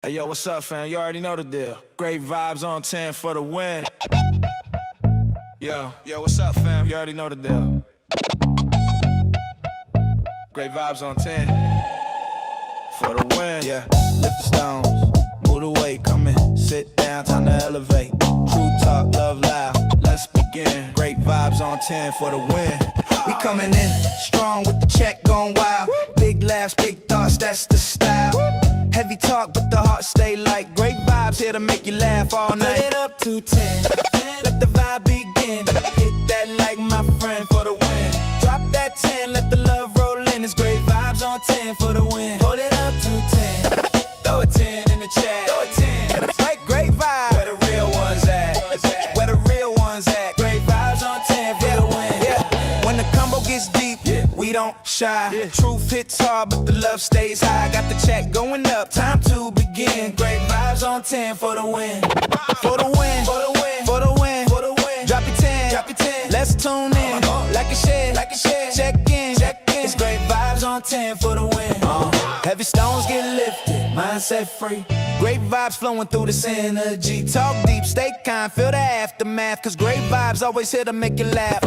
Hey yo, what's up, fam? You already know the deal. Great vibes on 10 for the win. Yo, what's up, fam? You already know the deal. Great vibes on 10 for the win. Yeah, lift the stones, move the weight, come in, sit down, time to elevate. True talk, love loud, let's begin. Great vibes on 10 for the win. We coming in strong with the check going wild. Big laughs, big thoughts, that's the style. Heavy talk, but the heart stay light. Great vibes here to make you laugh all night. Put it up to 10, let the vibe begin. Hit that like my friend for the win. Drop that 10, let the love roll in. It's great vibes on 10 for the win. Hold it up to 10, throw a 10 in the chat. Throw a 10, it's like great vibes. Where the real ones at? Where the real ones at? Great vibes on 10 for the win. Yeah, when the combo gets deep, we don't shy. Truth hits hard, but the love stays high. Got the check going up, time to begin. Great vibes on 10 for the win. For the win, for the win, for the win, for the win. Drop your 10, drop your 10. Let's tune in, like a share, like a share. Check in, check in. It's great vibes on 10 for the win. Heavy stones get lifted, mindset free. Great vibes flowing through this energy. Talk deep, stay kind, feel the aftermath. Cause great vibes always here to make you laugh.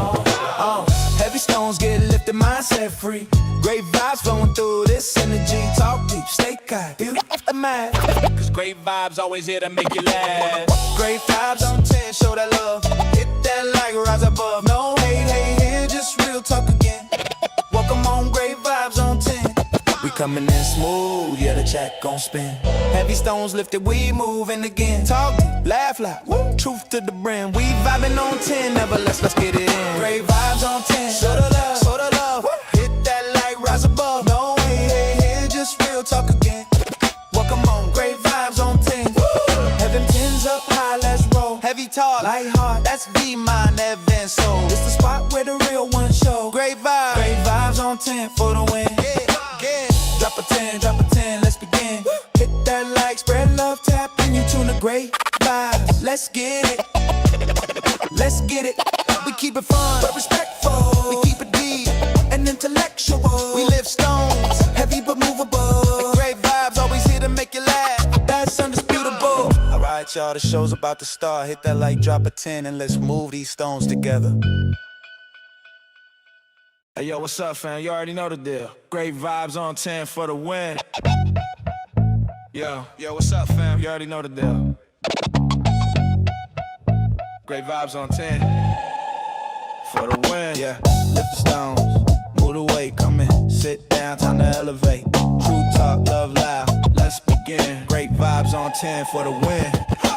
Heavy stones get lifted, mindset free. Great vibes flowing through this energy. Talk deep, stay kind, feel the aftermath. Cause great vibes always here to make you laugh. Great vibes on 10, show that love. Hit that like, rise above. No hate, hate here, just real talk again. Welcome home, great vibes on 10. We coming in smooth, yeah, the check gon' spin. Heavy stones lifted, we moving again. Talk deep, laugh loud, woo, truth to the brim. We vibing on 10, never let's get it in. Great vibes on 10, show the love, show the love. Woo. Hit that like, rise above. No hate, hate here, just real talk again. Welcome home, great vibes on 10. Woo. Heaven 10s up high, let's roll. Heavy talk, light heart, that's be mine, Evan soul. It's the spot where the real ones show. Great vibes on 10 for the win. Yeah. Drop a 10, let's begin. Hit that like, spread love, tap in, you tune the great vibes. Let's get it, let's get it. We keep it fun, but respectful. We keep it deep and intellectual. We lift stones, heavy but movable. Great vibes, always here to make you laugh. That's undisputable. Alright, y'all, the show's about to start. Hit that like, drop a 10, and let's move these stones together. Hey yo, what's up, fam? You already know the deal. Great vibes on 10 for the win. Yo, what's up, fam? You already know the deal. Great vibes on 10 for the win. Yeah, lift the stones, move the weight, come in, sit down, time to elevate. True talk, love loud, let's begin. Great vibes on 10 for the win.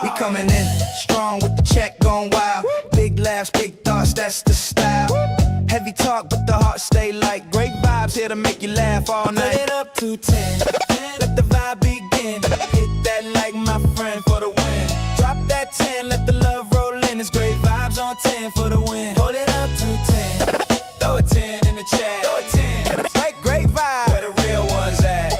We coming in strong with the check going wild. Big laughs, big thoughts, that's the style. Heavy talk, but the heart stay light. Great vibes here to make you laugh all night. Put it up to 10, let the vibe begin. Hit that like my friend for the win. Drop that 10, let the love roll in. It's great vibes on 10 for the win. Hold it up to 10, throw a 10 in the chat. Throw a 10, it's like great vibes. Where the real ones at?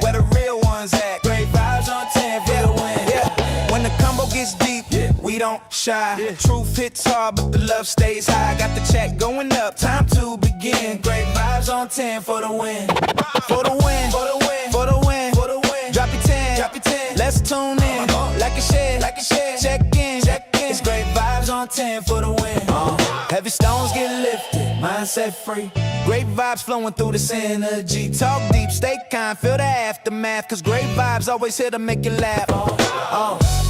Where the real ones at? Great vibes on 10 for the win. Yeah, when the combo gets deep, we don't shy. Truth hits hard, but the love stays high. Got the check going up, time to begin. Great vibes on 10 for the win. For the win, for the win, for the win, for the win. Drop your 10, drop your 10. Let's tune in, like a share, like a share. Check in, check in. It's great vibes on 10 for the win. Heavy stones get lifted, mindset free. Great vibes flowing through this energy. Talk deep, stay kind, feel the aftermath. Cause great vibes always here to make you laugh.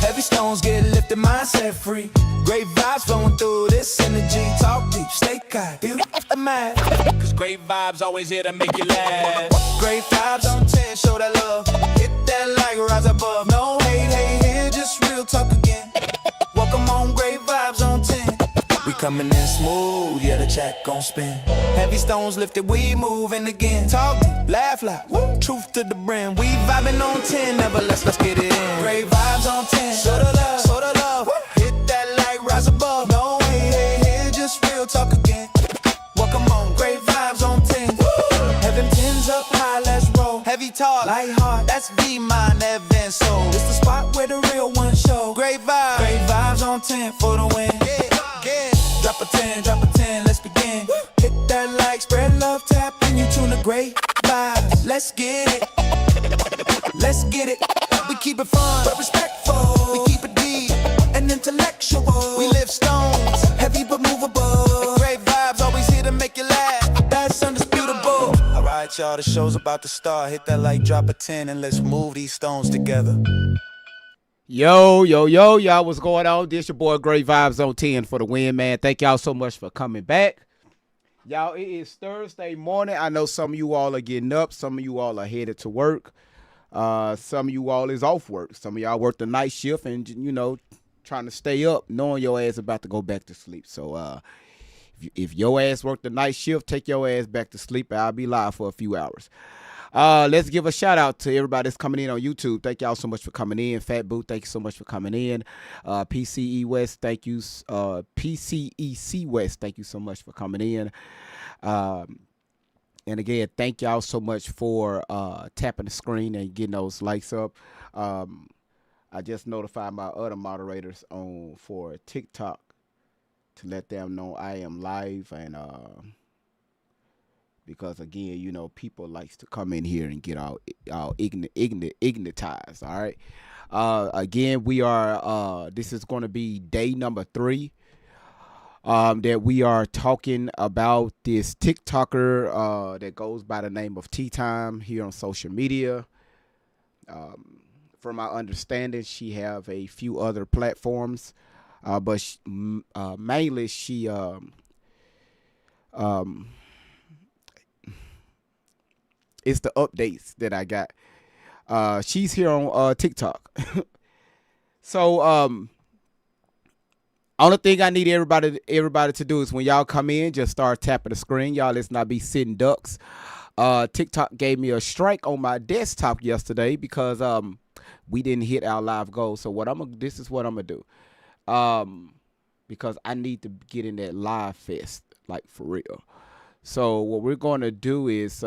Heavy stones get lifted, mindset free. Great vibes flowing through this energy. Talk deep, stay kind, feel the aftermath. Cause great vibes always here to make you laugh. Great vibes on 10, show that love. Hit that like, rise above. No hate, hate here, just real talk again. Welcome home, great vibes on 10. We coming in smooth, yeah, the check gon' spin. Heavy stones lifted, we moving again. Talk deep, laugh loud, woo, truth to the brim. We vibing on 10, never let's get it in. Great vibes on 10, show the love, show the love. Woo. Hit that like, rise above. No hate, hate here, just real talk again. Welcome home, great vibes on 10. Woo. Heaven 10s up high, let's roll. Heavy talk, light heart, that's be mine, Evan soul. It's the spot where the real ones show. Great vibes on 10 for the win. Yeah. Drop a 10, let's begin. Hit that like, spread love, tap in, you tune the great vibes. Let's get it, let's get it. We keep it fun, but respectful. We keep it deep and intellectual. We live stones, heavy but movable. Great vibes, always here to make you laugh. That's undisputable. Alright, y'all, the show's about to start. Hit that like, drop a 10, and let's move these stones together. Yo, y'all, what's going on? This your boy Great Vibes on 10 for the win, man. Thank y'all so much for coming back. Y'all, it is Thursday morning. I know some of you all are getting up. Some of you all are headed to work. Some of you all is off work. Some of y'all work the night shift and, you know, trying to stay up, knowing your ass about to go back to sleep. So if your ass work the night shift, take your ass back to sleep. I'll be live for a few hours. Let's give a shout out to everybody that's coming in on YouTube. Thank y'all so much for coming in. Fat Boot, thank you so much for coming in. PCE West, thank you. PCEC West, thank you so much for coming in. And again, thank y'all so much for tapping the screen and getting those likes up. I just notified my other moderators for TikTok to let them know I am live, and because again, you know, people likes to come in here and get all ignitized. All right. Again, we are. This is going to be day number 3. That we are talking about this TikToker that goes by the name of Tyme here on social media. From my understanding, she have a few other platforms, but mainly she it's the updates that I got. She's here on TikTok. So only thing I need everybody to do is when y'all come in, just start tapping the screen. Y'all, let's not be sitting ducks. TikTok gave me a strike on my desktop yesterday because we didn't hit our live goal. So this is what I'm gonna do. Because I need to get in that live fest, like for real. So what we're gonna do is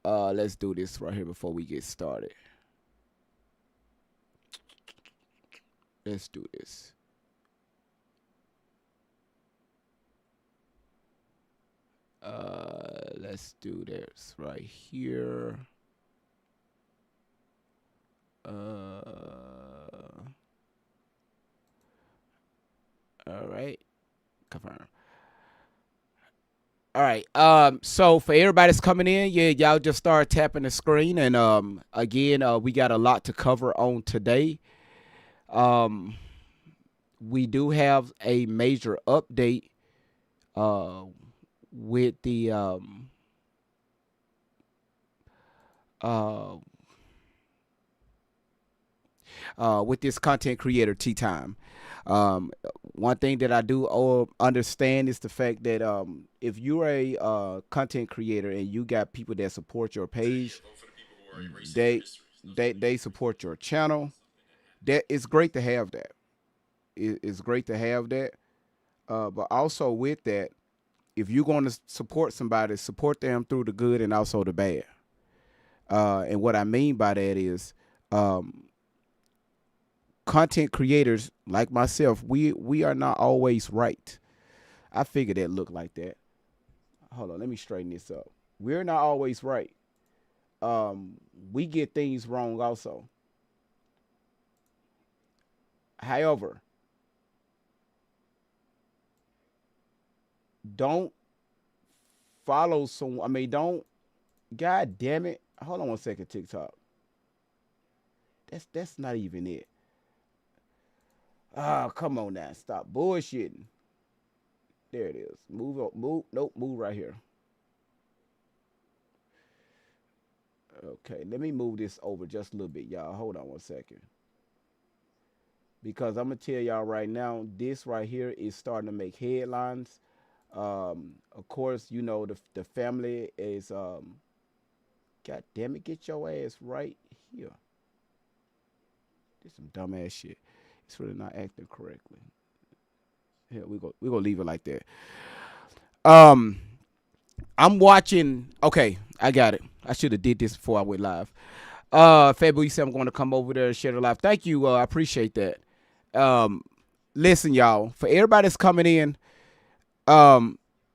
let's do this right here before we get started. Let's do this. Let's do this right here. All right. Confirm. All right. So for everybody that's coming in, yeah, y'all just start tapping the screen, and again, we got a lot to cover on today. We do have a major update with the with this content creator Tyme. One thing that I do understand is the fact that if you're a content creator and you got people that support your page, they support your channel. That it's great to have that. It's great to have that. But also with that, if you're going to support somebody, support them through the good and also the bad. And what I mean by that is content creators like myself, we are not always right. I figured that looked like that. Hold on, let me straighten this up. We're not always right. We get things wrong also. However, don't follow someone. I mean, don't. God damn it! Hold on one second, TikTok. That's not even it. Come on now, stop bullshitting. There it is. Move. Nope, move right here. Okay, let me move this over just a little bit, y'all. Hold on one second. Because I'm going to tell y'all right now, this right here is starting to make headlines. Of course, you know, the family is, God damn it, get your ass right here. This some dumbass shit. It's really not acting correctly. Yeah, we're gonna leave it like that. I'm watching. Okay, I got it. I should have did this before I went live. February, you said I'm going to come over there and share the live. Thank you. I appreciate that. Listen, y'all, for everybody that's coming in,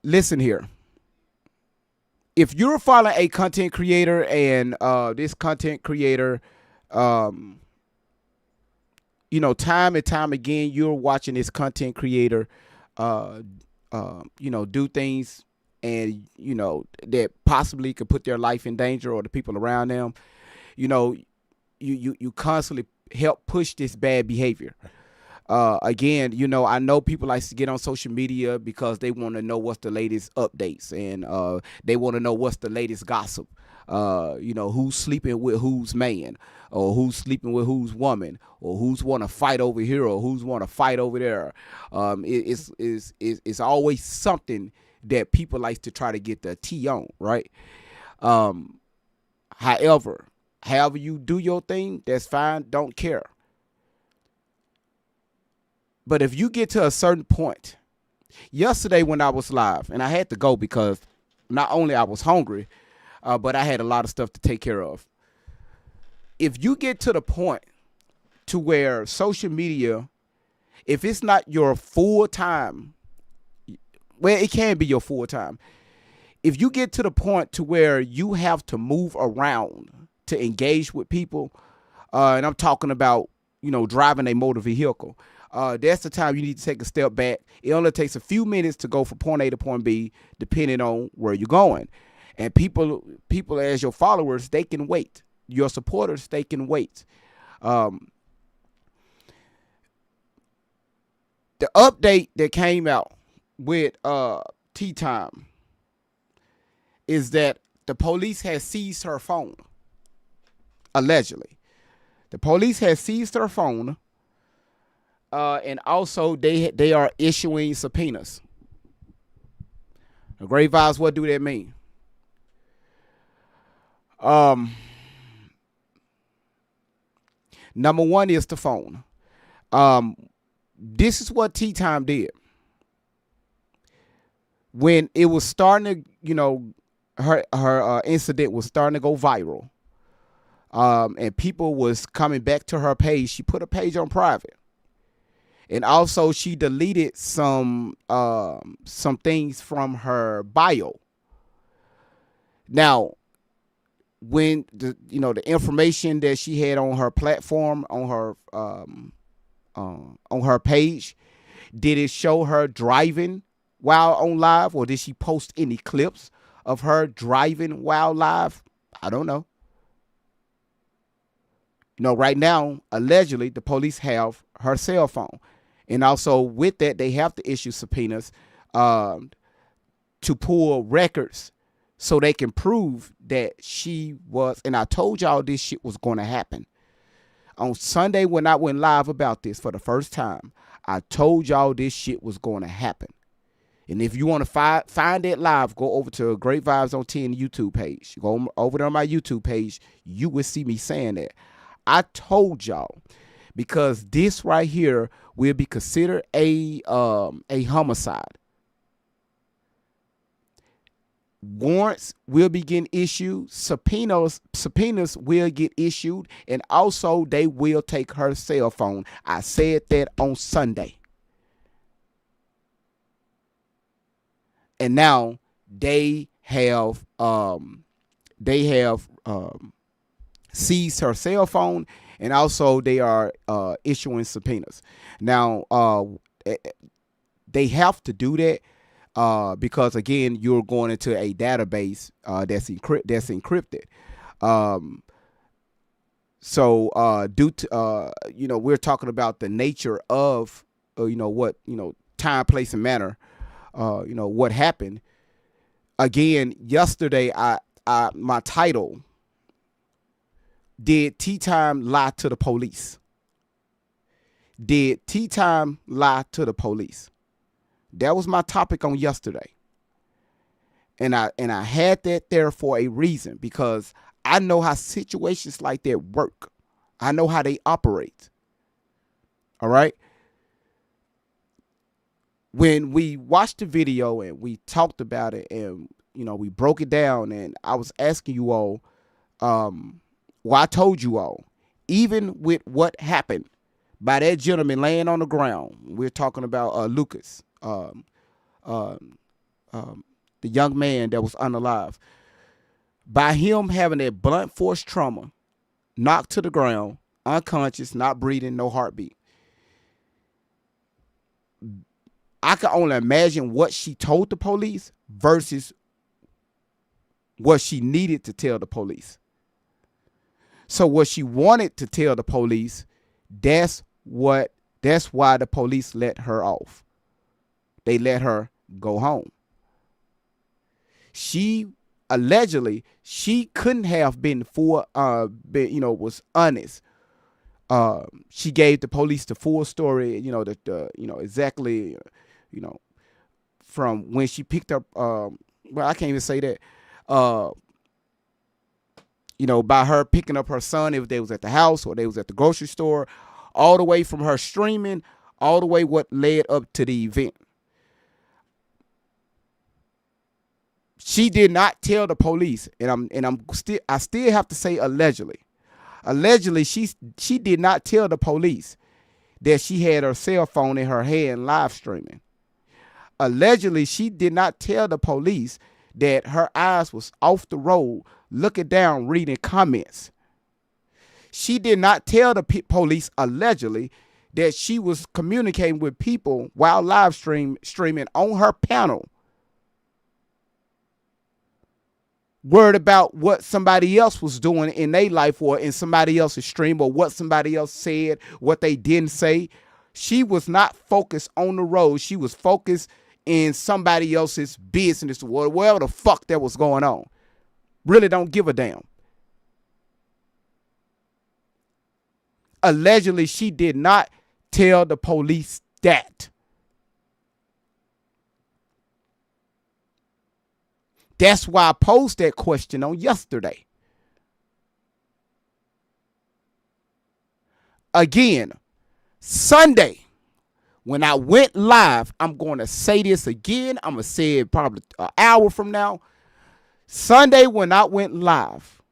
listen here. if you're following a content creator and this content creator, time and time again, you're watching this content creator, do things and, that possibly could put their life in danger or the people around them, you constantly help push this bad behavior. Again, I know people like to get on social media because they want to know what's the latest updates and they want to know what's the latest gossip. Who's sleeping with whose man, or who's sleeping with whose woman, or who's want to fight over here, or who's want to fight over there. It's always something that people like to try to get the tea on, right? However you do your thing, that's fine. Don't care. But if you get to a certain point, yesterday when I was live, and I had to go because not only I was hungry, but I had a lot of stuff to take care of. If you get to the point to where social media, if it's not your full time, well, it can be your full time. If you get to the point to where you have to move around to engage with people, and I'm talking about, driving a motor vehicle, that's the time you need to take a step back. It only takes a few minutes to go from point A to point B, depending on where you're going. And people as your followers, they can wait. Your supporters, they can wait. The update that came out with Tyme is that the police has seized her phone. Allegedly, the police has seized her phone. And also they are issuing subpoenas. The Great Vibes, what do that mean? Number one is the phone. This is what Tyme did. When it was starting to, her incident was starting to go viral, and people was coming back to her page, she put a page on private. And also she deleted some things from her bio. Now, when the information that she had on her platform, on her page, did it show her driving while on live, or did she post any clips of her driving while live? I don't know. Right now, allegedly, the police have her cell phone. And also with that, they have to issue subpoenas to pull records so they can prove that she was. And I told y'all this shit was going to happen. On Sunday when I went live about this for the first time, I told y'all this shit was going to happen. And if you want to find that live, go over to Great Vibes on 10 YouTube page. Go over there on my YouTube page. You will see me saying that. I told y'all, because this right here will be considered a homicide. Warrants will be getting issued. Subpoenas will get issued, and also they will take her cell phone. I said that on Sunday, and now they have seized her cell phone. And also they are issuing subpoenas. Now, they have to do that because, again, you're going into a database that's encrypted. So due to, we're talking about the nature of, what, time, place, and manner, what happened. Again, yesterday, my title, did Tyme lie to the police? Did Tyme lie to the police? That was my topic on yesterday. And I had that there for a reason, because I know how situations like that work. I know how they operate. All right? When we watched the video and we talked about it and, we broke it down, and I was asking you all, well, I told you all, even with what happened by that gentleman laying on the ground, we're talking about Lucas, the young man that was unalive. By him having that blunt force trauma, knocked to the ground, unconscious, not breathing, no heartbeat. I can only imagine what she told the police versus what she needed to tell the police. So what she wanted to tell the police, that's why the police let her off. They let her go home. She allegedly couldn't have been was honest. She gave the police the full story, exactly, from when she picked up. I can't even say that. By her picking up her son, if they was at the house or they was at the grocery store, all the way from her streaming, all the way what led up to the event. She did not tell the police, I still have to say allegedly. Allegedly, she did not tell the police that she had her cell phone in her hand live streaming. Allegedly, she did not tell the police that her eyes was off the road, looking down, reading comments. She did not tell the police, allegedly, that she was communicating with people while live streaming on her panel, worried about what somebody else was doing in their life or in somebody else's stream, or what somebody else said, what they didn't say. She was not focused on the road. She was focused in somebody else's business, or whatever the fuck that was going on. Really don't give a damn. Allegedly, she did not tell the police that. That's why I posed that question on yesterday. Again, Sunday, when I went live, I'm going to say this again. I'm going to say it probably an hour from now. Sunday, when I went live,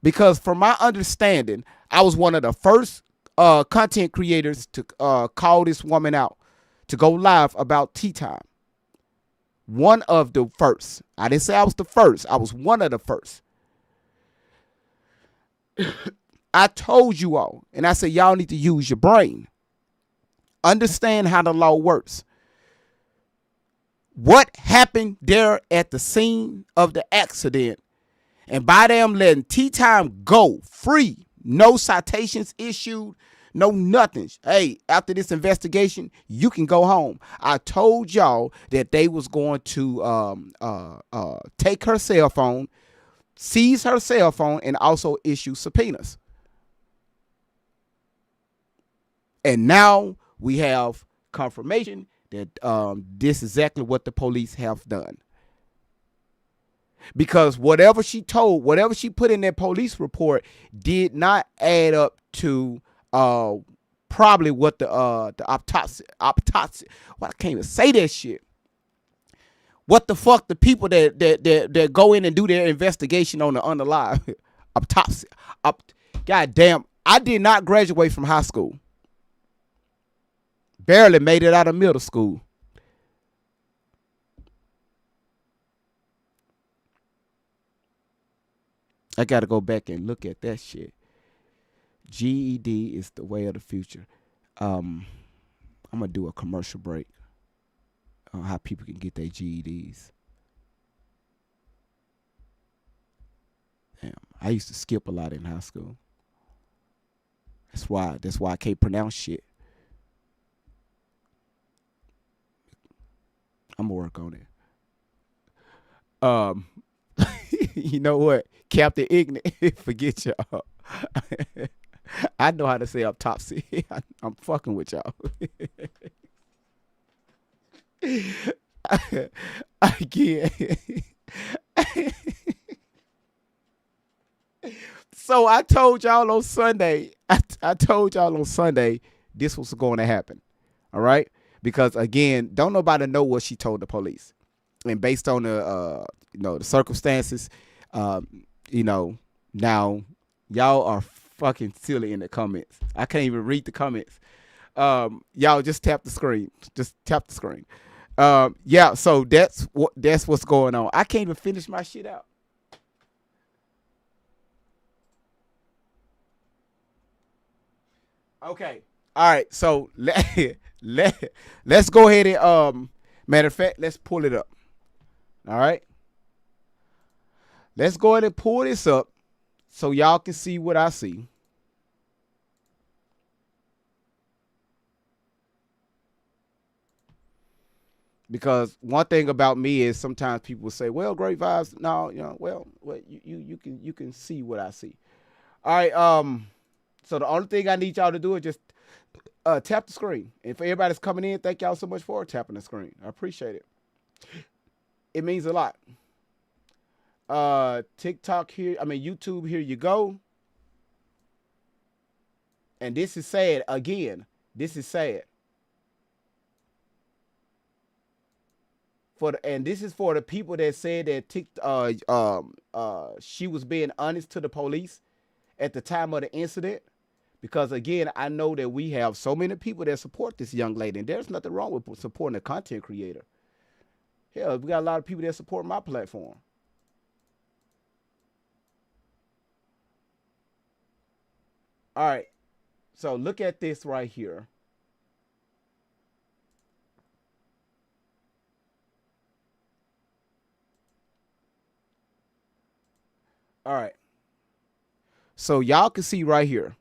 because from my understanding, I was one of the first content creators to call this woman out to go live about Tyme. One of the first. I didn't say I was the first. I was one of the first. I told you all, and I said, y'all need to use your brain. Understand how the law works. What happened there at the scene of the accident, and by them letting Tyme go free, no citations issued, no nothing. Hey, after this investigation, you can go home. I told y'all that they was going to take her cell phone, seize her cell phone, and also issue subpoenas. And now we have confirmation that this is exactly what the police have done. Because whatever she put in that police report did not add up to probably what the autopsy. Well, I can't even say that shit. What the fuck the people that go in and do their investigation on the unalived autopsy. God damn, I did not graduate from high school. Barely made it out of middle school. I got to go back and look at that shit. GED is the way of the future. I'm going to do a commercial break on how people can get their GEDs. Damn, I used to skip a lot in high school. That's why I can't pronounce shit. I'm going to work on it. You know what? Captain Ignorant, forget y'all. I know how to say autopsy. I'm fucking with y'all. Again. So I told y'all on Sunday, this was going to happen. All right? Because again, don't nobody know what she told the police. And based on the the circumstances, now y'all are fucking silly in the comments. I can't even read the comments. Y'all just tap the screen. Just tap the screen. Yeah, so that's what's going on. I can't even finish my shit out. Okay. All right. So let's go ahead and matter of fact, let's pull it up. All right. Let's go ahead and pull this up so y'all can see what I see. Because one thing about me is sometimes people say, "Well, great vibes." No, well, you can see what I see. All right. So the only thing I need y'all to do is just tap the screen. And for everybody that's coming in, thank y'all so much for tapping the screen. I appreciate it. It means a lot. TikTok here. I mean YouTube. Here you go. And this is sad again. This is sad. And this is for the people that said that she was being honest to the police at the time of the incident. Because again, I know that we have so many people that support this young lady, and there's nothing wrong with supporting a content creator. Hell, we got a lot of people that support my platform. All right, so look at this right here. All right, so y'all can see right here.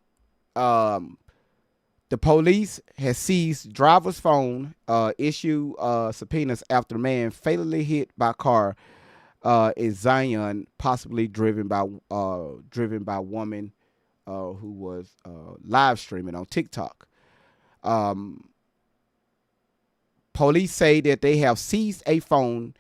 The police has seized driver's phone, issue subpoenas after man fatally hit by car in Zion, possibly driven by woman who was live streaming on TikTok. Police say that they have seized a phone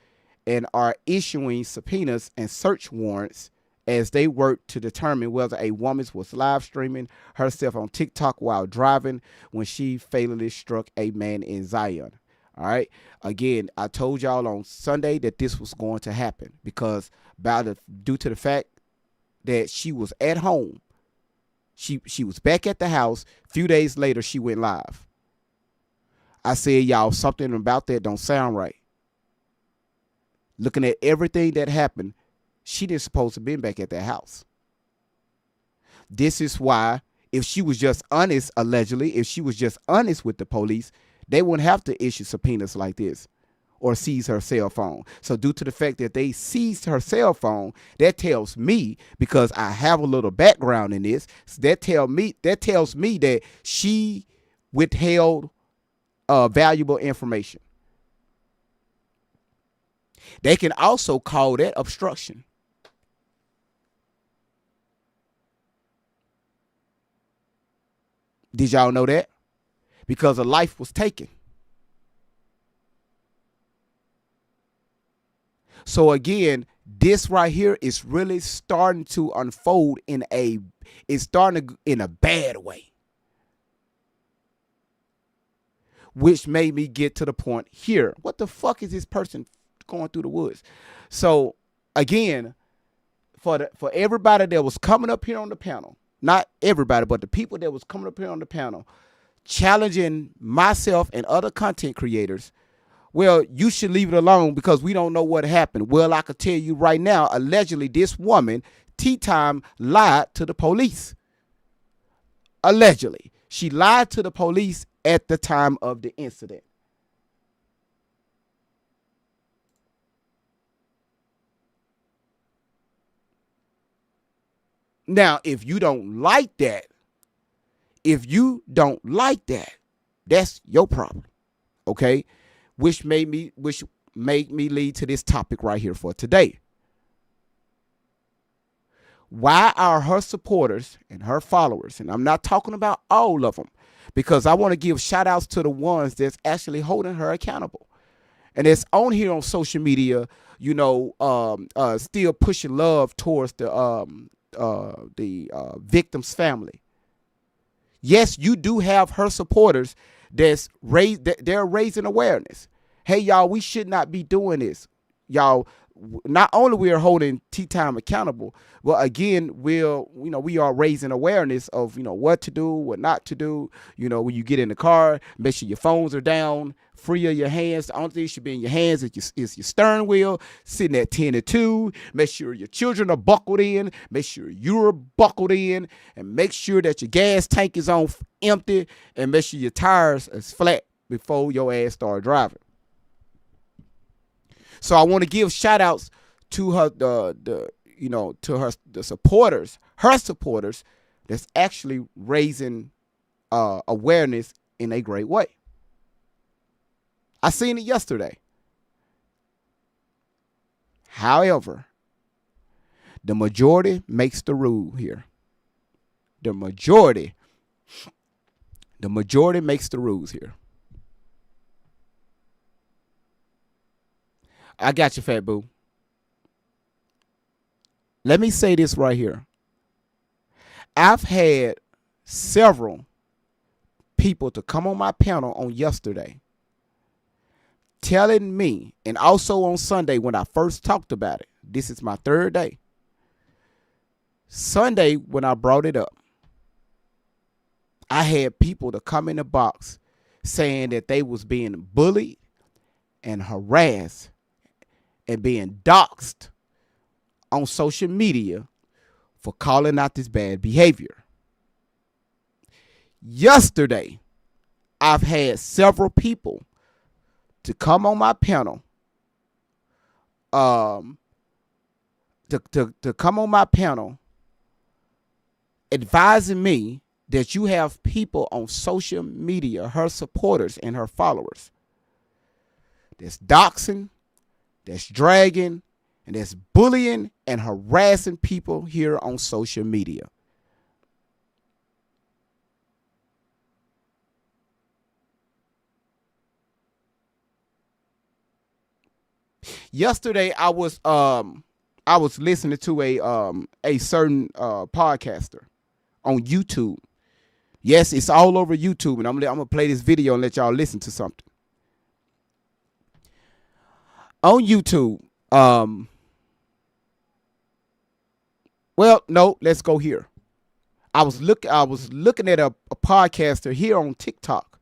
and are issuing subpoenas and search warrants as they work to determine whether a woman was live streaming herself on TikTok while driving when she fatally struck a man in Zion. All right. Again, I told y'all on Sunday that this was going to happen because due to the fact that she was at home, she was back at the house. A few days later, she went live. I said, y'all, something about that don't sound right. Looking at everything that happened, she didn't supposed to been back at that house. This is why, if she was just honest, allegedly, if she was just honest with the police, they wouldn't have to issue subpoenas like this or seize her cell phone. So due to the fact that they seized her cell phone, that tells me, because I have a little background in this, that tells me that she withheld valuable information. They can also call that obstruction. Did y'all know that? Because a life was taken. So again, this right here is really starting to unfold in a bad way. Which made me get to the point here. What the fuck is this person going through the woods? So again, for everybody that was coming up here on the panel, not everybody, but the people that was coming up here on the panel, challenging myself and other content creators, well, you should leave it alone because we don't know what happened. Well, I could tell you right now, allegedly this woman, Tyme, lied to the police. Allegedly. She lied to the police at the time of the incident. Now, if you don't like that, that's your problem. Okay? Which made me lead to this topic right here for today. Why are her supporters and her followers, and I'm not talking about all of them, because I want to give shout outs to the ones that's actually holding her accountable. And it's on here on social media, still pushing love towards the victim's family. Yes, you do have her supporters they're raising awareness. Hey, y'all, we should not be doing this. Y'all, not only we are holding Tea Time accountable, but again, we are raising awareness of, what to do, what not to do. When you get in the car, make sure your phones are down, free of your hands. The only thing should be in your hands is your steering wheel, sitting at 10 to 2. Make sure your children are buckled in. Make sure you're buckled in, and make sure that your gas tank is on empty, and make sure your tires is flat before your ass start driving. So I want to give shout outs to her, the supporters, her supporters that's actually raising awareness in a great way. I seen it yesterday. However, the majority makes the rule here. The majority makes the rules here. I got you, fat boo. Let me say this right here. I've had several people to come on my panel on yesterday telling me, and also on Sunday when I first talked about it. This is my third day. Sunday when I brought it up, I had people to come in the box saying that they was being bullied and harassed and being doxxed on social media for calling out this bad behavior. Yesterday, I've had several people to come on my panel, to come on my panel advising me that you have people on social media, her supporters and her followers, that's doxing, that's dragging, and that's bullying and harassing people here on social media. Yesterday, I was listening to a certain podcaster on YouTube. Yes, it's all over YouTube, and I'm gonna play this video and let y'all listen to something. On YouTube, well, no, let's go here. I was looking at a podcaster here on TikTok,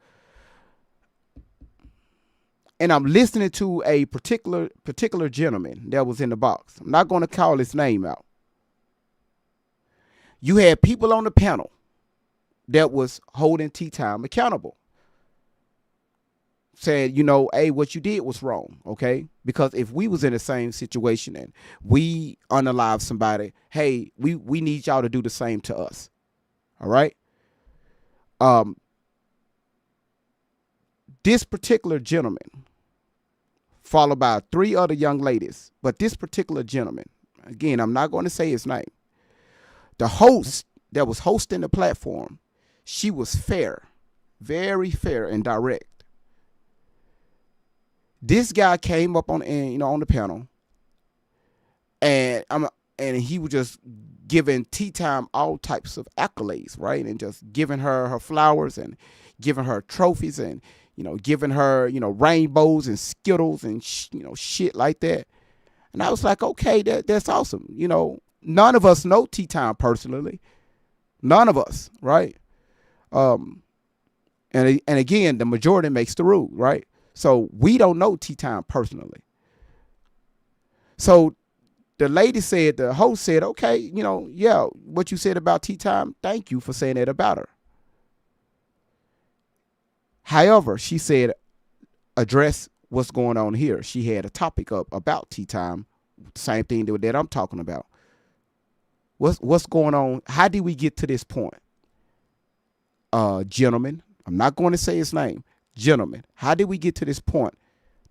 and I'm listening to a particular gentleman that was in the box. I'm not going to call his name out. You had people on the panel that was holding Tea Time accountable, saying, hey, what you did was wrong, okay? Because if we was in the same situation and we unalive somebody, hey, we need y'all to do the same to us, all right? This particular gentleman, followed by 3 other young ladies, but this particular gentleman, again, I'm not going to say his name, the host that was hosting the platform, she was fair, very fair and direct. This guy came up on the panel, and he was just giving Tea Time all types of accolades, right? And just giving her flowers and giving her trophies and giving her rainbows and Skittles and shit like that. And I was like, okay, that's awesome. None of us know Tea Time personally, none of us, right? And again, the majority makes the rule, right? So we don't know Tea Time personally. So the host said, okay, yeah, what you said about Tea Time, thank you for saying that about her. However, she said, address what's going on here. She had a topic up about Tea Time, same thing that I'm talking about. What's going on? How did we get to this point? Gentlemen, I'm not going to say his name. Gentlemen, how did we get to this point?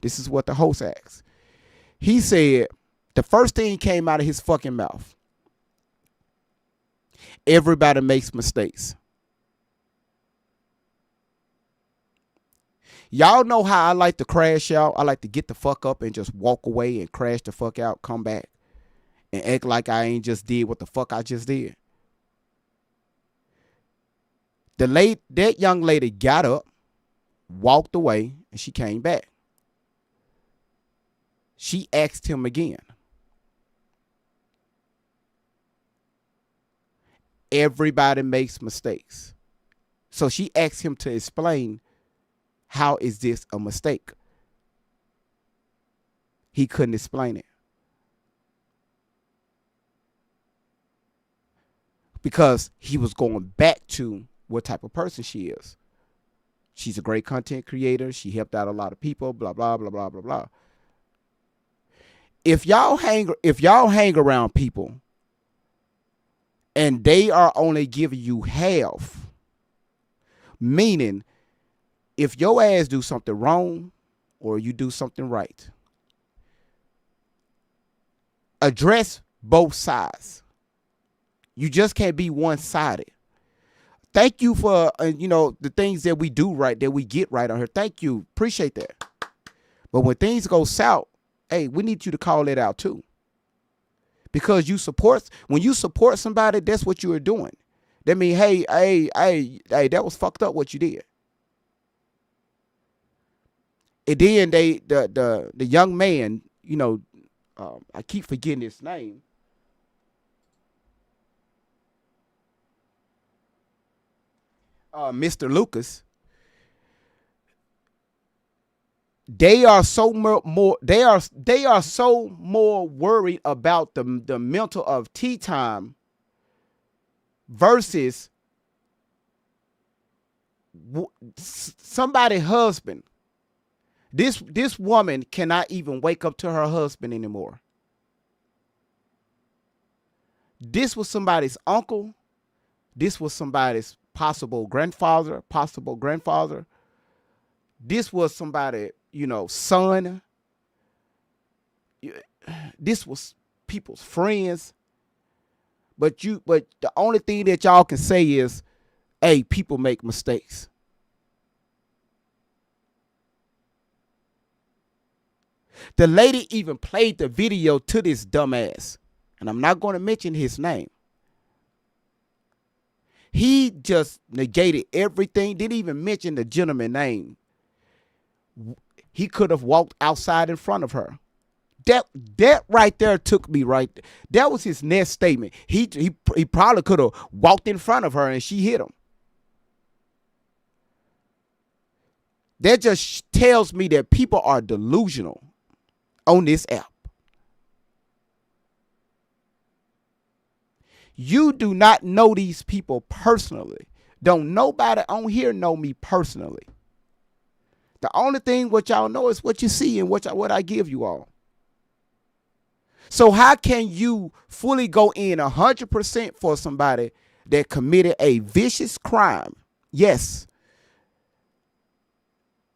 This is what the host asked. He said, the first thing came out of his fucking mouth, everybody makes mistakes. Y'all know how I like to crash out. I like to get the fuck up and just walk away and crash the fuck out, come back, and act like I ain't just did what the fuck I just did. That young lady got up, walked away, and she came back. She asked him again, Everybody makes mistakes. So she asked him to explain, how is this a mistake? He couldn't explain it. Because he was going back to what type of person she is. She's a great content creator. She helped out a lot of people, blah, blah, blah, blah, blah, blah. If y'all hang around people and they are only giving you half, meaning if your ass do something wrong or you do something right, address both sides. You just can't be one-sided. Thank you for, the things that we do right, that we get right on here. Thank you. Appreciate that. But when things go south, hey, we need you to call it out too. Because when you support somebody, that's what you are doing. That means, hey, that was fucked up what you did. And then the young man, I keep forgetting his name. Mr. Lucas, they are so more worried about the mental of Tyme versus somebody's husband. This woman cannot even wake up to her husband anymore. This was somebody's uncle. This was somebody's possible grandfather. This was somebody, son. This was people's friends. But the only thing that y'all can say is, hey, people make mistakes. The lady even played the video to this dumbass, and I'm not going to mention his name. He just negated everything, didn't even mention the gentleman's name. He could have walked outside in front of her. That right there took me right. That was his next statement. He probably could have walked in front of her and she hit him. That just tells me that people are delusional on this app. You do not know these people personally. Don't nobody on here know me personally. The only thing what y'all know is what you see and what I give you all. So how can you fully go in 100% for somebody that committed a vicious crime? Yes.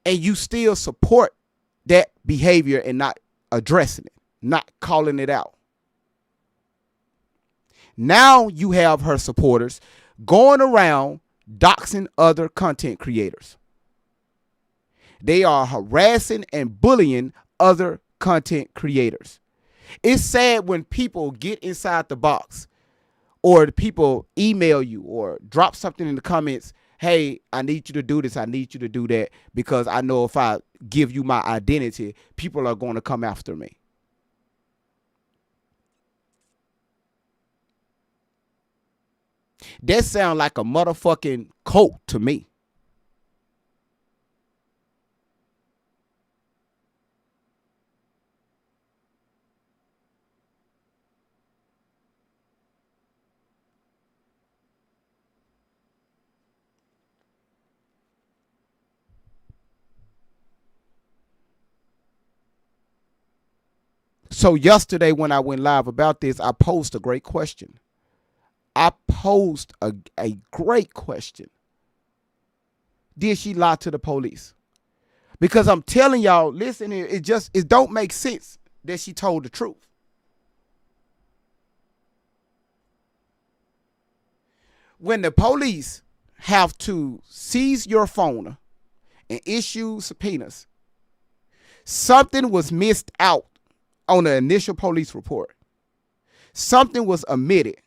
And you still support that behavior and not addressing it, not calling it out. Now you have her supporters going around doxing other content creators. They are harassing and bullying other content creators. It's sad when people get inside the box or the people email you or drop something in the comments. Hey, I need you to do this. I need you to do that because I know if I give you my identity, people are going to come after me. That sounds like a motherfucking cult to me. So yesterday when I went live about this, I posed a great question. I posed a great question. Did she lie to the police? Because I'm telling y'all, listen here, it don't make sense that she told the truth. When the police have to seize your phone and issue subpoenas, something was missed out on the initial police report. Something was omitted.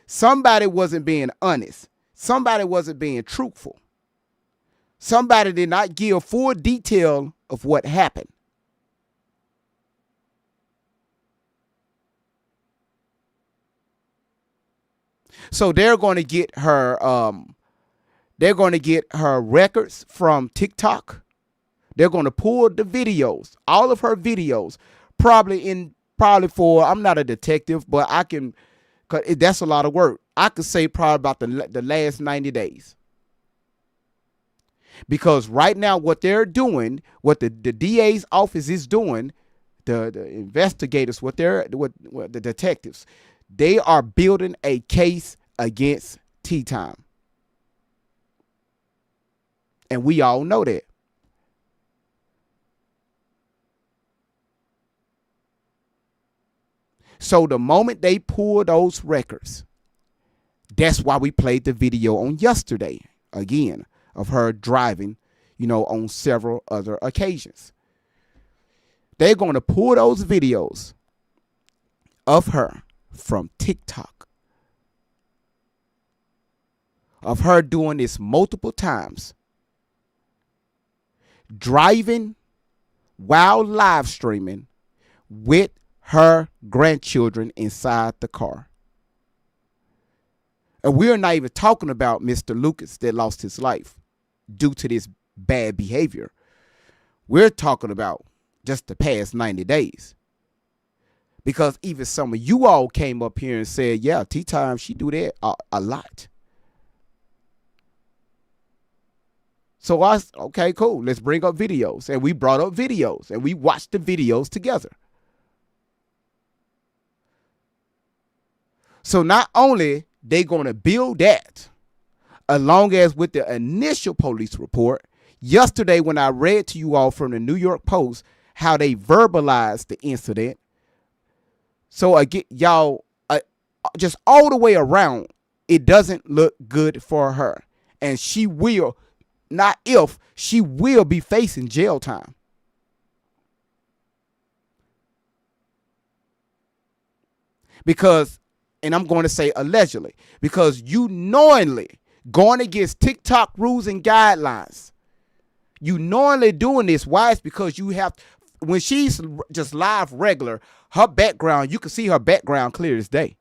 Somebody wasn't being honest. Somebody wasn't being truthful. Somebody did not give full detail of what happened. So they're going to get her records from TikTok. They're going to pull the videos, all of her videos, probably for, I'm not a detective, but I can, cause that's a lot of work. I could say probably about the last 90 days. Because right now what they're doing, what the DA's office is doing, the investigators, what the detectives, they are building a case against Tyme. And we all know that. So the moment they pull those records, that's why we played the video on yesterday, again, of her driving, on several other occasions. They're going to pull those videos of her from TikTok, of her doing this multiple times, driving while live streaming with her grandchildren inside the car. And we're not even talking about Mr. Lucas that lost his life due to this bad behavior. We're talking about just the past 90 days. Because even some of you all came up here and said, yeah, Tyme, she do that a lot. So okay, cool. Let's bring up videos. And we brought up videos and we watched the videos together. So not only they going to build that, along as with the initial police report, yesterday when I read to you all from the New York Post how they verbalized the incident. So again, y'all, just all the way around, it doesn't look good for her. And she will, not if, she will be facing jail time. Because, and I'm going to say allegedly, because you knowingly going against TikTok rules and guidelines. You knowingly doing this. Why? It's because you have, when she's just live regular, her background, you can see her background clear as day.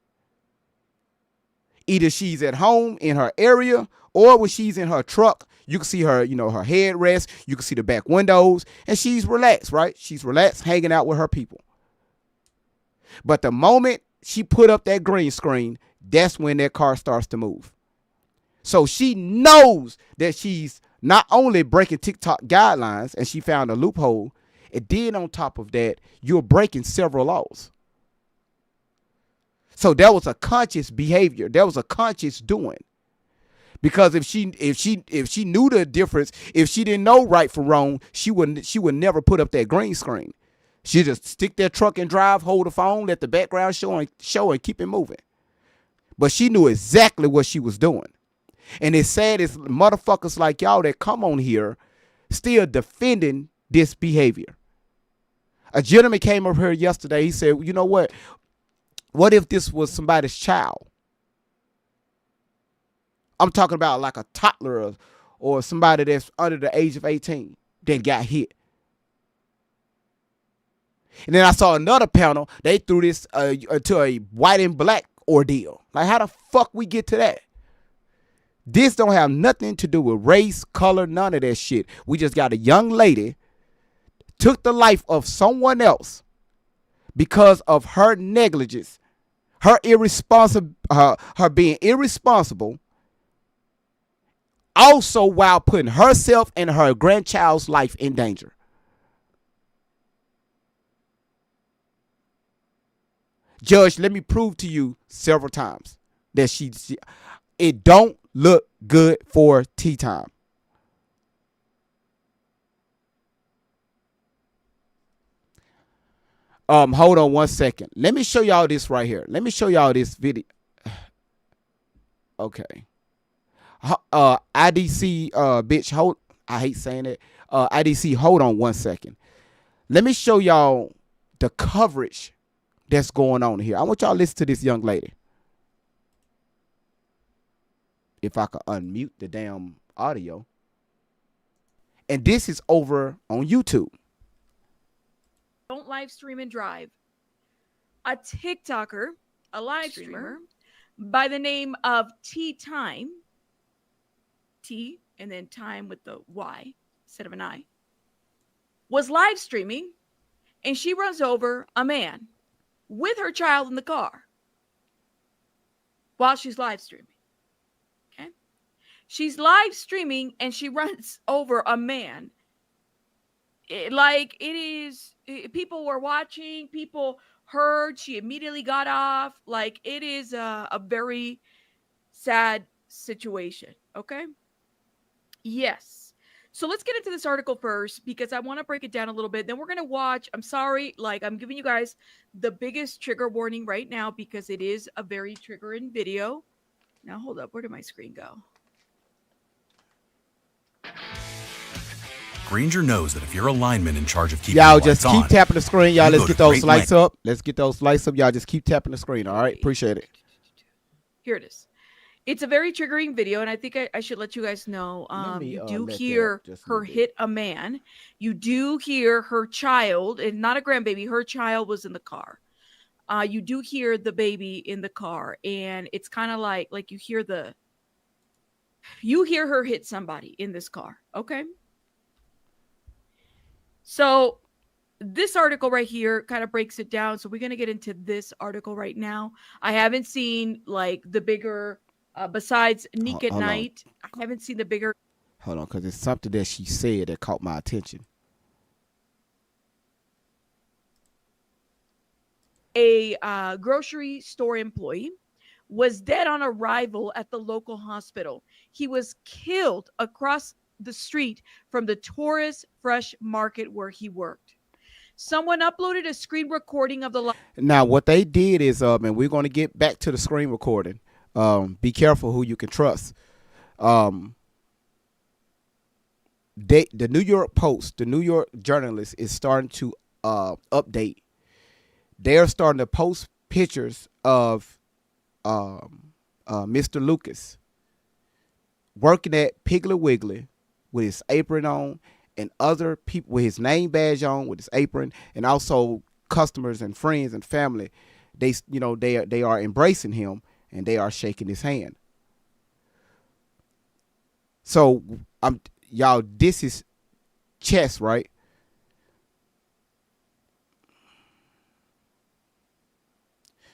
Either she's at home in her area, or when she's in her truck, you can see her, her headrest, you can see the back windows, and she's relaxed, right? She's relaxed, hanging out with her people. But the moment she put up that green screen, that's when that car starts to move. So she knows that she's not only breaking TikTok guidelines, and she found a loophole, and then on top of that, you're breaking several laws. So that was a conscious behavior. That was a conscious doing. Because if she knew the difference, if she didn't know right from wrong, she would never put up that green screen. She'd just stick that truck and drive, hold the phone, let the background show and keep it moving. But she knew exactly what she was doing. And it's sad it's motherfuckers like y'all that come on here still defending this behavior. A gentleman came up here yesterday. He said, you know what? What if this was somebody's child? I'm talking about like a toddler or somebody that's under the age of 18 that got hit. And then I saw another panel. They threw this to a white and black ordeal. Like, how the fuck we get to that? This don't have nothing to do with race, color, none of that shit. We just got a young lady took the life of someone else because of her negligence, her being irresponsible, also while putting herself and her grandchild's life in danger. Judge, let me prove to you several times that it don't look good for Tyme. Hold on one second. Let me show y'all this right here. Let me show y'all this video. Okay. IDC, bitch, I hate saying it. IDC, hold on one second. Let me show y'all the coverage that's going on here. I want y'all to listen to this young lady. If I could unmute the damn audio. And this is over on YouTube. Don't live stream and drive. A TikToker, a live streamer, by the name of Tyme, T and then time with the Y instead of an I, was live streaming, and she runs over a man with her child in the car while she's live streaming. Okay. She's live streaming and she runs over a man. People were watching, people heard, she immediately got off. Like, it is a very sad situation. Okay. Yes. So let's get into this article first because I want to break it down a little bit. Then we're going to watch. I'm sorry, like, I'm giving you guys the biggest trigger warning right now because it is a very triggering video. Now, hold up. Where did my screen go? Granger knows that if you're a lineman in charge of keeping y'all the just lights keep on, tapping the screen. Y'all, you let's go get to those Great lights Lengths. up. Let's get those lights up. Y'all just keep tapping the screen. All right. Appreciate it. Here it is. It's a very triggering video, and I think I should let you guys know. You do hear her hit a man. You do hear her child, and not a grandbaby. Her child was in the car. You do hear the baby in the car, and it's kind of like you hear her hit somebody in this car. Okay. So this article right here kind of breaks it down. So we're going to get into this article right now. I haven't seen like the bigger, besides Nick at Night, I haven't seen the bigger. Hold on, because it's something that she said that caught my attention. A grocery store employee was dead on arrival at the local hospital. He was killed across the street from the tourist fresh market where he worked. Someone uploaded a screen recording of the. Now, what they did is, and we're going to get back to the screen recording. Be careful who you can trust. The New York Post, the New York journalist, is starting to update. They're starting to post pictures of Mr. Lucas working at Piggly Wiggly with his apron on, and other people with his name badge on, with his apron, and also customers and friends and family. They are embracing him and they are shaking his hand. So y'all, this is chess, right?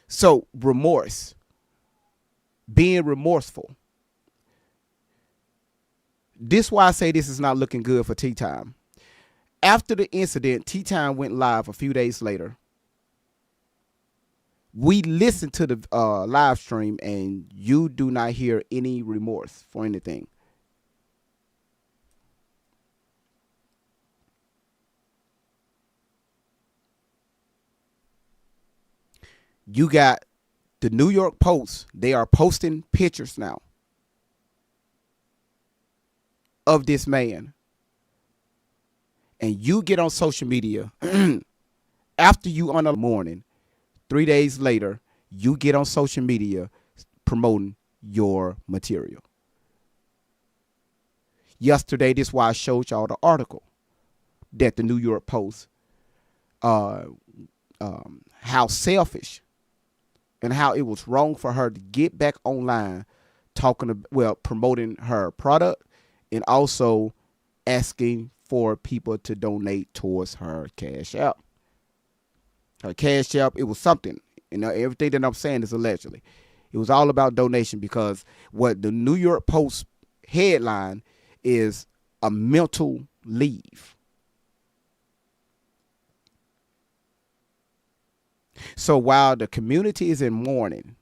So remorse, being remorseful. This is why I say this is not looking good for Tyme. After the incident, Tyme went live a few days later. We listened to the live stream, and you do not hear any remorse for anything. You got the New York Post. They are posting pictures now of this man, and you get on social media after you on a morning, 3 days later, you get on social media promoting your material. Yesterday, this is why I showed y'all the article that the New York Post, how selfish and how it was wrong for her to get back online promoting her product, and also asking for people to donate towards her Cash App. Her Cash App, it was something. Everything that I'm saying is allegedly. It was all about donation, because what the New York Post headline is a mental leave. So while the community is in mourning,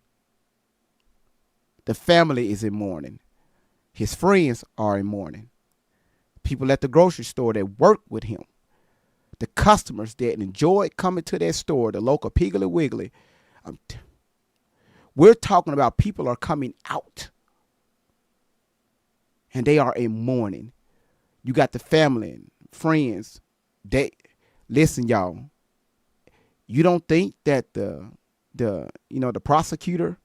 the family is in mourning, his friends are in mourning, people at the grocery store that work with him, the customers that enjoyed coming to that store, the local Piggly Wiggly, we're talking about people are coming out and they are in mourning. You got the family and friends. Listen, y'all. You don't think that the prosecutor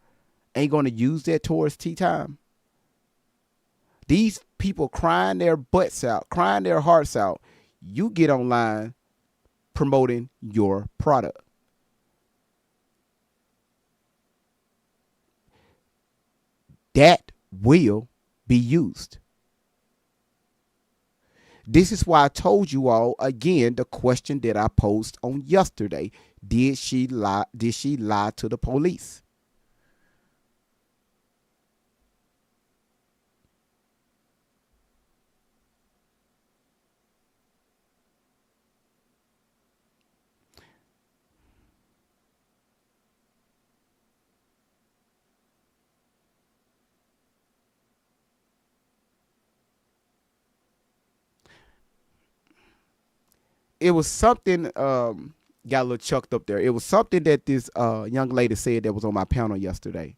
ain't going to use that towards Tyme? These people crying their butts out, crying their hearts out. You get online promoting your product. that will be used. This is why I told you all again the question that I posed on yesterday. Did she lie? Did she lie to the police? It was something got a little chucked up there. It was something that this young lady said that was on my panel yesterday.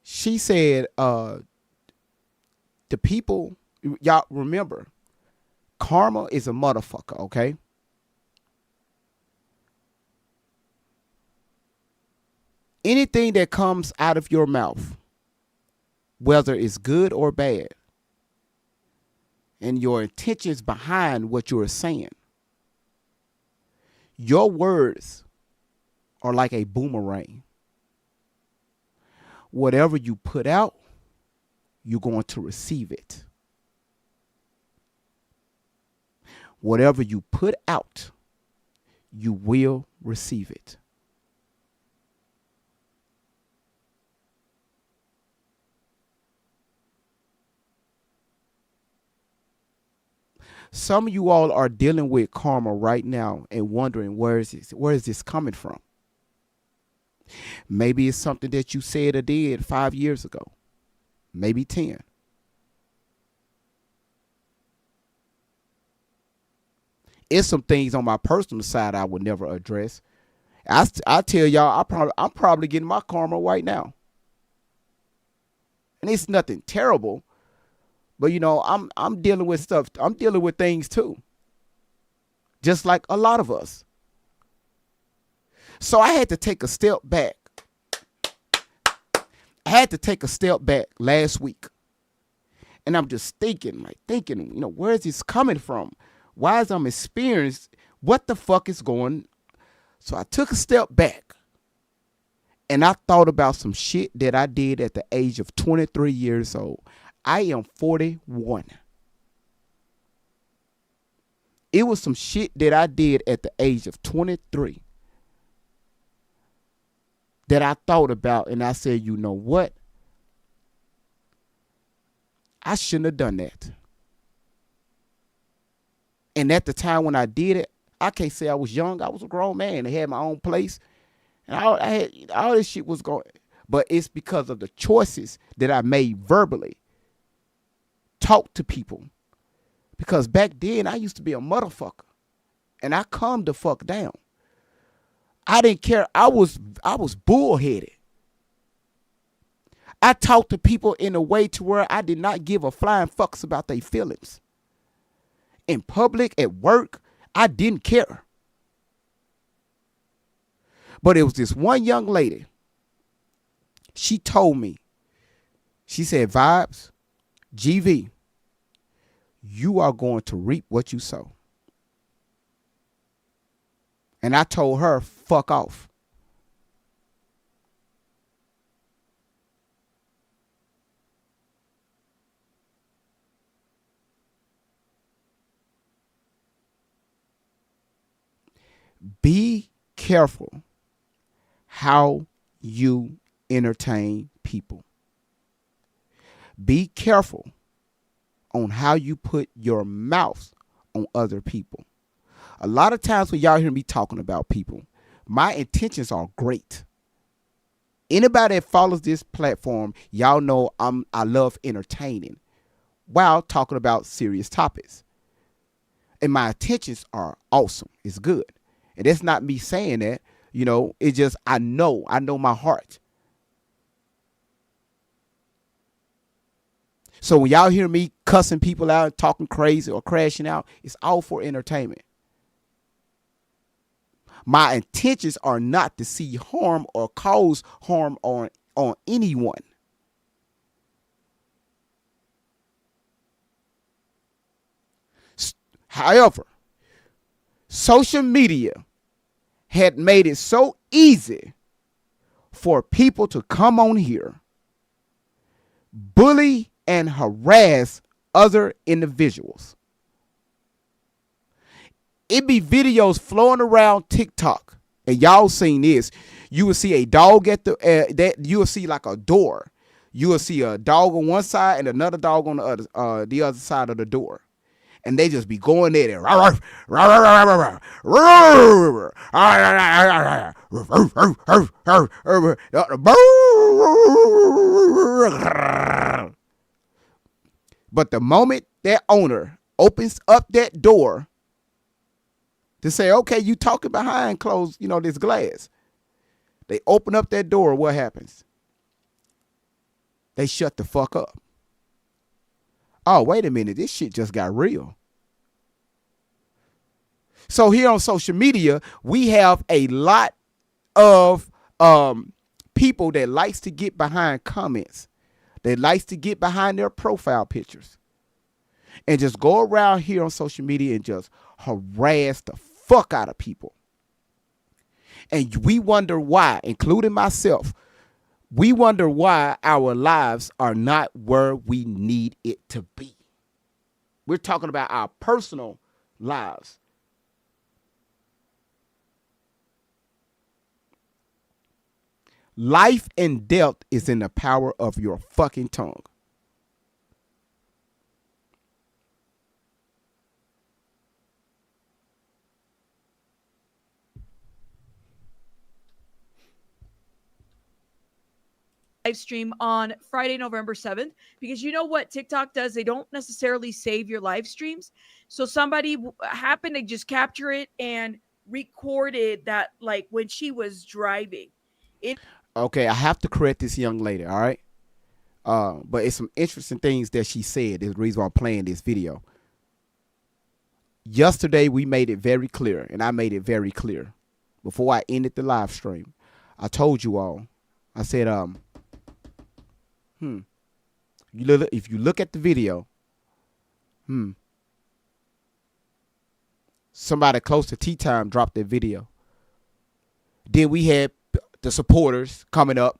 She said the people, y'all remember, karma is a motherfucker, okay? Anything that comes out of your mouth, whether it's good or bad, and your intentions behind what you're saying, your words are like a boomerang. Whatever you put out, you're going to receive it. Whatever you put out, you will receive it. Some of you all are dealing with karma right now and wondering where is this coming from? Maybe it's something that you said or did 5 years ago, maybe 10. It's some things on my personal side I would never address. I tell y'all, I'm probably getting my karma right now, and it's nothing terrible. But you know, I'm dealing with stuff. I'm dealing with things too. Just like a lot of us. So I had to take a step back. I had to take a step back last week. And I'm just thinking, you know, where is this coming from? Why is I'm experiencing what the fuck is going? So I took a step back. And I thought about some shit that I did at the age of 23 years old. I am 41. It was some shit that I did at the age of 23 that I thought about, and I said, you know what? I shouldn't have done that. And at the time when I did it, I can't say I was young. I was a grown man. I had my own place. And all this shit was going. But it's because of the choices that I made verbally. Talk to people, because back then I used to be a motherfucker, and I calmed the fuck down. I didn't care. I was bullheaded. I talked to people in a way to where I did not give a flying fucks about their feelings. In public, at work, I didn't care. But it was this one young lady. She told me, she said, Vibes, GV, you are going to reap what you sow. And I told her, fuck off. Be careful how you entertain people. Be careful on how you put your mouth on other people. A lot of times when y'all hear me talking about people, my intentions are great. Anybody that follows this platform, y'all know I love entertaining while talking about serious topics. And my intentions are awesome. It's good. And that's not me saying that, you know, it's just I know my heart. So when y'all hear me cussing people out, talking crazy or crashing out, it's all for entertainment. My intentions are not to see harm or cause harm on anyone. However, social media had made it so easy for people to come on here, bully and harass other individuals. It be videos flowing around TikTok, and y'all seen this. You will see a dog at the you will see like a door. You will see a dog on one side and another dog on the other side of the door, and they just be going there. But the moment that owner opens up that door to say, okay, you talking behind closed, this glass. They open up that door, what happens? They shut the fuck up. Oh, wait a minute, this shit just got real. So here on social media, we have a lot of people that likes to get behind comments. They likes to get behind their profile pictures and just go around here on social media and just harass the fuck out of people. And we wonder why, including myself, we wonder why our lives are not where we need it to be. We're talking about our personal lives. Life and death is in the power of your fucking tongue. Live stream on Friday, November 7th, because you know what TikTok does? They don't necessarily save your live streams. So somebody happened to just capture it and recorded that, like when she was driving. Okay, I have to correct this young lady, all right? But it's some interesting things that she said. Is the reason why I'm playing this video. Yesterday, we made it very clear, and I made it very clear. Before I ended the live stream, I told you all, I said, if you look at the video, somebody close to Tyme dropped that video. Then we had the supporters coming up.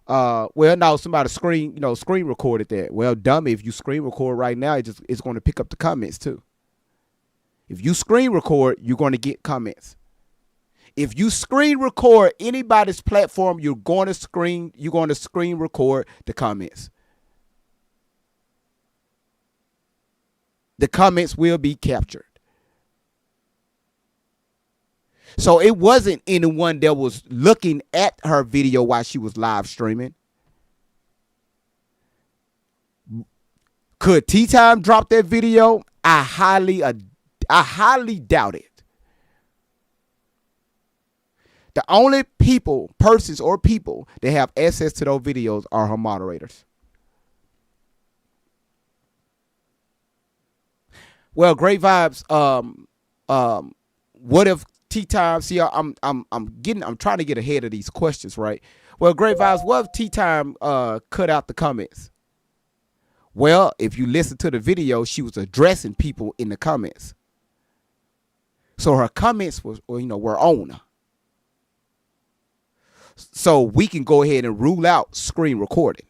Somebody screen recorded that. Well, dummy, if you screen record right now, it's going to pick up the comments too. If you screen record, you're going to get comments. If you screen record anybody's platform, you're going to screen record the comments. The comments will be captured. So it wasn't anyone that was looking at her video while she was live streaming. Could Tyme drop that video? I highly doubt it. The only persons or people that have access to those videos are her moderators. Well, great vibes. What if Tyme? See, I'm trying to get ahead of these questions, right? Well, great vibes. What if Tyme cut out the comments? Well, if you listen to the video, she was addressing people in the comments, so her comments were on. So we can go ahead and rule out screen recording.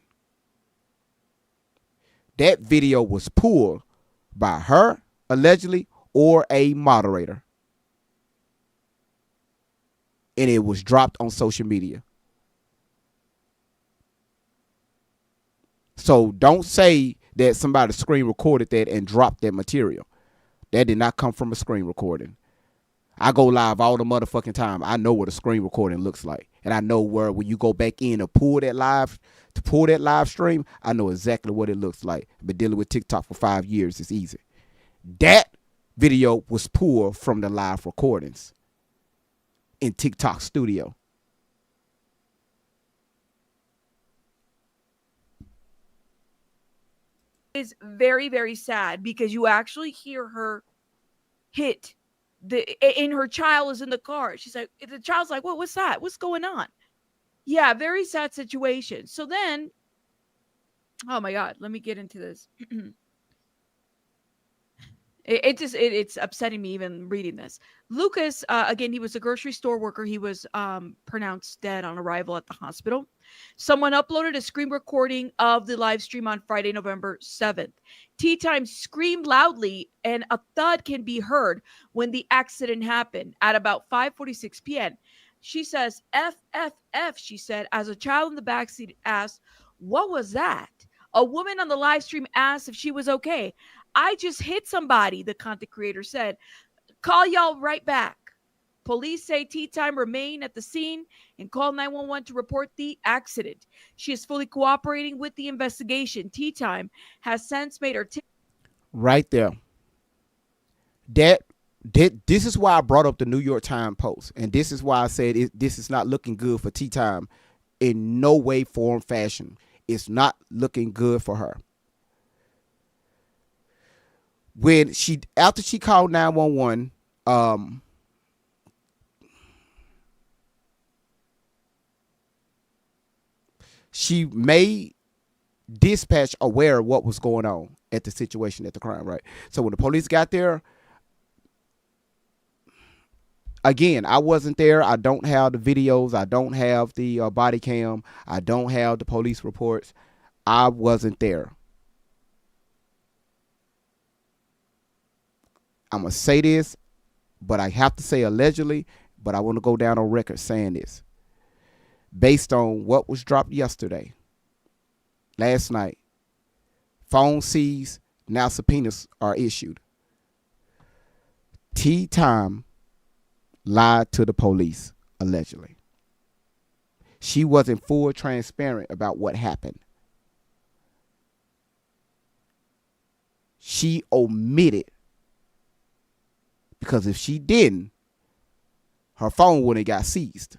That video was pulled by her, allegedly, or a moderator. And it was dropped on social media. So don't say that somebody screen recorded that and dropped that material. That did not come from a screen recording. I go live all the motherfucking time. I know what a screen recording looks like. And I know where when you go back in to pull that live stream, I know exactly what it looks like. I've been dealing with TikTok for 5 years. It's easy. That video was pulled from the live recordings in TikTok studio. Is very, very sad because you actually hear her hit and her child is in the car. She's like, the child's like, what's that? What's going on? Yeah, very sad situation. So then, oh my God, let me get into this. It's upsetting me even reading this. Lucas, again, he was a grocery store worker. He was pronounced dead on arrival at the hospital. Someone uploaded a screen recording of the live stream on Friday, November 7th. Tyme screamed loudly, and a thud can be heard when the accident happened at about 5:46 p.m. She says, F, F, F, she said, as a child in the backseat asked, what was that? A woman on the live stream asked if she was okay. I just hit somebody, the content creator said. Call y'all right back. Police say Tyme remained at the scene and called 911 to report the accident. She is fully cooperating with the investigation. Tyme has since made her Right there. This is why I brought up the New York Times Post, and this is why I said this is not looking good for Tyme in no way, form, fashion. It's not looking good for her. When after she called 911, she made dispatch aware of what was going on at the situation, at the crime, right? So when the police got there, again, I wasn't there. I don't have the videos. I don't have the body cam. I don't have the police reports. I wasn't there. I'm going to say this, but I have to say allegedly, but I want to go down on record saying this. Based on what was dropped yesterday, last night, phone seized, now subpoenas are issued. Tyme lied to the police, allegedly. She wasn't full transparent about what happened. She omitted, because if she didn't, her phone wouldn't have got seized.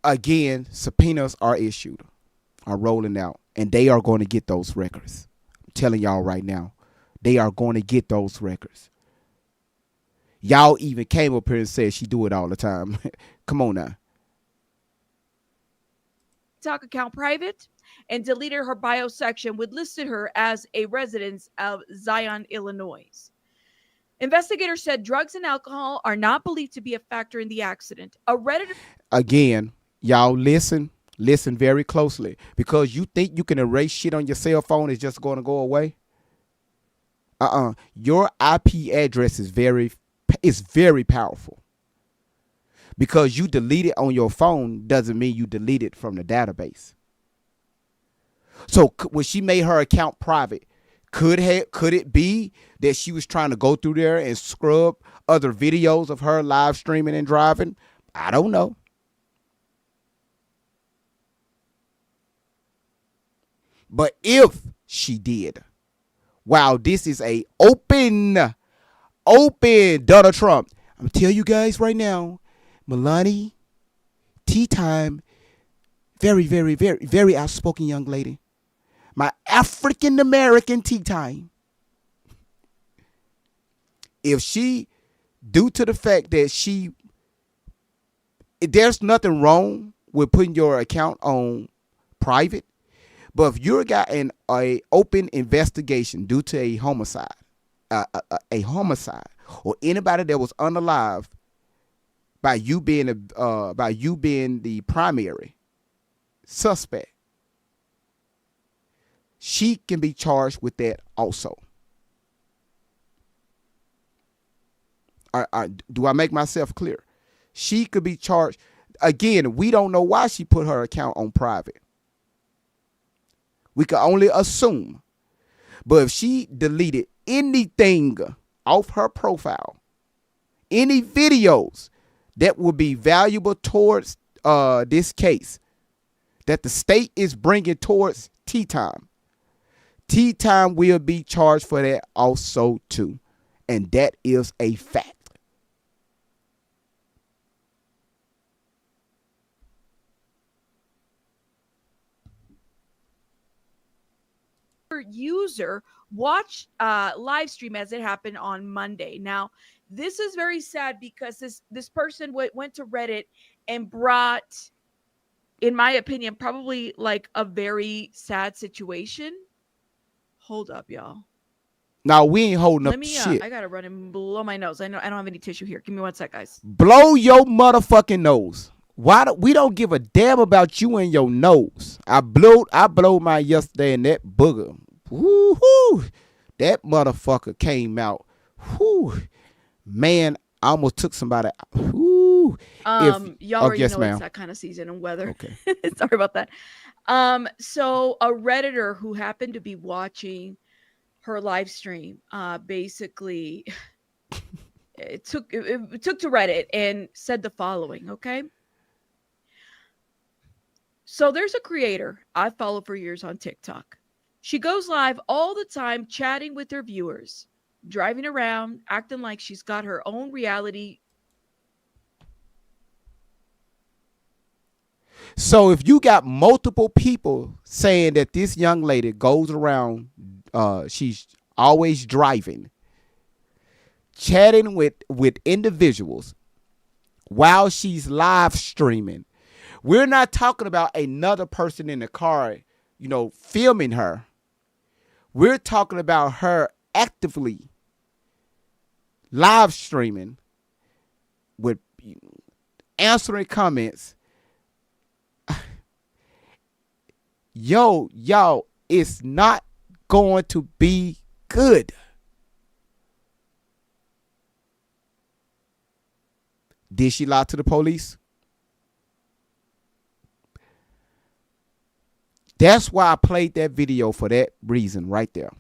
Again, subpoenas are issued, are rolling out, and they are going to get those records. I'm telling y'all right now, they are going to get those records. Y'all even came up here and said she do it all the time. Come on now. TikTok account private and deleted her bio section, which listed her as a resident of Zion, Illinois. Investigators said drugs and alcohol are not believed to be a factor in the accident. A Redditor. Again, y'all listen very closely, because you think you can erase shit on your cell phone, it's just going to go away. Your IP address is very powerful. Because you delete it on your phone doesn't mean you delete it from the database. So when she made her account private, could it be that she was trying to go through there and scrub other videos of her live streaming and driving? I don't know. But if she did, wow, this is a open Donald Trump. I'm gonna tell you guys right now, Melania Tyme, very, very, very, very outspoken young lady. My African American Tyme. If she, due to the fact that there's nothing wrong with putting your account on private, but if you're got an open investigation due to a homicide, or anybody that was unalive, by you being the primary suspect, she can be charged with that also. Do I make myself clear? She could be charged. Again, we don't know why she put her account on private. We can only assume. But if she deleted anything off her profile, any videos that would be valuable towards this case that the state is bringing towards Tyme Tyme will be charged for that also too. And that is a fact. User watch live stream as it happened on Monday. Now, this is very sad because this person went to Reddit and brought, in my opinion, probably like a very sad situation. Hold up, y'all. Now we ain't holding Let up me. shit. I gotta run and blow my nose. I know I don't have any tissue here. Give me 1 sec, guys. Blow your motherfucking nose. We don't give a damn about you and your nose. I blowed mine yesterday and that booger. Woo-hoo. That motherfucker came out. Whoo. Man, I almost took somebody. Whoo. Y'all already yes, know ma'am. it's that kind of season and weather. Okay. Sorry about that. So a Redditor who happened to be watching her live stream, basically it took to Reddit and said the following, okay? So there's a creator I follow for years on TikTok. She goes live all the time chatting with her viewers, driving around, acting like she's got her own reality. So if you got multiple people saying that this young lady goes around, she's always driving, chatting with individuals while she's live streaming. We're not talking about another person in the car, filming her. We're talking about her actively live streaming with answering comments. Y'all, it's not going to be good. Did she lie to the police? That's why I played that video, for that reason right there.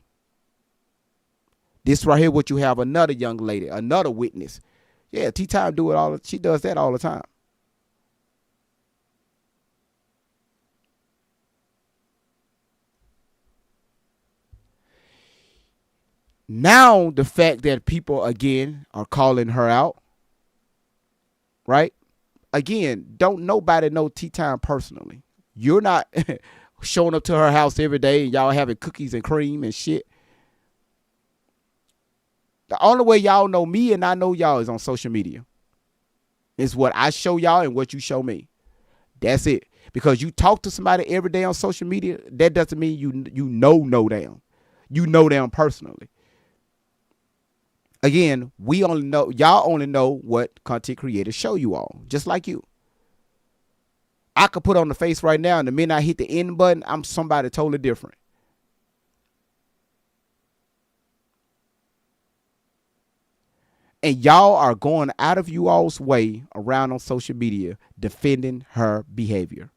This right here, what you have, another young lady, another witness. Yeah, Tyme she does that all the time. Now the fact that people again are calling her out, right? Again, don't nobody know Tyme personally. You're not showing up to her house every day and y'all having cookies and cream and shit. The only way y'all know me and I know y'all is on social media. It's what I show y'all and what you show me. That's it. Because you talk to somebody every day on social media, that doesn't mean you know them. You know them personally. Again, y'all only know what content creators show you all, just like you. I could put on the face right now, and the minute I hit the end button, I'm somebody totally different. And y'all are going out of you all's way around on social media defending her behavior.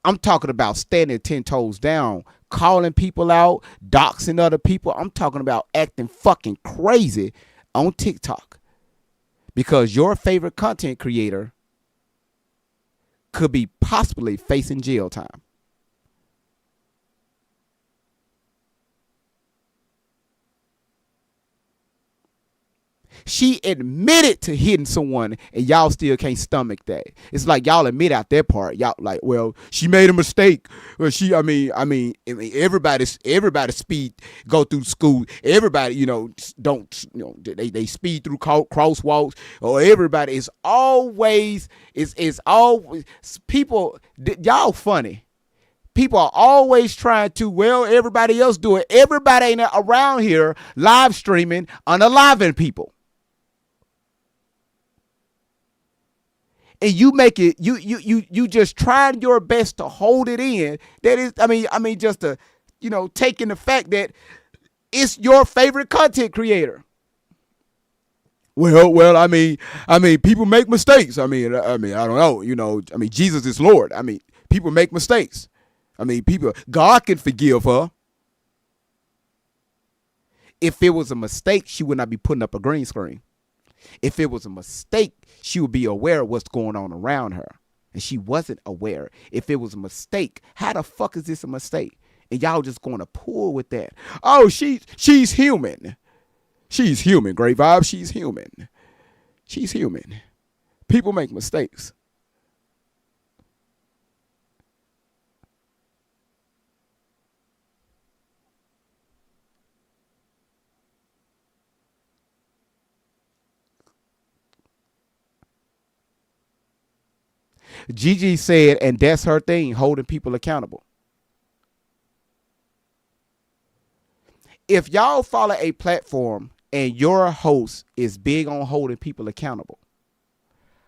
I'm talking about standing 10 toes down, calling people out, doxing other people. I'm talking about acting fucking crazy on TikTok. Because your favorite content creator could be possibly facing jail time. She admitted to hitting someone, and y'all still can't stomach that. It's like y'all admit out that part. Y'all like, well, she made a mistake. Well, everybody speed go through school. Everybody, they speed through crosswalks. Or everybody is always people. Y'all funny. People are always trying to, everybody else do it. Everybody ain't around here live streaming, unaliving people. And you make it, you just trying your best to hold it in. That is, just taking the fact that it's your favorite content creator. Well, people make mistakes. I don't know. Jesus is Lord. People make mistakes. God can forgive her. If it was a mistake, she would not be putting up a green screen. If it was a mistake, she would be aware of what's going on around her. and she wasn't aware. If it was a mistake, how the fuck is this a mistake? And y'all just going to pull with that. Oh, she's human. She's human. Great vibe. She's human. She's human. People make mistakes. Gigi said, and that's her thing, holding people accountable. If y'all follow a platform and your host is big on holding people accountable,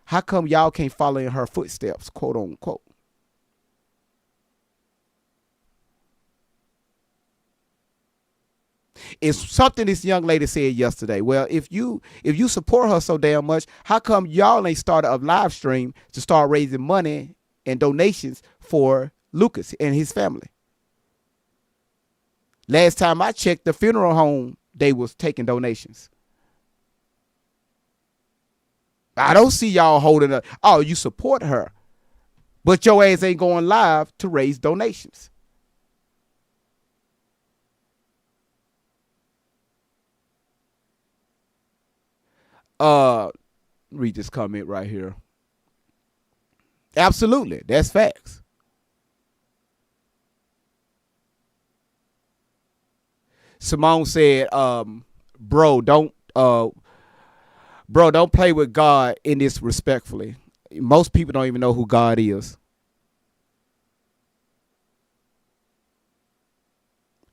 how come y'all can't follow in her footsteps, quote unquote? It's something this young lady said yesterday. Well, if you support her so damn much, how come y'all ain't started a live stream to start raising money and donations for Lucas and his family? Last time I checked, the funeral home, they was taking donations. I don't see y'all holding her. Oh, you support her, but your ass ain't going live to raise donations. Read this comment right here. Absolutely, that's facts. Simone said, bro, don't play with God in this respectfully. Most people don't even know who God is.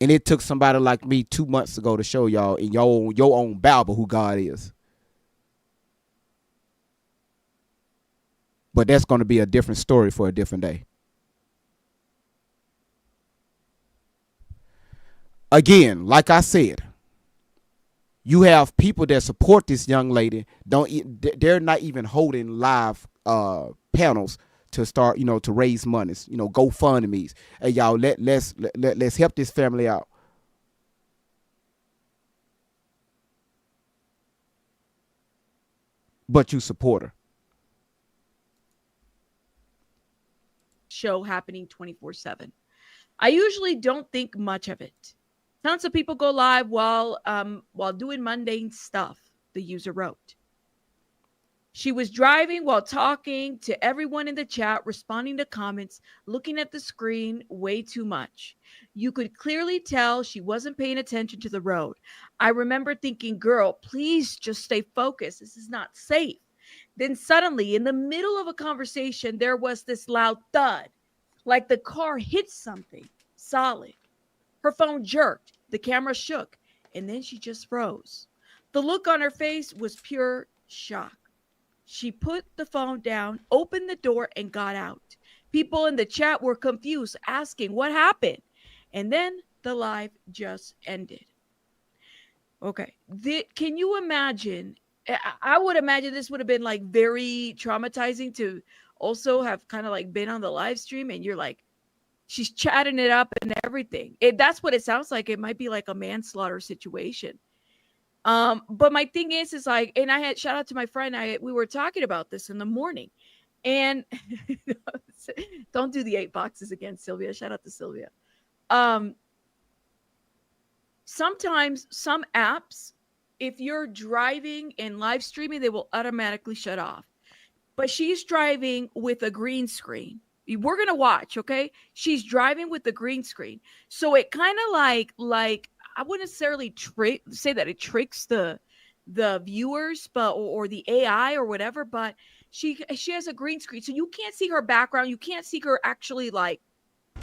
And it took somebody like me 2 months ago to show y'all in your own Bible who God is. But that's going to be a different story for a different day. Again, like I said, you have people that support this young lady. They're not even holding live panels to start, to raise monies, GoFundMe's. Hey, y'all, let's help this family out. But you support her. Show happening 24/7. I usually don't think much of it. Tons of people go live while doing mundane stuff, the user wrote. She was driving while talking to everyone in the chat, responding to comments, looking at the screen way too much. You could clearly tell she wasn't paying attention to the road. I remember thinking, girl, please just stay focused. This is not safe. Then suddenly, in the middle of a conversation, there was this loud thud, like the car hit something solid. Her phone jerked, the camera shook, and then she just froze. The look on her face was pure shock. She put the phone down, opened the door, and got out. People in the chat were confused, asking what happened. And then the live just ended. Okay. Can you imagine? I would imagine this would have been like very traumatizing to also have kind of like been on the live stream and you're like, she's chatting it up and everything. That's what it sounds like. It might be like a manslaughter situation. But my thing is like, and I had shout out to my friend. We were talking about this in the morning, and don't do the 8 boxes again, Sylvia. Shout out to Sylvia. Sometimes some apps, if you're driving and live streaming, they will automatically shut off. But she's driving with a green screen. We're going to watch, okay? She's driving with the green screen. So it kind of like I wouldn't necessarily say that it tricks the viewers or the AI or whatever, but she has a green screen. So you can't see her background. You can't see her actually like.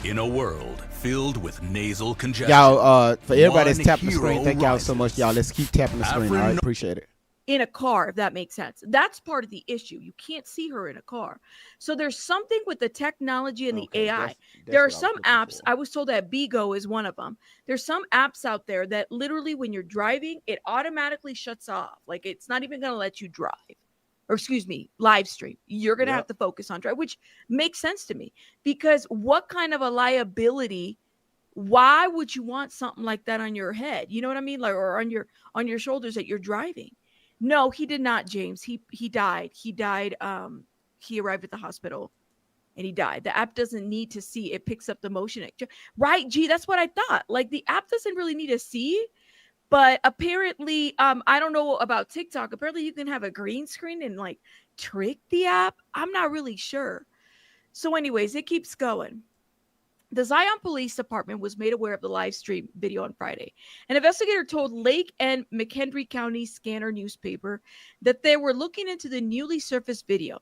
In a world filled with nasal congestion. Y'all, for everybody that's one tapping the screen, hero thank y'all so rises. much, y'all. Let's keep tapping the screen. All right, appreciate it. In a car, if that makes sense. That's part of the issue. You can't see her in a car. So there's something with the technology and the AI. That's there are what I was some looking apps, for. I was told that Bigo is one of them. There's some apps out there that literally when you're driving, it automatically shuts off. Like it's not even going to let you drive. Or excuse me, live stream. You're going to have to focus on drive, which makes sense to me. Because what kind of a liability, why would you want something like that on your head? You know what I mean? Like, or on your shoulders that you're driving. No, he did not, James. He died. He died. He arrived at the hospital and he died. The app doesn't need to see. It picks up the motion. Right, Gee, that's what I thought. Like the app doesn't really need to see, but apparently, I don't know about TikTok. Apparently, you can have a green screen and like trick the app. I'm not really sure. So, anyways, it keeps going. The Zion Police Department was made aware of the live stream video on Friday. An investigator told Lake and McHenry County Scanner newspaper that they were looking into the newly surfaced video.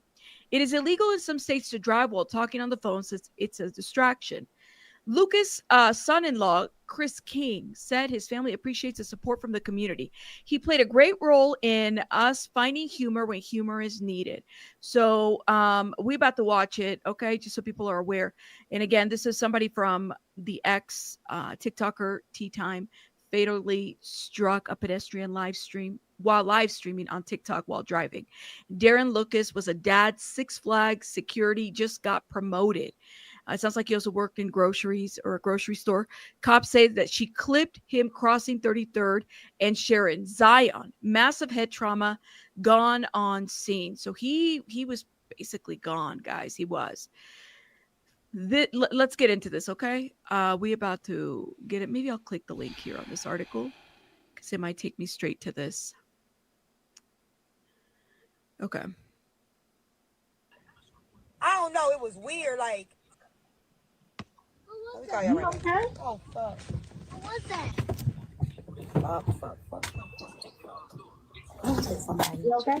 It is illegal in some states to drive while talking on the phone since it's a distraction. Lucas' son-in-law, Chris King, said his family appreciates the support from the community. He played a great role in us finding humor when humor is needed. So we about to watch it, okay, just so people are aware. And again, this is somebody from the ex TikToker Tyme fatally struck a pedestrian live stream while live streaming on TikTok while driving. Darren Lucas was a dad, Six Flags security, just got promoted. It sounds like he also worked in groceries or a grocery store. Cops say that she clipped him crossing 33rd and Sharon. Zion, massive head trauma, gone on scene. So he was basically gone, guys. He was. Let's get into this, okay? We about to get it. Maybe I'll click the link here on this article because it might take me straight to this. Okay. I don't know. It was weird. Like, let me call you right now. Oh, fuck. What was that? Fuck. You okay?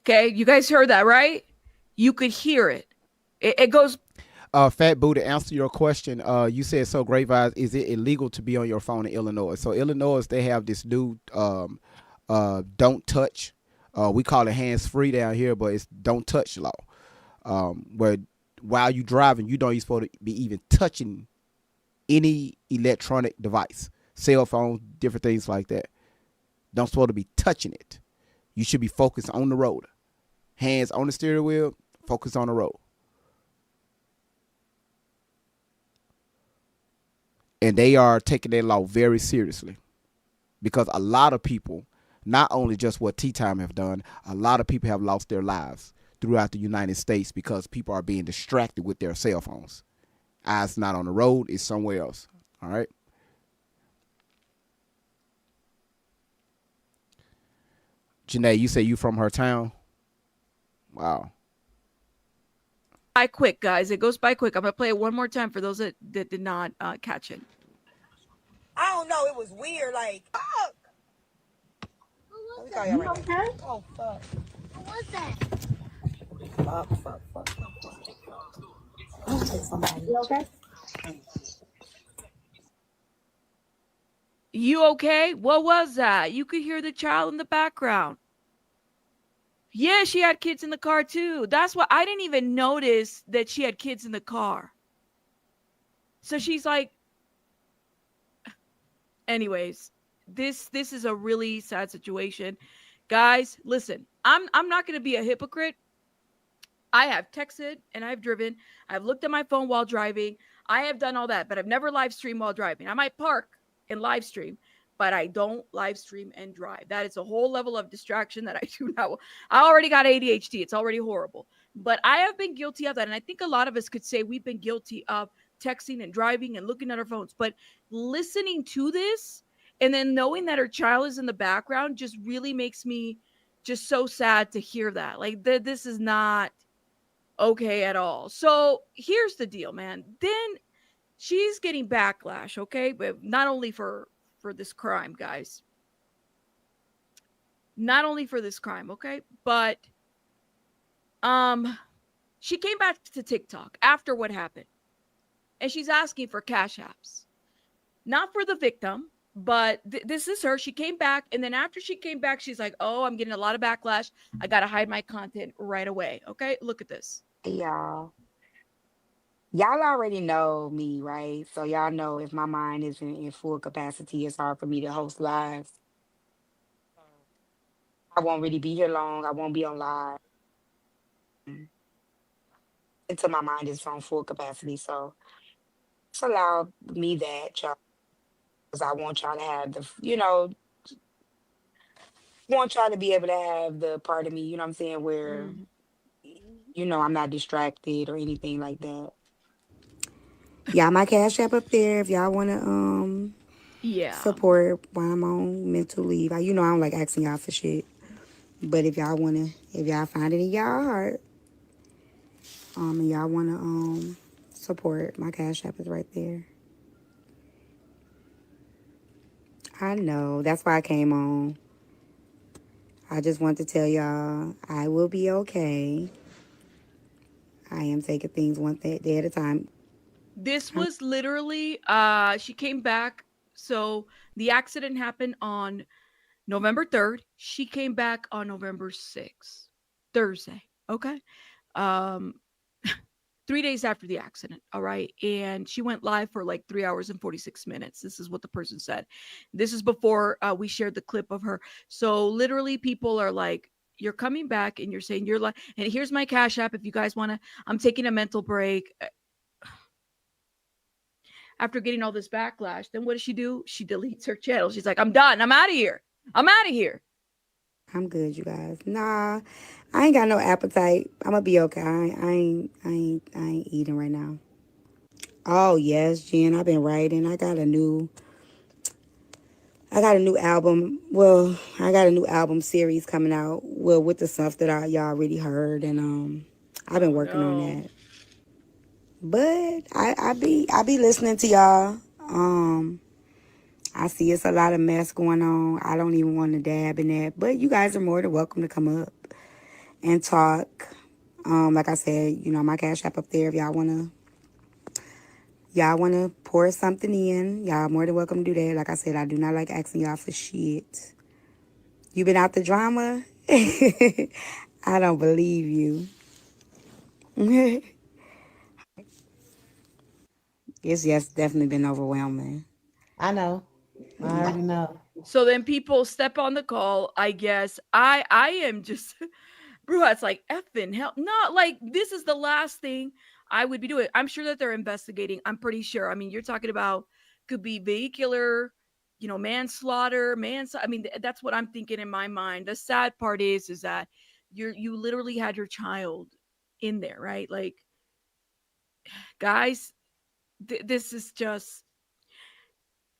Okay, you guys heard that, right? You could hear it. It goes. Fat Boo, to answer your question, you said so great vibes. Is it illegal to be on your phone in Illinois? So Illinois, they have this new don't touch. We call it hands free down here, but it's don't touch law. Where while you driving, you don't even supposed to be even touching any electronic device, cell phones, different things like that. Don't supposed to be touching it. You should be focused on the road. Hands on the steering wheel, focus on the road. And they are taking that law very seriously because a lot of people, not only just what Tyme have done, a lot of people have lost their lives throughout the United States because people are being distracted with their cell phones. Eyes not on the road, it's somewhere else. All right. Janae, you say you from her town? Wow. By quick, guys. It goes by quick. I'm gonna play it one more time for those that did not catch it. I don't know. It was weird. Like, fuck. Let me call you right now. Okay? Oh, fuck. What was that? Fuck. I'll take somebody. You okay? You okay? What was that? You could hear the child in the background. Yeah, she had kids in the car too. That's why I didn't even notice that she had kids in the car. So she's like, anyways, this is a really sad situation. Guys, listen, I'm not going to be a hypocrite. I have texted and I've driven. I've looked at my phone while driving. I have done all that, but I've never live streamed while driving. I might park and live stream, but I don't live stream and drive. That is a whole level of distraction that I do not. I already got ADHD. It's already horrible. But I have been guilty of that. And I think a lot of us could say we've been guilty of texting and driving and looking at our phones. But listening to this and then knowing that her child is in the background just really makes me just so sad to hear that. Like, this is not okay at all. So here's the deal, man. Then she's getting backlash, okay? But not only for this crime, guys. Not only for this crime, okay? But she came back to TikTok after what happened. And she's asking for cash apps. Not for the victim, but this is her. She came back, and then after she came back, she's like, "Oh, I'm getting a lot of backlash. I got to hide my content right away." Okay? Look at this. Y'all already know me, right? So y'all know if my mind isn't in full capacity, it's hard for me to host lives. I won't really be here long. I won't be on live until my mind is on full capacity. So just allow me that, y'all, because I want y'all to have want y'all to be able to have the part of me, you know what I'm saying, where I'm not distracted or anything like that. Yeah, my Cash App up there if y'all wanna Yeah. support while I'm on mental leave. I don't like asking y'all for shit. But if y'all find it in y'all heart, and y'all wanna support, my Cash App is right there. I know. That's why I came on. I just want to tell y'all I will be okay. I am taking things one day at a time. This was literally she came back. So the accident happened on November 3rd. She came back on November 6th. Thursday. Okay. Um 3 days after the accident, all right? And she went live for like 3 hours and 46 minutes. This is what the person said. This is before we shared the clip of her. So literally people are like, you're coming back and you're saying you're like, and here's my Cash App if you guys want to, I'm taking a mental break. After getting all this backlash, then what does she do? She deletes her channel. She's like, I'm done. I'm out of here. I'm out of here. I'm good, you guys. Nah, I ain't got no appetite. I'm gonna be okay. I ain't eating right now. Oh yes, Jen. I've been writing. I got a new album. Well, I got a new album series coming out. Well, with the stuff that y'all already heard, and I've been working on that. But I be listening to y'all. I see it's a lot of mess going on. I don't even want to dab in that. But you guys are more than welcome to come up and talk. Like I said, my Cash App up there if y'all wanna pour something in. Y'all more than welcome to do that. Like I said, I do not like asking y'all for shit. You been out the drama? I don't believe you. It's just definitely been overwhelming. I know. I already know. So then people step on the call. I guess I am just bro, it's like effing hell. Not like this is the last thing I would be doing. I'm sure that they're investigating. I'm pretty sure. I mean, you're talking about could be vehicular, manslaughter, I mean, that's what I'm thinking in my mind. The sad part is that you literally had your child in there, right? Like, guys, this is just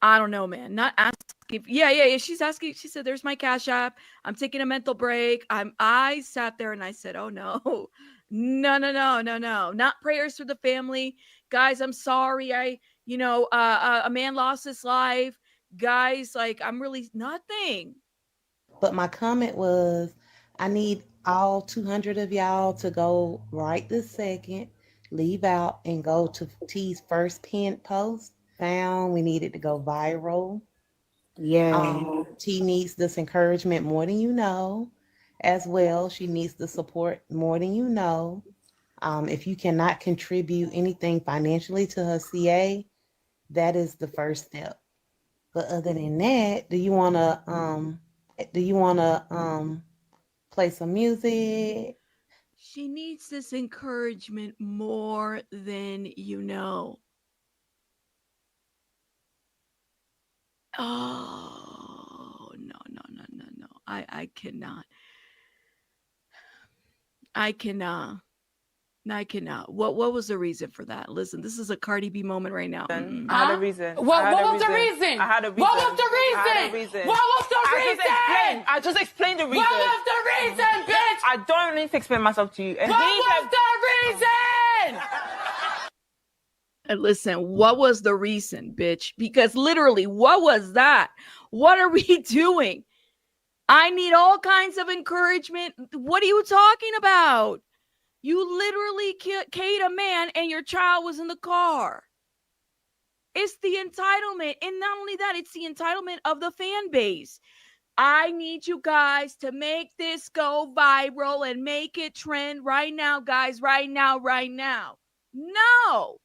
I don't know, man. Not asking. Yeah. She's asking. She said, "There's my Cash App. I'm taking a mental break." I sat there and I said, "Oh no, no. Not prayers for the family, guys. I'm sorry. A man lost his life, guys. Like, I'm really nothing." But my comment was, I need all 200 of y'all to go right this second, leave out and go to T's first pinned post. We needed to go viral. Yeah. T needs this encouragement more than you know. As well, she needs the support more than you know. If you cannot contribute anything financially to her CA, that is the first step. But other than that, do you wanna play some music? She needs this encouragement more than you know. Oh, no. I cannot. I cannot. I cannot. What was the reason for that? Listen, this is a Cardi B moment right now. I had a reason. What was the reason? I had a reason. What was the reason? I had a reason. What was the reason? I just explained the reason. What was the reason, bitch? I don't need to explain myself to you. And what was the reason? And listen, what was the reason, bitch? Because literally, what was that? What are we doing? I need all kinds of encouragement. What are you talking about? You literally killed a man and your child was in the car. It's the entitlement. And not only that, it's the entitlement of the fan base. I need you guys to make this go viral and make it trend right now, guys. Right now. No.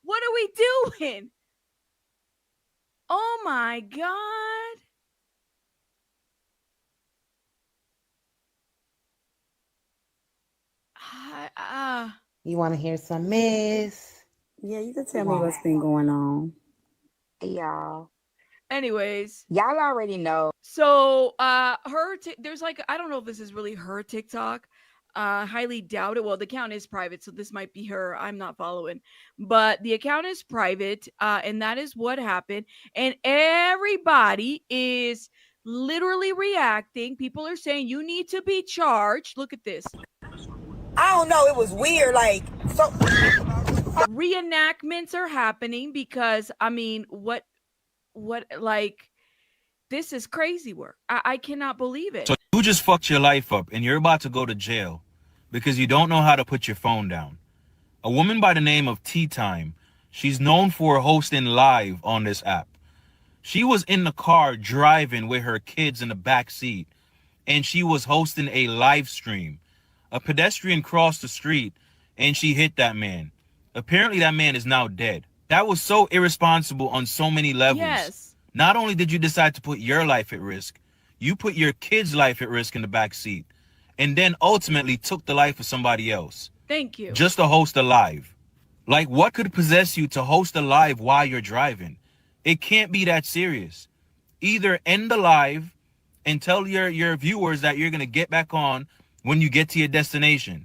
What are we doing? Oh my God. You want to hear some mess? Yeah, you can tell me what's been going on. Y'all. Anyways, y'all already know. So there's like, I don't know if this is really her TikTok. highly doubt it. Well, the account is private, so this might be her. I'm not following, but the account is private, and that is what happened. And everybody is literally reacting. People are saying you need to be charged. Look at this. I don't know. It was weird. Like, so reenactments are happening because I mean, what, like, this is crazy work. I cannot believe it. So you just fucked your life up and you're about to go to jail because you don't know how to put your phone down. A woman by the name of Tyme, she's known for hosting live on this app. She was in the car driving with her kids in the back seat, and she was hosting a live stream. A pedestrian crossed the street and she hit that man. Apparently that man is now dead. That was so irresponsible on so many levels. Yes. Not only did you decide to put your life at risk, you put your kid's life at risk in the back seat, and then ultimately took the life of somebody else. Thank you. Just to host a live. Like, what could possess you to host a live while you're driving? It can't be that serious. Either end the live and tell your viewers that you're going to get back on when you get to your destination.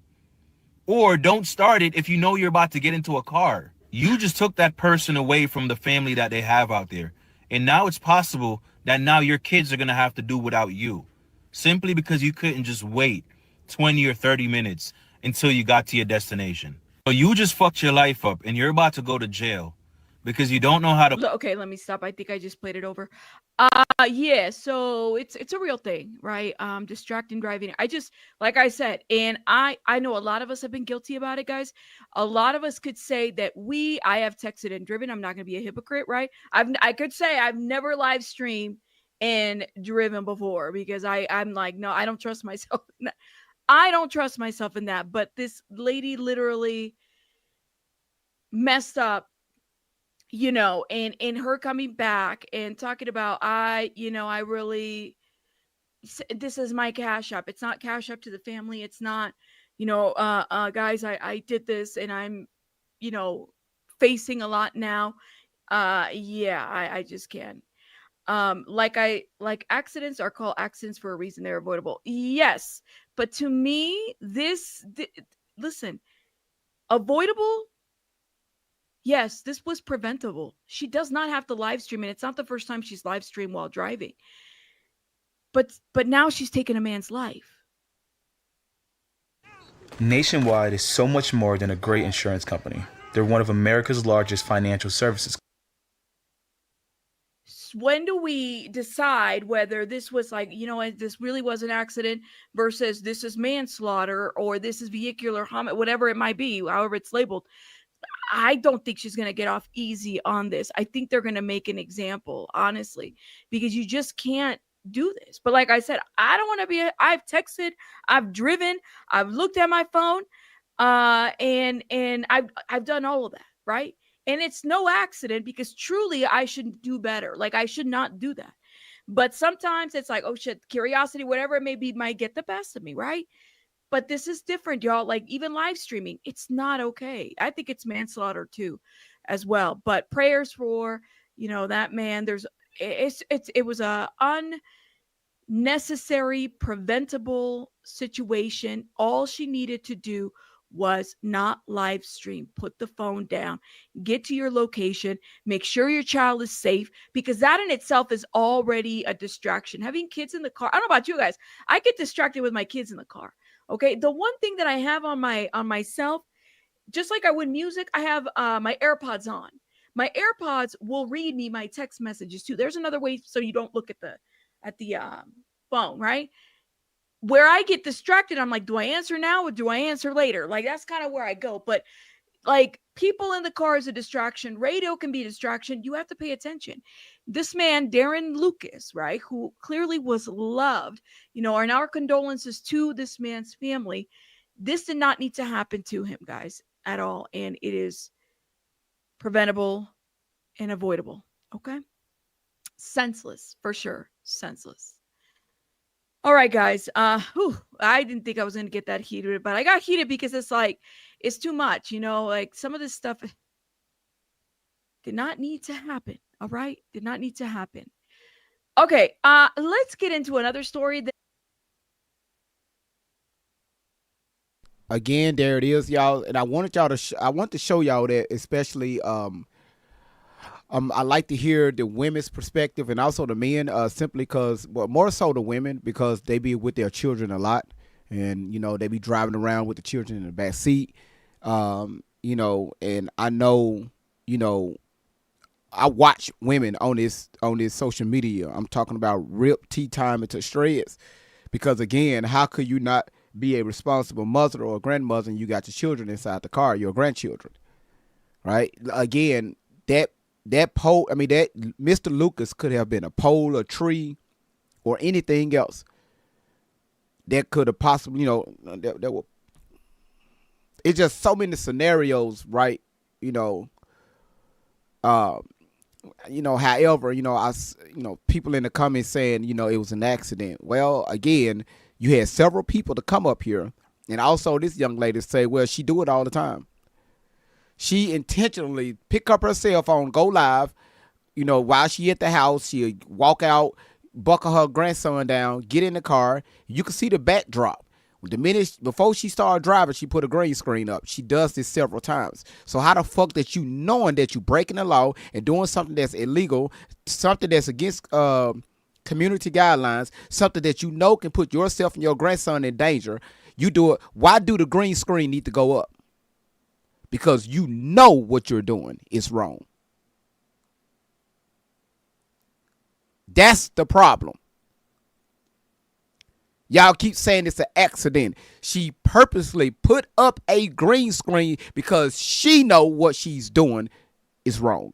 Or don't start it if you know you're about to get into a car. You just took that person away from the family that they have out there. And now it's possible that now your kids are going to have to do without you. Simply because you couldn't just wait 20 or 30 minutes until you got to your destination. So you just fucked your life up and you're about to go to jail because you don't know how to... Okay, let me stop. I think I just played it over. Yeah, so it's a real thing, right? Distracting driving. I just, like I said, and I know a lot of us have been guilty about it, guys. A lot of us could say that I have texted and driven. I'm not going to be a hypocrite, right? I could say I've never live streamed and driven before because I'm like, no, I don't trust myself in that. I don't trust myself in that. But this lady literally messed up, you know, and her coming back and talking about, I really, this is my cash app. It's not cash app to the family. It's not, guys, I did this and I'm, facing a lot now. Yeah, I just can't. Like accidents are called accidents for a reason. They're avoidable. Yes. But to me, listen, avoidable. Yes, this was preventable. She does not have to live stream, and it's not the first time she's live streamed while driving. But now she's taken a man's life. Nationwide is so much more than a great insurance company. They're one of America's largest financial services. When do we decide whether this was like, this really was an accident versus this is manslaughter or this is vehicular homicide, whatever it might be, however it's labeled? I don't think she's going to get off easy on this. I think they're going to make an example, honestly, because you just can't do this. But like I said, I don't want to be, I've texted, I've driven, I've looked at my phone, and I've done all of that, right? And it's no accident because truly I should do better. Like I should not do that. But sometimes it's like, oh shit, curiosity, whatever it may be, might get the best of me, right? But this is different, y'all. Like even live streaming, it's not okay. I think it's manslaughter too, as well. But prayers for, that man. It was a unnecessary, preventable situation. All she needed to do was not live stream. Put the phone down, get to your location, make sure your child is safe, because that in itself is already a distraction. Having kids in the car, I don't know about you guys, I get distracted with my kids in the car. Okay, the one thing that I have on myself, just like I would music, I have my AirPods on. My AirPods will read me my text messages too. There's another way so you don't look at the phone, right? Where I get distracted, I'm like, do I answer now or do I answer later? Like that's kind of where I go. But like people in the car is a distraction. Radio can be a distraction. You have to pay attention. This man, Darren Lucas, right, who clearly was loved, and our condolences to this man's family. This did not need to happen to him, guys, at all. And it is preventable and avoidable. Okay. Senseless, for sure. Senseless. All right, guys. I didn't think I was going to get that heated, but I got heated because it's like, it's too much, like some of this stuff did not need to happen. All right. Did not need to happen. Okay. Let's get into another story that again, there it is, y'all. And I wanted y'all to I want to show y'all that, especially I like to hear the women's perspective and also the men, simply because, well, more so the women, because they be with their children a lot, and they be driving around with the children in the back seat, and I know, I watch women on this social media. I'm talking about rip Tyme into shreds, because again, how could you not be a responsible mother or grandmother and you got your children inside the car, your grandchildren, right? Again, that pole, that Mr. Lucas could have been a pole, a tree, or anything else that could have possibly, that were. It's just so many scenarios, right? However, people in the comments saying, it was an accident. Well, again, you had several people to come up here, and also this young lady say, well, she do it all the time. She intentionally pick up her cell phone, go live, while she at the house. She'll walk out, buckle her grandson down, get in the car. You can see the backdrop. The minute before she started driving, she put a green screen up. She does this several times. So how the fuck that you knowing that you breaking the law and doing something that's illegal, something that's against community guidelines, something that can put yourself and your grandson in danger, you do it? Why do the green screen need to go up? Because you know what you're doing is wrong. That's the problem. Y'all keep saying it's an accident. She purposely put up a green screen because she know what she's doing is wrong.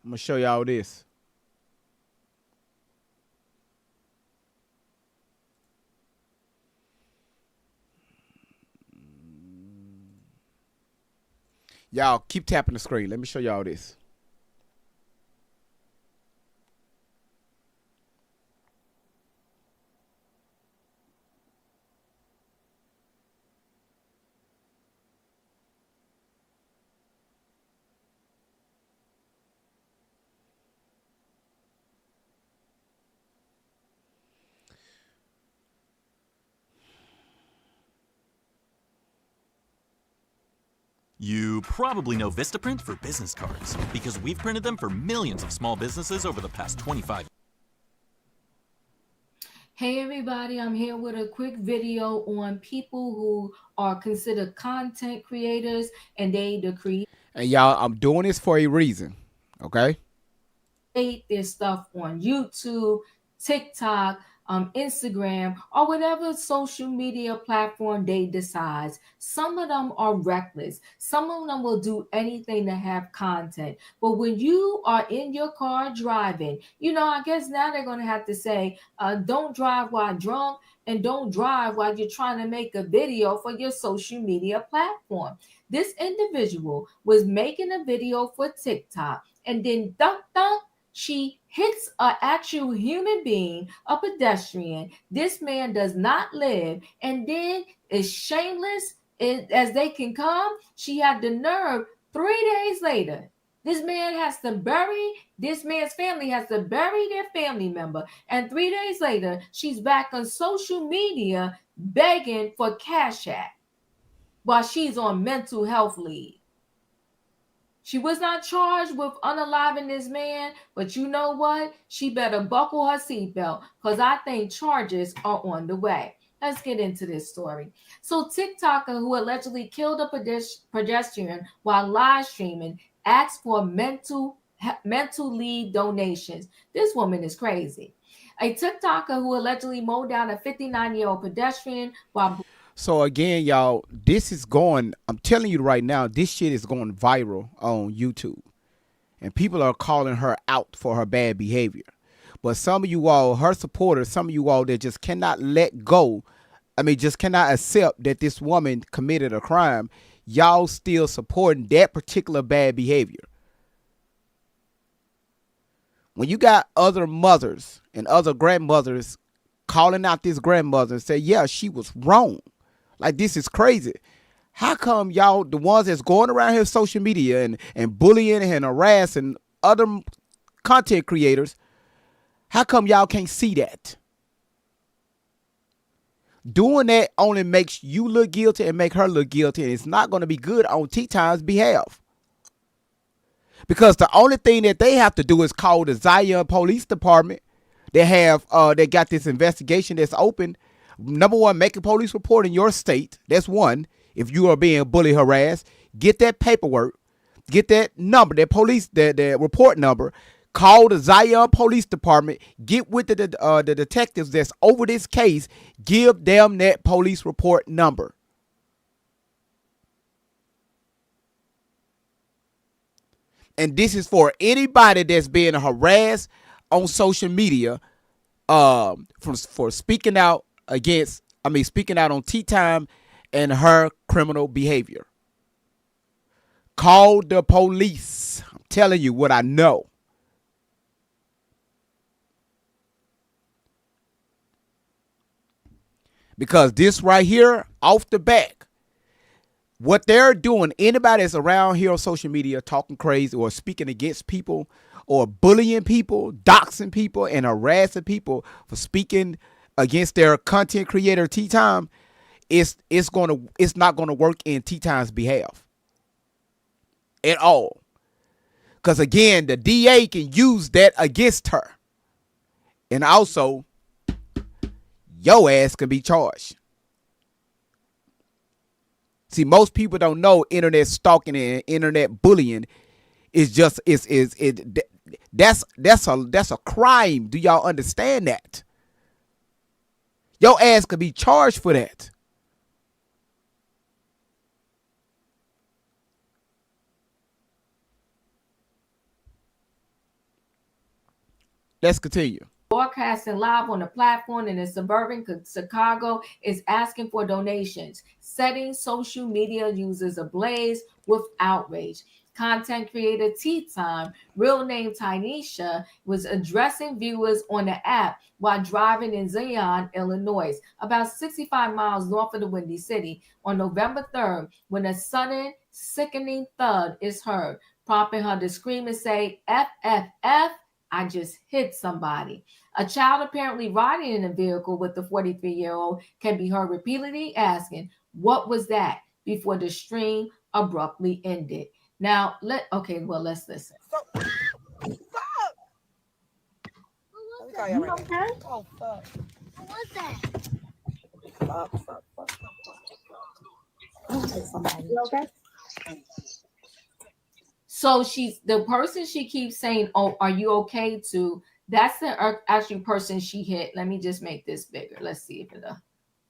I'm going to show y'all this. Y'all keep tapping the screen. Let me show y'all this. You probably know Vistaprint for business cards because we've printed them for millions of small businesses over the past 25 years. Hey everybody, I'm here with a quick video on people who are considered content creators and they create. And y'all, I'm doing this for a reason, okay? Their stuff on YouTube, TikTok, Instagram, or whatever social media platform they decide. Some of them are reckless. Some of them will do anything to have content. But when you are in your car driving, I guess now they're going to have to say, don't drive while drunk and don't drive while you're trying to make a video for your social media platform. This individual was making a video for TikTok and then dunk, she hits an actual human being, a pedestrian. This man does not live, and then is shameless as they can come. She had the nerve 3 days later. This man's family has to bury their family member. And 3 days later, she's back on social media begging for cash app while she's on mental health leave. She was not charged with unaliving this man, but you know what? She better buckle her seatbelt because I think charges are on the way. Let's get into this story. So TikToker who allegedly killed a pedestrian while live streaming asked for mental leave donations. This woman is crazy. A TikToker who allegedly mowed down a 59-year-old pedestrian while... So again, y'all, I'm telling you right now, this shit is going viral on YouTube. And people are calling her out for her bad behavior. But some of you all, her supporters, some of you all that just cannot let go, just cannot accept that this woman committed a crime. y'all still supporting that particular bad behavior? When you got other mothers and other grandmothers calling out this grandmother and say, yeah, she was wrong. Like, this is crazy. How come y'all, the ones that's going around here social media and bullying and harassing other content creators, how come y'all can't see that? Doing that only makes you look guilty and make her look guilty, and it's not going to be good on Tyme's behalf. Because the only thing that they have to do is call the Zion Police Department. They got this investigation that's open. Number one, make a police report in your state. That's one. If you are being bully harassed, get that paperwork, get that number, that report number. Call the Zion Police Department. Get with the detectives that's over this case. Give them that police report number. And this is for anybody that's being harassed on social media, for speaking out on Tyme and her criminal behavior. Call the police. I'm telling you what I know. Because this right here, off the back, what they're doing, anybody that's around here on social media talking crazy or speaking against people or bullying people, doxing people, and harassing people for speaking against their content creator Tyme, it's not gonna work in Tyme's behalf at all. Because again, the DA can use that against her, and also your ass can be charged. See, most people don't know internet stalking and internet bullying is just that's a crime. Do y'all understand that? Your ass could be charged for that. Let's continue. Broadcasting live on the platform in suburban Chicago is asking for donations, setting social media users ablaze with outrage. Content creator Tyme, real name Tynesha, was addressing viewers on the app while driving in Zion, Illinois, about 65 miles north of the Windy City, on November 3rd, when a sudden, sickening thud is heard, prompting her to scream and say, F, F, F, I just hit somebody. A child apparently riding in a vehicle with the 43-year-old can be heard repeatedly asking, what was that? Before the stream abruptly ended. Now, let's listen. Fuck. You okay? Oh, fuck. What was that? Fuck. You okay? So the person she keeps saying, oh, are you okay to, that's the actual person she hit. Let me just make this bigger. Let's see if it'll,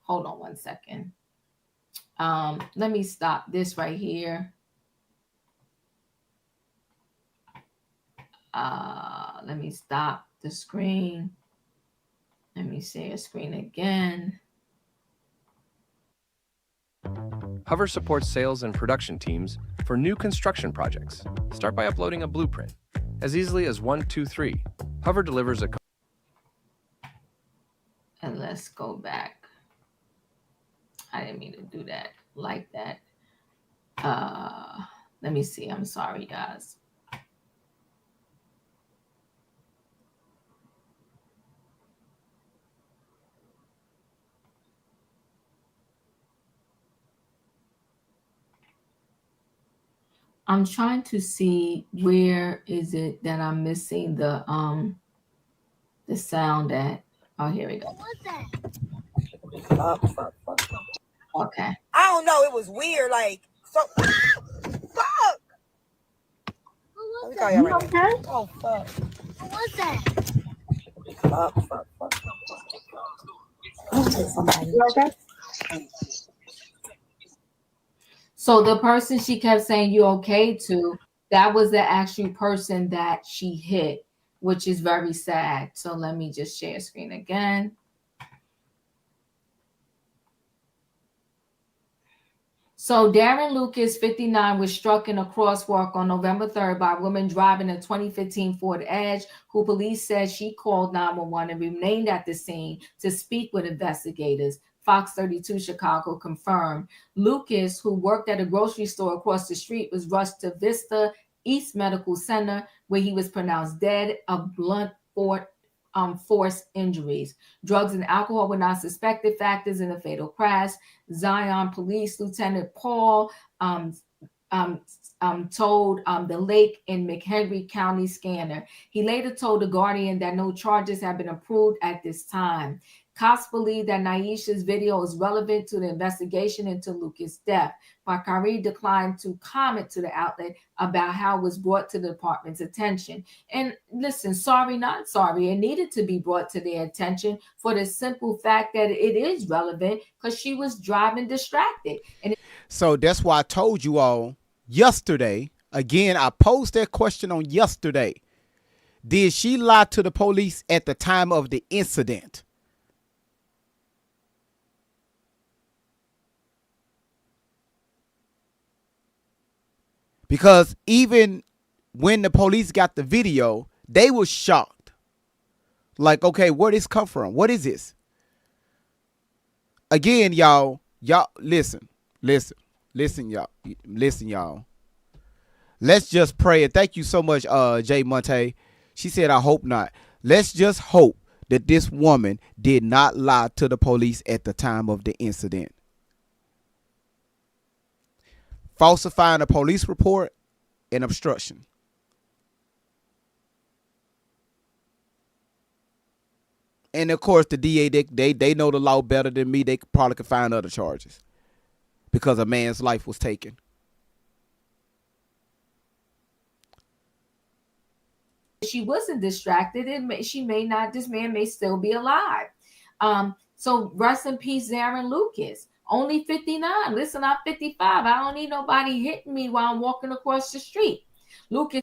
hold on one second. Let me stop this right here. Let me stop the screen. Let me share a screen again. Hover supports sales and production teams for new construction projects. Start by uploading a blueprint. As easily as 1, 2, 3. Hover delivers a... And let's go back. I didn't mean to do that like that. Let me see. I'm sorry, guys. I'm trying to see where is it that I'm missing the sound at. Oh, here we go. What was that? Fuck. Okay. I don't know. It was weird. Like, so. Fuck. Let me call you right now. Oh, fuck. What was that? Fuck. You okay? So the person she kept saying you okay to, that was the actual person that she hit, which is very sad. So let me just share screen again. So Darren Lucas, 59, was struck in a crosswalk on November 3rd by a woman driving a 2015 Ford Edge, who police said she called 911 and remained at the scene to speak with investigators. Fox 32 Chicago confirmed. Lucas, who worked at a grocery store across the street, was rushed to Vista East Medical Center, where he was pronounced dead of blunt force injuries. Drugs and alcohol were not suspected factors in the fatal crash. Zion Police Lieutenant Paul told the Lake and McHenry County Scanner. He later told The Guardian that no charges have been approved at this time. Cops believe that Naisha's video is relevant to the investigation into Lucas' death. Bakari declined to comment to the outlet about how it was brought to the department's attention. And listen, sorry, not sorry. It needed to be brought to their attention for the simple fact that it is relevant because she was driving distracted. So that's why I told you all yesterday. Again, I posed that question on yesterday. Did she lie to the police at the time of the incident? Because even when the police got the video, they were shocked. Like, okay, where did this come from? What is this? Again, y'all, listen, y'all. Let's just pray. And thank you so much, Jay Monte. She said, I hope not. Let's just hope that this woman did not lie to the police at the time of the incident. Falsifying a police report and obstruction. And of course, the DA, they know the law better than me. They probably could find other charges because a man's life was taken. She wasn't distracted. This man may still be alive. So rest in peace, Darren Lucas. Only 59. Listen, I'm 55. I don't need nobody hitting me while I'm walking across the street. Lucas.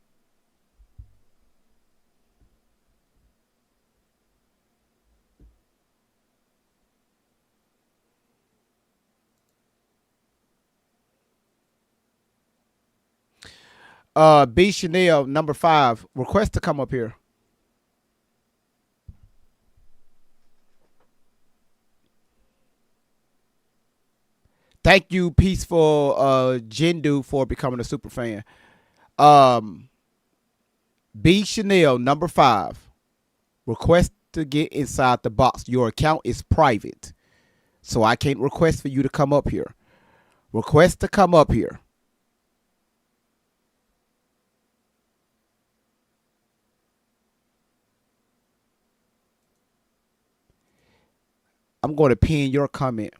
B Chanel, number 5, request to come up here. Thank you, Peaceful Jindu, for becoming a super fan. B Chanel, number 5, request to get inside the box. Your account is private, so I can't request for you to come up here. Request to come up here. I'm going to pin your comment.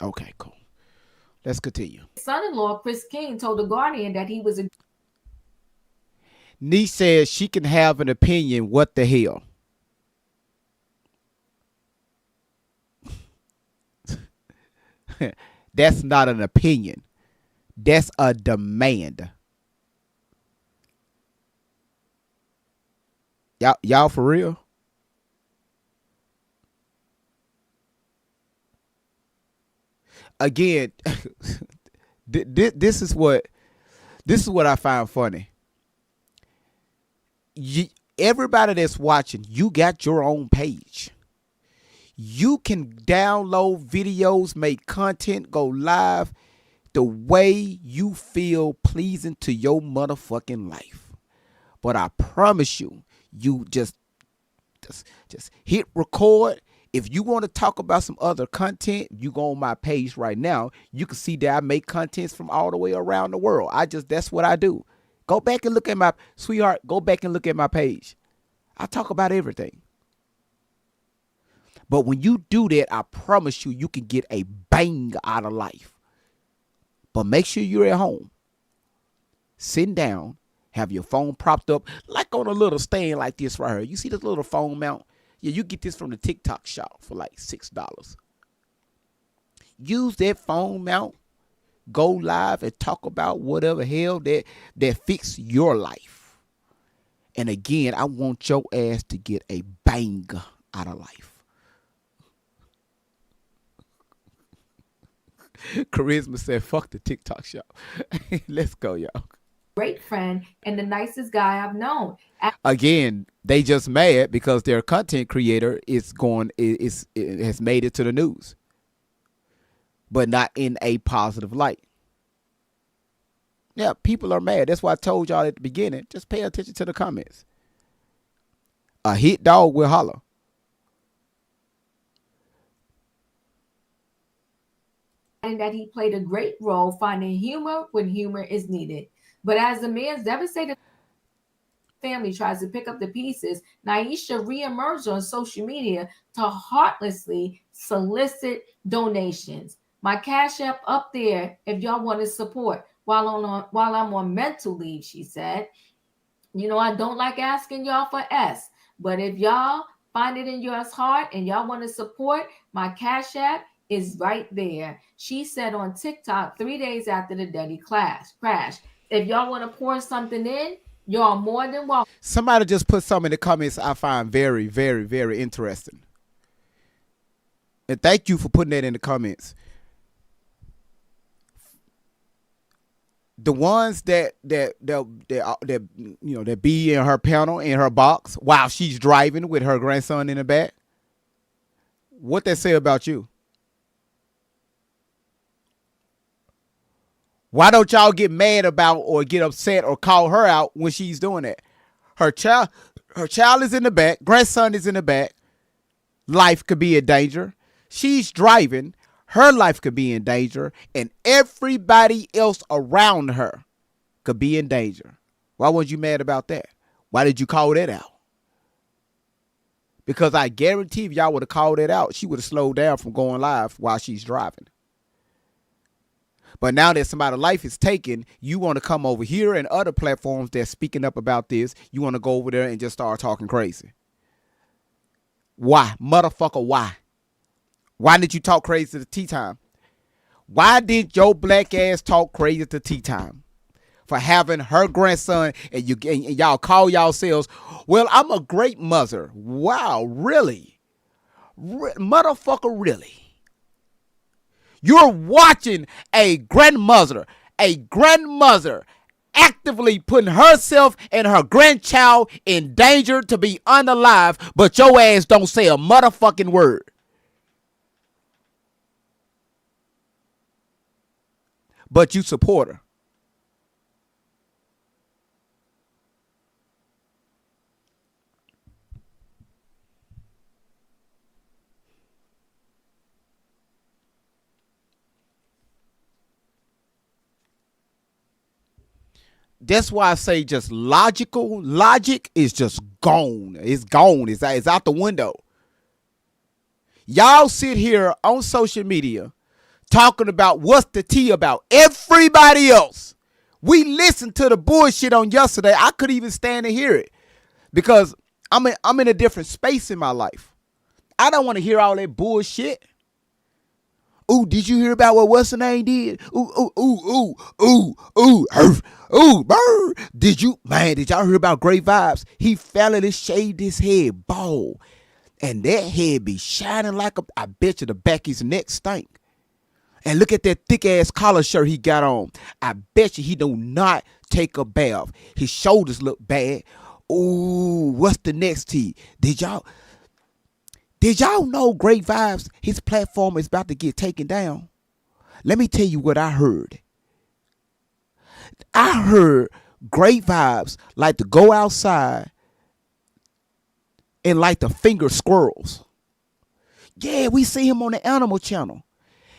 Okay, cool. Let's continue. Son-in-law Chris King told The Guardian that he was a. Nee says she can have an opinion. What the hell? That's not an opinion. That's a demand. Y'all for real? Again, this is what I find funny. Everybody that's watching, you got your own page. You can download videos, make content, go live the way you feel pleasing to your motherfucking life. But I promise you, you just hit record. If you want to talk about some other content, you go on my page right now. You can see that I make contents from all the way around the world. That's what I do. Go back and look at my, sweetheart, go back and look at my page. I talk about everything. But when you do that, I promise you, you can get a bang out of life. But make sure you're at home, sitting down, have your phone propped up, like on a little stand like this right here. You see this little phone mount? Yeah, you get this from the TikTok shop for like $6. Use that phone mount, go live and talk about whatever hell that fits your life. And again, I want your ass to get a bang out of life. Charisma said, fuck the TikTok shop. Let's go, y'all. Great friend and the nicest guy I've known. Again, they just mad because their content creator has made it to the news, but not in a positive light. Yeah, people are mad. That's why I told y'all at the beginning, just pay attention to the comments. A hit dog will holler. And that he played a great role finding humor when humor is needed. But as the man's devastated family tries to pick up the pieces, Nyesha reemerged on social media to heartlessly solicit donations. My Cash App up there if y'all want to support while I'm on mental leave, she said. You know, I don't like asking y'all for S, but if y'all find it in your heart and y'all want to support, my Cash App is right there. She said on TikTok 3 days after the Diddy crash. If y'all want to pour something in, y'all more than welcome. Somebody just put some in the comments I find very, very, very interesting. And thank you for putting that in the comments. The ones that be in her panel, in her box, while she's driving with her grandson in the back, what they say about you? Why don't y'all get mad about or get upset or call her out when she's doing that? Her child is in the back. Grandson is in the back. Life could be in danger. She's driving. Her life could be in danger. And everybody else around her could be in danger. Why weren't you mad about that? Why did you call that out? Because I guarantee if y'all would have called that out, she would have slowed down from going live while she's driving. But now that somebody's life is taken, you want to come over here and other platforms that's speaking up about this. You want to go over there and just start talking crazy. Why? Motherfucker, why? Why did you talk crazy to Tea Time? Why did your black ass talk crazy to Tea Time? For having her grandson and y'all call yourselves, well, I'm a great mother. Wow, really? Motherfucker, really? You're watching a grandmother actively putting herself and her grandchild in danger to be unalive, but your ass don't say a motherfucking word. But you support her. That's why I say just logic is just gone. It's gone. It's out the window. Y'all sit here on social media talking about what's the tea about everybody else. We listened to the bullshit on yesterday. I couldn't even stand to hear it because I'm in a different space in my life. I don't want to hear all that bullshit. Ooh, did you hear about what what's the name did? Brr. Did y'all hear about Great Vibes? He fell and shaved his head bald. And that head be shining like I bet you the back of his neck stink. And look at that thick ass collar shirt he got on. I bet you he do not take a bath. His shoulders look bad. Ooh, what's the next tea? Did y'all know Great Vibes, his platform is about to get taken down? Let me tell you what I heard. I heard Great Vibes like to go outside and like to finger squirrels. Yeah, we see him on the Animal Channel.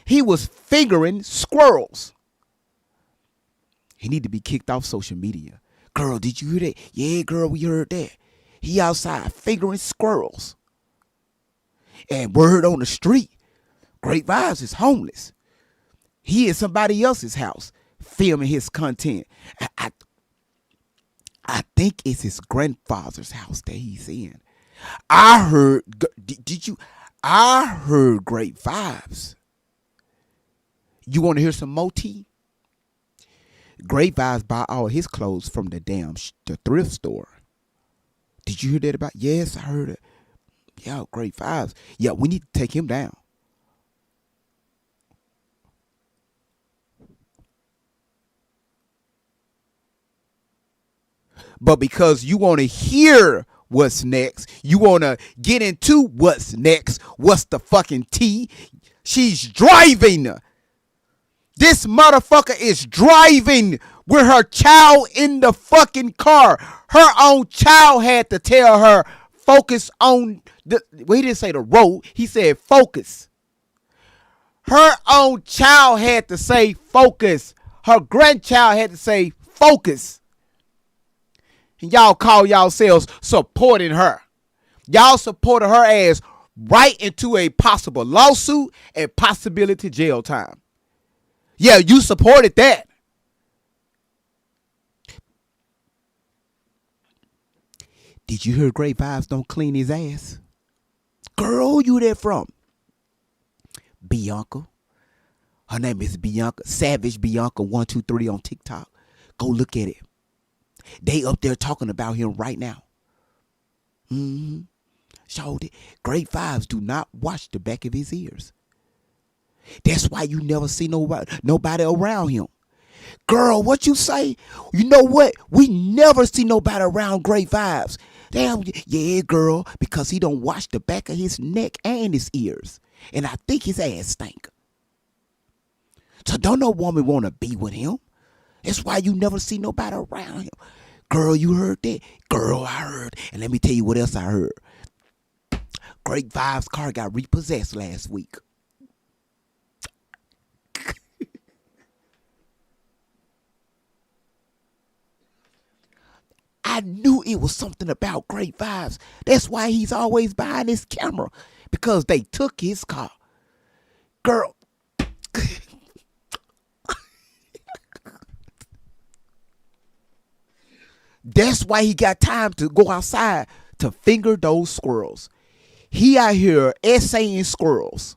He was fingering squirrels. He need to be kicked off social media. Girl, did you hear that? Yeah, girl, we heard that. He outside fingering squirrels. And word on the street, Great Vibes is homeless. He in somebody else's house filming his content. I think it's his grandfather's house that he's in. I heard, did you? I heard Great Vibes. You want to hear some Moti? Great Vibes buy all his clothes from the the thrift store. Did you hear that about? Yes, I heard it. Yeah, Great Vibes. Yeah, we need to take him down. But because you want to hear what's next, you want to get into what's next, what's the fucking tea? She's driving. This motherfucker is driving with her child in the fucking car. Her own child had to tell her, focus on the, well, he didn't say the road, he said focus. Her own child had to say focus. Her grandchild had to say focus. And y'all call yourselves supporting her. Y'all supported her ass right into a possible lawsuit and possibility jail time. Yeah, you supported that. Did you hear Great Vibes don't clean his ass? Girl, who you there from? Bianca. Her name is Bianca. Savage Bianca 123 on TikTok. Go look at it. They up there talking about him right now. Showed it. Great Vibes do not wash the back of his ears. That's why you never see nobody around him. Girl, what you say? You know what? We never see nobody around Great Vibes. Damn, yeah, girl, because he don't wash the back of his neck and his ears. And I think his ass stink. So don't no woman want to be with him. That's why you never see nobody around him. Girl, you heard that? Girl, I heard. And let me tell you what else I heard. Great Vibes car got repossessed last week. I knew it was something about Great Vibes. That's why he's always behind his camera. Because they took his car. Girl. That's why he got time to go outside to finger those squirrels. He out here essaying squirrels.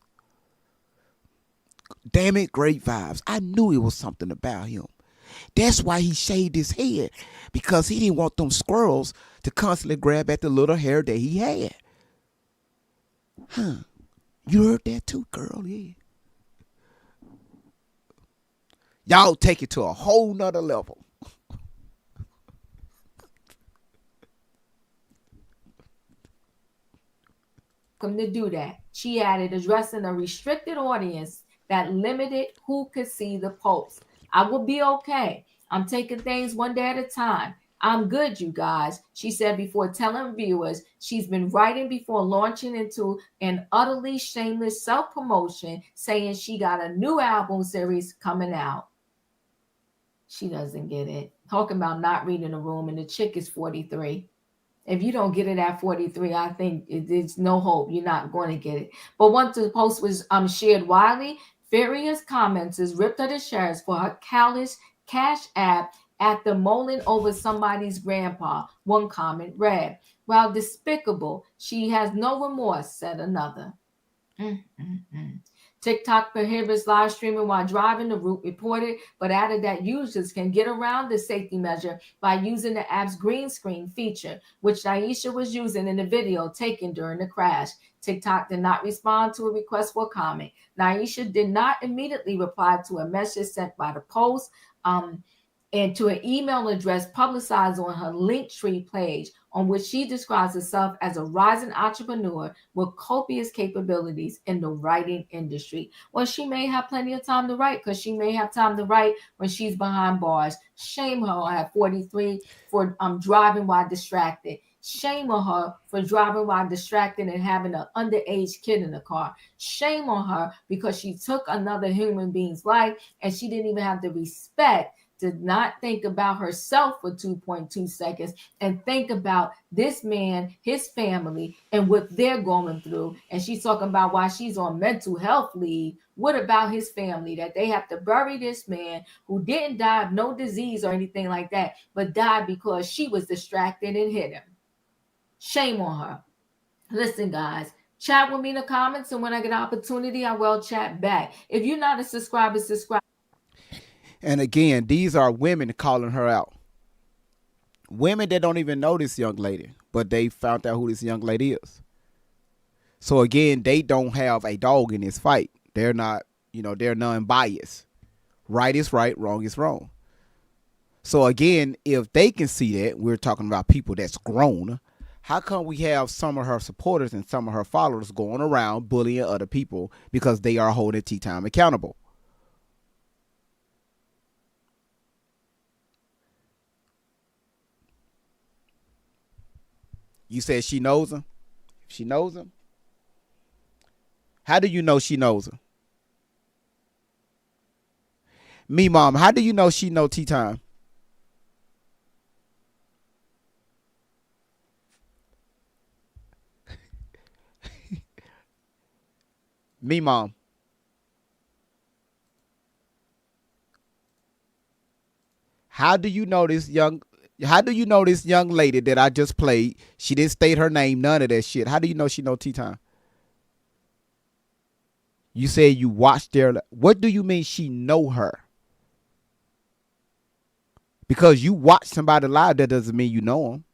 Damn it, Great Vibes. I knew it was something about him. That's why he shaved his head. Because he didn't want them squirrels to constantly grab at the little hair that he had. Huh. You heard that too, girl? Yeah. Y'all take it to a whole nother level. To do that. She added, addressing a restricted audience that limited who could see the post. I will be okay. I'm taking things one day at a time. I'm good, you guys, she said before telling viewers she's been writing before launching into an utterly shameless self-promotion, saying she got a new album series coming out. She doesn't get it. Talking about not reading the room, and the chick is 43. If you don't get it at 43, I think there's no hope. You're not going to get it. But once the post was shared widely, various commenters ripped her to shreds for her callous cash app at the mulling over somebody's grandpa. One comment read, "While despicable, she has no remorse," said another. TikTok prohibits live streaming while driving, the Root reported, but added that users can get around the safety measure by using the app's green screen feature, which Naisha was using in the video taken during the crash. TikTok did not respond to a request for comment. Naisha did not immediately reply to a message sent by the post and to an email address publicized on her Linktree page, on which she describes herself as a rising entrepreneur with copious capabilities in the writing industry. Well, she may have plenty of time to write, because she may have time to write when she's behind bars. Shame her at 43 for driving while distracted. Shame on her for driving while distracted and having an underage kid in the car. Shame on her because she took another human being's life and she didn't even have the respect did not think about herself for 2.2 seconds and think about this man, his family, and what they're going through. And she's talking about why she's on mental health leave. What about his family? That they have to bury this man who didn't die of no disease or anything like that, but died because she was distracted and hit him. Shame on her. Listen, guys, chat with me in the comments, and when I get an opportunity, I will chat back. If you're not a subscriber, subscribe. And again, these are women calling her out. Women that don't even know this young lady, but they found out who this young lady is. So again, they don't have a dog in this fight. They're not, they're non-biased. Right is right, wrong is wrong. So again, if they can see that, we're talking about people that's grown, how come we have some of her supporters and some of her followers going around bullying other people because they are holding Tyme accountable? You said she knows him? She knows him? How do you know she knows him? Me, mom, how do you know she know Tyme? Me, mom. How do you know this young lady that I just played? She didn't state her name, none of that shit. How do you know she know Tyme? You said you watched their. What do you mean she know her? Because you watch somebody live, that doesn't mean you know them.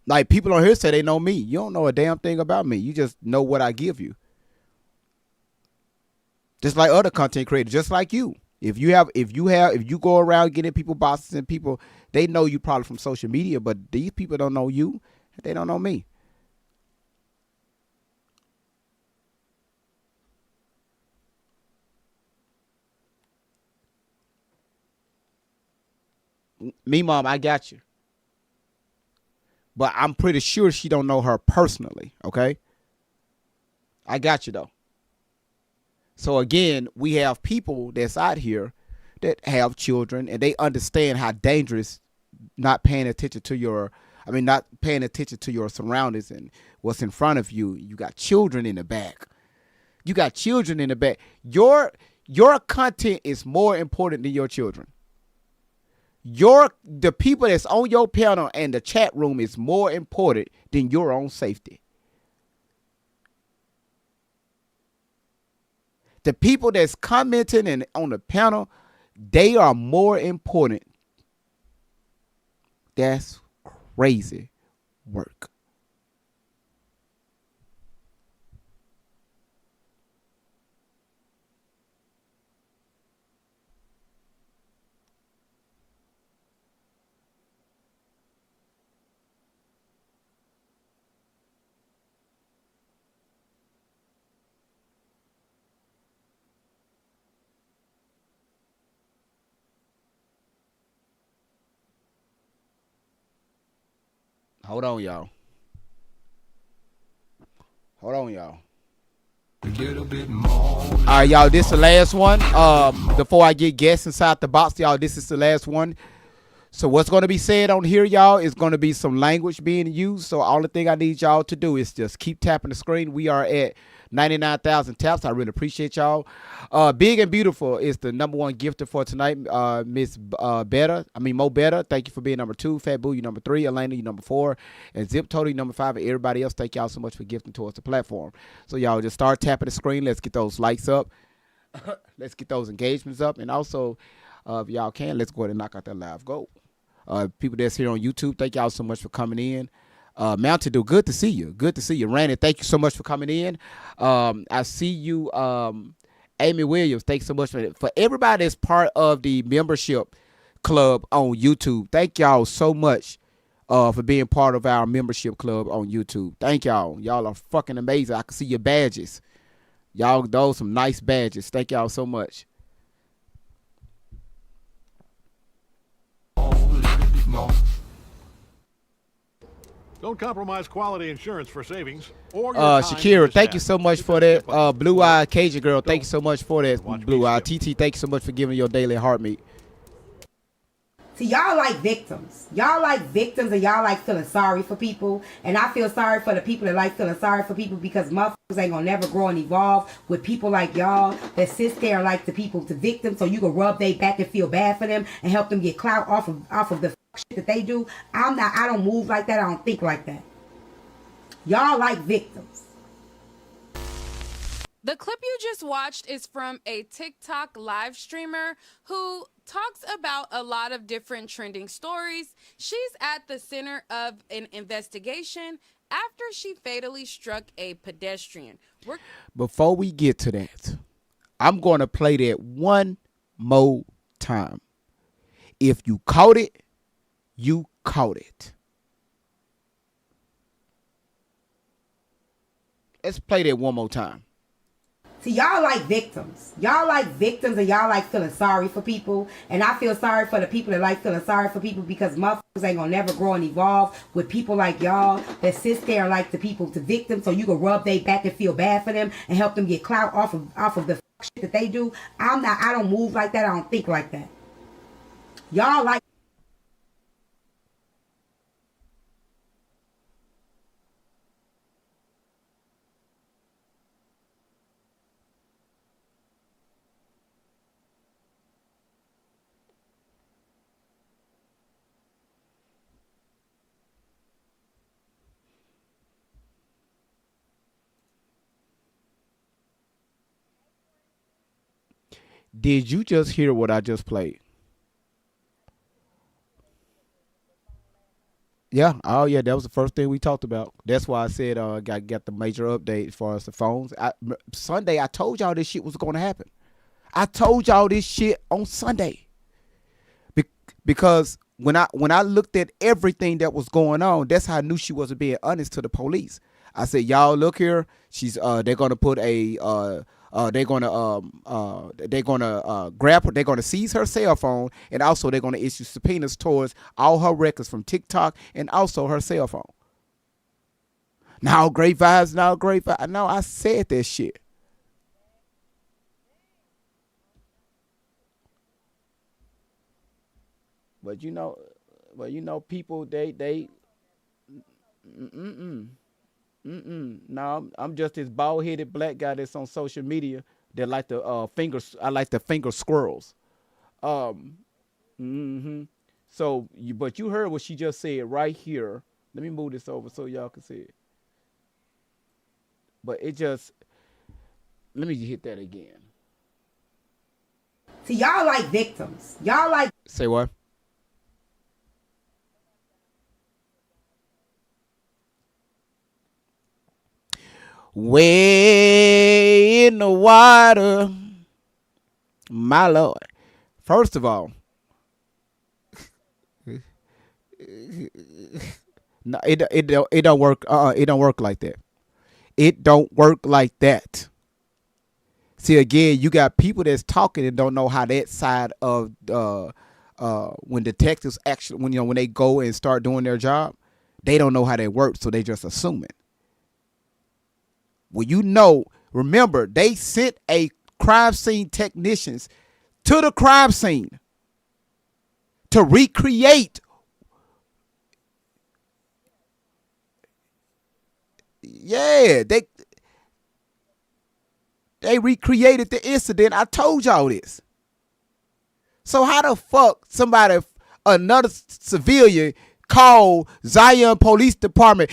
Like, people on here say they know me. You don't know a damn thing about me. You just know what I give you. Just like other content creators, just like you. If you go around getting people bosses and people, they know you probably from social media, but these people don't know you. They don't know me. Me, mom, I got you. But I'm pretty sure she don't know her personally, okay? I got you, though. So, again, we have people that's out here that have children, and they understand how dangerous not paying attention to your surroundings and what's in front of you. You got children in the back. Your content is more important than your children. The people that's on your panel and the chat room is more important than your own safety. The people that's commenting and on the panel, they are more important. That's crazy work. Hold on, y'all. All right, y'all, this is the last one. Before I get guests inside the box, y'all, this is the last one. So what's going to be said on here, y'all, is going to be some language being used. So all the thing I need y'all to do is just keep tapping the screen. We are at 99,000 taps. I really appreciate y'all. Big and Beautiful is the #1 gifter for tonight. Miss Mo Better, thank you for being #2. Fat Boo, you #3. Elena, you #4. And Zip Total, you #5. And everybody else, thank y'all so much for gifting towards the platform. So y'all just start tapping the screen. Let's get those likes up. Let's get those engagements up. And also, if y'all can, let's go ahead and knock out that live goal. People that's here on YouTube, thank y'all so much for coming in. Mountain Dew, good to see you. Randy, thank you so much for coming in. I see you, Amy Williams, thanks so much for everybody that's part of the membership club on YouTube. Thank y'all so much for being part of our membership club on YouTube. Thank y'all. Y'all are fucking amazing. I can see your badges. Y'all, those some nice badges. Thank y'all so much. Don't compromise quality insurance for savings. Or your time Shakira, with thank you staff. so much for that. Blue Eye Cajun Girl, thank you so much for that. Blue Eye TT, thank you so much for giving your daily heartbeat. See, y'all like victims. Y'all like victims and y'all like feeling sorry for people. And I feel sorry for the people that like feeling sorry for people because motherfuckers ain't gonna never grow and evolve with people like y'all that sits there and like the people to victims so you can rub they back and feel bad for them and help them get clout off of the shit that they do. I don't move like that. I don't think like that. Y'all like victims. The clip you just watched is from a TikTok live streamer who talks about a lot of different trending stories. She's at the center of an investigation after she fatally struck a pedestrian. Before we get to that, I'm going to play that one more time. If you caught it, you caught it. Let's play that one more time. See, y'all like victims. Y'all like victims and y'all like feeling sorry for people. And I feel sorry for the people that like feeling sorry for people because motherfuckers ain't gonna never grow and evolve with people like y'all that sits there and like the people to victims so you can rub they back and feel bad for them and help them get clout off of the shit that they do. I don't move like that. I don't think like that. Y'all like Did you just hear what I just played? Yeah. Oh, yeah. That was the first thing we talked about. That's why I said got the major update as far as the phones. Sunday, I told y'all this shit was going to happen. I told y'all this shit on Sunday. Because when I looked at everything that was going on, that's how I knew she wasn't being honest to the police. I said, y'all look here. They're gonna put they're gonna grab her. They're gonna seize her cell phone, and also they're gonna issue subpoenas towards all her records from TikTok and also her cell phone. Now great vibes. Now great vibes. No, I said that shit. But you know, people they. No, I'm just this bald-headed black guy that's on social media that like the I like the finger squirrels. So but you heard what she just said right here. Let me move this over so y'all can see it. But let me hit that again. See, y'all like victims. Y'all like. Say what? Way in the water, my Lord. First of all, no, it don't work. It don't work like that. It don't work like that. See, again, you got people that's talking and don't know how that side of when detectives actually when they go and start doing their job, they don't know how that works, so they just assume it. Well, remember, they sent a crime scene technicians to the crime scene to recreate. Yeah, they recreated the incident. I told y'all this. So how the fuck another civilian call Zion Police Department?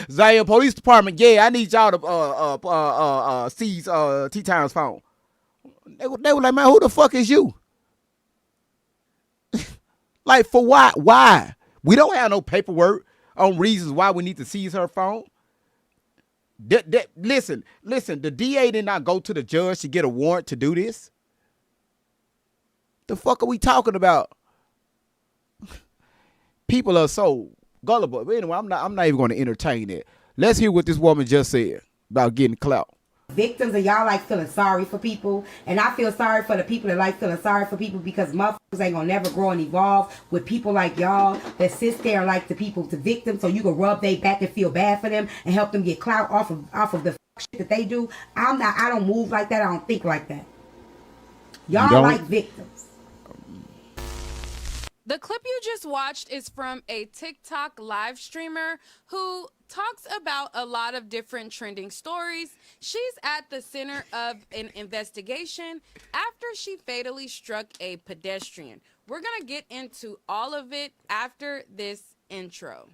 Zion Police Department, yeah, I need y'all to seize T-Time's phone. They were like, man, who the fuck is you? Like, for why? Why? We don't have no paperwork on reasons why we need to seize her phone. Listen, the DA did not go to the judge to get a warrant to do this. The fuck are we talking about? People are so gullible. But anyway, I'm not even going to entertain it. Let's hear what this woman just said about getting clout. victims and y'all like feeling sorry for people, and I feel sorry for the people that like feeling sorry for people, because motherfuckers ain't gonna never grow and evolve with people like y'all that sits there and like the people to victims so you can rub they back and feel bad for them and help them get clout off of the shit that they do. I don't move like that. I don't think like that. Y'all like victims. The clip you just watched is from a TikTok live streamer who talks about a lot of different trending stories. She's at the center of an investigation after she fatally struck a pedestrian. We're going to get into all of it after this intro.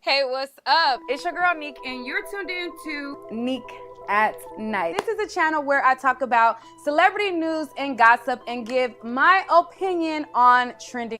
Hey, what's up? It's your girl Neek, and you're tuned in to Neek at Night. This is a channel where I talk about celebrity news and gossip and give my opinion on trending.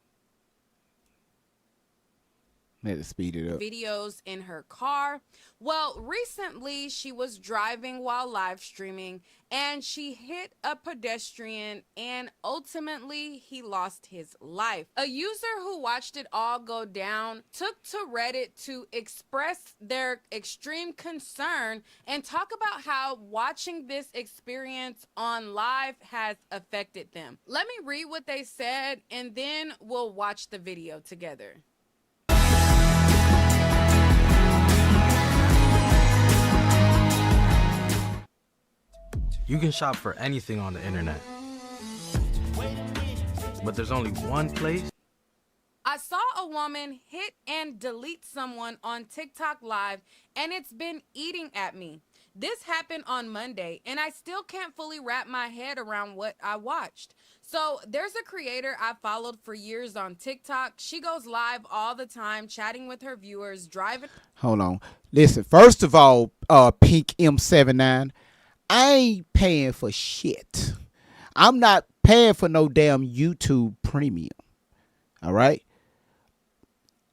Had to speed it up. Videos in her car. Well, recently she was driving while live streaming and she hit a pedestrian and ultimately he lost his life. A user who watched it all go down took to Reddit to express their extreme concern and talk about how watching this experience on live has affected them. Let me read what they said and then we'll watch the video together. You can shop for anything on the internet, but there's only one place. I saw a woman hit and delete someone on TikTok Live, and it's been eating at me. This happened on Monday, and I still can't fully wrap my head around what I watched. So there's a creator I followed for years on TikTok. She goes live all the time, chatting with her viewers, driving. Hold on. Listen, first of all, Pink M79, I ain't paying for shit. I'm not paying for no damn YouTube premium. All right?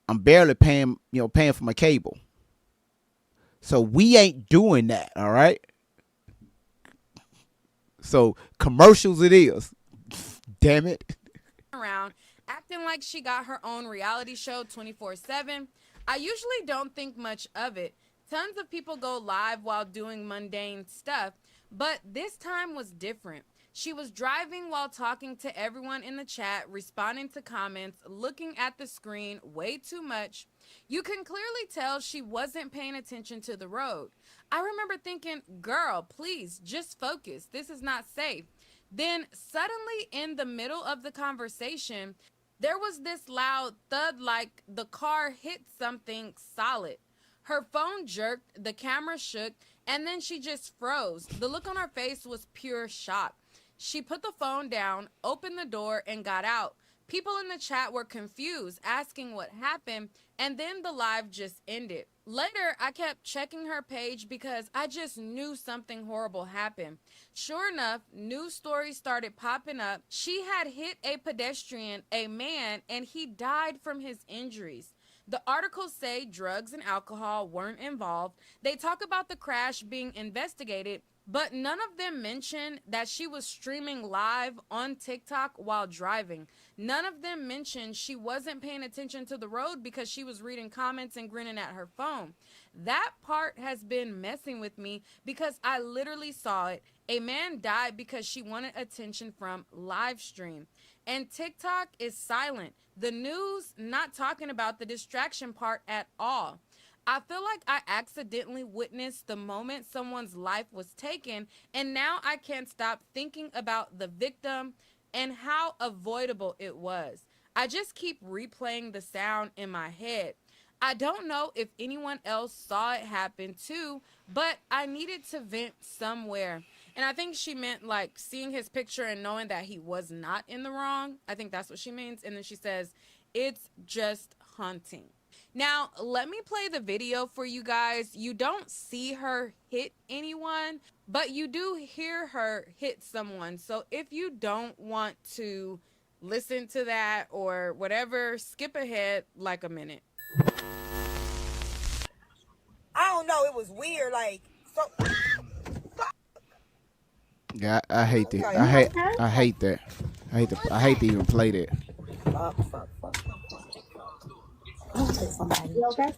I'm barely paying for my cable. So we ain't doing that, all right? So commercials it is. Damn it. Around, acting like she got her own reality show 24/7. I usually don't think much of it. Tons of people go live while doing mundane stuff, but this time was different. She was driving while talking to everyone in the chat, responding to comments, looking at the screen way too much. You can clearly tell she wasn't paying attention to the road. I remember thinking, girl, please just focus. This is not safe. Then suddenly in the middle of the conversation, there was this loud thud like the car hit something solid. Her phone jerked, the camera shook, and then she just froze. The look on her face was pure shock. She put the phone down, opened the door, and got out. People in the chat were confused, asking what happened, and then the live just ended. Later, I kept checking her page because I just knew something horrible happened. Sure enough, news stories started popping up. She had hit a pedestrian, a man, and he died from his injuries. The articles say drugs and alcohol weren't involved. They talk about the crash being investigated, but none of them mention that she was streaming live on TikTok while driving. None of them mention she wasn't paying attention to the road because she was reading comments and grinning at her phone. That part has been messing with me because I literally saw it. A man died because she wanted attention from live stream. And TikTok is silent. The news not talking about the distraction part at all. I feel like I accidentally witnessed the moment someone's life was taken, and now I can't stop thinking about the victim and how avoidable it was. I just keep replaying the sound in my head. I don't know if anyone else saw it happen too, but I needed to vent somewhere. And I think she meant like seeing his picture and knowing that he was not in the wrong. I think that's what she means. And then she says, it's just haunting. Now, let me play the video for you guys. You don't see her hit anyone, but you do hear her hit someone. So if you don't want to listen to that or whatever, skip ahead like a minute. I don't know. It was weird. Like, so. Yeah, I hate that. I hate that. I hate to even play that. Fuck. I'm gonna take somebody. You okay?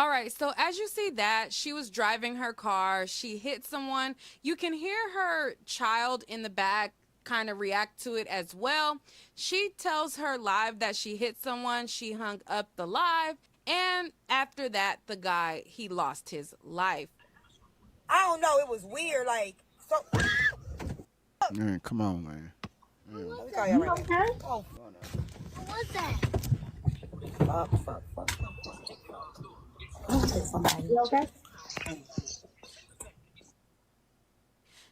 All right, so as you see that, she was driving her car, she hit someone. You can hear her child in the back kind of react to it as well. She tells her live that she hit someone, she hung up the live, and after that, the guy, he lost his life. I don't know, it was weird, like, so... Man, come on, man. Let me call y'all right now. Oh, what was that? Fuck. I'm gonna take somebody. You okay?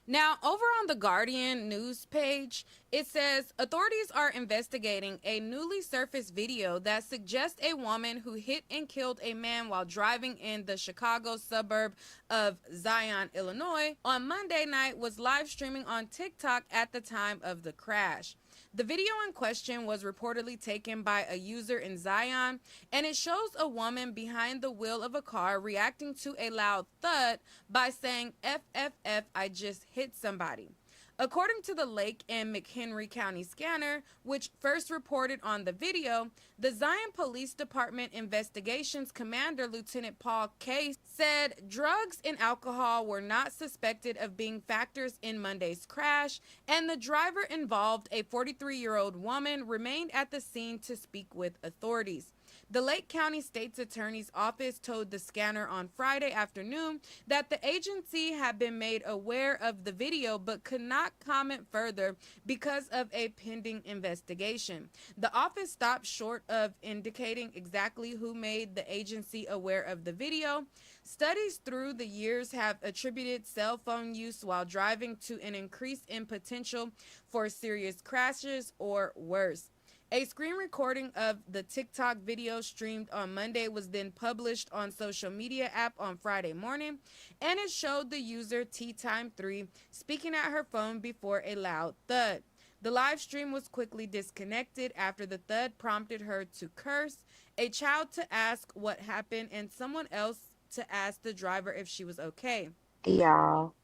Now, over on the Guardian news page, it says authorities are investigating a newly surfaced video that suggests a woman who hit and killed a man while driving in the Chicago suburb of Zion, Illinois, on Monday night was live streaming on TikTok at the time of the crash. The video in question was reportedly taken by a user in Zion, and it shows a woman behind the wheel of a car reacting to a loud thud by saying, "FFF, I just hit somebody." According to the Lake and McHenry County Scanner, which first reported on the video, the Zion Police Department Investigations Commander Lieutenant Paul Case said drugs and alcohol were not suspected of being factors in Monday's crash, and the driver involved, a 43-year-old woman, remained at the scene to speak with authorities. The Lake County State's Attorney's Office told the Scanner on Friday afternoon that the agency had been made aware of the video but could not comment further because of a pending investigation. The office stopped short of indicating exactly who made the agency aware of the video. Studies through the years have attributed cell phone use while driving to an increase in potential for serious crashes or worse. A screen recording of the TikTok video streamed on Monday was then published on social media app on Friday morning, and it showed the user Tyme3 speaking at her phone before a loud thud. The live stream was quickly disconnected after the thud prompted her to curse, a child to ask what happened, and someone else to ask the driver if she was okay. Y'all.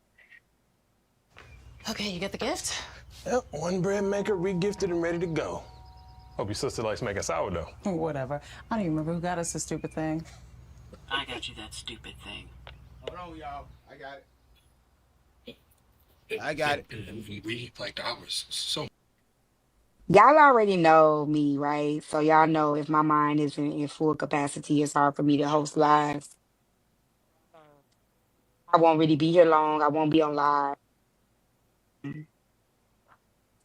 Okay, you get the gift? Yep, one bread maker re-gifted and ready to go. Hope your sister likes making sourdough. Whatever. I don't even remember who got us this stupid thing. I got you that stupid thing. Hold on, y'all. I got it. We like ours so. Y'all already know me, right? So y'all know if my mind isn't in full capacity, it's hard for me to host live. I won't really be here long. I won't be on live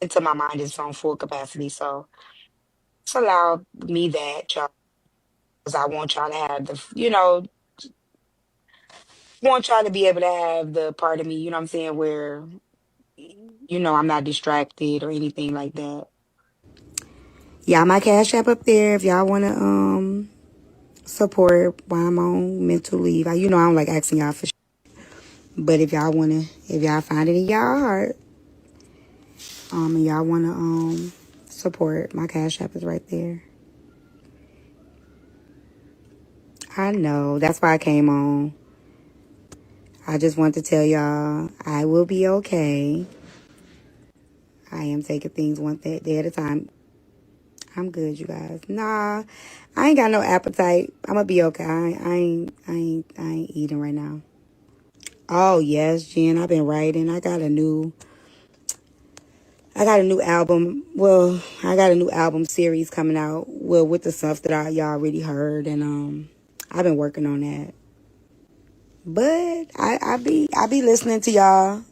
until my mind is on full capacity. So just allow me that, y'all, because I want y'all to have want y'all to be able to have the part of me, you know what I'm saying, where, I'm not distracted or anything like that. Yeah, my Cash App up there if y'all want to support while I'm on mental leave. I don't like asking y'all for shit. But if y'all find it in y'all heart, and y'all want to support, my Cash App is right there. I know. That's why I came on. I just want to tell y'all I will be okay. I am taking things one day at a time. I'm good, you guys. Nah, I ain't got no appetite. I'm gonna be okay. I ain't eating right now. Oh yes, Jen, I've been writing. I got a new album. Well, I got a new album series coming out. Well, with the stuff that y'all already heard, and I've been working on that. But I be listening to y'all.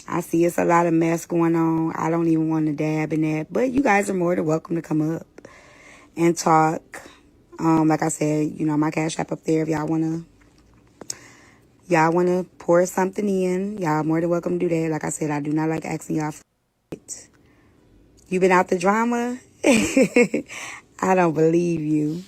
I see it's a lot of mess going on. I don't even want to dab in that. But you guys are more than welcome to come up and talk. Like I said, my Cash App up there if y'all wanna pour something in. Y'all more than welcome to do that. Like I said, I do not like asking y'all for it. You been out the drama? I don't believe you.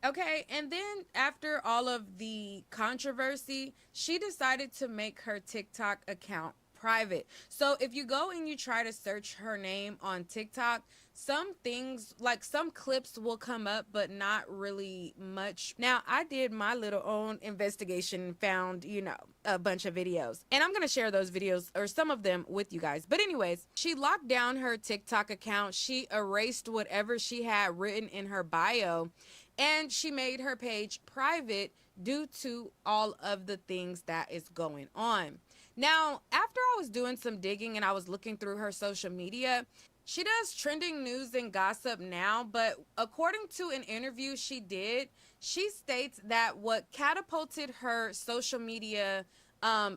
Okay, and then after all of the controversy, she decided to make her TikTok account private. So if you go and you try to search her name on TikTok, some things, like some clips will come up, but not really much. Now, I did my little own investigation and found, you know, a bunch of videos. And I'm going to share those videos, or some of them, with you guys. But anyways, she locked down her TikTok account. She erased whatever she had written in her bio, and she made her page private due to all of the things that is going on. Now, after I was doing some digging and I was looking through her social media, she does trending news and gossip now, but according to an interview she did, she states that what catapulted her social media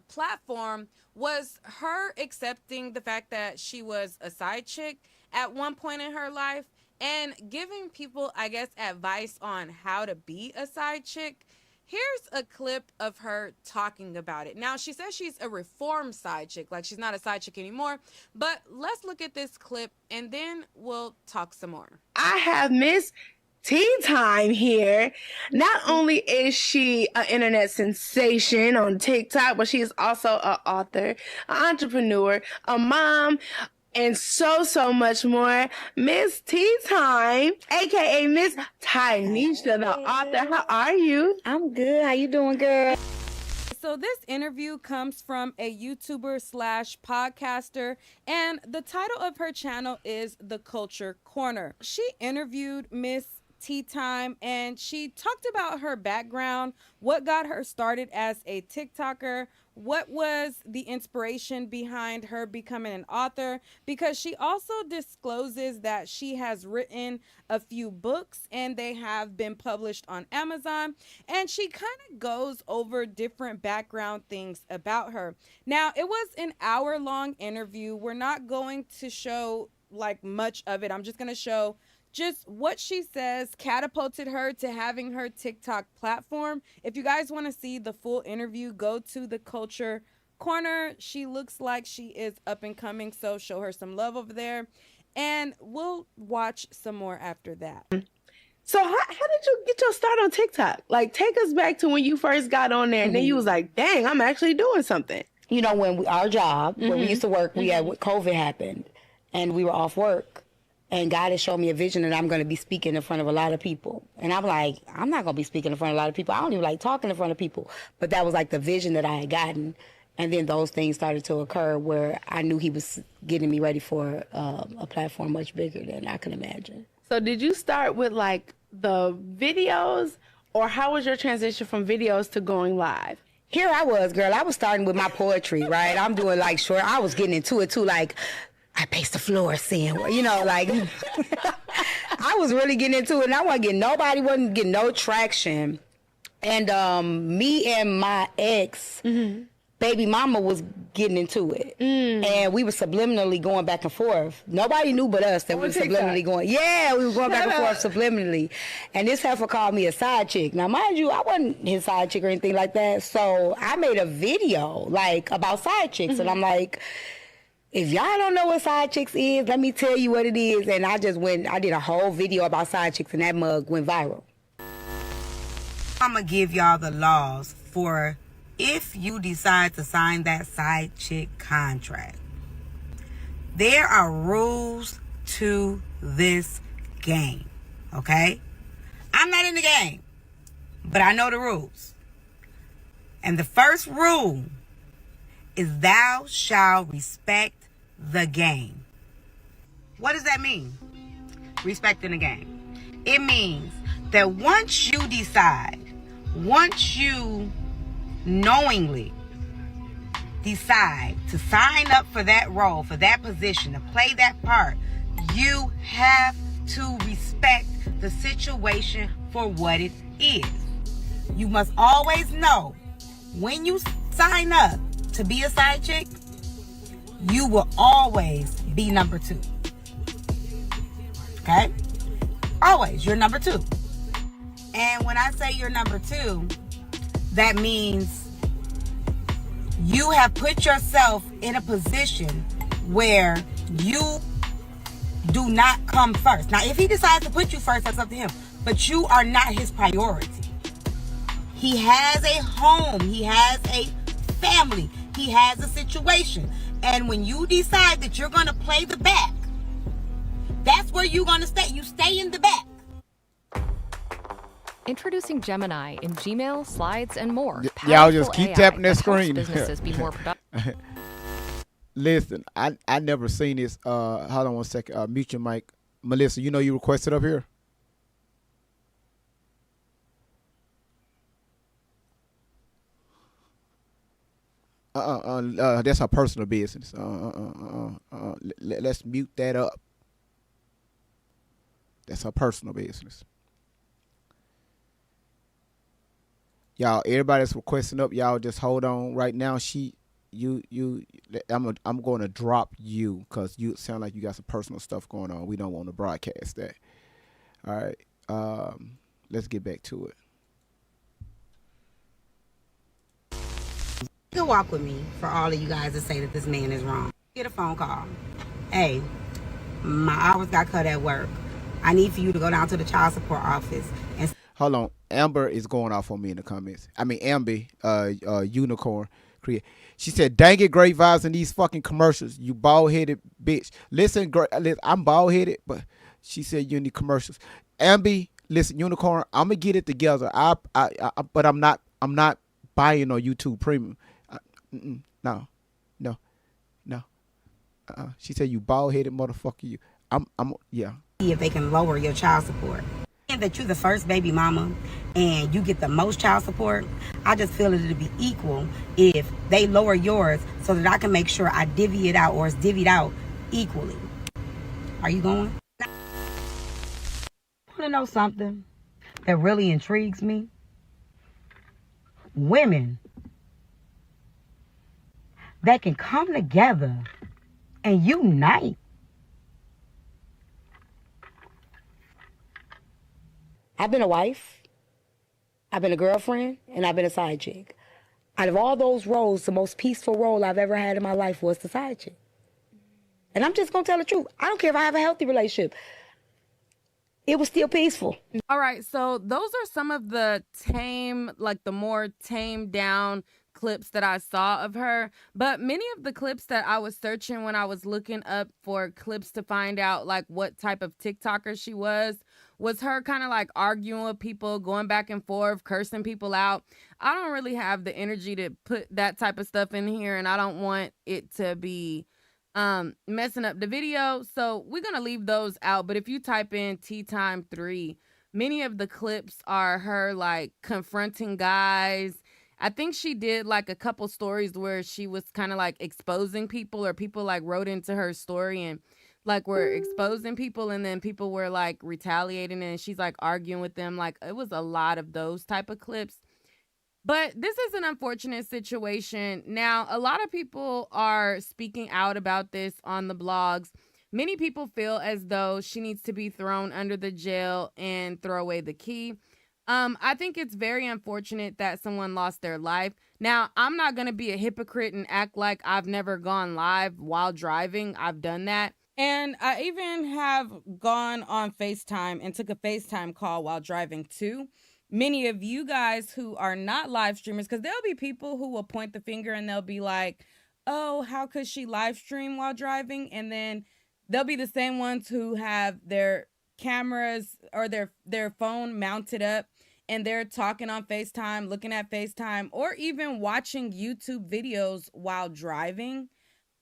platform was her accepting the fact that she was a side chick at one point in her life and giving people, I guess, advice on how to be a side chick. Here's a clip of her talking about it. Now, she says she's a reformed side chick, like she's not a side chick anymore. But let's look at this clip and then we'll talk some more. I have Miss Tyme here. Not only is she an internet sensation on TikTok, but she is also an author, an entrepreneur, a mom, and so much more. Miss Tyme, aka Miss Tynesha, the author. How are you? I'm good. How you doing, girl? So this interview comes from a YouTuber slash podcaster, and the title of her channel is The Culture Corner. She interviewed Miss Tyme, and she talked about her background, what got her started as a TikToker, what was the inspiration behind her becoming an author, because she also discloses that she has written a few books and they have been published on Amazon, and she kind of goes over different background things about her. Now, it was an hour-long interview. We're not going to show like much of it. I'm just going to show just what she says catapulted her to having her TikTok platform. If you guys want to see the full interview, go to the Culture Corner. She looks like she is up and coming, so show her some love over there. And we'll watch some more after that. So how did you get your start on TikTok? Like, take us back to when you first got on there, and then you was like, dang, I'm actually doing something. You know, when our job, where we used to work, we had COVID happened, and we were off work. And God has shown me a vision that I'm going to be speaking in front of a lot of people. And I'm like, I'm not going to be speaking in front of a lot of people. I don't even like talking in front of people. But that was like the vision that I had gotten. And then those things started to occur where I knew he was getting me ready for a platform much bigger than I could imagine. So did you start with like the videos, or how was your transition from videos to going live? Here I was, girl. I was starting with my poetry, right? I'm doing like short. I was getting into it too, like, I paced the floor saying, you know, like, I was really getting into it, and I wasn't getting no traction. And me and my ex, baby mama, was getting into it. And we were subliminally going back and forth. Nobody knew but us that we were subliminally going. Yeah, we were going back and forth subliminally. And this heifer called me a side chick. Now, mind you, I wasn't his side chick or anything like that. So I made a video, like, about side chicks. And I'm like, if y'all don't know what side chicks is, let me tell you what it is. And I did a whole video about side chicks, and that mug went viral. I'm going to give y'all the laws for if you decide to sign that side chick contract. There are rules to this game, okay? I'm not in the game, but I know the rules. And the first rule is thou shalt respect the game. What does that mean? Respecting the game. It means that once you knowingly decide to sign up for that role, for that position, to play that part, you have to respect the situation for what it is. You must always know when you sign up to be a side chick, you will always be number two. Okay? Always, you're number two. And when I say you're number two, that means you have put yourself in a position where you do not come first. Now, if he decides to put you first, that's up to him. But you are not his priority. He has a home. He has a family. He has a situation. And when you decide that you're going to play the back, that's where you're going to stay. You stay in the back. Introducing Gemini in Gmail, Slides, and more. Y'all just keep AI tapping that that helps screen. businesses be more productive. Listen, I never seen this. Hold on one second. Mute your mic. Melissa, you know you requested up here? That's her personal business. Let's mute that up. That's her personal business. Y'all, everybody that's requesting up, y'all just hold on right now. I'm going to drop you because you sound like you got some personal stuff going on. We don't want to broadcast that. All right. Let's get back to it. You can walk with me for all of you guys to say that this man is wrong. Get a phone call. Hey, my hours got cut at work. I need for you to go down to the child support office and... Hold on. Amber is going off on me in the comments. I mean, Amber, Unicorn. She said, dang it, great vibes in these fucking commercials. You bald-headed bitch. Listen, I'm bald-headed, but she said you need commercials. Amber, listen, Unicorn, I'm going to get it together. But I'm not buying on YouTube Premium. No. She said you bald-headed motherfucker. You. Yeah. See if they can lower your child support. And that you're the first baby mama and you get the most child support, I just feel it'd be equal if they lower yours so that I can make sure I divvy it out or it's divvied out equally. Are you going? Want to know something that really intrigues me? Women that can come together and unite. I've been a wife, I've been a girlfriend, and I've been a side chick. Out of all those roles, the most peaceful role I've ever had in my life was the side chick. And I'm just going to tell the truth. I don't care if I have a healthy relationship. It was still peaceful. All right, so those are some of the the more tamed down clips that I saw of her. But many of the clips that I was searching when I was looking up for clips to find out like what type of TikToker she was her kind of like arguing with people, going back and forth, cursing people out. I don't really have the energy to put that type of stuff in here, and I don't want it to be messing up the video. So we're going to leave those out. But if you type in Tyme 3, many of the clips are her like confronting guys. I think she did like a couple stories where she was kind of like exposing people, or people like wrote into her story and like were exposing people, and then people were like retaliating and she's like arguing with them. Like it was a lot of those type of clips. But this is an unfortunate situation. Now, a lot of people are speaking out about this on the blogs. Many people feel as though she needs to be thrown under the jail and throw away the key. I think it's very unfortunate that someone lost their life. Now, I'm not going to be a hypocrite and act like I've never gone live while driving. I've done that. And I even have gone on FaceTime and took a FaceTime call while driving too. Many of you guys who are not live streamers, because there'll be people who will point the finger and they'll be like, oh, how could she live stream while driving? And then they'll be the same ones who have their cameras or their phone mounted up and they're talking on FaceTime, looking at FaceTime, or even watching YouTube videos while driving.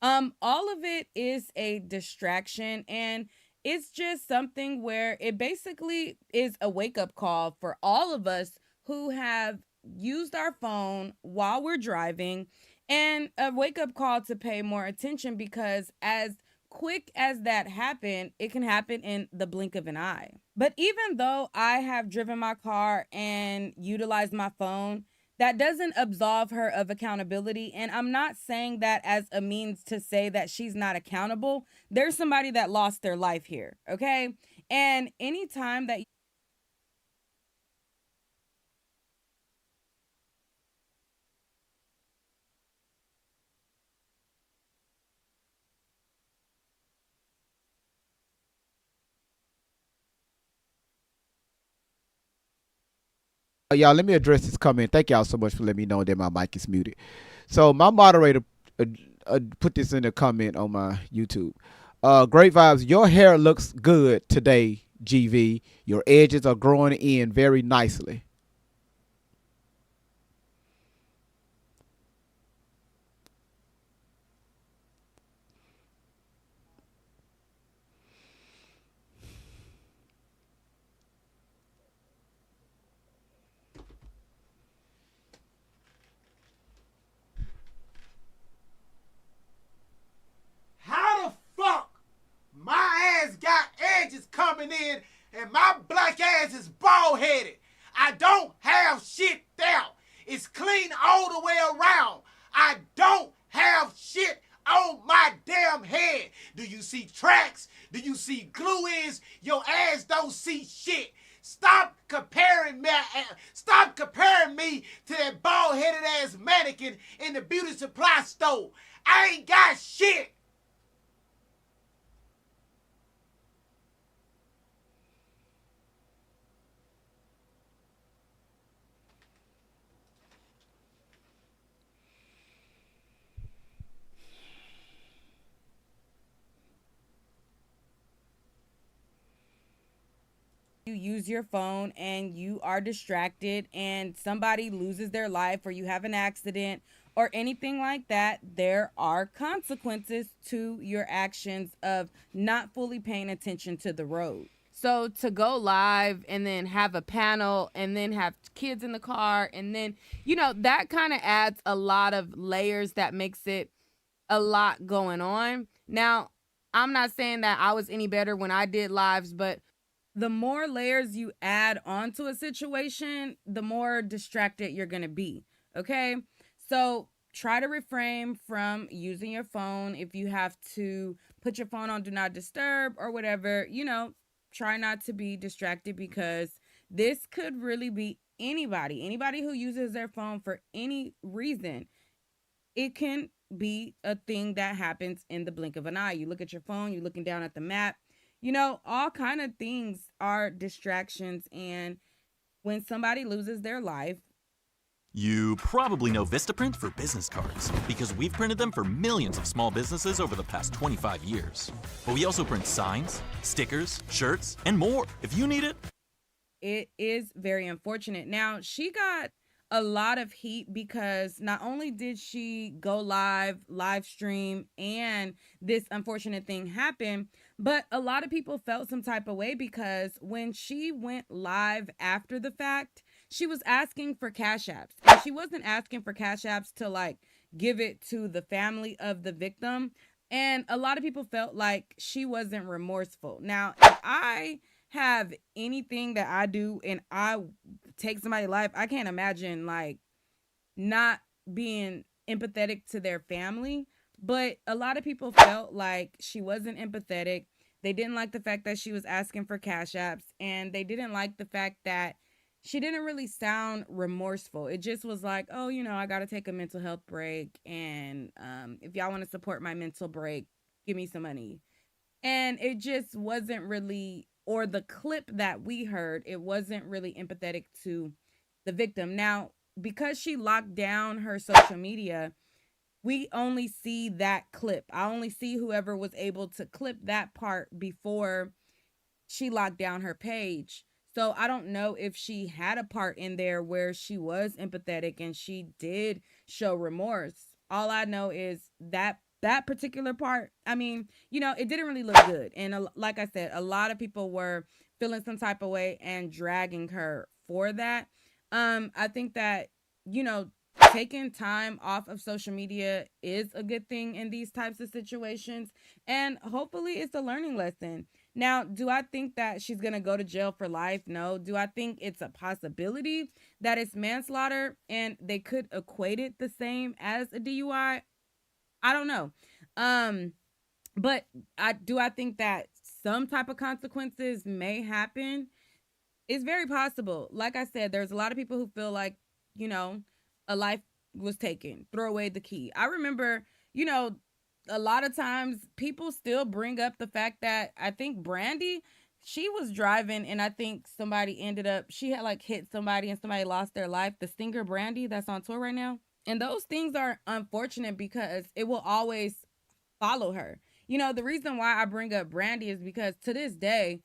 All of it is a distraction, and it's just something where it basically is a wake-up call for all of us who have used our phone while we're driving, and a wake-up call to pay more attention, because as quick as that happened, it can happen in the blink of an eye. But even though I have driven my car and utilized my phone, that doesn't absolve her of accountability. And I'm not saying that as a means to say that she's not accountable. There's somebody that lost their life here, okay? And anytime that Y'all, let me address this comment. Thank y'all so much for letting me know that my mic is muted. So my moderator put this in the comment on my YouTube. Great vibes. Your hair looks good today, GV. Your edges are growing in very nicely. How the fuck my ass got edges coming in and my black ass is bald headed? I don't have shit there. It's clean all the way around. I don't have shit on my damn head. Do you see tracks? Do you see glue ins? Your ass don't see shit. Stop comparing me to that bald headed ass mannequin in the beauty supply store. I ain't got shit. You use your phone and you are distracted and somebody loses their life or you have an accident or anything like that, there are consequences to your actions of not fully paying attention to the road. So to go live and then have a panel and then have kids in the car and then, that kind of adds a lot of layers that makes it a lot going on. Now, I'm not saying that I was any better when I did lives, but the more layers you add onto a situation, the more distracted you're going to be. Okay. So try to refrain from using your phone. If you have to put your phone on do not disturb or whatever, try not to be distracted because this could really be anybody who uses their phone for any reason. It can be a thing that happens in the blink of an eye. You look at your phone, you're looking down at the map. All kind of things are distractions. And when somebody loses their life, You probably know Vistaprint for business cards because we've printed them for millions of small businesses over the past 25 years. But we also print signs, stickers, shirts, and more. If you need it, it is very unfortunate. Now, she got a lot of heat because not only did she go live stream, and this unfortunate thing happened, but a lot of people felt some type of way because when she went live after the fact, she was asking for cash apps. And she wasn't asking for cash apps to give it to the family of the victim. And a lot of people felt like she wasn't remorseful. Now, if I have anything that I do and I take somebody's life, I can't imagine not being empathetic to their family. But a lot of people felt like she wasn't empathetic. They didn't like the fact that she was asking for cash apps, and they didn't like the fact that she didn't really sound remorseful. It just was like, oh, I got to take a mental health break. And if y'all want to support my mental break, give me some money. And it just wasn't really, or the clip that we heard, it wasn't really empathetic to the victim. Now, because she locked down her social media, we only see that clip. I only see whoever was able to clip that part before she locked down her page. So I don't know if she had a part in there where she was empathetic and she did show remorse. All I know is that particular part, it didn't really look good. And like I said, a lot of people were feeling some type of way and dragging her for that. I think that, taking time off of social media is a good thing in these types of situations. And hopefully it's a learning lesson. Now, do I think that she's going to go to jail for life? No. Do I think it's a possibility that it's manslaughter and they could equate it the same as a DUI? I don't know. But I think that some type of consequences may happen. It's very possible. Like I said, there's a lot of people who feel like, a life was taken. Throw away the key. I remember, a lot of times people still bring up the fact that I think Brandy, she was driving and I think somebody she had hit somebody and somebody lost their life. The singer Brandy that's on tour right now. And those things are unfortunate because it will always follow her. You know, the reason why I bring up Brandy is because to this day,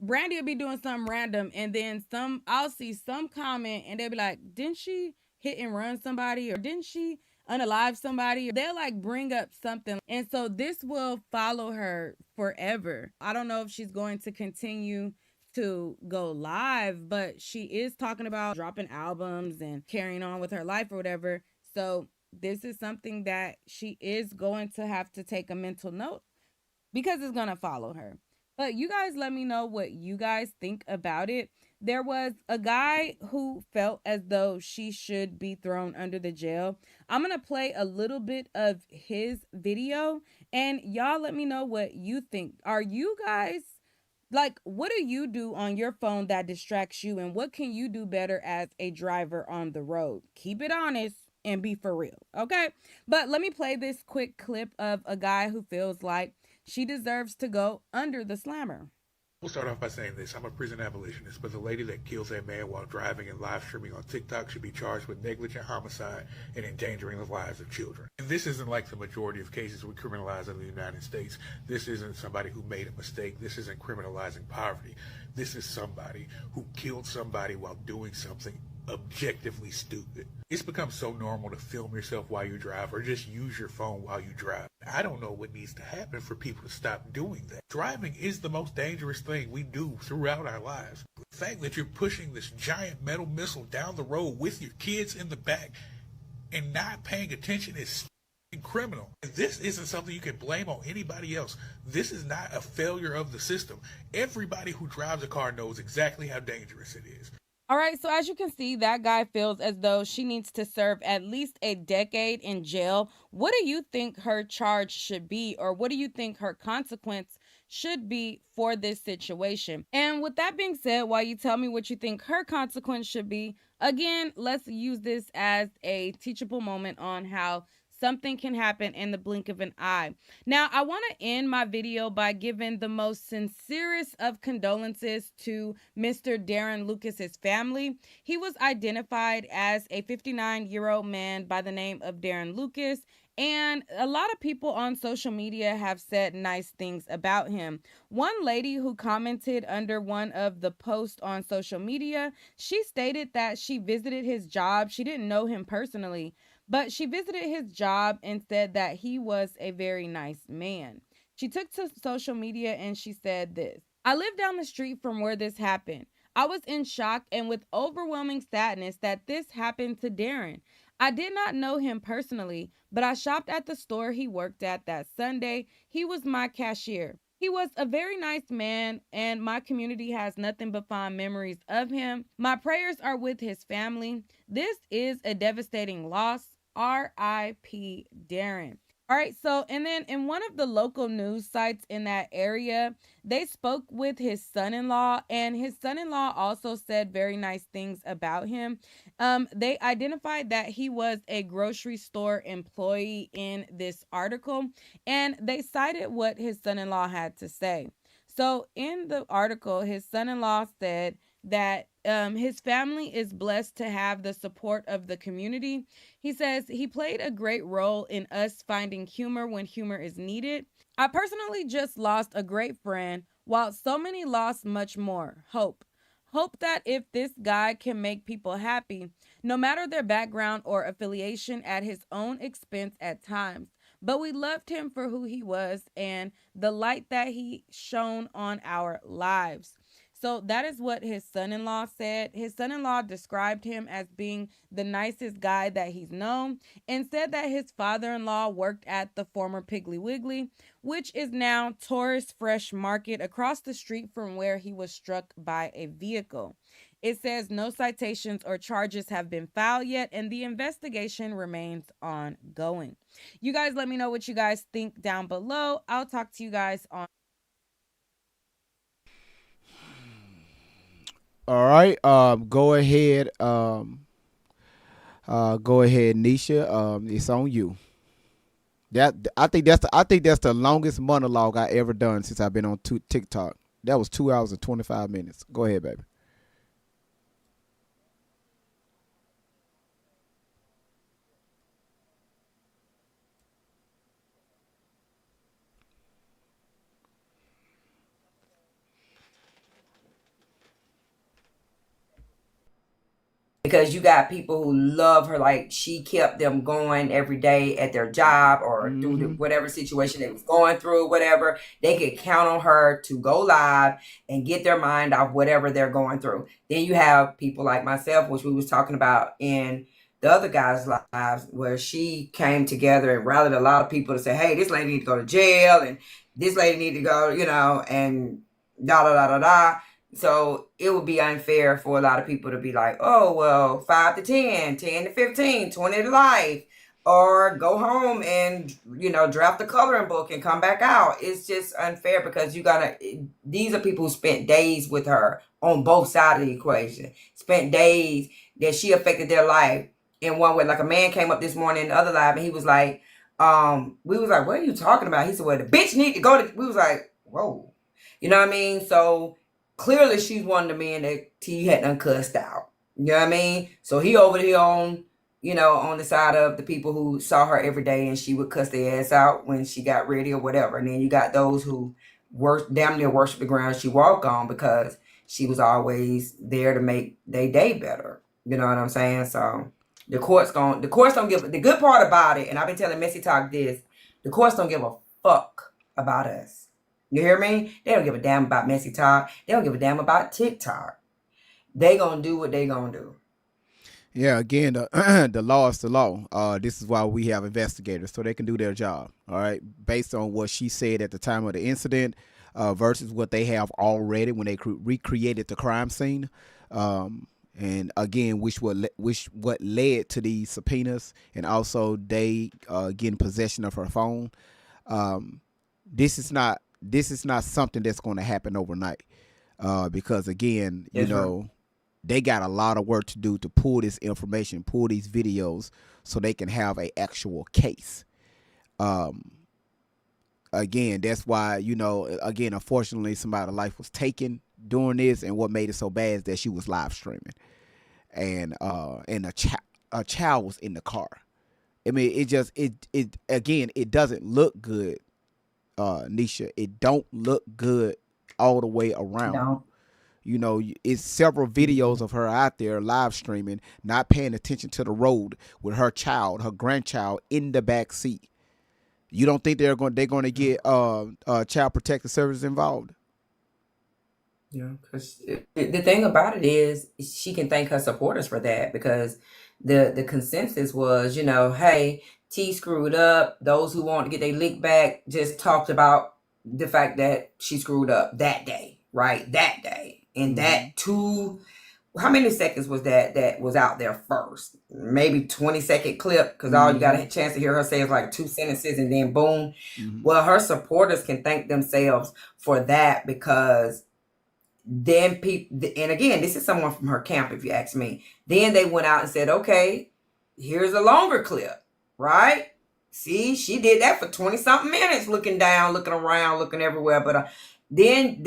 Brandy will be doing something random, and then I'll see some comment and they'll be like, didn't she hit and run somebody, or didn't she unalive somebody? They'll like bring up something. And so this will follow her forever. I don't know if she's going to continue to go live, but she is talking about dropping albums and carrying on with her life or whatever. So this is something that she is going to have to take a mental note because it's going to follow her. But you guys let me know what you guys think about it. There was a guy who felt as though she should be thrown under the jail. I'm going to play a little bit of his video and y'all let me know what you think. Are you guys like, what do you do on your phone that distracts you, and what can you do better as a driver on the road? Keep it honest and be for real, okay? But let me play this quick clip of a guy who feels like she deserves to go under the slammer. We'll start off by saying this. I'm a prison abolitionist, but the lady that kills a man while driving and live streaming on TikTok should be charged with negligent homicide and endangering the lives of children. And this isn't like the majority of cases we criminalize in the United States. This isn't somebody who made a mistake. This isn't criminalizing poverty. This is somebody who killed somebody while doing something objectively stupid. It's become so normal to film yourself while you drive or just use your phone while you drive. I don't know what needs to happen for people to stop doing that. Driving is the most dangerous thing we do throughout our lives. The fact that you're pushing this giant metal missile down the road with your kids in the back and not paying attention is criminal. This isn't something you can blame on anybody else. This is not a failure of the system. Everybody who drives a car knows exactly how dangerous it is. All right, so as you can see, that guy feels as though she needs to serve at least a decade in jail. What do you think her charge should be, or what do you think her consequence should be for this situation? And with that being said, while you tell me what you think her consequence should be, again, let's use this as a teachable moment on how something can happen in the blink of an eye. Now, I want to end my video by giving the most sincerest of condolences to Mr. Darren Lucas's family. He was identified as a 59-year-old man by the name of Darren Lucas, and a lot of people on social media have said nice things about him. One lady who commented under one of the posts on social media, she stated that she visited his job. She didn't know him personally, but she visited his job and said that he was a very nice man. She took to social media and she said this: I live down the street from where this happened. I was in shock and with overwhelming sadness that this happened to Darren. I did not know him personally, but I shopped at the store he worked at that Sunday. He was my cashier. He was a very nice man, and my community has nothing but fond memories of him. My prayers are with his family. This is a devastating loss. R.I.P. Darren. All right, so and then in one of the local news sites in that area, they spoke with his son-in-law, and his son-in-law also said very nice things about him. They identified that he was a grocery store employee in this article, and they cited what his son-in-law had to say. So in the article, his son-in-law said that his family is blessed to have the support of the community. He says he played a great role in us finding humor when humor is needed. I personally just lost a great friend, while so many lost much more. Hope that if this guy can make people happy, no matter their background or affiliation, at his own expense at times. But we loved him for who he was and the light that he shone on our lives. So that is what his son-in-law said. His son-in-law described him as being the nicest guy that he's known, and said that his father-in-law worked at the former Piggly Wiggly, which is now Taurus Fresh Market, across the street from where he was struck by a vehicle. It says no citations or charges have been filed yet, and the investigation remains ongoing. You guys let me know what you guys think down below. I'll talk to you guys on. All right, go ahead, Nisha. It's on you. I think that's the longest monologue I ever done since I've been on TikTok. That was 2 hours and 25 minutes. Go ahead, baby. because you got people who love her. Like, she kept them going every day at their job or through whatever situation they was going through, whatever. They could count on her to go live and get their mind off whatever they're going through. Then you have people like myself, which we was talking about in the other guys' lives, where she came together and rallied a lot of people to say, hey, this lady need to go to jail, and this lady need to go, and da da da da da. So it would be unfair for a lot of people to be like, oh, well, 5 to 10, 10 to 15, 20 to life, or go home and, draft the coloring book and come back out. It's just unfair because these are people who spent days with her on both sides of the equation, spent days that she affected their life in one way. Like, a man came up this morning in the other live and he was like, we was like, what are you talking about? He said, well, the bitch need to go to, we was like, whoa, you know what I mean? So clearly she's one of the men that T had done cussed out. You know what I mean? So he over here on, on the side of the people who saw her every day and she would cuss their ass out when she got ready or whatever. And then you got those who damn near worship the ground she walked on because she was always there to make their day better. You know what I'm saying? So the courts don't give, the good part about it, and I've been telling Messy Talk this, the courts don't give a fuck about us. You hear me? They don't give a damn about Messy Talk. They don't give a damn about TikTok. They gonna do what they gonna do. Yeah, again, the law is the law. This is why we have investigators, so they can do their job. All right, based on what she said at the time of the incident versus what they have already when they recreated the crime scene. And again, which what led to these subpoenas, and also they getting possession of her phone. This is not something that's going to happen overnight, because again, they got a lot of work to do to pull this information, pull these videos, so they can have a actual case. Again, that's why, again, unfortunately, somebody's life was taken during this, and what made it so bad is that she was live streaming, and a child was in the car. I mean, it doesn't look good, Nisha. It don't look good all the way around. No. It's several videos of her out there live streaming, not paying attention to the road with her grandchild in the back seat. You don't think they're going to get child protective services involved? Yeah, because the thing about it is she can thank her supporters for that, because the consensus was, hey, T screwed up. Those who want to get their lick back just talked about the fact that she screwed up that day, right? That day. And that how many seconds was that was out there first? Maybe 20-second clip, because all you got a chance to hear her say is like 2 sentences and then boom. Well, her supporters can thank themselves for that, because then people, and again, this is someone from her camp, if you ask me. Then they went out and said, okay, here's a longer clip, right? See, she did that for 20-something minutes, looking down, looking around, looking everywhere. But then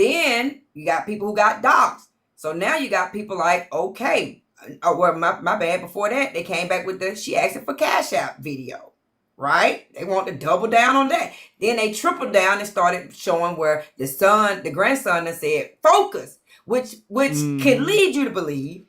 you got people who got doxxed. So now you got people like, okay, well, my bad. Before that, they came back with she asking for Cash App video, right? They want to double down on that. Then they tripled down and started showing where the grandson that said focus, which can lead you to believe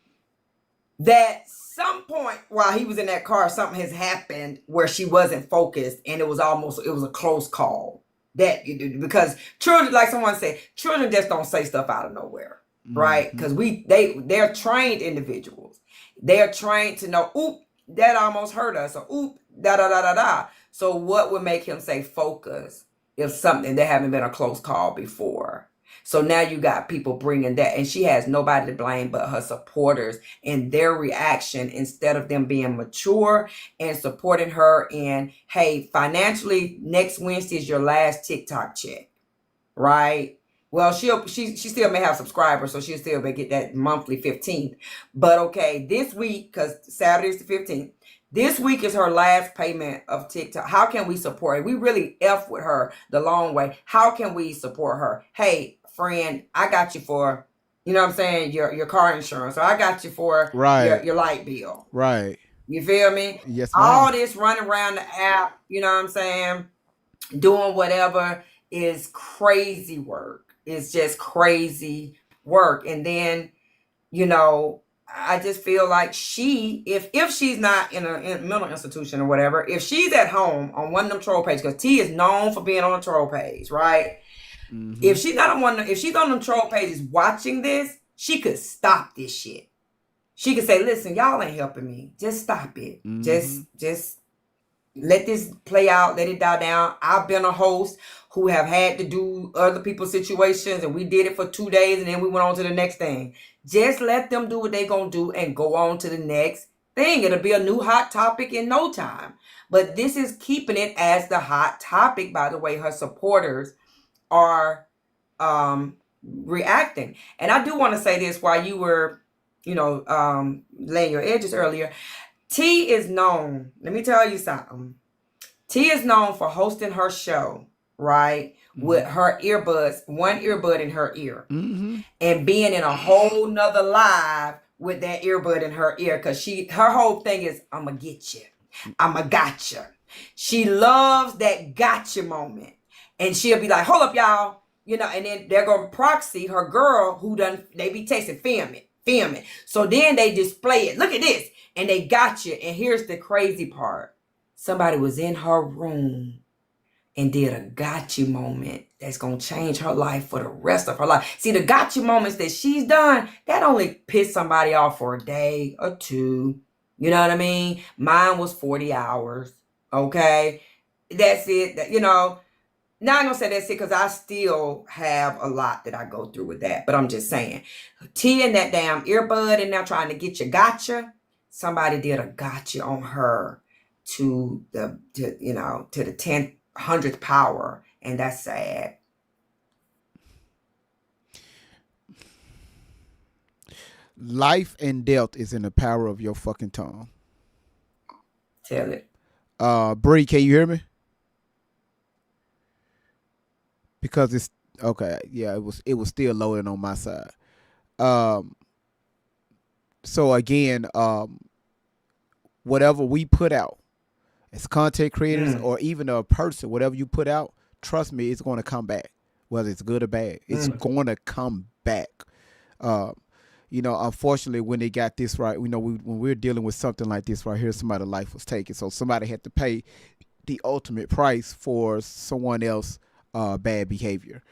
that some point while he was in that car, something has happened where she wasn't focused, and it was a close call. Because children, like someone said, children just don't say stuff out of nowhere, right? Because they're trained individuals. They're trained to know, oop, that almost hurt us, or oop, da da da da da. So what would make him say focus if something that haven't been a close call before? So now you got people bringing that, and she has nobody to blame but her supporters and their reaction, instead of them being mature and supporting her in, hey, financially, next Wednesday is your last TikTok check, right? Well, she still may have subscribers, so she'll still get that monthly 15th. But okay, this week, because Saturday is the 15th, this week is her last payment of TikTok. How can we support her? We really F with her the long way. How can we support her? Hey, friend, I got you for, you know what I'm saying, your car insurance, or I got you for your light bill. Right. You feel me? Yes, ma'am. All this running around the app, you know what I'm saying, doing whatever is crazy work. It's just crazy work. And then, I just feel like if she's not in a mental institution or whatever, if she's at home on one of them troll pages, because T is known for being on a troll page, right? Mm-hmm. If she's not on one, if she's on them troll pages watching this, she could stop this shit. She could say, "Listen, y'all ain't helping me. Just stop it. Mm-hmm. Just let this play out. Let it die down." I've been a host who have had to do other people's situations, and we did it for 2 days, and then we went on to the next thing. Just let them do what they gonna do and go on to the next thing. It'll be a new hot topic in no time. But this is keeping it as the hot topic, by the way her supporters are reacting. And I do want to say this while you were, laying your edges earlier. T is known, let me tell you something. T is known for hosting her show, right? Mm-hmm. With her earbuds, one earbud in her ear. Mm-hmm. And being in a whole nother live with that earbud in her ear. Because her whole thing is, I'ma get you. I'ma gotcha. She loves that gotcha moment. And she'll be like, hold up, y'all. And then they're going to proxy her girl who they be texting, film it. So then they display it. Look at this. And they got you. And here's the crazy part. Somebody was in her room and did a gotcha moment that's going to change her life for the rest of her life. See, the gotcha moments that she's done, that only pissed somebody off for a day or two. You know what I mean? Mine was 40 hours. Okay? That's it. Now I'm going to say that's it because I still have a lot that I go through with that. But I'm just saying, T and that damn earbud and now trying to get you gotcha. Somebody did a gotcha on her to the 10th, 100th power. And that's sad. Life and death is in the power of your fucking tongue. Tell it. Bree, can you hear me? Because it's okay. Yeah, it was still loading on my side. So again, whatever we put out as content creators or even a person, whatever you put out, trust me, it's going to come back. Whether it's good or bad, it's going to come back. Unfortunately, when they got this right, when we're dealing with something like this right here, somebody's life was taken. So somebody had to pay the ultimate price for someone else. Bad behavior,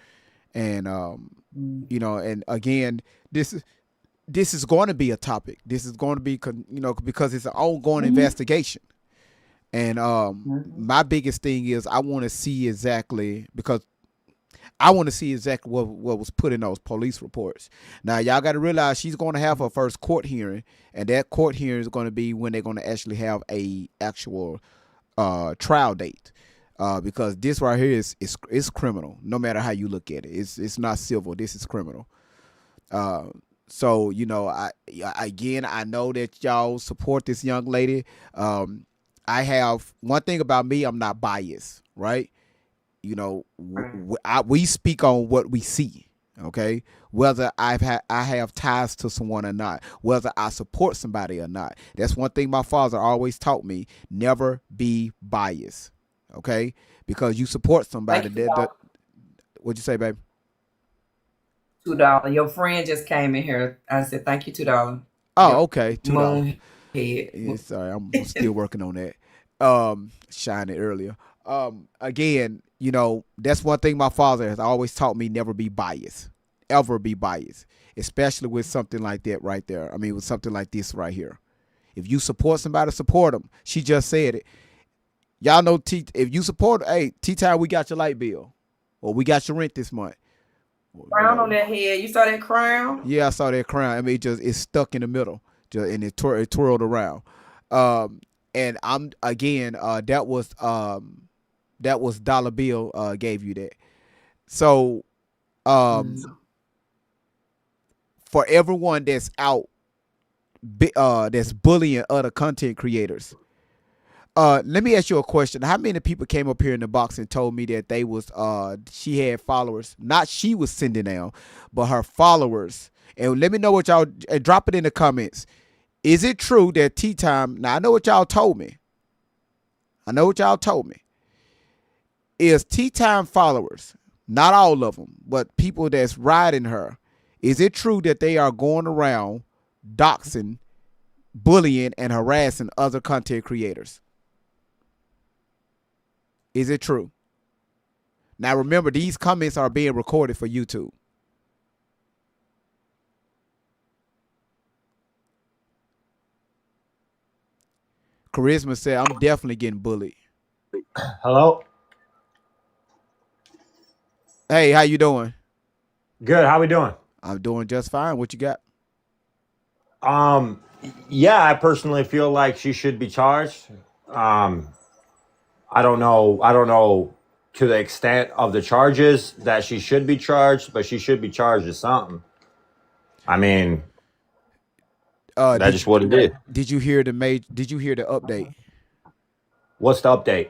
and and again, this is going to be a topic. This is going to be, because it's an ongoing investigation. And my biggest thing is I want to see exactly what was put in those police reports. Now, y'all got to realize she's going to have her first court hearing, and that court hearing is going to be when they're going to actually have a actual trial date. Because this right here is criminal. No matter how you look at it, it's not civil. This is criminal. So I know that y'all support this young lady. I have one thing about me. I'm not biased, right? We speak on what we see. Okay, whether I have ties to someone or not, whether I support somebody or not. That's one thing my father always taught me: never be biased. Okay, because you support somebody. What'd you say, baby? $2. Your friend just came in here. I said, thank you, $2. Oh, okay. $2. Yeah, sorry, I'm still working on that. Shining earlier. Again, that's one thing my father has always taught me: never be biased. Ever be biased. Especially with something like that right there. I mean, with something like this right here. If you support somebody, support them. She just said it. Y'all know if you support, hey, T-Time, we got your light bill. Or we got your rent this month. Crown on that head. You saw that crown? Yeah, I saw that crown. I mean, it's stuck in the middle. And it twirled around. And I'm again, that was Dollar Bill gave you that. So for everyone that's out that's bullying other content creators, let me ask you a question. How many people came up here in the box and told me that they was she had followers? Not she was sending out, but her followers. And let me know what y'all drop it in the comments. Is it true that T-Time? Now I know what y'all told me. Is T-Time followers, not all of them, but people that's riding her, is it true that they are going around doxing, bullying, and harassing other content creators. Is it true? Now remember, these comments are being recorded for YouTube. Charisma said, I'm definitely getting bullied. Hello? Hey, how you doing? Good. How we doing? I'm doing just fine. What you got? Yeah, I personally feel like she should be charged. I don't know to the extent of the charges that she should be charged, but she should be charged with something. I mean, that's just what it is. Did you hear the update? What's the update?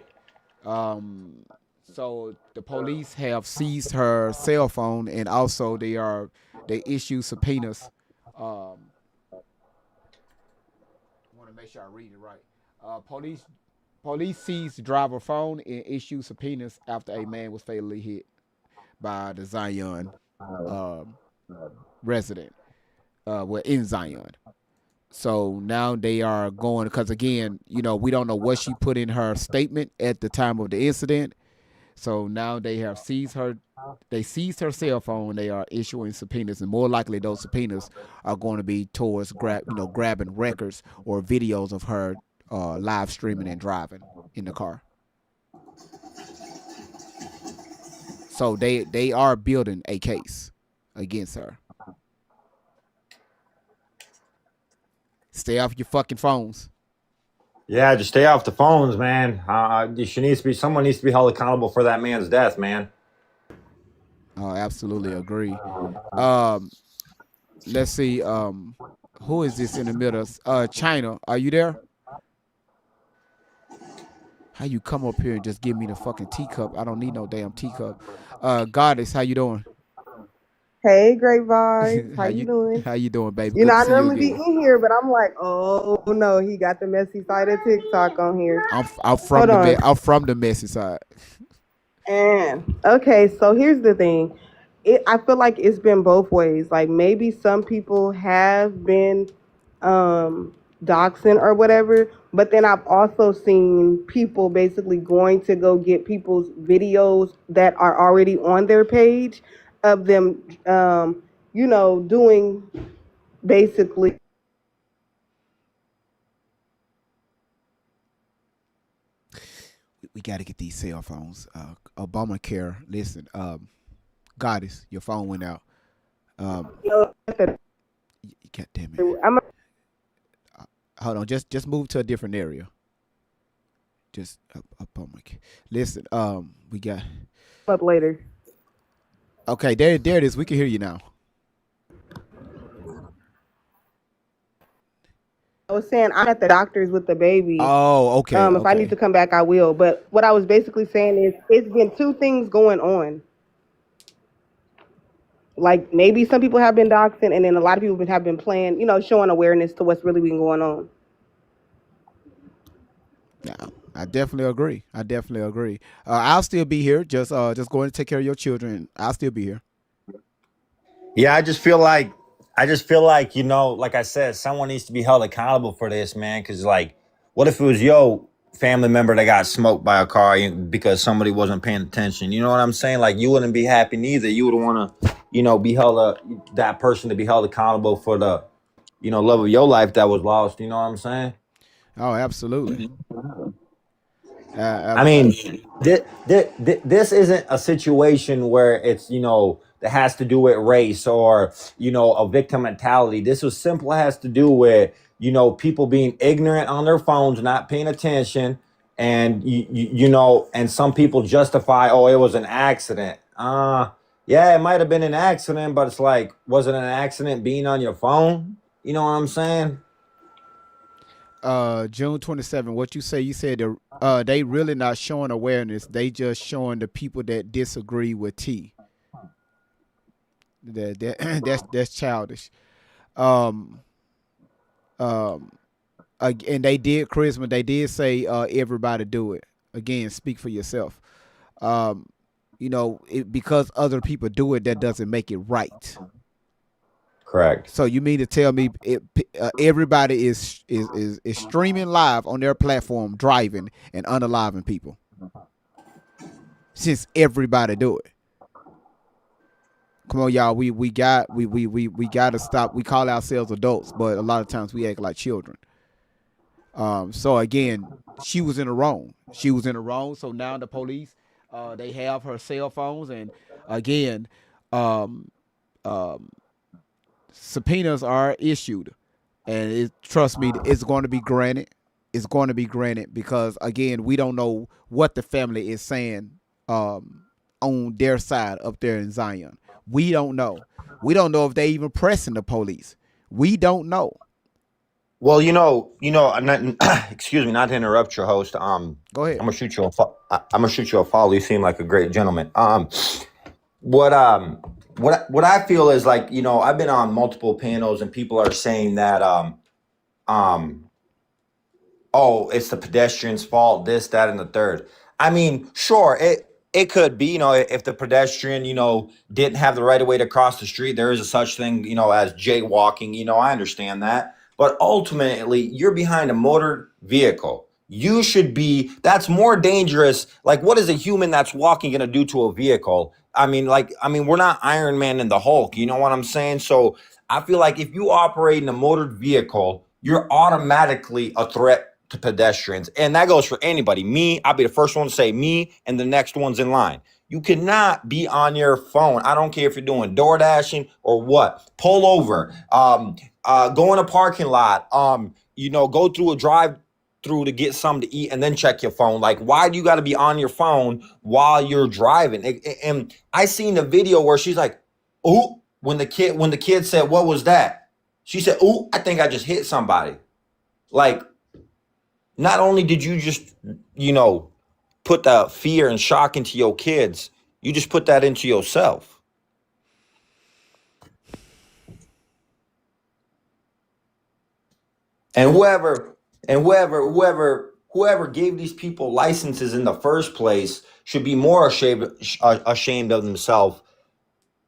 So the police have seized her cell phone, and also they issue subpoenas. Want to make sure I read it right. Police seized the driver's phone and issued subpoenas after a man was fatally hit by the Zion resident. In Zion. So now they are going, because again, we don't know what she put in her statement at the time of the incident. So now they have seized her cell phone. They are issuing subpoenas, and more likely those subpoenas are going to be towards grabbing records or videos of her live streaming and driving in the car. So they are building a case against her. Stay off your fucking phones. Yeah, just stay off the phones, man. Someone needs to be held accountable for that man's death, man. Oh, absolutely agree. Let's see. Who is this in the middle? China, are you there? How you come up here and just give me the fucking teacup? I don't need no damn teacup. Goddess, how you doing? Hey, great vibes. How you doing? How you doing, baby? You Good know, to I see you normally be again. in here, but I'm like, oh no, he got the messy side of TikTok on here. I'm from the messy side. And okay, so here's the thing. I feel like it's been both ways. Like maybe some people have been doxing or whatever, but then I've also seen people basically going to go get people's videos that are already on their page of them, doing basically. We got to get these cell phones. Obamacare. Listen, Goddess, your phone went out. God damn it. Hold on. Just move to a different area. Just Obamacare. Listen, we got. Up later. Okay, there it is. We can hear you now. I was saying I'm at the doctor's with the baby. Oh, okay. If I need to come back, I will. But what I was basically saying is it's been two things going on. Like maybe some people have been doxing, and then a lot of people have been playing, showing awareness to what's really been going on. No, I definitely agree. I'll still be here. Just going to take care of your children. I'll still be here. Yeah, I just feel like, like I said, someone needs to be held accountable for this, man. Because, like, what if it was your family member that got smoked by a car because somebody wasn't paying attention? You know what I'm saying? Like, you wouldn't be happy neither. You would want to, be held, that person to be held accountable for the, love of your life that was lost. You know what I'm saying? Oh, absolutely. I mean, this isn't a situation where it's, that has to do with race or, a victim mentality. This was simple has to do with, people being ignorant on their phones, not paying attention. And, and some people justify, oh, it was an accident. Yeah, it might have been an accident, but it's like, was it an accident being on your phone? You know what I'm saying? June 27, what you say? You said they really not showing awareness. They just showing the people that disagree with T. That's childish. And they did charisma. They did say everybody do it. Again, speak for yourself. Because other people do it, that doesn't make it right. Correct. So you mean to tell me everybody is streaming live on their platform, driving and unaliving people? Since everybody do it. Come on, y'all. We got to stop. We call ourselves adults, but a lot of times we act like children. So again, she was in the wrong. She was in the wrong. So now the police, they have her cell phones, and again, subpoenas are issued, and trust me, it's going to be granted. It's going to be granted because again, we don't know what the family is saying on their side up there in Zion. We don't know. We don't know if they even pressing the police. We don't know. Well, I'm not, excuse me, not to interrupt your host. Go ahead. I'm gonna shoot you a follow. You seem like a great gentleman. What I feel is like, I've been on multiple panels and people are saying that oh, it's the pedestrian's fault, this, that, and the third. I mean, sure, it could be, if the pedestrian, didn't have the right of way to cross the street, there is a such thing, as jaywalking, I understand that. But ultimately, you're behind a motor vehicle. You should be, that's more dangerous. Like, what is a human that's walking going to do to a vehicle? I mean, we're not Iron Man and the Hulk. You know what I'm saying? So I feel like if you operate in a motored vehicle, you're automatically a threat to pedestrians. And that goes for anybody. Me, I'll be the first one to say me and the next one's in line. You cannot be on your phone. I don't care if you're doing door dashing or what. Pull over. Go in a parking lot. Go through a drive-through to get something to eat and then check your phone. Like, why do you got to be on your phone while you're driving? And I seen the video where she's like, "Ooh," when the kid said, "What was that?" She said, "Ooh, I think I just hit somebody." Like, not only did you just, put the fear and shock into your kids, you just put that into yourself. And whoever gave these people licenses in the first place should be more ashamed of themselves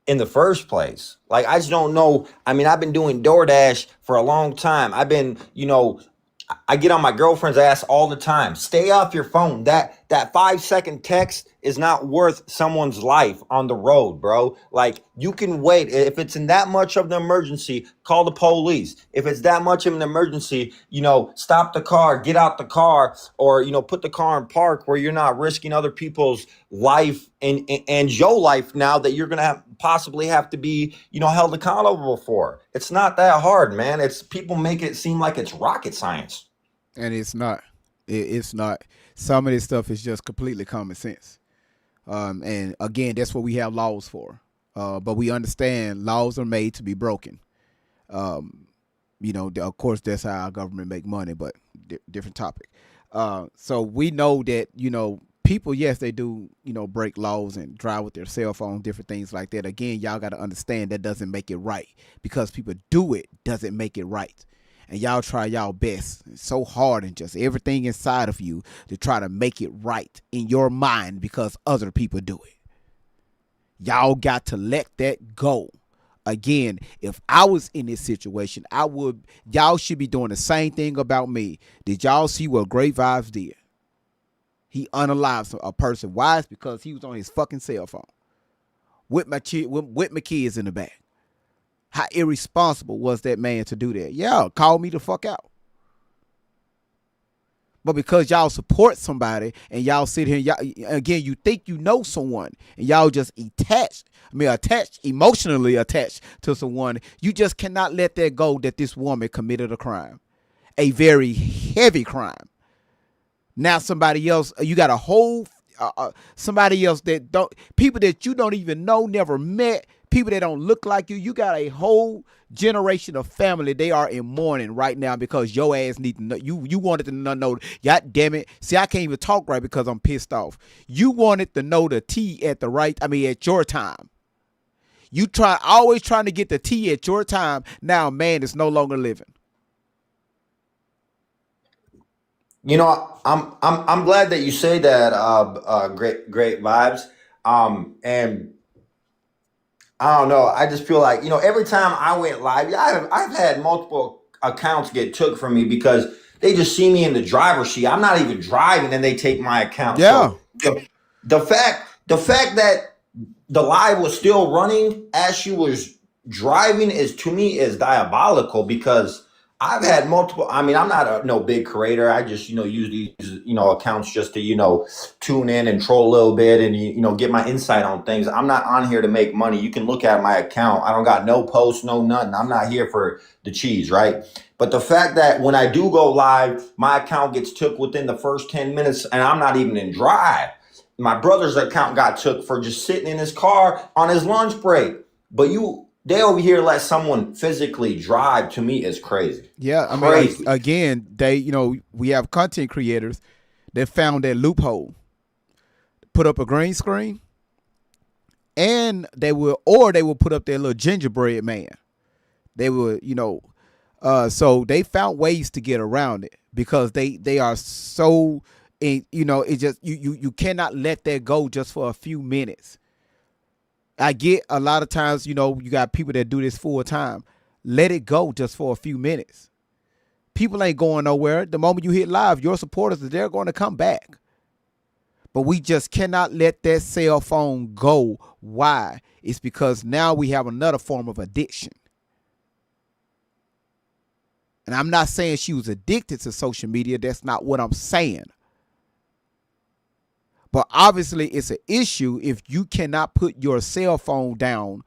in the first place. Like, I just don't know. I mean, I've been doing DoorDash for a long time. I've been, I get on my girlfriend's ass all the time. Stay off your phone. That 5-second text is not worth someone's life on the road, bro. Like, you can wait. If it's in that much of an emergency, call the police. If it's that much of an emergency, stop the car, get out the car, or, put the car in park where you're not risking other people's life and your life now that you're going to possibly have to be, held accountable for. It's not that hard, man. It's people make it seem like it's rocket science. And it's not. It's not. Some of this stuff is just completely common sense. And again, that's what we have laws for. But we understand laws are made to be broken. Of course, that's how our government make money, but different topic. So we know that, people, yes, they do, break laws and drive with their cell phone, different things like that. Again, y'all got to understand that doesn't make it right. Because people do it doesn't make it right. And y'all try y'all best so hard and just everything inside of you to try to make it right in your mind because other people do it. Y'all got to let that go. Again, if I was in this situation, y'all should be doing the same thing about me. Did y'all see what Great Vibes did? He unalived a person. Why? It's because he was on his fucking cell phone with my kids in the back. How irresponsible was that man to do that? Yeah, call me the fuck out. But because y'all support somebody and y'all sit here, again, you think you know someone and y'all just emotionally attached to someone, you just cannot let that go that this woman committed a crime, a very heavy crime. Now somebody else, you got a whole somebody else people that you don't even know, never met, people that don't look like you. You got a whole generation of family. They are in mourning right now because your ass need to know. You wanted to know. God damn it. See, I can't even talk right because I'm pissed off. You wanted to know the tea at your time. You always trying to get the tea at your time. Now, man is no longer living. I'm glad that you say that. Great vibes. And I don't know. I just feel like, every time I went live, yeah, I've had multiple accounts get took from me because they just see me in the driver's seat. I'm not even driving and they take my account. Yeah. So the fact that the live was still running as she was driving is, to me, is diabolical because I've had multiple. I mean, I'm not no big creator. I just use these accounts just to tune in and troll a little bit and get my insight on things. I'm not on here to make money. You can look at my account. I don't got no posts, no nothing. I'm not here for the cheese, right? But the fact that when I do go live, my account gets took within the first 10 minutes and I'm not even in drive. My brother's account got took for just sitting in his car on his lunch break. But they over here let someone physically drive, to me, is crazy. Yeah, I Crazy. mean, again, we have content creators that found that loophole, put up a green screen, and they will put up their little gingerbread man. They will, so they found ways to get around it because they are so, it just you cannot let that go just for a few minutes. I get a lot of times, you got people that do this full time. Let it go just for a few minutes. People ain't going nowhere. The moment you hit live, your supporters, they're going to come back. But we just cannot let that cell phone go. Why? It's because now we have another form of addiction. And I'm not saying she was addicted to social media. That's not what I'm saying. But obviously, it's an issue if you cannot put your cell phone down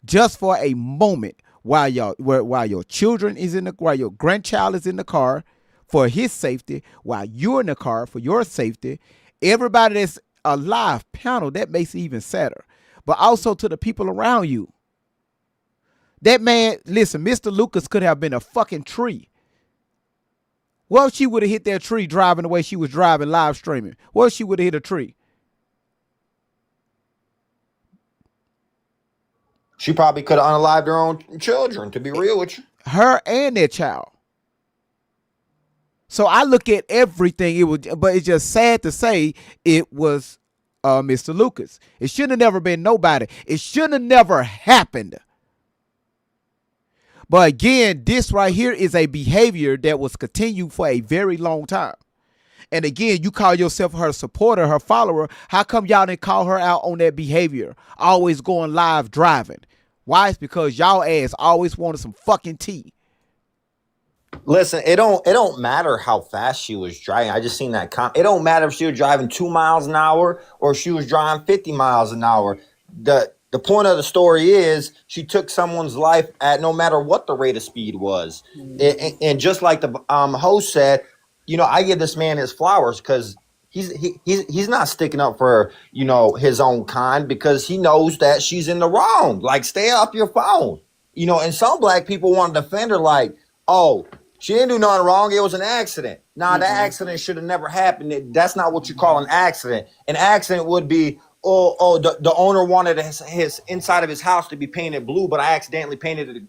just for a moment while your children is while your grandchild is in the car for his safety, while you're in the car for your safety. Everybody that's a live panel, that makes it even sadder. But also to the people around you. That man, listen, Mr. Lucas could have been a fucking tree. Well, she would have hit that tree driving the way she was driving live streaming. Well, she would have hit a tree. She probably could have unalived her own children, to be real with you. Her and their child. So I look at everything. But it's just sad to say it was Mr. Lucas. It should have never been nobody. It should have never happened. But again, this right here is a behavior that was continued for a very long time. And again, you call yourself her supporter, her follower. How come y'all didn't call her out on that behavior? Always going live driving. Why? It's because y'all ass always wanted some fucking tea. Listen, it don't matter how fast she was driving. I just seen that it don't matter if she was driving 2 miles an hour or if she was driving 50 miles an hour. The point of the story is she took someone's life at no matter what the rate of speed was. And just like the host said, I give this man his flowers because he's not sticking up for his own kind because he knows that she's in the wrong. Like, stay off your phone. And some black people want to defend her like, oh, she didn't do nothing wrong. It was an accident. Nah, that accident should have never happened. That's not what you call an accident. An accident would be, the owner wanted his inside of his house to be painted blue, but I accidentally painted it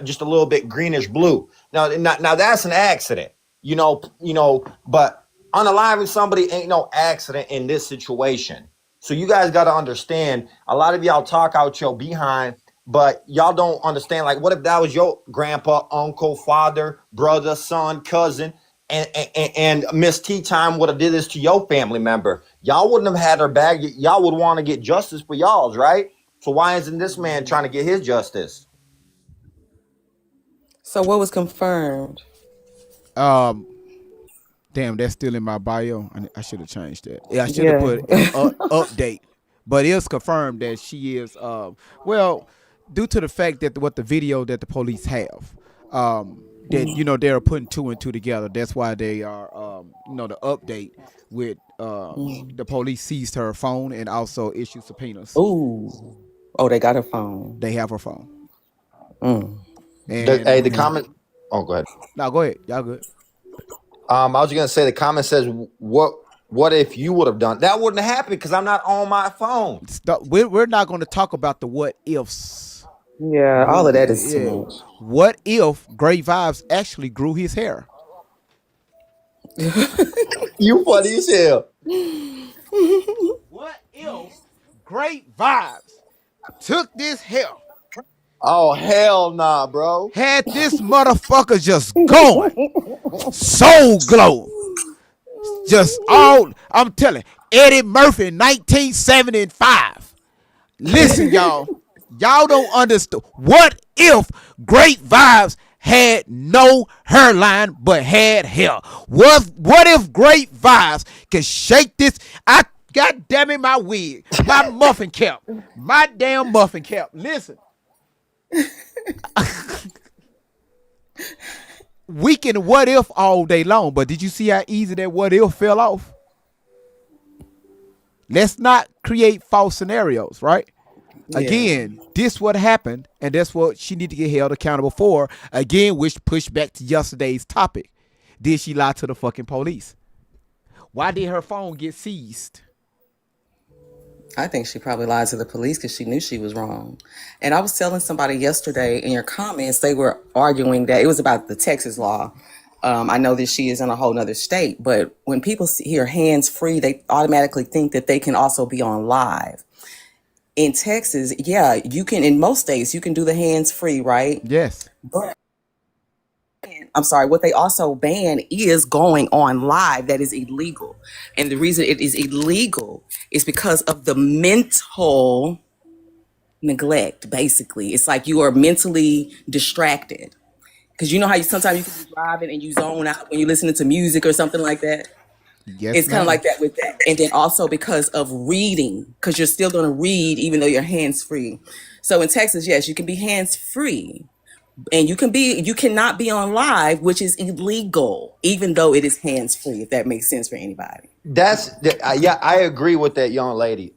just a little bit greenish blue. Now that's an accident. But unaliving somebody ain't no accident in this situation. So you guys got to understand, a lot of y'all talk out your behind, but y'all don't understand, like, what if that was your grandpa, uncle, father, brother, son, cousin, and Miss Tea Time would have did this to your family member? Y'all wouldn't have had her back. Y'all would want to get justice for y'all's, right? So why isn't this man trying to get his justice? So what was confirmed? Damn, that's still in my bio. I should have changed that. Yeah, I should have put update. But it's confirmed that she is, due to the fact that what the video that the police have, that, they're putting 2 and 2 together. That's why they are, the update with the police seized her phone and also issued subpoenas. Ooh. Oh, they got her phone. They have her phone. Mm. And the comment. Oh, go ahead. No, go ahead. Y'all good. I was gonna say the comment says, what if you would have done that? Wouldn't have happened because I'm not on my phone. We're not going to talk about the what ifs. Yeah, all of that is too much. What if Great Vibes actually grew his hair? You funny as hell. What if Great Vibes took this hair, Oh hell nah, bro. had this motherfucker just going, soul glow, just all. I'm telling Eddie Murphy, 1975. Listen, y'all. Y'all don't understand. What if Great Vibes had no hairline but had hair? What if Great Vibes could shake this? God damn it, my wig, my muffin cap, my damn muffin cap. Listen. We can what if all day long, but did you see how easy that what if fell off? Let's not create false scenarios, right? Yeah. Again, this what happened, and that's what she need to get held accountable for. Again, which pushed back to yesterday's topic. Did she lie to the fucking police? Why did her phone get seized? I think she probably lied to the police because she knew she was wrong. And I was telling somebody yesterday in your comments, they were arguing that it was about the Texas law. I know that she is in a whole nother state, but when people hear hands free, they automatically think that they can also be on live. In Texas, yeah, you can, in most states, you can do the hands free, right? Yes. But I'm sorry, what they also ban is going on live. That is illegal. And the reason it is illegal is because of the mental neglect, basically. It's like you are mentally distracted. Because you know how sometimes you can be driving and you zone out when you're listening to music or something like that? Yes, it's kind of like that with that. And then also because of reading, because you're still going to read even though you're hands-free. So in Texas, yes, you can be hands-free. And you cannot be on live, which is illegal, even though it is hands-free, if that makes sense for anybody. Yeah, I agree with that young lady.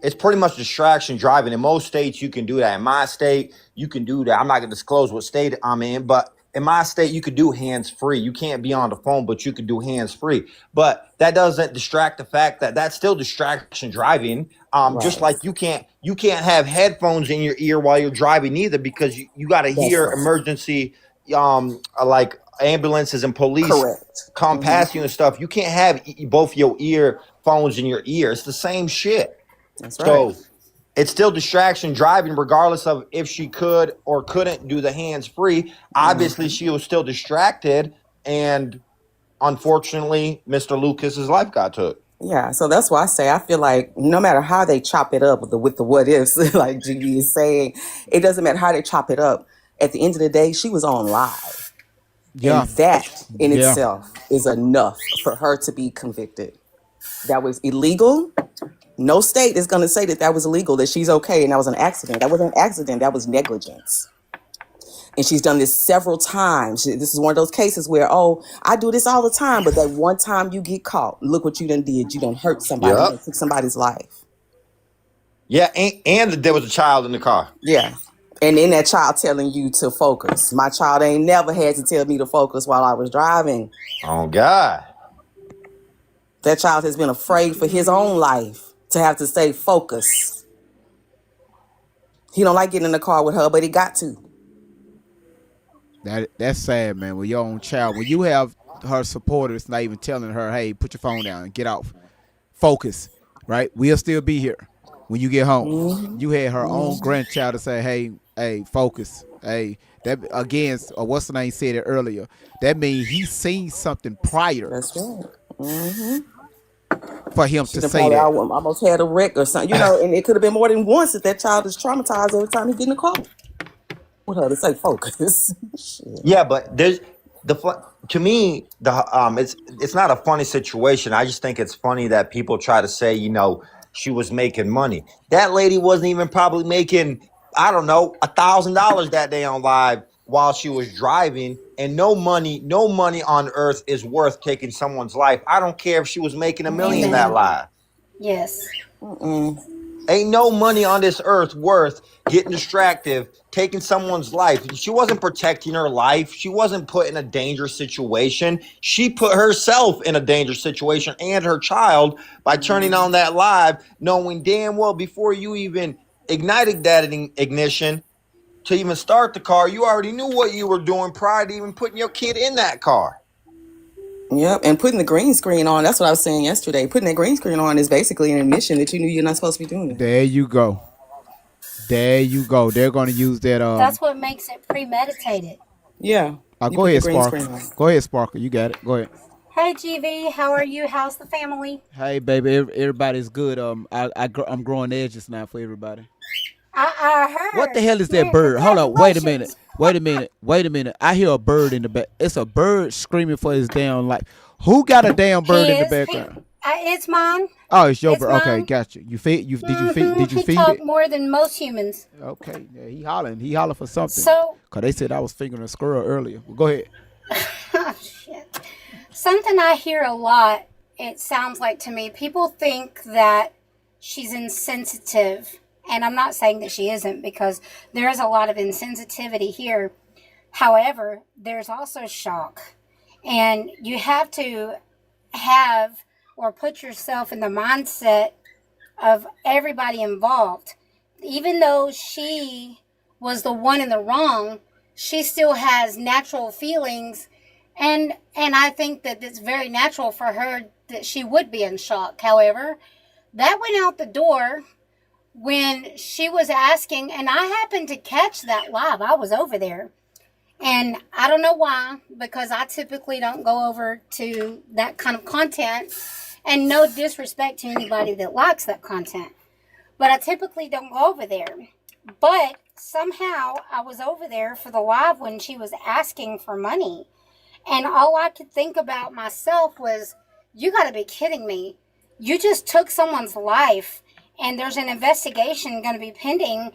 It's pretty much distraction driving. In most states, you can do that. In my state, you can do that. I'm not gonna disclose what state I'm in, but in my state, you could do hands-free. You can't be on the phone, but you could do hands-free. But that doesn't distract the fact that that's still distraction driving. Right. Just like you can't have headphones in your ear while you're driving either, because you got to hear right. emergency, like ambulances and police Correct. come past you and stuff. You can't have both your earphones in your ear. It's the same shit. That's right. So it's still distraction driving, regardless of if she could or couldn't do the hands free. Obviously, she was still distracted, and unfortunately, Mr. Lucas's life got took. Yeah, so that's why I say I feel like no matter how they chop it up with the what ifs, like Gigi is saying, it doesn't matter how they chop it up. At the end of the day, she was on live. Yeah. And that in itself is enough for her to be convicted. That was illegal. No state is going to say that was illegal, that she's okay and that was an accident. That wasn't an accident. That was negligence. And she's done this several times. This is one of those cases where, I do this all the time, but that one time you get caught, look what you done did. You done hurt somebody. Yep. You done took somebody's life. Yeah, and there was a child in the car. Yeah. And then that child telling you to focus. My child ain't never had to tell me to focus while I was driving. Oh, God. That child has been afraid for his own life to have to say focus. He don't like getting in the car with her, but he got to. That's sad, man. With your own child, when you have her supporters not even telling her, "Hey, put your phone down and get off, focus." Right? We'll still be here when you get home. You had her own grandchild to say, "Hey, focus." Hey, that again, what's the name said it earlier. That means he's seen something prior. That's right. For him to say that. I almost had a wreck or something, and it could have been more than once if that child is traumatized every time he get in the car with her to say focus. Yeah, but there's to me it's not a funny situation. I just think it's funny that people try to say, she was making money. That lady wasn't even probably making, I don't know, $1,000 that day on live while she was driving, and no money on earth is worth taking someone's life. I don't care if she was making $1 million that live. Yes. Ain't no money on this earth worth getting distracted, taking someone's life. She wasn't protecting her life. She wasn't put in a dangerous situation. She put herself in a dangerous situation and her child by turning on that live, knowing damn well before you even ignited that ignition to even start the car, you already knew what you were doing prior to even putting your kid in that car. Yep, and putting the green screen on, that's what I was saying yesterday. Putting that green screen on is basically an admission that you knew you're not supposed to be doing it. There you go. There you go. They're gonna use that. That's what makes it premeditated. Yeah. You Go put the ahead, green Sparkle. screen on. Go ahead, Sparkle. You got it. Go ahead. Hey, GV, how are you? How's the family? Hey, baby. Everybody's good. I'm growing edges now for everybody. I heard. What the hell is that Man, bird? Hold on. Wait a minute. congratulations. Wait a minute. I hear a bird in the back. It's a bird screaming for his damn life. Who got a damn bird He in the is. background? It's mine. Oh, it's your It's bird. Okay, mine. gotcha. You feed? Did you He feed talk it? more than most humans. Okay. Yeah, he hollering. He hollering for something. So, Cause they said I was fingering a squirrel earlier. Well, go ahead. oh, shit. Something I hear a lot, it sounds like to me, people think that she's insensitive. And I'm not saying that she isn't, because there is a lot of insensitivity here. However, there's also shock. And you have to have or put yourself in the mindset of everybody involved. Even though she was the one in the wrong, she still has natural feelings, and I think that it's very natural for her that she would be in shock. However, that went out the door when she was asking, and I happened to catch that live. I was over there. And I don't know why, because I typically don't go over to that kind of content, and no disrespect to anybody that likes that content, but I typically don't go over there. But somehow I was over there for the live when she was asking for money, and all I could think about myself was, you got to be kidding me. You just took someone's life, and there's an investigation going to be pending,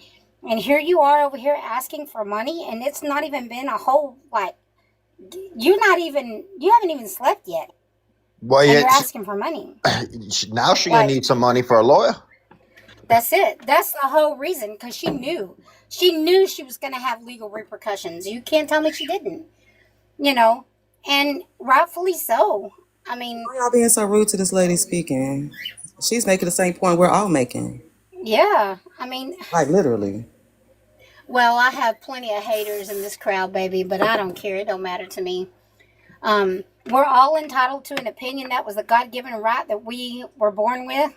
and here you are over here asking for money, and it's not even been a whole, like, you haven't even slept yet. Well, And yeah, you're asking for money. now she gonna need some money for a lawyer. That's it. That's the whole reason, because she knew. She knew she was going to have legal repercussions. You can't tell me she didn't. And rightfully so. I mean, Why y'all being so rude to this lady speaking? She's making the same point we're all making. yeah. I mean, Like literally. well, I have plenty of haters in this crowd, baby, but I don't care. It don't matter to me. We're all entitled to an opinion. That was a God-given right that we were born with.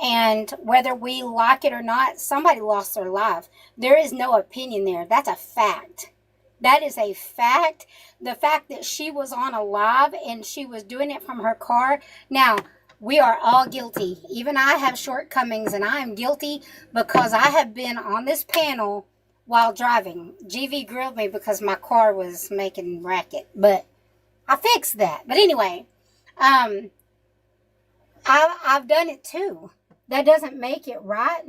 And whether we like it or not, somebody lost their life. There is no opinion there. That's a fact. That is a fact. The fact that she was on a live and she was doing it from her car. Now, we are all guilty. Even I have shortcomings, and I am guilty because I have been on this panel while driving. GV grilled me because my car was making racket, but I fixed that. But anyway, I've done it too. That doesn't make it right,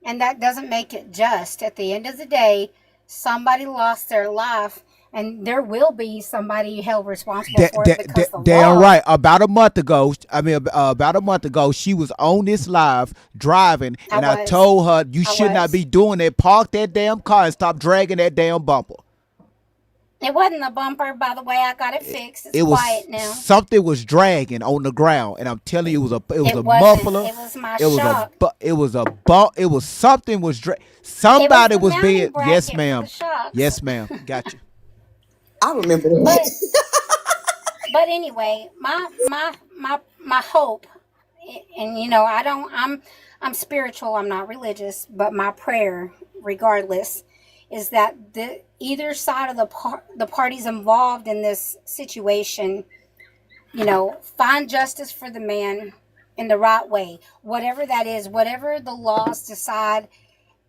and that doesn't make it just. At the end of the day, somebody lost their life, and there will be somebody held responsible for it because the Damn law. right. About a month ago, she was on this live driving, and I told her you should not be doing that. Park that damn car and stop dragging that damn bumper. It wasn't a bumper, by the way. I got it fixed. It's It was quiet now. something was dragging on the ground, and I'm telling you, it was a wasn't. muffler. It was my It was shock. it was a bump. It was something was somebody It was was the being. mounting Yes, bracket for ma'am. the shocks. Yes, ma'am. Got you. I remember that. But anyway, my hope, and I'm spiritual. I'm not religious, but my prayer, regardless, is that either side of the parties involved in this situation, find justice for the man in the right way, whatever that is, whatever the laws decide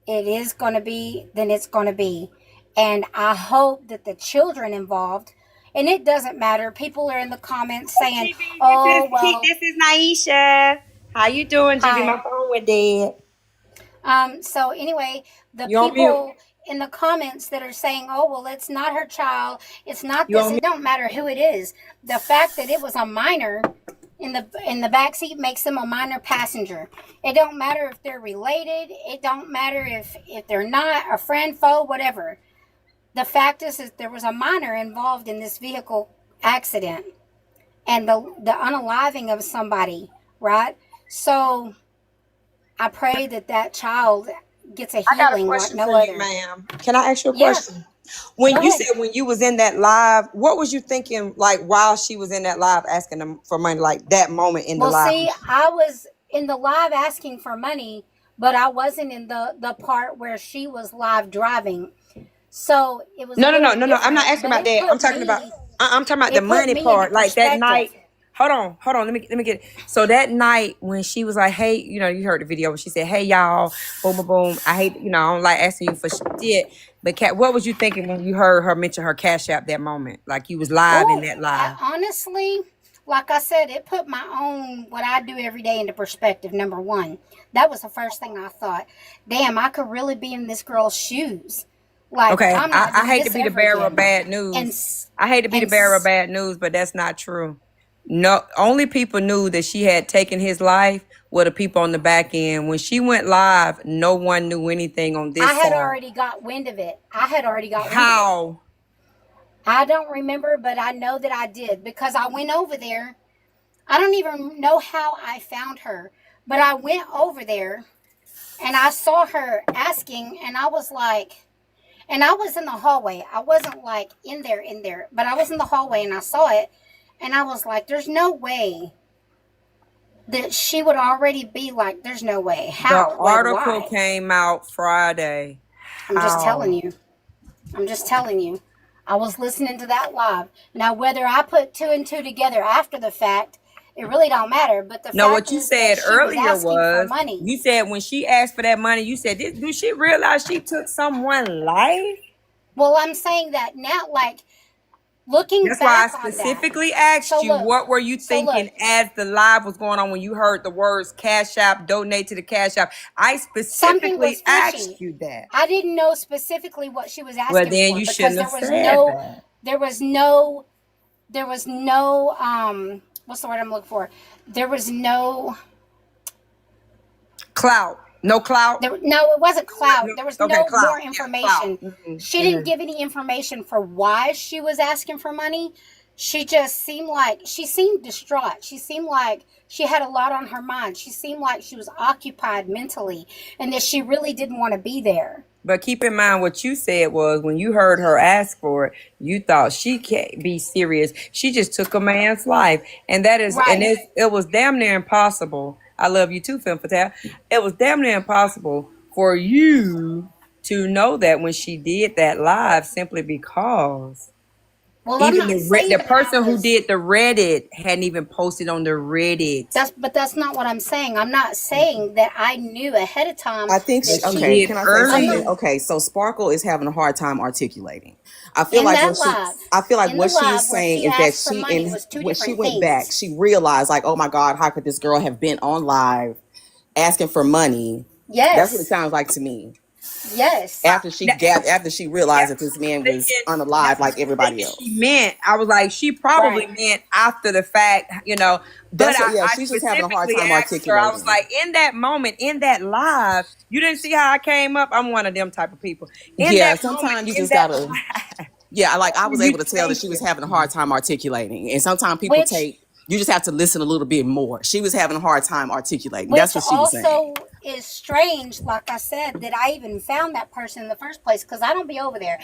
it is going to be, then it's going to be. And I hope that the children involved, and it doesn't matter. People are in the comments saying, "Oh, well." This is Naisha. How you doing, GB? Hi. My phone went dead. So anyway, the You on people in the comments that are saying, "Oh, well, it's not her child. It's not You this." on It don't matter who it is. The fact that it was a minor in the backseat makes them a minor passenger. It don't matter if they're related. It don't matter if they're not a friend, foe, whatever. The fact is that there was a minor involved in this vehicle accident and the unaliving of somebody, right? So I pray that child gets a I got a healing like question no for other. you, ma'am. Can I ask you a Yeah. question? When Go you ahead. said when you was in that live, what was you thinking like while she was in that live asking them for money, like that moment in the Well, live? see, I was in the live asking for money, but I wasn't in the part where she was live driving. So it was a No, no, no, little no, no. I'm not different, asking but about that. I'm talking about the it put money me into part. Like that perspective. night. Hold on. Let me get it. So that night when she was like, "Hey, you know, you heard the video when she said, 'Hey y'all, boom, boom, boom. I hate, you know, I don't like asking you for shit.'" But Kat, what was you thinking when you heard her mention her Cash App that moment? Like you was live in Oh, that live. honestly, like I said, it put my own, what I do every day, into perspective. Number one, that was the first thing I thought. Damn, I could really be in this girl's shoes. Like, Okay, I'm not I doing hate to this be the ever bearer of again. bad And news. I hate to be the and bearer of bad news, but that's not true. No, only people knew that she had taken his life were the people on the back end. When she went live, no one knew anything on I this had side. already got wind of it. How? I don't remember, but I know that I did because I went over there. I don't even know how I found her, but I went over there and I saw her asking, and I was like, and I was in the hallway. I wasn't like in there, but I was in the hallway and I saw it, and I was like, there's no way that she would already be like, there's no way. The How? Like, article why? came out Friday. I'm just telling How? you. I'm just telling you. I was listening to that live. Now, whether I put two and two together after the fact, it really don't matter. But the No, fact what you is that said she was earlier asking for was money. you said when she asked for that money, you said, do she realize she took someone's life? Well, I'm saying that now, like, looking That's why I back on that. specifically asked So you, look, what were you so look, thinking as the live was going on when you heard the words Cash App, donate to the Cash App? I something was specifically asked fishy. you that. I didn't know specifically what she was Well, asking then for you because shouldn't there have was said no, that. there was no, there was no, what's the word I'm looking for? There was no Clout. No clout? no, it wasn't clout. There was Okay, no clout. more Yeah, information. clout. She didn't give any information for why she was asking for money. She just seemed like she seemed distraught. She seemed like she had a lot on her mind. She seemed like she was occupied mentally and that she really didn't want to be there. But keep in mind what you said was when you heard her ask for it, you thought she can't be serious. She just took a man's life. And that is, and Right. it was damn near impossible. I love you too, Femme Fatale. It was damn near impossible for you to know that when she did that live simply because Well, I'm even not saying the that person I who was. did the Reddit hadn't even posted on the Reddit. That's not what I'm saying. I'm not saying that I knew ahead of time I think that But she okay, did can I say earlier. something? Okay, so Sparkle is having a hard time articulating. I feel in like that live, in the what she live is where saying she is that asked for money was two when she different went back, things. she realized like, oh my God, how could this girl have been on live asking for money? That's what it Yes. sounds like to me. Yes. After she realized that this man was unalive like everybody else. She meant, I was like, she probably Right. meant after the fact, you know. But That's what, yeah, I she's just having a hard specifically time asked her, I was articulating. like, in that moment, in that live, you didn't see how I came up. I'm one of them type of people. In Yeah, that moment, sometimes you in just that gotta live, yeah, like I was you able to tell that she was thinking. having a hard time articulating. And sometimes people Which you just have to listen a little bit more. She was having a hard time articulating. That's which what she was saying. also is strange, like I said, that I even found that person in the first place because I don't be over there.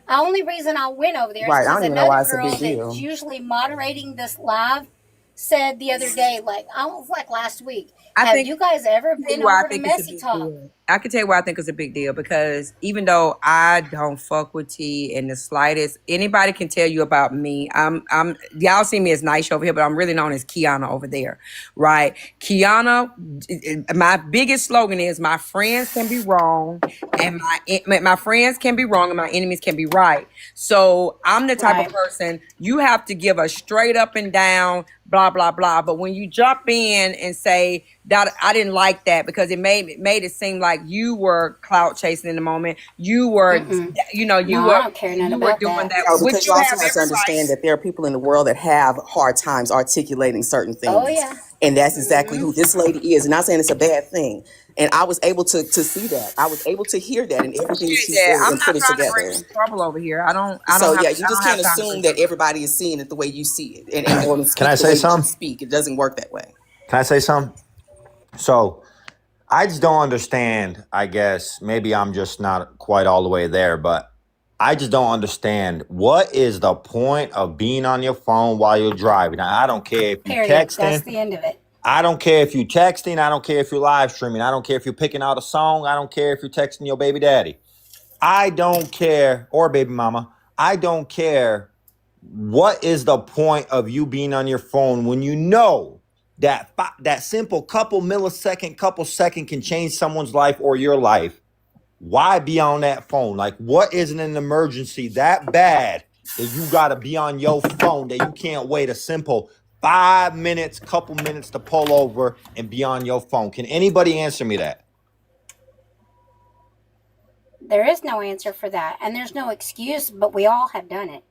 The only reason I went over there is Right. I because don't even know why another it's a girl big deal. that's usually moderating this live said the other day, like I was like last week, I have think you guys ever tell been you why I over to think it's a Messy big Talk? deal. I can tell you why I think it's a big deal because even though I don't fuck with T in the slightest, anybody can tell you about me. I'm y'all see me as nice over here, but I'm really known as Kiana over there, right? Kiana, my biggest slogan is my friends can be wrong, and my friends can be wrong, and my enemies can be right. So I'm the type of person you have to give a straight up and down blah blah blah. But when you jump in and say that I didn't like that because it made it seem like you were clout chasing in the moment, you were, you know, No, I don't care nothing about doing that. that, No, which because you you also have have to every understand right. that there are people in the world that have hard times articulating certain things. Oh yeah. And that's exactly who this lady is. And not saying it's a bad thing. And I was able to see that. I was able to hear that in everything that she said I'm and not put it trying to together. bring trouble over here. I don't So have yeah, you just can't time to assume bring that everybody is seeing it the way you see it, and or Can speak I the say way that you something? speak. It doesn't work that way. Can I say something? So I just don't understand. I guess maybe I'm just not quite all the way there, but I just don't understand what is the point of being on your phone while you're driving. Now, I don't care if you're Period. That's texting. the end of it. I don't care if you're texting. I don't care if you're live streaming. I don't care if you're picking out a song. I don't care if you're texting your baby daddy. I don't care, or baby mama. I don't care. What is the point of you being on your phone when you know that that simple couple millisecond, couple second can change someone's life or your life? Why be on that phone? Like, what is an emergency that bad that you got to be on your phone that you can't wait a simple 5 minutes, couple minutes to pull over and be on your phone? Can anybody answer me that? There is no answer for that, and there's no excuse, but we all have done it.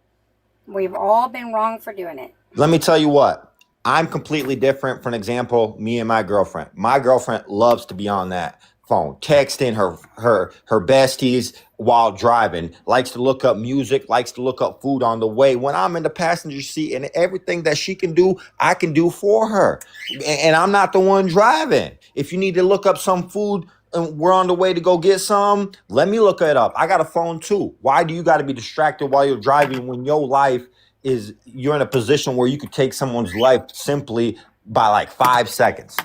We've all been wrong for doing it. Let me tell you what. I'm completely different. For an example, me and my girlfriend. My girlfriend loves to be on that phone, texting her besties while driving, likes to look up music, likes to look up food on the way. When I'm in the passenger seat, and everything that she can do, I can do for her. And I'm not the one driving. If you need to look up some food and we're on the way to go get some, let me look it up. I got a phone too. Why do you got to be distracted while you're driving when your life is, you're in a position where you could take someone's life simply by like 5 seconds?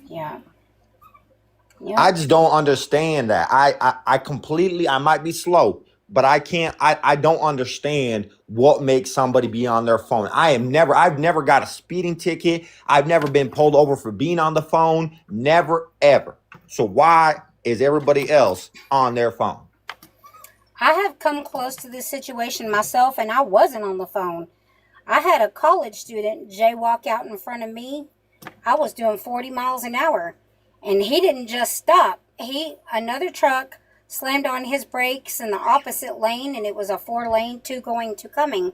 Yeah. I just don't understand that. I completely, I might be slow, but I don't understand what makes somebody be on their phone. I've never got a speeding ticket. I've never been pulled over for being on the phone. Never, ever. So why is everybody else on their phone? I have come close to this situation myself, and I wasn't on the phone. I had a college student jaywalk out in front of me. I was doing 40 miles an hour, and he didn't just stop. Another truck slammed on his brakes in the opposite lane, and it was a 4-lane, 2 going, 2 coming.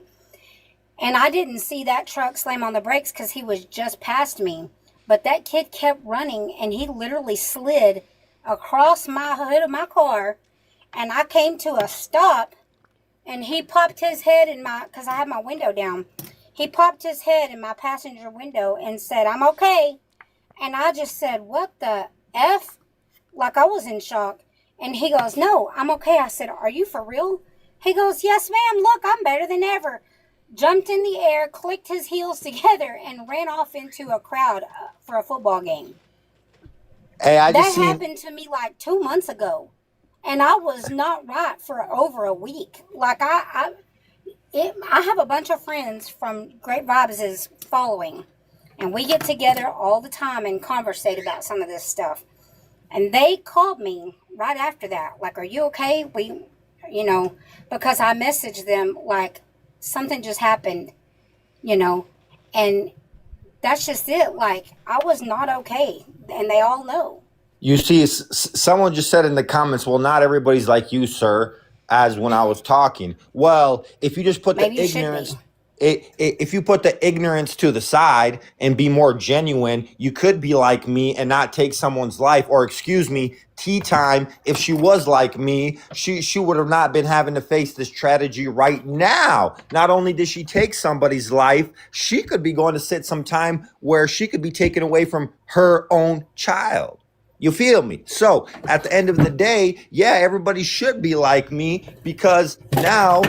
And I didn't see that truck slam on the brakes because he was just past me. But that kid kept running, and he literally slid across my hood of my car, and I came to a stop, and he popped his head in my, because I had my window down. He popped his head in my passenger window and said, "I'm okay." And I just said, "What the F?" Like, I was in shock. And he goes, "No, I'm okay." I said, "Are you for real?" He goes, "Yes, ma'am. Look, I'm better than ever." Jumped in the air, clicked his heels together, and ran off into a crowd for a football game. Hey, That happened to me like 2 months ago. And I was not right for over a week. Like, I have a bunch of friends from Great Vibes' following. And we get together all the time and conversate about some of this stuff. And they called me right after that. Like, "Are you okay?" Because I messaged them like, something just happened, and that's just it. Like, I was not okay. And they all know. You see, someone just said in the comments, well, not everybody's like you, sir, as when I was talking. Well, if you just put Maybe the you should ignorance, be. if you put the ignorance to the side and be more genuine, you could be like me and not take someone's life. Or, excuse me, Tyme, if she was like me, she would have not been having to face this tragedy right now. Not only did she take somebody's life, she could be going to sit some time where she could be taken away from her own child. You feel me? So at the end of the day, yeah, everybody should be like me, because now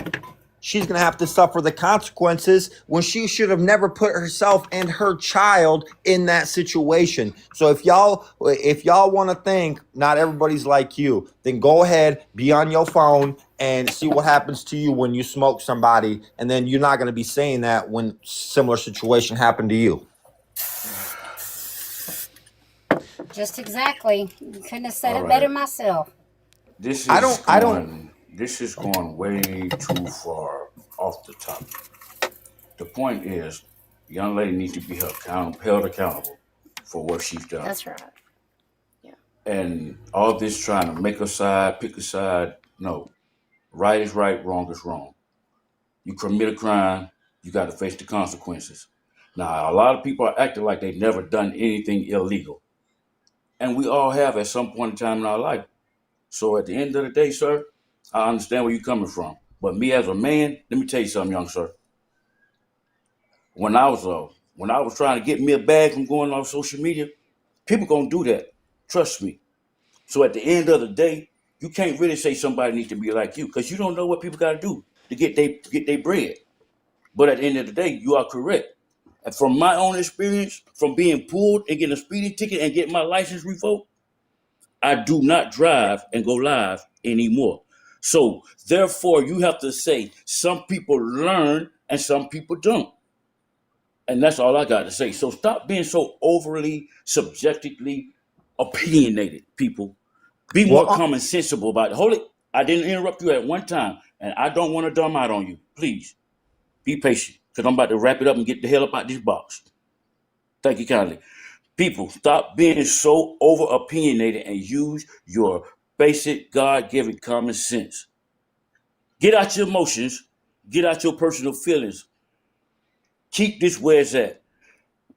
she's going to have to suffer the consequences when she should have never put herself and her child in that situation. So if y'all want to think not everybody's like you, then go ahead, be on your phone and see what happens to you when you smoke somebody. And then you're not going to be saying that when similar situation happened to you. Just exactly. You couldn't have said it better myself. This is going way too far off the topic. The point is, the young lady needs to be held accountable for what she's done. That's right. Yeah. And all this trying to make a side, pick a side, no. Right is right, wrong is wrong. You commit a crime, you got to face the consequences. Now, a lot of people are acting like they've never done anything illegal. And we all have at some point in time in our life. So at the end of the day, sir, I understand where you're coming from. But me as a man, let me tell you something, young sir. When I was trying to get me a bag from going off social media, people gonna do that. Trust me. So at the end of the day, you can't really say somebody needs to be like you, because you don't know what people gotta do to get their bread. But at the end of the day, you are correct. And from my own experience, from being pulled and getting a speeding ticket and getting my license revoked, I do not drive and go live anymore. So therefore, you have to say some people learn and some people don't. And that's all I got to say. So stop being so overly subjectively opinionated, people. Be more Well, common sensible about it. Hold it. I didn't interrupt you at one time, and I don't want to dumb out on you. Please be patient, because I'm about to wrap it up and get the hell up out this box. Thank you kindly. People, stop being so over opinionated and use your basic God given common sense. Get out your emotions, get out your personal feelings. Keep this where it's at.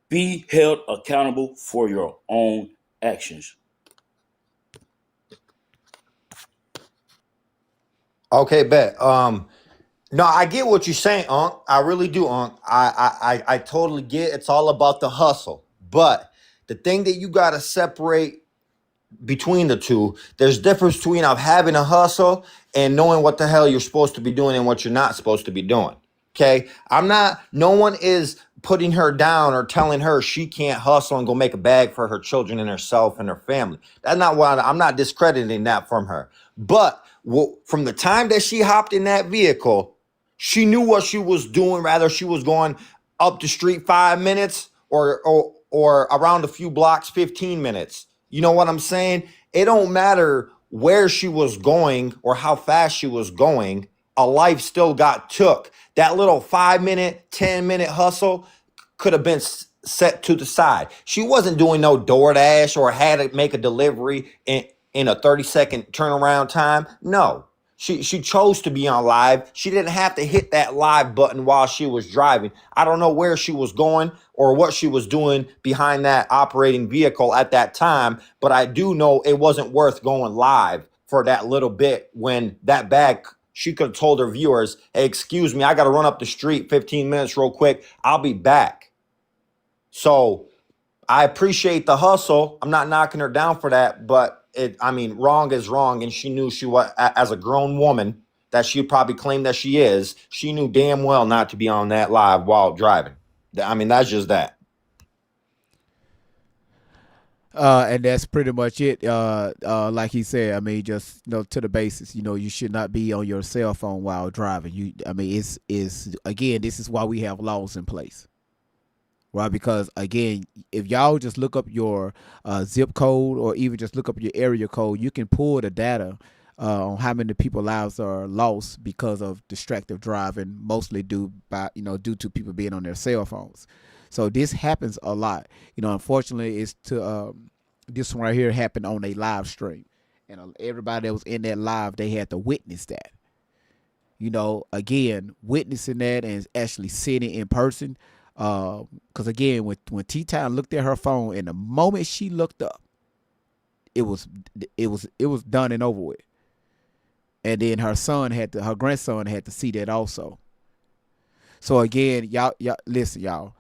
Be held accountable for your own actions. okay, bet. No, I get what you're saying, Unc. I really do, Unc. I totally get. It's all about the hustle, but the thing that you gotta separate between the two, there's difference between of having a hustle and knowing what the hell you're supposed to be doing and what you're not supposed to be doing. Okay, no one is putting her down or telling her she can't hustle and go make a bag for her children and herself and her family. That's not what I'm not discrediting that from her. But from the time that she hopped in that vehicle, she knew what she was doing, rather she was going up the street 5 minutes or around a few blocks 15 minutes. You know what I'm saying? It don't matter where she was going or how fast she was going, a life still got took. That little 5 minute, 10 minute hustle could have been set to the side. She wasn't doing no DoorDash or had to make a delivery in a 30-second turnaround time. No. She chose to be on live. She didn't have to hit that live button while she was driving. I don't know where she was going or what she was doing behind that operating vehicle at that time, but I do know it wasn't worth going live for that little bit when that bag, she could have told her viewers, hey, excuse me, I got to run up the street 15 minutes real quick. I'll be back. So I appreciate the hustle. I'm not knocking her down for that, but wrong is wrong. And she knew she was, as a grown woman that she probably claimed that she is, she knew damn well not to be on that live while driving. That's just that. And that's pretty much it. Like he said, just to the basis. You should not be on your cell phone while driving. It's again, this is why we have laws in place. Right, because again, if y'all just look up your zip code or even just look up your area code, you can pull the data on how many people's lives are lost because of distracted driving, mostly due to people being on their cell phones. So this happens a lot. Unfortunately, this one right here happened on a live stream, and everybody that was in that live, they had to witness that. Again, witnessing that and actually seeing it in person. Because again, when Tyme looked at her phone, and the moment she looked up, it was done and over with. And then her grandson had to see that also. So again, y'all listen, y'all.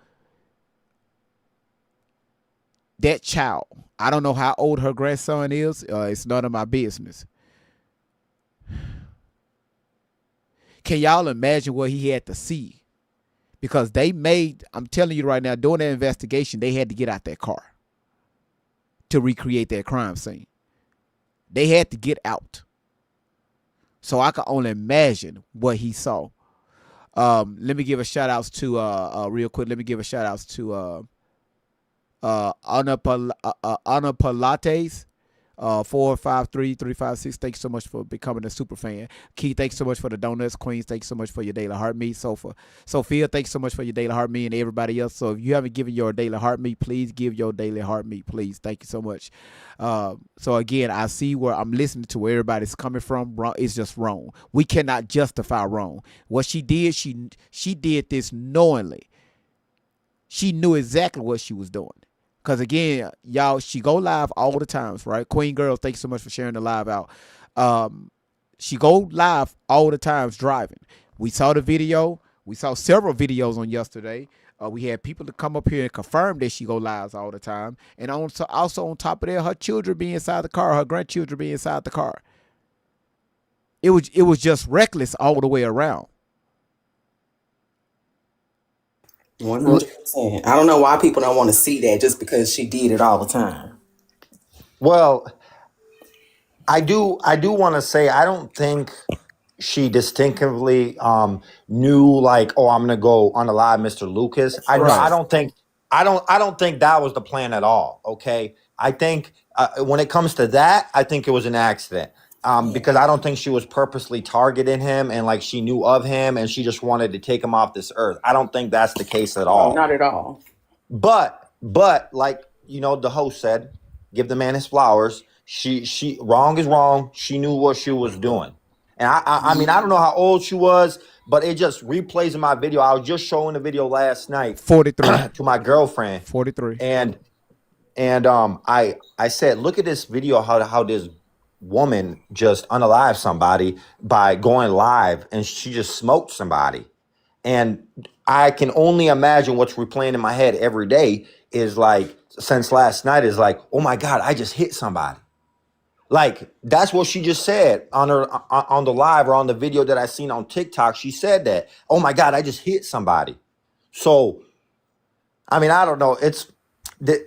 That child, I don't know how old her grandson is. It's none of my business. Can y'all imagine what he had to see? Because I'm telling you right now, during that investigation, they had to get out that car to recreate that crime scene. They had to get out. So I can only imagine what he saw. Let me give a shout outs to real quick. Let me give a shout outs to Anna Pilates. 453-356. Thanks so much for becoming a super fan. Keith, thanks so much for the donuts. Queens, thanks so much for your daily heart meat. Sophia, thanks so much for your daily heart meat, and everybody else. So if you haven't given your daily heart meat, please give your daily heart meat, please. Thank you so much. So again, I see where I'm listening to where everybody's coming from. Wrong, it's just wrong. We cannot justify wrong. What she did, she did this knowingly. She knew exactly what she was doing. Because again, y'all, she go live all the times, right? Queen Girls, thanks so much for sharing the live out. She go live all the times driving. We saw the video. We saw several videos on yesterday. We had people to come up here and confirm that she go lives all the time. And also on top of that, her children be inside the car, her grandchildren be inside the car. It was just reckless all the way around. Well, 100%. I don't know why people don't want to see that just because she did it all the time. well, I do want to say I don't think she distinctively knew like, oh, I'm gonna go unalive Mr. Lucas. I don't I Right. don't think I don't think that was the plan at all. Okay. I think when it comes to that, I think it was an accident. Because I don't think she was purposely targeting him and like she knew of him and she just wanted to take him off this earth. I don't think that's the case at No, all. not at all. But like the host said, give the man his flowers. She wrong is wrong. She knew what she was doing, and I mean I don't know how old she was, but it just replays in my video. I was just showing the video last night 43. to my girlfriend, 43. and I said, look at this video how this woman just unalived somebody by going live, and she just smoked somebody. And I can only imagine what's replaying in my head every day is like, since last night, is like, oh my God, I just hit somebody. Like, that's what she just said on the live or on the video that I seen on TikTok. She said that, oh my God, I just hit somebody. So, I mean, I don't know.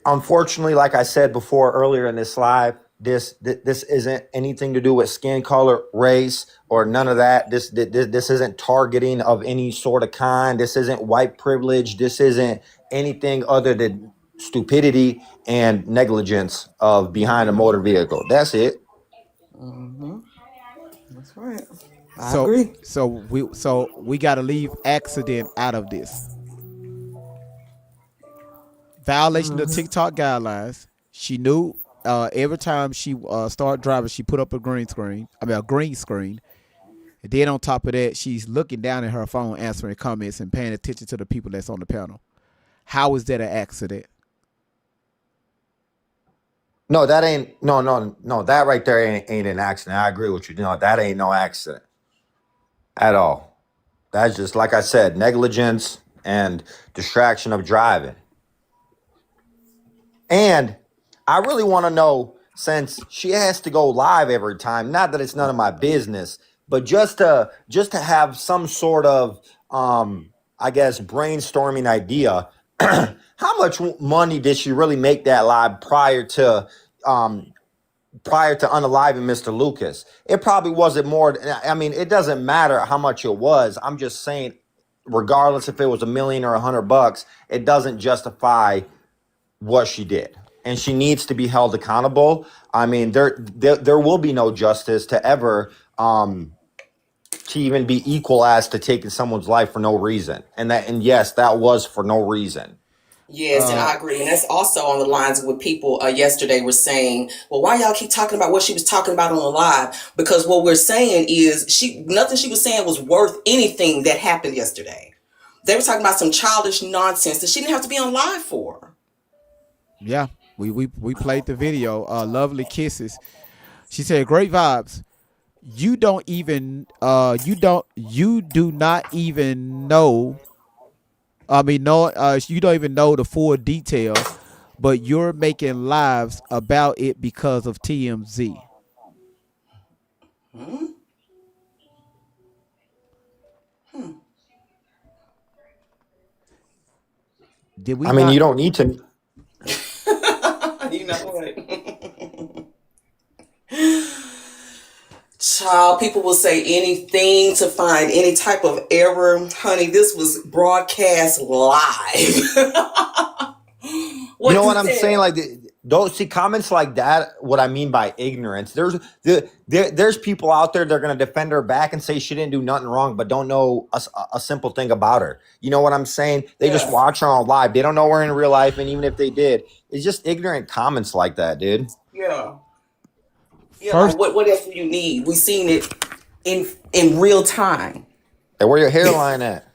Unfortunately, like I said before earlier in this live, this isn't anything to do with skin color, race, or none of that. This isn't targeting of any sort of kind. This isn't white privilege. This isn't anything other than stupidity and negligence of behind a motor vehicle. That's it. Mm-hmm. That's right. I So agree. we got to leave accident out of this. Violation of TikTok guidelines. She knew every time she started driving, she put up a green screen. A green screen. And then on top of that, she's looking down at her phone, answering comments and paying attention to the people that's on the panel. How is that an accident? No, that ain't no. That right there ain't an accident. I agree with you. No, that ain't no accident at all. That's just like I said, negligence and distraction of driving. And I really want to know, since she has to go live every time, not that it's none of my business, but just to have some sort of I guess brainstorming idea. How much money did she really make that live prior to unaliving Mr. Lucas? It probably wasn't more. I mean, it doesn't matter how much it was. I'm just saying, regardless if it was $1 million or $100, it doesn't justify what she did, and she needs to be held accountable. I mean, there will be no justice to ever to even be equal as to taking someone's life for no reason, and yes, that was for no reason. Yes, and I agree. And that's also on the lines of what people yesterday were saying. Well, why y'all keep talking about what she was talking about on the live? Because what we're saying is nothing she was saying was worth anything that happened yesterday. They were talking about some childish nonsense that she didn't have to be on live for. Yeah, we played the video. Lovely kisses. She said, great vibes. You do not even know. You don't even know the full detail, but you're making lives about it because of TMZ. Did we? I mean, you don't need to. You know what? Child, people will say anything to find any type of error. Honey, this was broadcast live. You know what I'm saying? Like, don't see comments like that. What I mean by ignorance, there's people out there that are going to defend her back and say she didn't do nothing wrong, but don't know a simple thing about her. You know what I'm saying? They just watch her on live. They don't know her in real life, and even if they did, it's just ignorant comments like that, dude. Yeah. Yeah. Like what else do you need? We seen it in real time. And where your hairline at?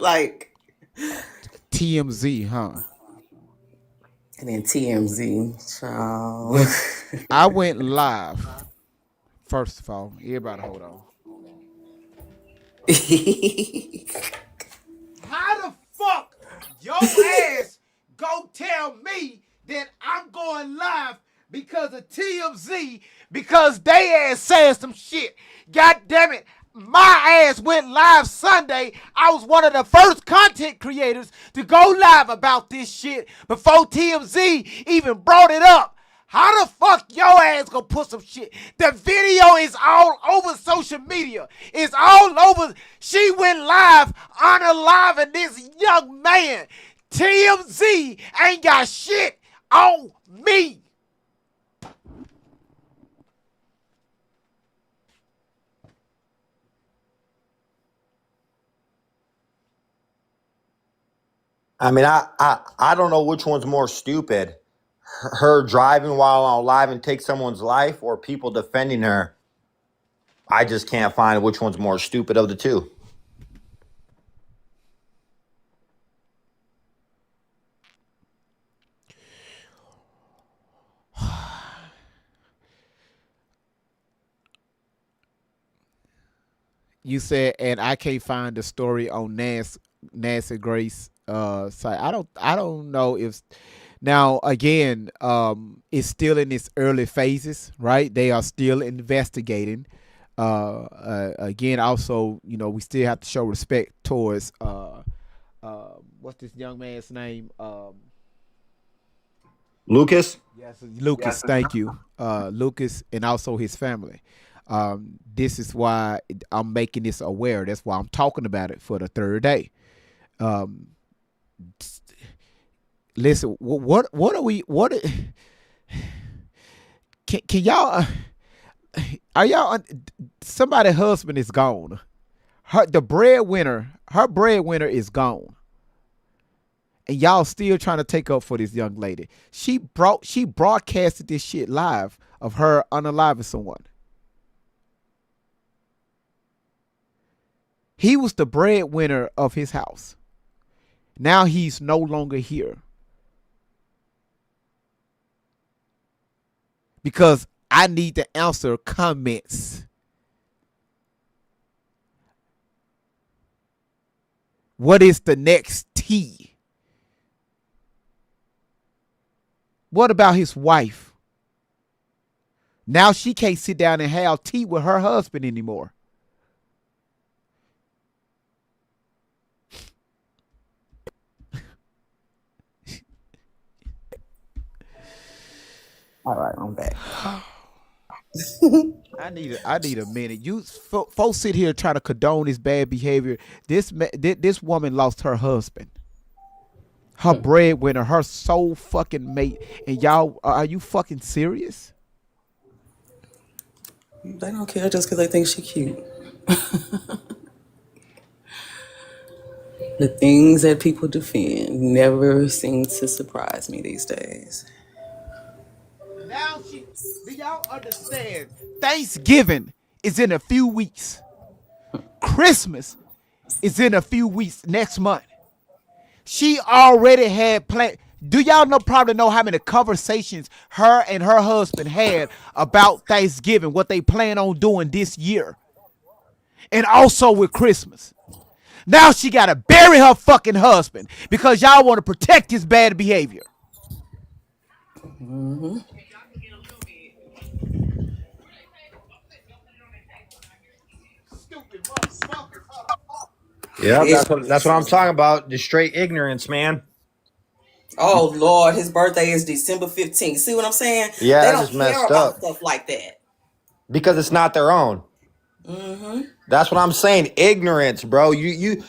Like TMZ, huh? And then TMZ, child. I went live. First of all, everybody hold on. How the fuck your ass go tell me that I'm going live because of TMZ because they ass saying some shit? God damn it. My ass went live Sunday. I was one of the first content creators to go live about this shit before TMZ even brought it up. How the fuck your ass gonna put some shit? The video is all over social media. It's all over. She went live, Unalived, and this young man, TMZ, ain't got shit on me. I mean, I don't know which one's more stupid. Her driving while on live and take someone's life, or people defending her. I just can't find which one's more stupid of the two. You said, and I can't find the story on Nancy Grace site. I don't know if now again it's still in its early phases, right? They are still investigating. Again, also, we still have to show respect towards what's this young man's name? Lucas? Yes, Lucas, thank you. Lucas, and also his family. This is why I'm making this aware. That's why I'm talking about it for the third day. Listen, what are we? Can y'all? Are y'all? Somebody's husband is gone. Her breadwinner is gone, and y'all still trying to take up for this young lady. She broadcasted this shit live of her unaliving someone. He was the breadwinner of his house. Now he's no longer here. Because I need to answer comments. What is the next T? What about his wife? Now she can't sit down and have tea with her husband anymore. All right, I'm back. I need a minute. You folks sit here trying to condone this bad behavior. This woman lost her husband, her breadwinner, her sole fucking mate, and y'all, are you fucking serious? They don't care just because they think she cute. The things that people defend never seem to surprise me these days. Now do y'all understand? Thanksgiving is in a few weeks. Christmas is in a few weeks next month. She already had planned. Do y'all probably know how many conversations her and her husband had about Thanksgiving, what they plan on doing this year? And also with Christmas. Now she got to bury her fucking husband because y'all want to protect his bad behavior. Mm-hmm. Yeah, that's what I'm talking about. The straight ignorance, man. Oh Lord, his birthday is December 15th. See what I'm saying? Yeah, They that's don't just care messed about up. stuff like that. Because it's not their own. Mm-hmm. That's what I'm saying. Ignorance, bro. You.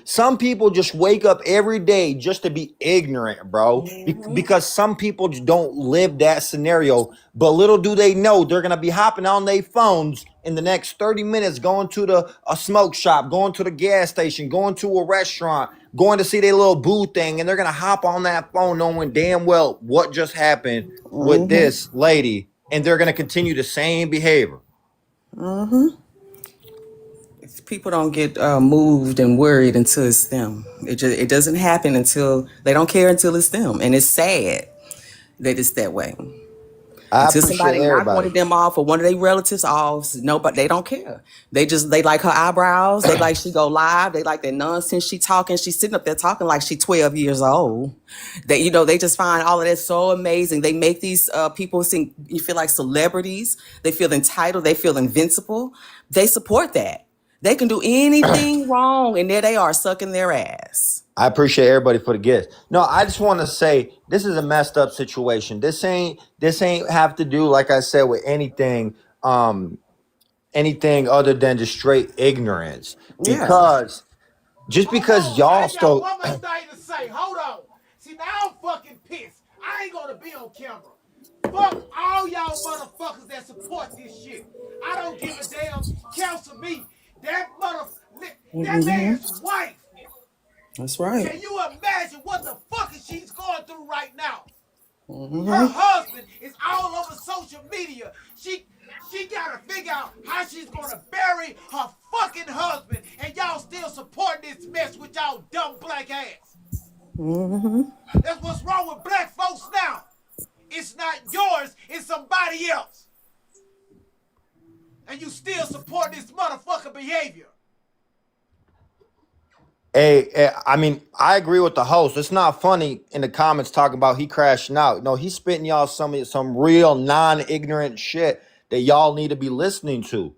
Some people just wake up every day just to be ignorant, bro. Because some people just don't live that scenario. But little do they know, they're gonna be hopping on their phones in the next 30 minutes, going to a smoke shop, going to the gas station, going to a restaurant, going to see their little boo thing, and they're gonna hop on that phone knowing damn well what just happened with this lady, and they're gonna continue the same behavior. Mm-hmm. People don't get moved and worried until it's them. It doesn't happen until they don't care until it's them, and it's sad that it's that way. I Until appreciate somebody knock one everybody. of them off or one of their relatives off, nobody, they don't care. They like her eyebrows. They like she go live. They like that nonsense she talking. She's sitting up there talking like she 12 years old. They just find all of that so amazing. They make these people seem, you feel like celebrities. They feel entitled. They feel invincible. They support that. They can do anything wrong, and there they are sucking their ass. I appreciate everybody for the gifts. No, I just want to say this is a messed up situation. This ain't have to do, like I said, with anything other than just straight ignorance. Yeah. Because just because y'all still one more thing to say. Hold on. See, now I'm fucking pissed. I ain't gonna be on camera. Fuck all y'all motherfuckers that support this shit. I don't give a damn. Counsel me. That man's wife. That's right. Can you imagine what the fuck is she's going through right now? Her husband is all over social media. She gotta figure out how she's gonna bury her fucking husband, and y'all still supporting this mess with y'all dumb black ass. That's what's wrong with black folks now. It's not yours, it's somebody else. And you still support this motherfucking behavior. Hey, I mean, I agree with the host. It's not funny in the comments talking about he crashing out. No, he's spitting y'all some real non-ignorant shit that y'all need to be listening to.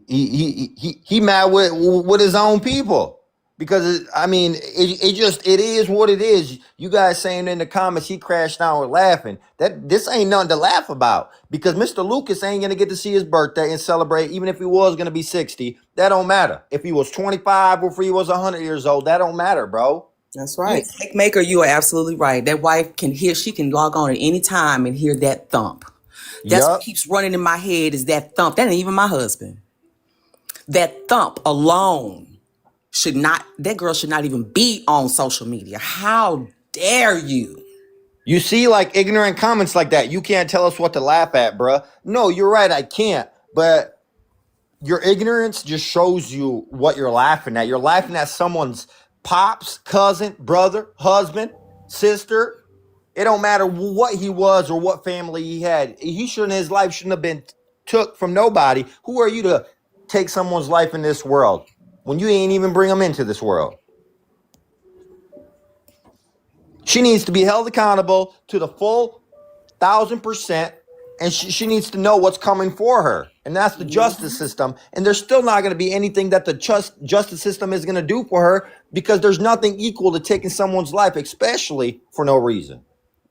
He mad with his own people because it is what it is. You guys saying in the comments he crashed out or laughing. This ain't nothing to laugh about because Mr. Lucas ain't gonna get to see his birthday and celebrate, even if he was gonna be 60. That don't matter. If he was 25 or if he was 100 years old, that don't matter, bro. That's right. Cake maker, you are absolutely right. That wife she can log on at any time and hear that thump. That's what keeps running in my head is that thump. That ain't even my husband. That thump alone that girl should not even be on social media. How dare you? You see, like, ignorant comments like that. You can't tell us what to laugh at, bruh. No, you're right, I can't. But your ignorance just shows you what you're laughing at. You're laughing at someone's pops, cousin, brother, husband, sister. It don't matter what he was or what family he had. His life shouldn't have been took from nobody. Who are you to take someone's life in this world when you ain't even bring them into this world? She needs to be held accountable to the full 1,000%, and she needs to know what's coming for her, and that's the justice system. And there's still not going to be anything that the justice system is going to do for her because there's nothing equal to taking someone's life, especially for no reason.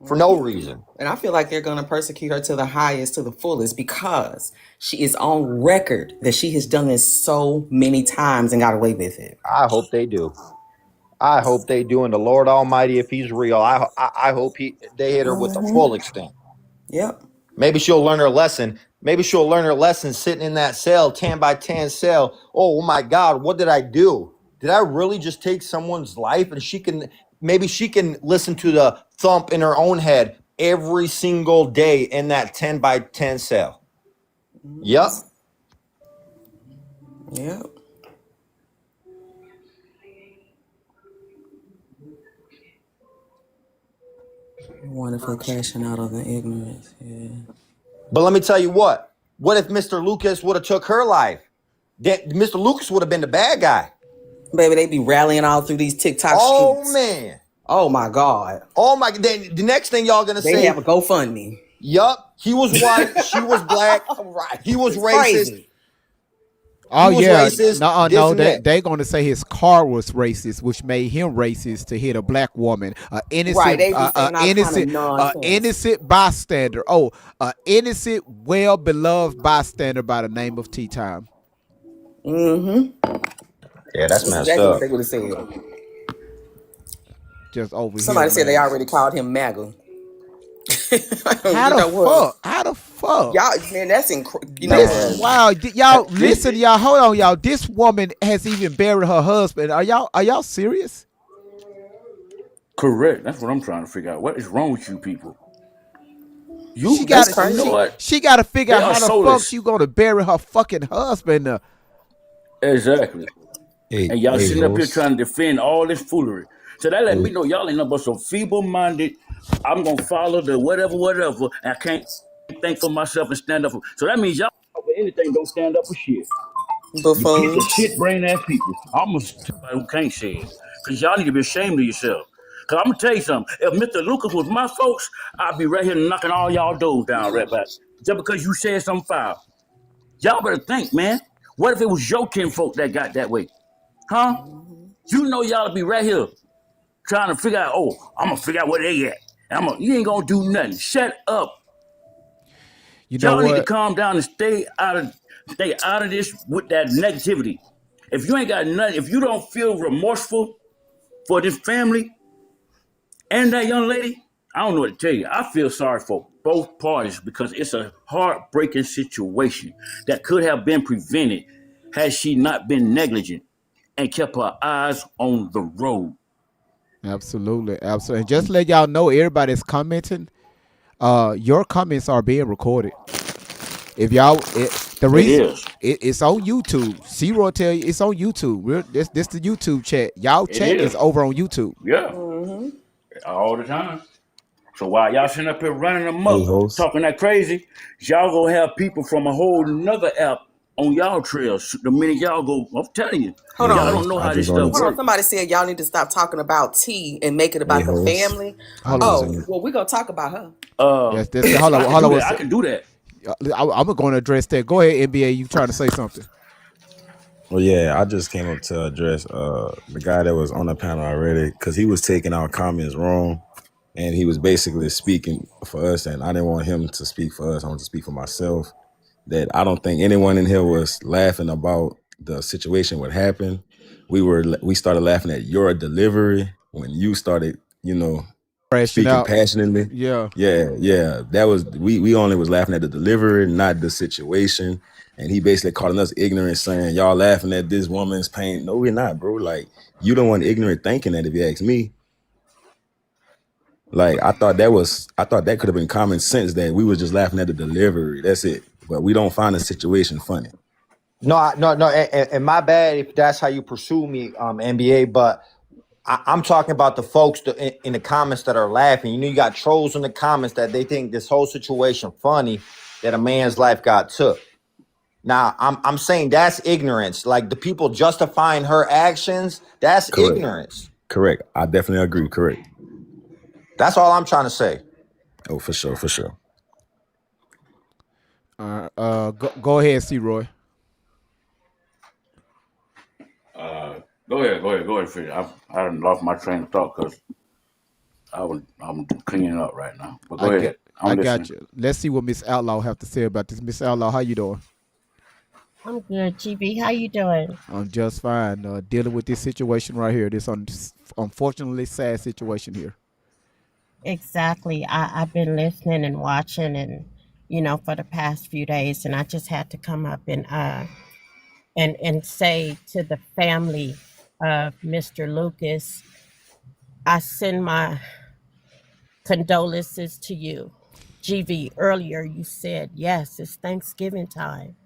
For no reason. And I feel like they're going to persecute her to the highest, to the fullest, because she is on record that she has done this so many times and got away with it. I hope they do. I hope they do. And the Lord Almighty, if he's real, I hope they hit her with the full extent. Yep. Maybe she'll learn her lesson. Maybe she'll learn her lesson sitting in that cell, 10 by 10 cell. Oh my God, what did I do? Did I really just take someone's life? And maybe she can listen to the thump in her own head every single day in that 10 by 10 cell. Yep. Yep. Wonderful crashing out of the ignorance. Yeah. But let me tell you what if Mr. Lucas would have took her life? Mr. Lucas would have been the bad guy. Baby, they be rallying all through these TikTok streets. Man. Oh my God. Oh my. Then the next thing y'all gonna say, they have a GoFundMe. Yup. He was white. She was black. Right. He was racist. Crazy. Oh yeah, racist, no, they're going to say his car was racist, which made him racist to hit a black woman, innocent bystander. Oh, innocent, well beloved bystander by the name of Tyme. Yeah, that's messed exactly up. What they would have said. Just over Somebody here. Said they already called him MAGA. How the fuck? Y'all, man, that's incredible. This is wild. Y'all, listen, y'all. Hold on, y'all. This woman has even buried her husband. Are y'all serious? Correct. That's what I'm trying to figure out. What is wrong with you people? She got to figure out how the fuck she gonna bury her fucking husband. Exactly. And y'all sitting up here trying to defend all this foolery. So that let me know y'all ain't nothing but some feeble-minded, I'm going to follow the whatever, and I can't think for myself and stand up for. So that means y'all for anything don't stand up for shit. You piece of shit brain ass people. I almost somebody who can't say it. Because y'all need to be ashamed of yourself. Because I'm going to tell you something. If Mr. Lucas was my folks, I'd be right here knocking all y'all doors down right back. Just because you said something foul. Y'all better think, man. What if it was your kinfolk that got that way? Huh? You know y'all be right here trying to figure out, I'm going to figure out where they at. You ain't going to do nothing. Shut up. You know Y'all need to what? calm down and stay out of this with that negativity. If you ain't got nothing, if you don't feel remorseful for this family and that young lady, I don't know what to tell you. I feel sorry for both parties because it's a heartbreaking situation that could have been prevented had she not been negligent and kept her eyes on the road. Absolutely. And just to let y'all know, everybody's commenting. Your comments are being recorded. If y'all, the reason it's on YouTube. Zero tell you it's on YouTube. This the YouTube chat. Y'all chat is over on YouTube. Yeah. All the time. So while y'all sitting up here running them Hey, up, host. talking that crazy, y'all gonna have people from a whole nother app on y'all trails. The minute y'all go, I'm telling you, Hold y'all on. don't know I how this just stuff wanted Hold on. to. works. Somebody said y'all need to stop talking about T and make it about Hey, the host. family. Hold I just on. Well, we're going to talk about her. That's hold on. I can do that. I'm going to address that. Go ahead, NBA. You trying to say something? Well, yeah, I just came up to address the guy that was on the panel already because he was taking our comments wrong, and he was basically speaking for us, and I didn't want him to speak for us. I want to speak for myself. That I don't think anyone in here was laughing about the situation what happened. We started laughing at your delivery when you started, Crashing speaking out. passionately. Yeah. Yeah. That was we only was laughing at the delivery, not the situation. And he basically calling us ignorant, saying y'all laughing at this woman's pain. No, we're not, bro. Like, you don't want ignorant thinking that, if you ask me. Like, I thought that could have been common sense that we was just laughing at the delivery. That's it. But we don't find the situation funny. No, and my bad if that's how you pursue me, NBA. But I'm talking about the folks in the comments that are laughing. You got trolls in the comments that they think this whole situation funny that a man's life got took. Now, I'm saying that's ignorance. Like, the people justifying her actions, that's ignorance. Correct. I definitely agree. Correct. That's all I'm trying to say. Oh, for sure. Go ahead, C. Roy. Go ahead, Fred. I done lost my train of thought because I'm cleaning up right now. But go ahead. I'm listening. Got you. Let's see what Miss Outlaw have to say about this. Miss Outlaw, how you doing? I'm good, GB. How you doing? I'm just fine. Dealing with this situation right here. This unfortunately sad situation here. Exactly. I've been listening and watching, and for the past few days, and I just had to come up and say to the family of Mr. Lucas, I send my condolences to you. GV, earlier you said, yes, it's Thanksgiving time.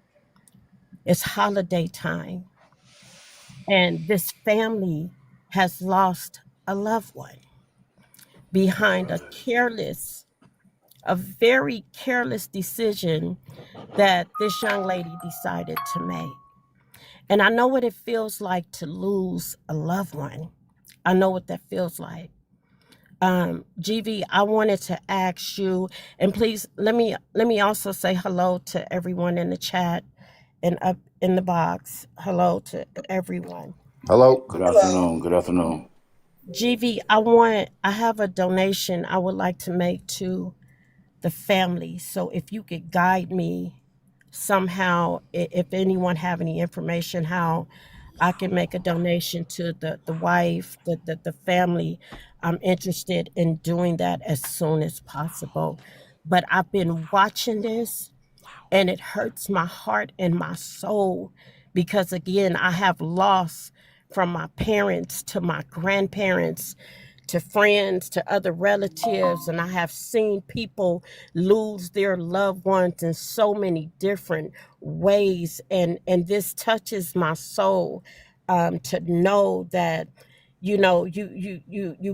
It's holiday time. And this family has lost a loved one behind a very careless decision that this young lady decided to make. And I know what it feels like to lose a loved one. I know what that feels like. GV, I wanted to ask you, and please let me also say hello to everyone in the chat and up in the box. Hello to everyone. Hello. Good afternoon. GV, I have a donation I would like to make to the family. So if you could guide me somehow, if anyone have any information, how I can make a donation to the wife, the family. I'm interested in doing that as soon as possible. But I've been watching this and it hurts my heart and my soul because, again, I have lost from my parents to my grandparents to friends to other relatives, and I have seen people lose their loved ones in so many different ways, and this touches my soul, to know that you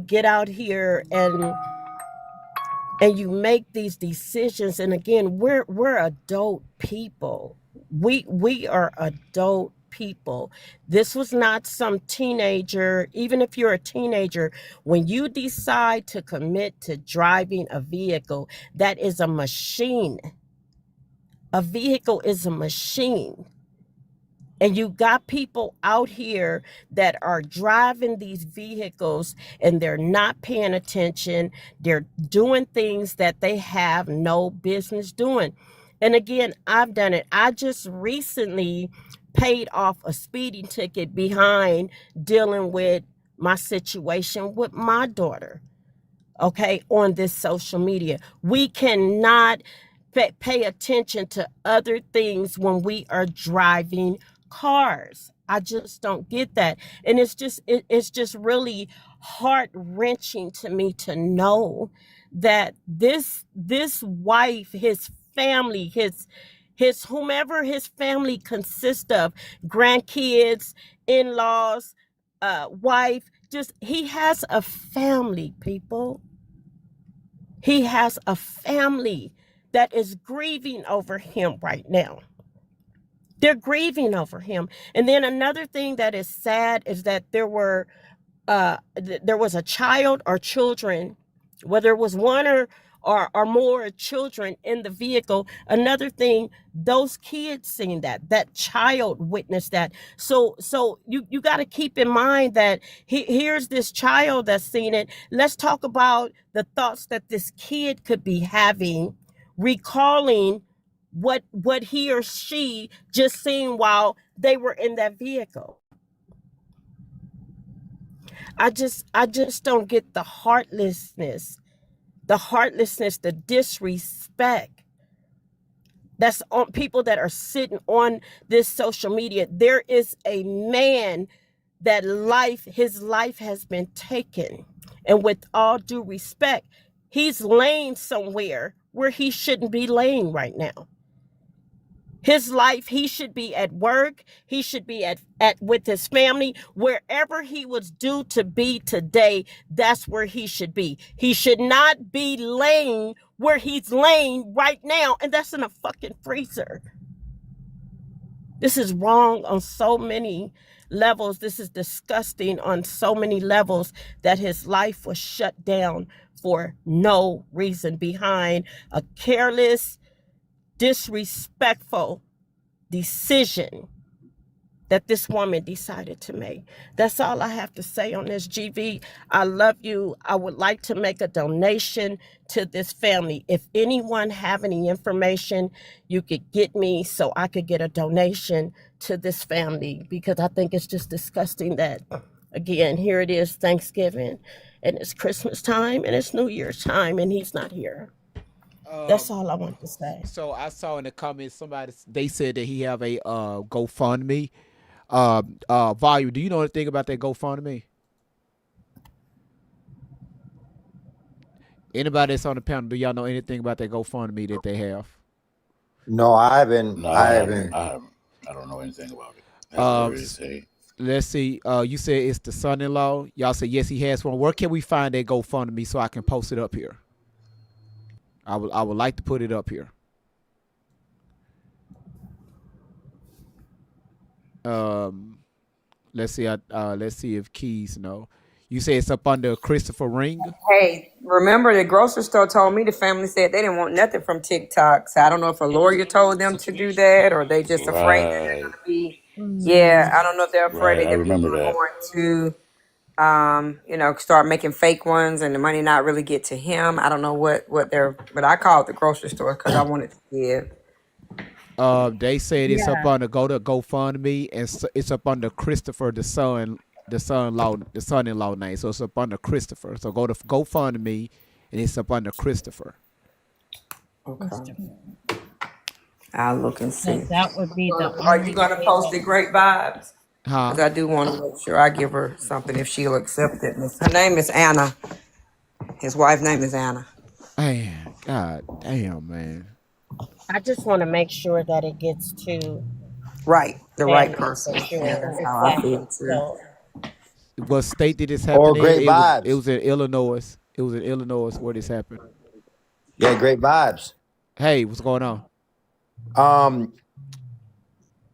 get out here and you make these decisions. And again, we're adult people. We are adult people. This was not some teenager. Even if you're a teenager, when you decide to commit to driving a vehicle, that is a machine. A vehicle is a machine. And you got people out here that are driving these vehicles and they're not paying attention. They're doing things that they have no business doing. And again, I've done it. I just recently paid off a speeding ticket behind dealing with my situation with my daughter, okay, on this social media. We cannot pay attention to other things when we are driving cars. I just don't get that. And it's just really heart-wrenching to me to know that this wife, his family, his whomever his family consists of, grandkids, in-laws, wife, just he has a family, people. He has a family that is grieving over him right now. They're grieving over him. And then another thing that is sad is that there was a child or children, whether it was one or more children in the vehicle. Another thing, those kids seen that child witnessed that. So you got to keep in mind that here's this child that's seen it. Let's talk about the thoughts that this kid could be having, recalling what he or she just seen while they were in that vehicle. I just don't get the heartlessness, the disrespect that's on people that are sitting on this social media. There is a man that his life has been taken. And with all due respect, he's laying somewhere where he shouldn't be laying right now. His life, he should be at work. He should be at with his family. Wherever he was due to be today, that's where he should be. He should not be laying where he's laying right now, and that's in a fucking freezer. This is wrong on so many levels. This is disgusting on so many levels that his life was shut down for no reason behind a careless, disrespectful decision that this woman decided to make. That's all I have to say on this, GV. I love you. I would like to make a donation to this family. If anyone have any information, you could get me so I could get a donation to this family, because I think it's just disgusting that, again, here it is Thanksgiving and it's Christmas time and it's New Year's time and he's not here. That's all I want to say. So I saw in the comments they said that he have a GoFundMe. Volume, do you know anything about that GoFundMe? Anybody that's on the panel, do y'all know anything about that GoFundMe that they have? No, I haven't. No, I haven't. I don't know anything about it. Let's see. You said it's the son-in-law. Y'all said yes, he has one. Where can we find that GoFundMe so I can post it up here? I would like to put it up here. Let's see. Let's see if Keys know. You say it's up under Christopher Ring. Hey, remember the grocery store told me the family said they didn't want nothing from TikTok. So I don't know if a lawyer told them to do that or they just afraid that they're going to be. Yeah, I don't know if they're afraid that people are going to, start making fake ones and the money not really get to him. I don't know what they're, but I called the grocery store because I wanted to give. They said it's up under go to GoFundMe, and it's up under Christopher, the son-in-law name. So it's up under Christopher. So go to GoFundMe, and it's up under Christopher. Okay. I'll look and see. That would be the. Are you gonna post the great vibes? Huh? Because I do want to make sure I give her something if she'll accept it. Her name is Anna. His wife's name is Anna. Man, God damn, man. I just want to make sure that it gets to the right person. Sure. That's how I feel too. What state did this happen in? Great vibes. It was in Illinois. It was in Illinois where this happened. Yeah, great vibes. Hey, what's going on?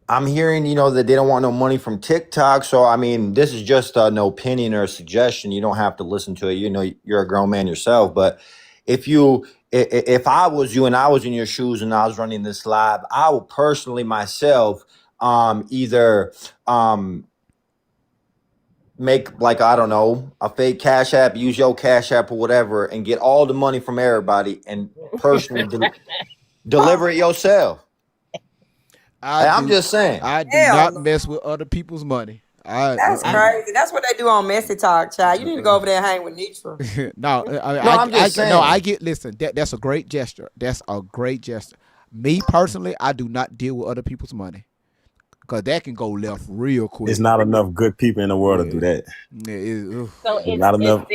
I'm hearing, that they don't want no money from TikTok. So, I mean, this is just an opinion or a suggestion. You don't have to listen to it. You're a grown man yourself. But if I was you and I was in your shoes and I was running this live, I would personally myself either make like, I don't know, a fake Cash App, use your Cash App or whatever, and get all the money from everybody and personally deliver it yourself. I'm just saying. I do Hell not no. mess with other people's money. That's crazy. That's what they do on Messy Talk, child. You need to go over there and hang with Nitra. No, I'm just saying. No, I get. Listen, that's a great gesture. That's a great gesture. Me personally, I do not deal with other people's money because that can go left real quick. It's not enough good people in the world to do that. So Not enough.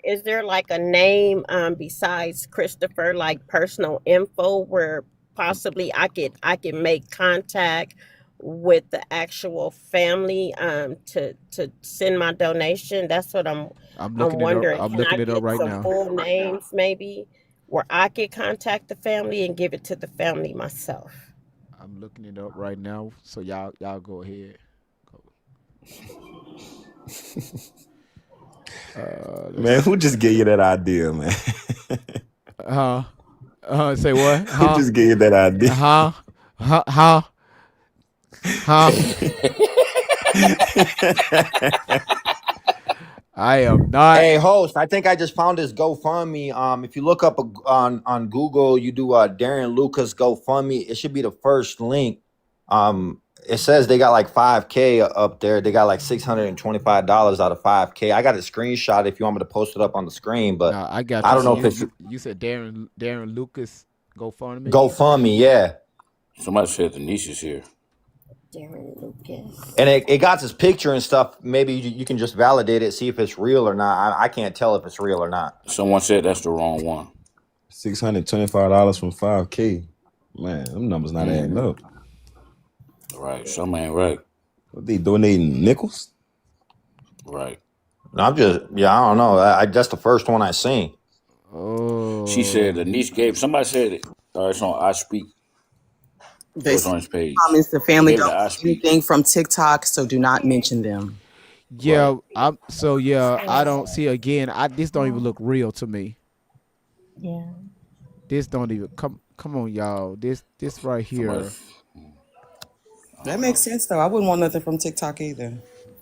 is there like a name besides Christopher, like personal info where possibly I could make contact with the actual family to send my donation? That's what I'm looking wondering. it up. I'm Can looking I it up get right some now. full names maybe where I could contact the family and give it to the family myself? I'm looking it up right now. So y'all go ahead. Man, who just gave you that idea, man? Say what? Who just gave you that idea? I am not. Hey, host, I think I just found this GoFundMe. If you look up on Google, you do Darren Lucas GoFundMe. It should be the first link. It says they got like 5K up there. They got like $625 out of 5K. I got a screenshot if you want me to post it up on the screen, but I got you. I don't know if it's you said Darren Lucas GoFundMe. GoFundMe, yeah. Somebody said Denise is here. Darren Lucas. And it got this picture and stuff. Maybe you can just validate it, see if it's real or not. I can't tell if it's real or not. Someone said that's the wrong one. $625 from 5K. Man, them numbers not adding up. Right, something ain't right. What, they donating nickels? Right. No, I don't know. That's the first one I seen. Oh. She said Denise gave. Somebody said it. It's on I Speak. It's on his page. Comments, the family Gave it to don't I get Speak. anything from TikTok, so do not mention them. Yeah, I don't see again. This don't even look real to me. Yeah. This don't even come on, y'all. This right here. That makes sense, though. I wouldn't want nothing from TikTok either.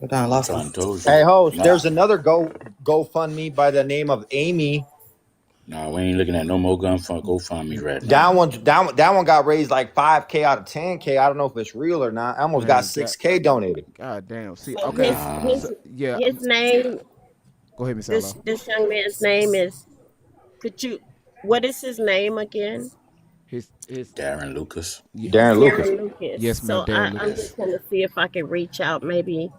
But I lost it. Hey, host, there's another GoFundMe by the name of Amy. No, we ain't looking at no more GoFundMe right now. That one got raised like 5K out of 10K. I don't know if it's real or not. I almost got 6K donated. God damn. See, So okay. his name. Go ahead, Miss This Ella. this young man's name is. What is his name again? His Darren Lucas. Darren Lucas. Yes, ma'am. So Darren I'm Lucas. just gonna see if I can reach out. Maybe.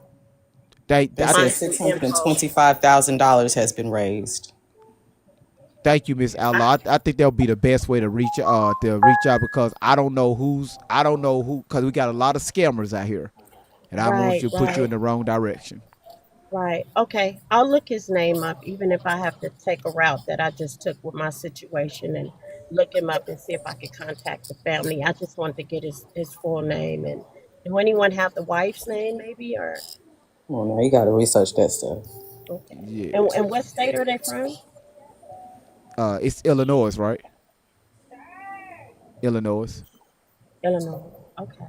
They said $625,000 has been raised. Thank you, Miss Outlaw. I think that'll be the best way to reach out because I don't know who, because we got a lot of scammers out here, and I don't want you to put you in the wrong direction. Right. Okay. I'll look his name up, even if I have to take a route that I just took with my situation and look him up and see if I can contact the family. I just wanted to get his full name and anyone have the wife's name maybe or. Oh no, you got to research that stuff. Okay. Yeah. And what state are they from? It's Illinois, right? Illinois. Okay.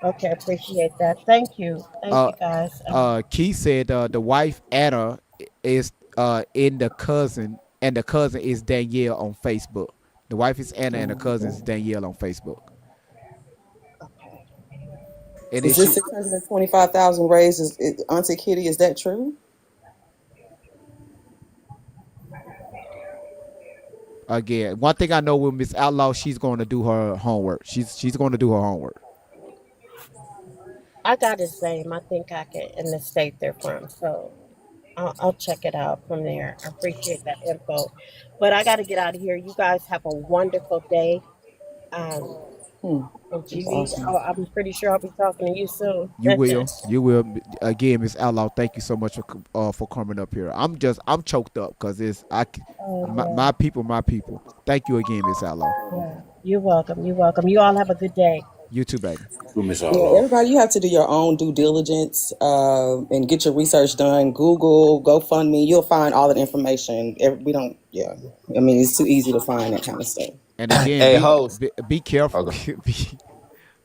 Okay, appreciate that. Thank you. Thank you guys. Keith said the wife Anna is in the cousin, and the cousin is Danielle on Facebook. The wife is Anna, and the cousin is Danielle on Facebook. Okay. And is this 625,000 raised? Is Auntie Kitty? Is that true? Again, one thing I know with Miss Outlaw, she's going to do her homework. She's going to do her homework. I got his name. I think I can in the state they're from. So I'll check it out from there. I appreciate that info. But I got to get out of here. You guys have a wonderful day. And GB, awesome. I'm pretty sure I'll be talking to you soon. You will. You will. Again, Miss Outlaw, thank you so much for coming up here. I'm choked up because my people. Thank you again, Miss Outlaw. Yeah. You're welcome. You're welcome. You all have a good day. You too, baby. Everybody, you have to do your own due diligence and get your research done. Google, GoFundMe, you'll find all the information. We don't. Yeah, I mean it's too easy to find that kind of stuff. And again, Hey, host. be careful.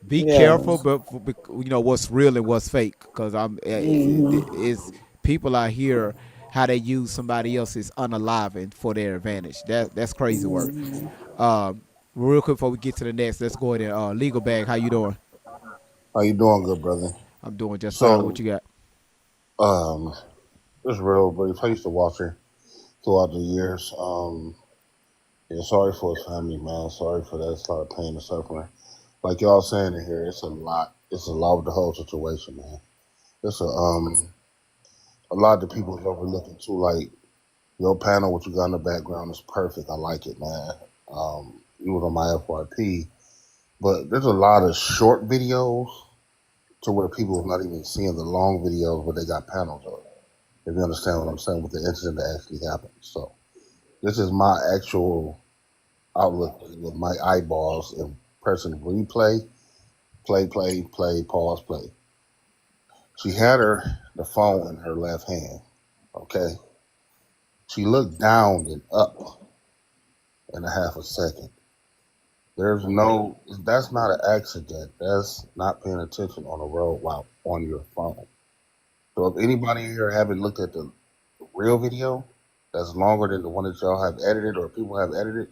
Be Yeah. careful, but you know what's real and what's fake, because it's people out here how they use somebody else's unaliving for their advantage. That's crazy work. Um, Real quick before we get to the next, let's go ahead and legal bag. How you doing? How you doing, good brother? I'm doing just fine. What So, you got? just real brief. I used to watch her throughout the years. Yeah, sorry for his family, man. Sorry for that. It's a lot of pain and suffering. Like y'all saying in here, it's a lot. It's a lot with the whole situation, man. It's a lot that people is overlooking too. Like your panel, what you got in the background is perfect. I like it, man. You was on my FYP, but there's a lot of short videos to where people are not even seeing the long videos, but they got panels of. If you understand what I'm saying with the incident that actually happened. So this is my actual outlook with my eyeballs and pressing replay, play, pause, play. She had the phone in her left hand. Okay. She looked down and up in a half a second. That's not an accident. That's not paying attention on the road while on your phone. So if anybody here haven't looked at the real video, that's longer than the one that y'all have edited or people have edited,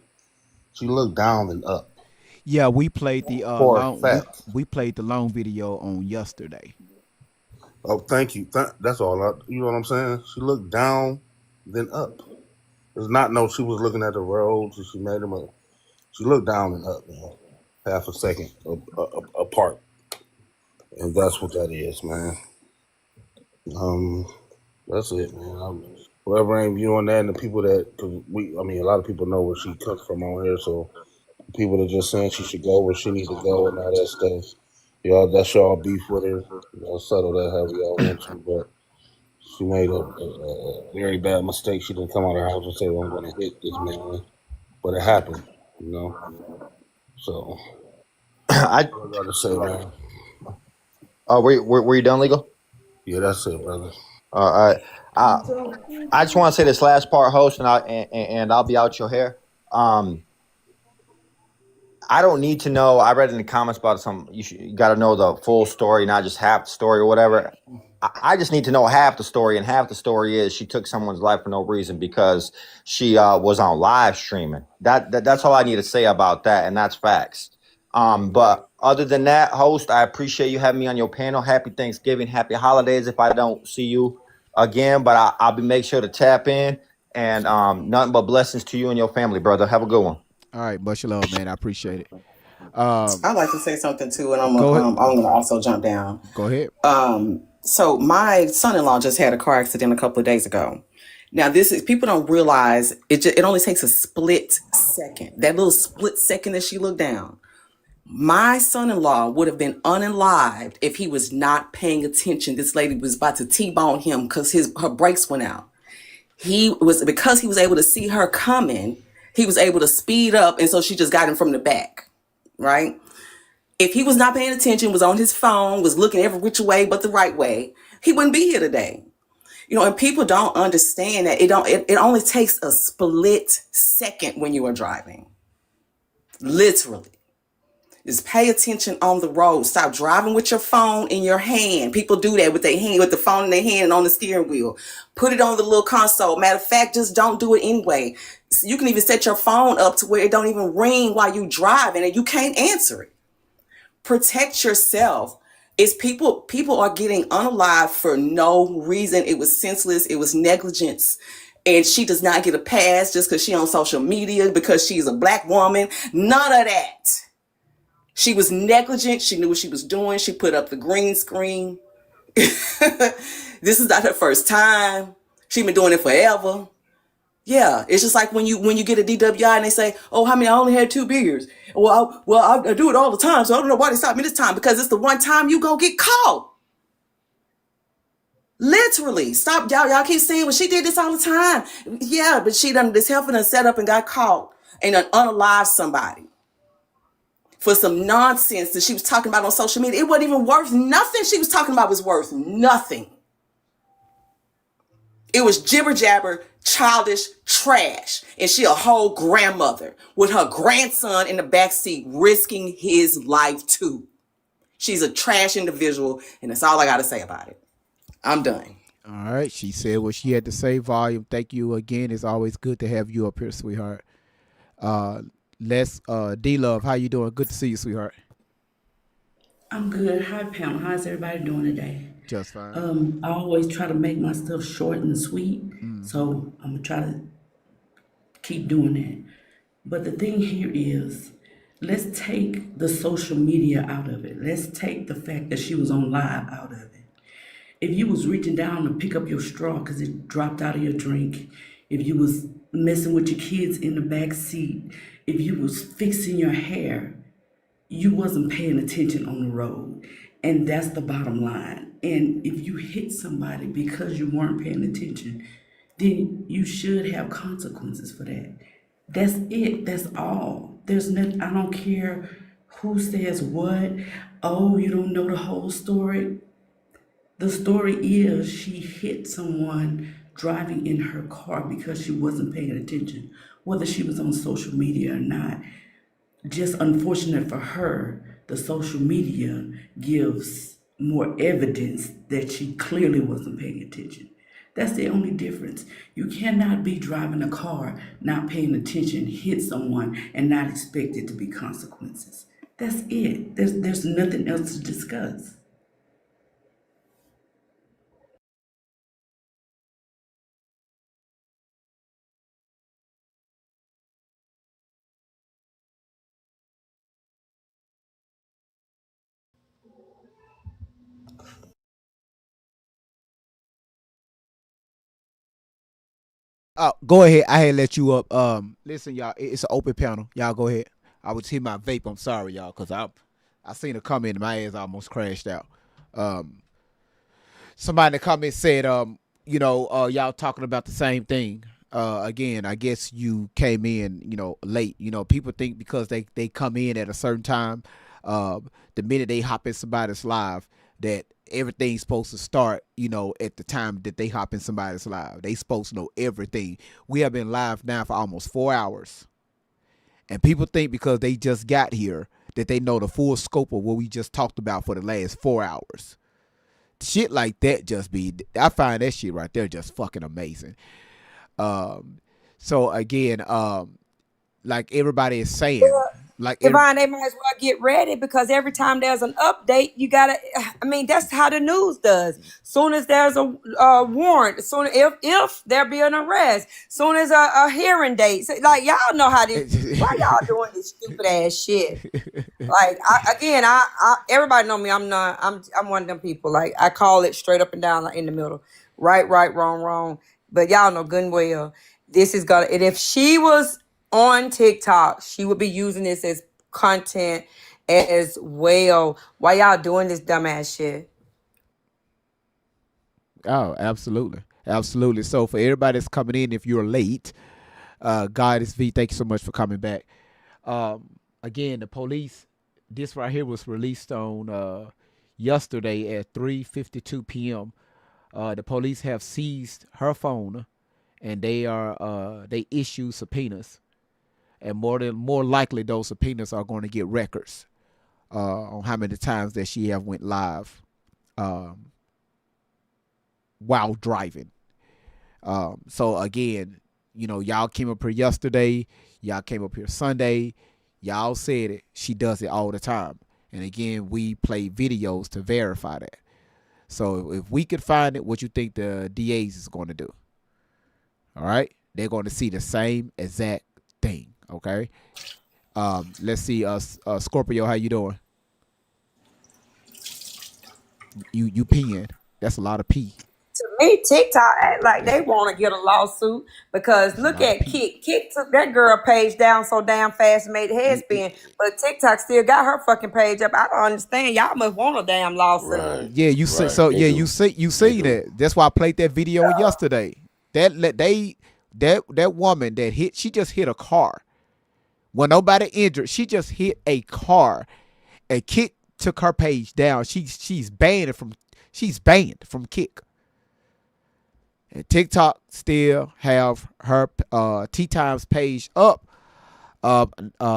she looked down and up Yeah, we played the for a long fact. we played the long video on yesterday. Oh, thank you. That's all. You know what I'm saying? She looked down, then up. It's not no. She was looking at the roads and she made them up. She looked down and up, man. Half a second apart, and that's what that is, man. Um, that's it, man. Whoever ain't viewing that, and the people that, cause a lot of people know where she comes from on here, so people that just saying she should go where she needs to go and all that stuff. Y'all, that's y'all beef with her. Y'all settle that however y'all want to, but she made a very bad mistake. She didn't come out of her house and say, well, I'm going to hit this man. But it happened, you know? So, I all I got to say, man. were you done, legal? Yeah, that's it, brother. All right. I just want to say this last part, host, and I'll be out your hair. I don't need to know. I read in the comments about you got to know the full story, not just half the story or whatever. I just need to know half the story, and half the story is she took someone's life for no reason because she was on live streaming. That's all I need to say about that, and that's facts. But other than that, host, I appreciate you having me on your panel. Happy Thanksgiving, happy holidays. If I don't see you again, but I'll be make sure to tap in, and nothing but blessings to you and your family, brother. Have a good one. All right, much love, man. I appreciate it. I'd like to say something too, and I'm Go ahead. gonna also jump down. Go ahead. So my son-in-law just had a car accident a couple of days ago. Now people don't realize it only takes a split second. That little split second that she looked down. My son-in-law would have been unalived if he was not paying attention. This lady was about to T-bone him because her brakes went out. Because he was able to see her coming, he was able to speed up, and so she just got him from the back, right? If he was not paying attention, was on his phone, was looking every which way but the right way, he wouldn't be here today. And people don't understand that it only takes a split second when you are driving. Literally. Just pay attention on the road. Stop driving with your phone in your hand. People do that with their hand, with the phone in their hand and on the steering wheel. Put it on the little console. Matter of fact, just don't do it anyway. You can even set your phone up to where it don't even ring while you driving and you can't answer it. Protect yourself. People are getting unalived for no reason. It was senseless. It was negligence. And she does not get a pass just because she's on social media, because she's a black woman. None of that. She was negligent. She knew what she was doing. She put up the green screen. This is not her first time. She's been doing it forever. Yeah, it's just like when you get a DWI and they say, "Oh, I only had 2 beers." Well, I do it all the time, so I don't know why they stopped me this time, because it's the one time you gonna get caught. Literally, stop, y'all keep saying, "Well, she did this all the time." Yeah, but she done this helping and set up and got caught and unalived somebody for some nonsense that she was talking about on social media. It wasn't even worth nothing. She was talking about was worth nothing. It was jibber jabber, childish trash. And she a whole grandmother with her grandson in the backseat risking his life too. She's a trash individual, and that's all I got to say about it. I'm done. All right. She said what she had to say. Volume. Thank you again. It's always good to have you up here, sweetheart. Uh, let's D Love. How you doing? Good to see you, sweetheart. I'm good. Hi, Pam. How's everybody doing today? Just fine. I always try to make my stuff short and sweet, so I'm gonna try to keep doing that. But the thing here is, let's take the social media out of it. Let's take the fact that she was on live out of it. If you was reaching down to pick up your straw because it dropped out of your drink, if you was messing with your kids in the back seat, if you was fixing your hair, you wasn't paying attention on the road. And that's the bottom line. And if you hit somebody because you weren't paying attention, then you should have consequences for that. That's it. That's all. There's nothing, I don't care who says what. Oh, you don't know the whole story. The story is she hit someone driving in her car because she wasn't paying attention, whether she was on social media or not. Just unfortunate for her, the social media gives more evidence that she clearly wasn't paying attention. That's the only difference. You cannot be driving a car, not paying attention, hit someone, and not expect it to be consequences. That's it. There's nothing else to discuss. Oh, go ahead. I had let you up. Listen, y'all. It's an open panel. Y'all go ahead. I was hitting my vape. I'm sorry, y'all, cause I seen a comment and my ass almost crashed out. Um, Somebody in the comment said, y'all talking about the same thing. Again, I guess you came in, late. People think because they come in at a certain time, the minute they hop in somebody's live, that everything's supposed to start, at the time that they hop in somebody's live. They supposed to know everything. We have been live now for almost 4 hours. And people think because they just got here that they know the full scope of what we just talked about for the last 4 hours. Shit like that I find that shit right there just fucking amazing. So again, like everybody is saying, Divine, they might as well get ready because every time there's an update, you gotta. I mean, that's how the news does. Soon as there's a warrant, soon if there be an arrest, soon as a hearing date, like y'all know how this. Why y'all doing this stupid ass shit? Like I everybody know me. I'm one of them people. Like I call it straight up and down, like in the middle, right, wrong. But y'all know good and well this is gonna. And if she was on TikTok, she would be using this as content as well. Why y'all doing this dumbass shit? Oh, absolutely. So for everybody that's coming in, if you're late, Goddess V, thank you so much for coming back. Again, the police. This right here was released on yesterday at 3:52 p.m. The police have seized her phone, and they issue subpoenas. And more likely, those subpoenas are going to get records on how many times that she have went live while driving. So again, y'all came up here yesterday. Y'all came up here Sunday. Y'all said it. She does it all the time. And again, we play videos to verify that. So if we could find it, what you think the DAs is going to do? All right, they're going to see the same exact thing. Okay. Let's see. Scorpio, how you doing? You peeing? That's a lot of pee. To me, TikTok act like they want to get a lawsuit because look at Kick. Kick took that girl page down so damn fast and made the head spin. But TikTok still got her fucking page up. I don't understand. Y'all must want a damn lawsuit. Yeah, you see. So yeah, you see that. That's why I played that video yesterday. That woman that hit, she just hit a car. When nobody injured, she just hit a car, and Kick took her page down. She's banned from Kick. And TikTok still have her T Times page up, because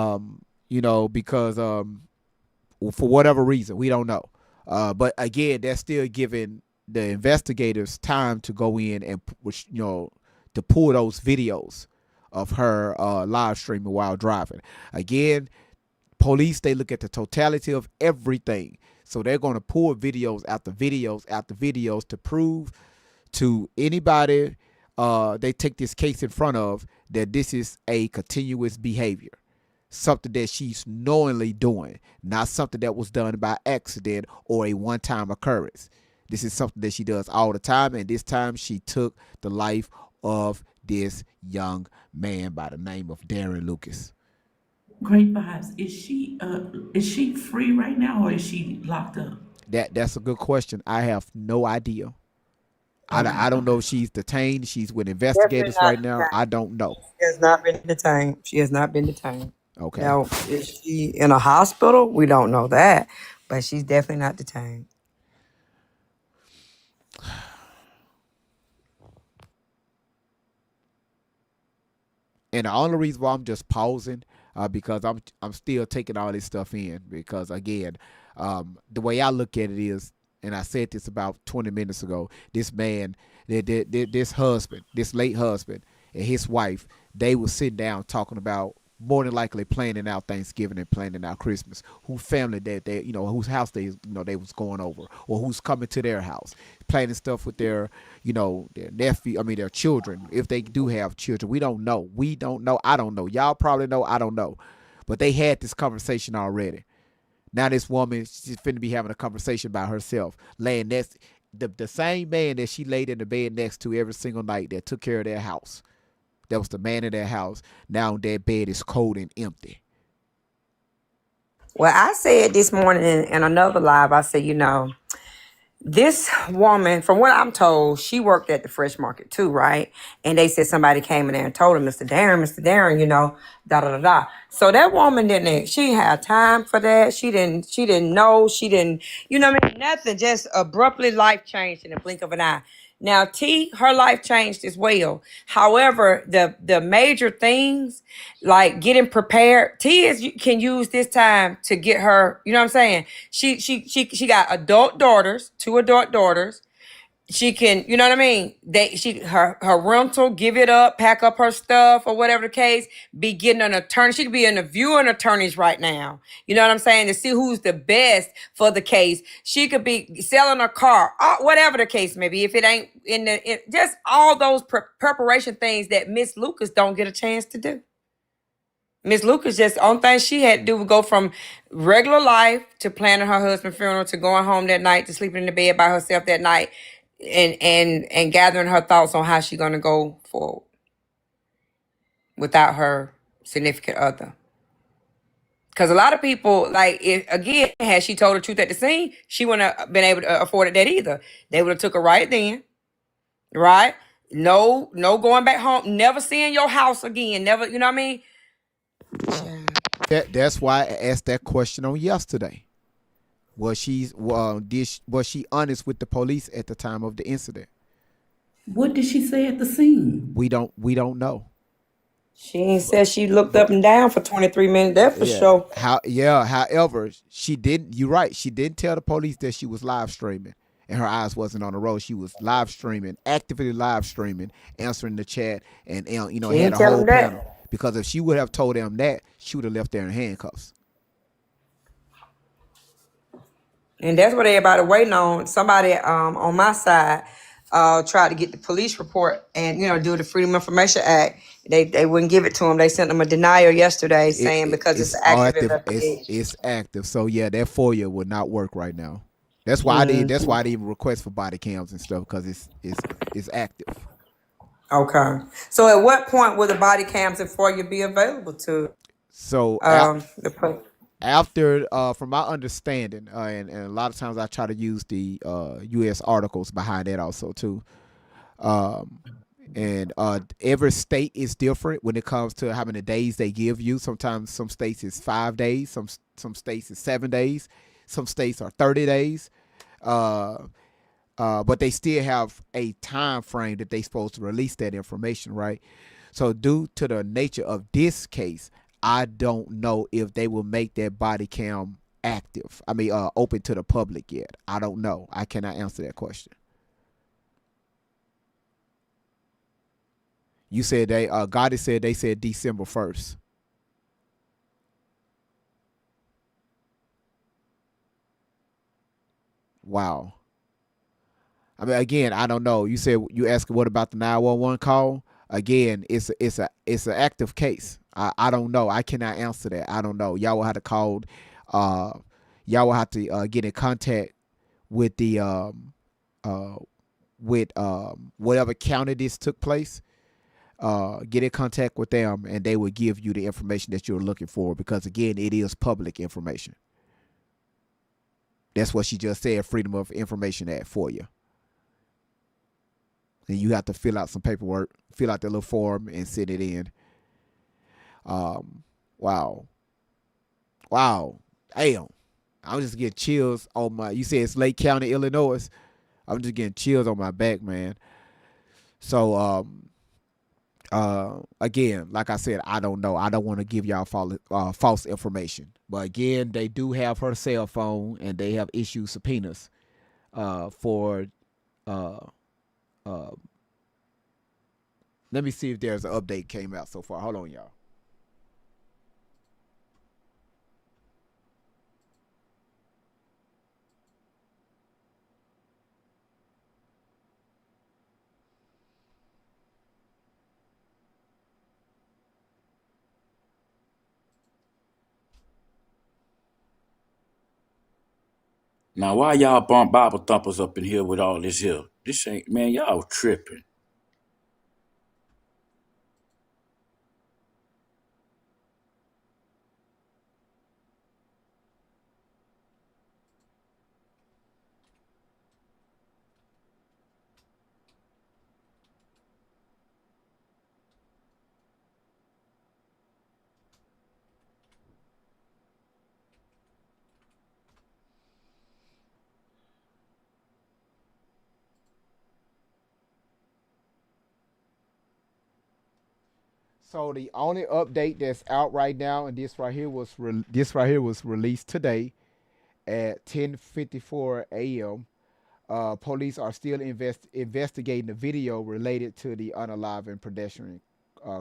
for whatever reason. We don't know. But again, that's still giving the investigators time to go in and, to pull those videos of her live streaming while driving. Again, police, they look at the totality of everything. So they're going to pull videos after videos after videos to prove to anybody they take this case in front of that this is a continuous behavior. Something that she's knowingly doing, not something that was done by accident or a one-time occurrence. This is something that she does all the time, and this time she took the life of this young man by the name of Darren Lucas. Great vibes. Is she free right now, or is she locked up? That's a good question. I have no idea. Okay. I don't know if she's detained. She's with Definitely investigators not right now. detained. I don't know. She has not been detained. She has not been detained. Okay. Now, is she in a hospital? We don't know that, but she's definitely not detained. And the only reason why I'm just pausing, because I'm still taking all this stuff in. Because again, the way I look at it is, and I said this about 20 minutes ago, this man, this husband, this late husband, and his wife, they were sitting down talking about more than likely planning out Thanksgiving and planning out Christmas. Whose family that they, whose house they was going over, or who's coming to their house, planning stuff with their, their nephew. I mean, their children, if they do have children. We don't know. I don't know. Y'all probably know. I don't know. But they had this conversation already. Now this woman, she's finna be having a conversation by herself, laying next the same man that she laid in the bed next to every single night that took care of their house. That was the man in their house. Now their bed is cold and empty. Well, I said this morning in another live, I said, this woman, from what I'm told, she worked at the fresh market too, right? And they said somebody came in there and told her, Mr. Darren, da da da da. So that woman she had time for that. She didn't know. She didn't, nothing. Just abruptly life changed in the blink of an eye. Now, T, her life changed as well. However, the major things like getting prepared, can use this time to get her. You know what I'm saying? She got adult daughters, 2 adult daughters. She can, you know what I mean? Her rental, give it up, pack up her stuff or whatever the case, be getting an attorney. She could be interviewing attorneys right now. You know what I'm saying? To see who's the best for the case. She could be selling a car, whatever the case may be. If it ain't just all those preparation things that Miss Lucas don't get a chance to do. Miss Lucas, just only thing she had to do was go from regular life to planning her husband's funeral to going home that night to sleeping in the bed by herself that night. And gathering her thoughts on how she's gonna go forward without her significant other. Because a lot of people, had she told the truth at the scene, she wouldn't have been able to afford that either. They would have took her right then, right? No going back home, never seeing your house again, never, you know what I mean? That's why I asked that question on yesterday. Was she honest with the police at the time of the incident? What did she say at the scene? We don't know. She ain't said she looked up and down for 23 minutes. That for sure. However, she didn't. You're right. She didn't tell the police that she was live streaming and her eyes wasn't on the road. She was live streaming, actively live streaming, answering the chat, and had a whole panel. Because if she would have told them that, she would have left there in handcuffs. And that's what everybody waiting on. Somebody on my side tried to get the police report and do the Freedom of Information Act. They wouldn't give it to them. They sent them a denial yesterday saying because it's active. It's active. So yeah, that FOIA would not work right now. That's why I did. That's why I didn't even request for body cams and stuff, because it's active. Okay. So at what point will the body cams and FOIA be available to? So the after, from my understanding, and a lot of times I try to use the U.S. articles behind that also too. And every state is different when it comes to how many days they give you. Sometimes some states is 5 days, some states is 7 days, some states are 30 days. But they still have a time frame that they're supposed to release that information, right? So due to the nature of this case, I don't know if they will make that body cam active. I mean, open to the public yet. I don't know. I cannot answer that question. You said they Gotti said they said December 1st. Wow. I mean, again, I don't know. You said you asked what about the 911 call? Again, it's an active case. I don't know. I cannot answer that. I don't know. Y'all will have to call. Y'all will have to get in contact with the whatever county this took place. Get in contact with them, and they will give you the information that you're looking for. Because again, it is public information. That's what she just said. Freedom of Information Act for you. And you have to fill out some paperwork, fill out the little form, and send it in. Wow. Damn. I'm just getting chills on my. You say it's Lake County, Illinois. I'm just getting chills on my back, man. So, again, like I said, I don't know. I don't want to give y'all false information. But again, they do have her cell phone, and they have issued subpoenas for. Let me see if there's an update came out so far. Hold on, y'all. Now, why y'all bump Bible thumpers up in here with all this here? This ain't, man, y'all tripping. So the only update that's out right now, and this right here was released today at 10:54 a.m. Police are still investigating the video related to the Unalived and Pedestrian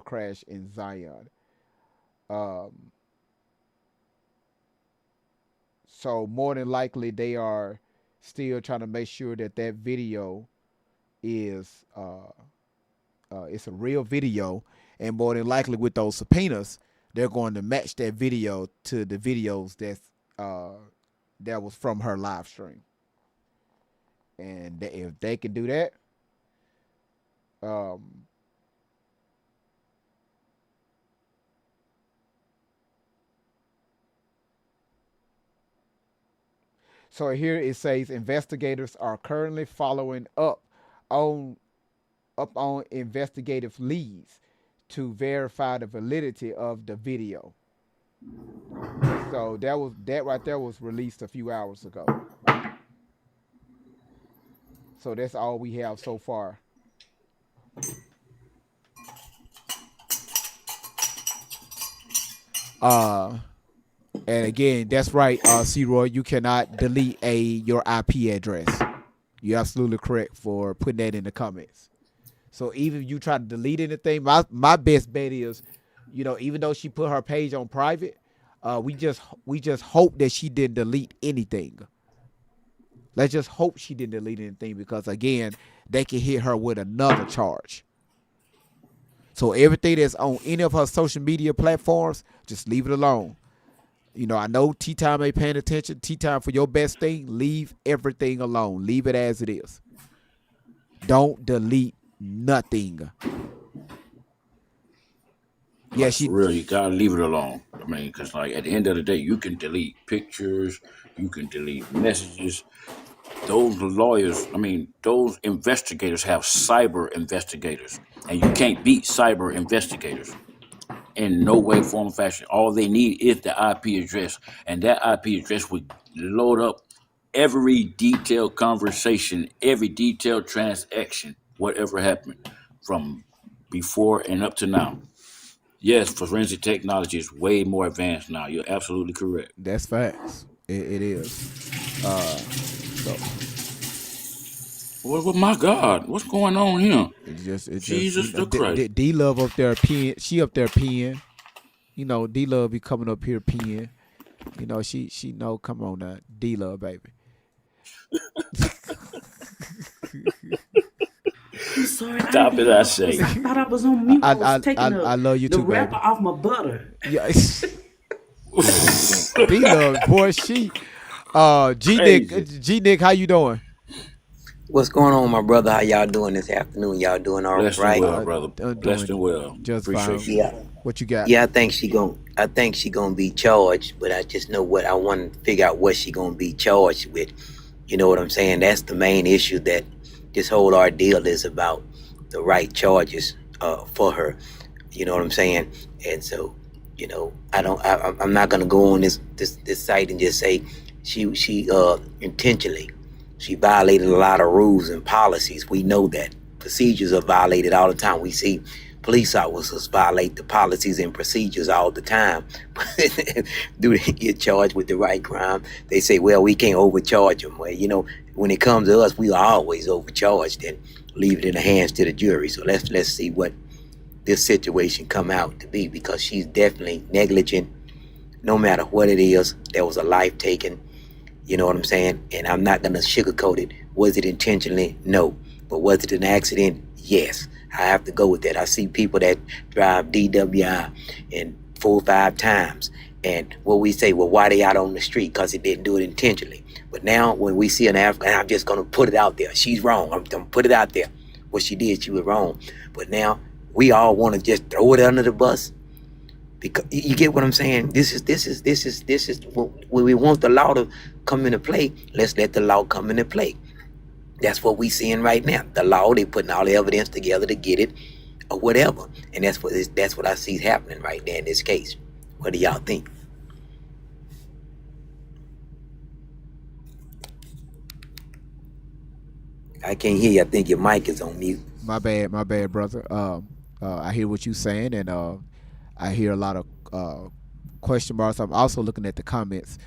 crash in Zion. So more than likely, they are still trying to make sure that video is it's a real video, and more than likely with those subpoenas, they're going to match that video to the videos that was from her live stream. And if they can do that, so here it says investigators are currently following up on investigative leads to verify the validity of the video. So that right there was released a few hours ago. So that's all we have so far. And again, that's right, C-Roy, you cannot delete your IP address. You're absolutely correct for putting that in the comments. So even if you try to delete anything, my best bet is, even though she put her page on private, we just hope that she didn't delete anything. Let's just hope she didn't delete anything, because again, they can hit her with another charge. So everything that's on any of her social media platforms, just leave it alone. I know Tyme ain't paying attention. Tyme, for your best thing, leave everything alone. Leave it as it is. Don't delete nothing. Yeah, For real, you gotta leave it alone. I mean, because at the end of the day, you can delete pictures, you can delete messages. Those lawyers, those investigators have cyber investigators, and you can't beat cyber investigators in no way, form, or fashion. All they need is the IP address, and that IP address would load up every detailed conversation, every detailed transaction, whatever happened from before and up to now. Yes, forensic technology is way more advanced now. You're absolutely correct. That's facts. It is. So Well, my God, what's going on here? it just Jesus the Christ. D Love up there peeing. She up there peeing. You know, D Love be coming up here peeing. You know, she know. Come on now, D Love baby. I'm sorry. I Stop didn't it, hear I her say. voice. I thought I was on mute. I was taking I love you the too, baby. wrapper off my butter. Yeah. D Love, boy, she Crazy. G Nick, how you doing? What's going on, my brother? How y'all doing this afternoon? Y'all doing all Blessed and right? well, brother. Blessed and well. Just Appreciate fine. you. Yeah, What you got? yeah. I think she gonna be charged, but I just know what I want to figure out what she gonna be charged with. You know what I'm saying? That's the main issue that this whole ordeal is about. The right charges for her. You know what I'm saying? And so, you know, I'm not gonna go on this site and just say she intentionally. She violated a lot of rules and policies. We know that procedures are violated all the time. We see police officers violate the policies and procedures all the time. Do they get charged with the right crime? They say, well, we can't overcharge them. Well, you know, when it comes to us, we are always overcharged and leave it in the hands to the jury. So let's see what this situation come out to be, because she's definitely negligent. No matter what it is, there was a life taken. You know what I'm saying? And I'm not gonna sugarcoat it. Was it intentionally? No. But was it an accident? Yes. I have to go with that. I see people that drive DWI and 4 or 5 times, and what we say, well, why they out on the street? Because they didn't do it intentionally. But now when we see an African, I'm just gonna put it out there. She's wrong. I'm gonna put it out there. What she did, she was wrong. But now we all want to just throw it under the bus. Because you get what I'm saying? This is when we want the law to come into play. Let's let the law come into play. That's what we seeing right now. The law, they putting all the evidence together to get it or whatever, and that's what I see happening right there in this case. What do y'all think? I can't hear you. I think your mic is on mute. My bad, brother. I hear what you saying, and I hear a lot of question marks. I'm also looking at the comments.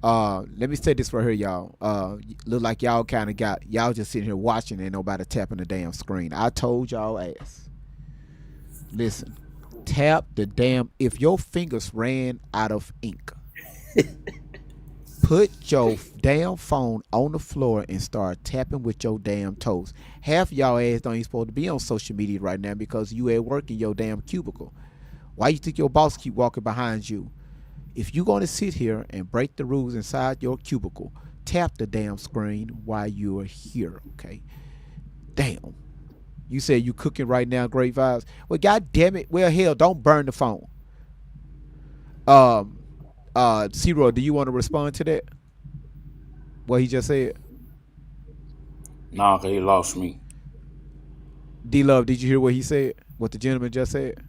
Let me say this right here, y'all. Look like y'all kind of got y'all just sitting here watching and nobody tapping the damn screen. I told y'all ass. Listen, tap the damn. If your fingers ran out of ink, put your damn phone on the floor and start tapping with your damn toes. Half y'all ass don't even supposed to be on social media right now because you at work in your damn cubicle. Why you think your boss keep walking behind you? If you're going to sit here and break the rules inside your cubicle, tap the damn screen while you're here, okay? Damn. You said you cooking right now, great vibes. Well, God damn it. Well, hell, don't burn the phone. C-Roy, do you want to respond to that? What he just said? Nah, cause he lost me. D-Love, did you hear what he said? What the gentleman just said?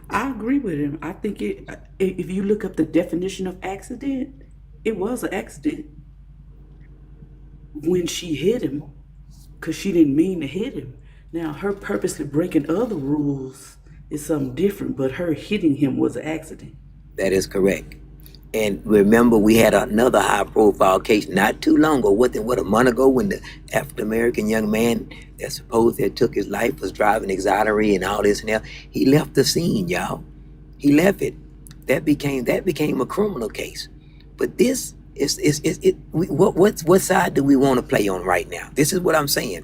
I agree with him. I think if you look up the definition of accident, it was an accident when she hit him, because she didn't mean to hit him. Now, her purposely breaking other rules is something different, but her hitting him was an accident. That is correct. And remember, we had another high-profile case not too long ago, what a month ago, when the African-American young man that supposedly took his life was driving exoneree and all this and that. He left the scene, y'all. He left it. That became a criminal case. But this what side do we want to play on right now? This is what I'm saying.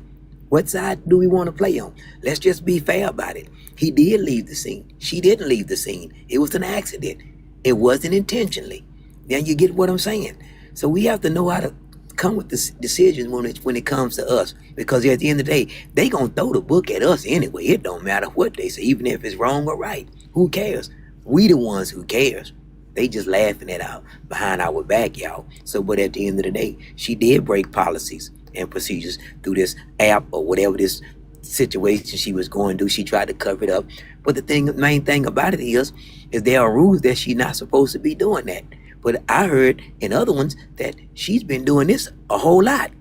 What side do we want to play on? Let's just be fair about it. He did leave the scene. She didn't leave the scene. It was an accident. It wasn't intentionally. Now you get what I'm saying. So we have to know how to come with the decisions when it comes to us, because at the end of the day, they gonna throw the book at us anyway. It don't matter what they say, even if it's wrong or right. Who cares? We the ones who cares. They just laughing it out behind our back, y'all. So, but at the end of the day, she did break policies and procedures through this app or whatever this situation she was going through. She tried to cover it up. But the main thing about it is there are rules that she's not supposed to be doing that. But I heard in other ones that she's been doing this a whole lot.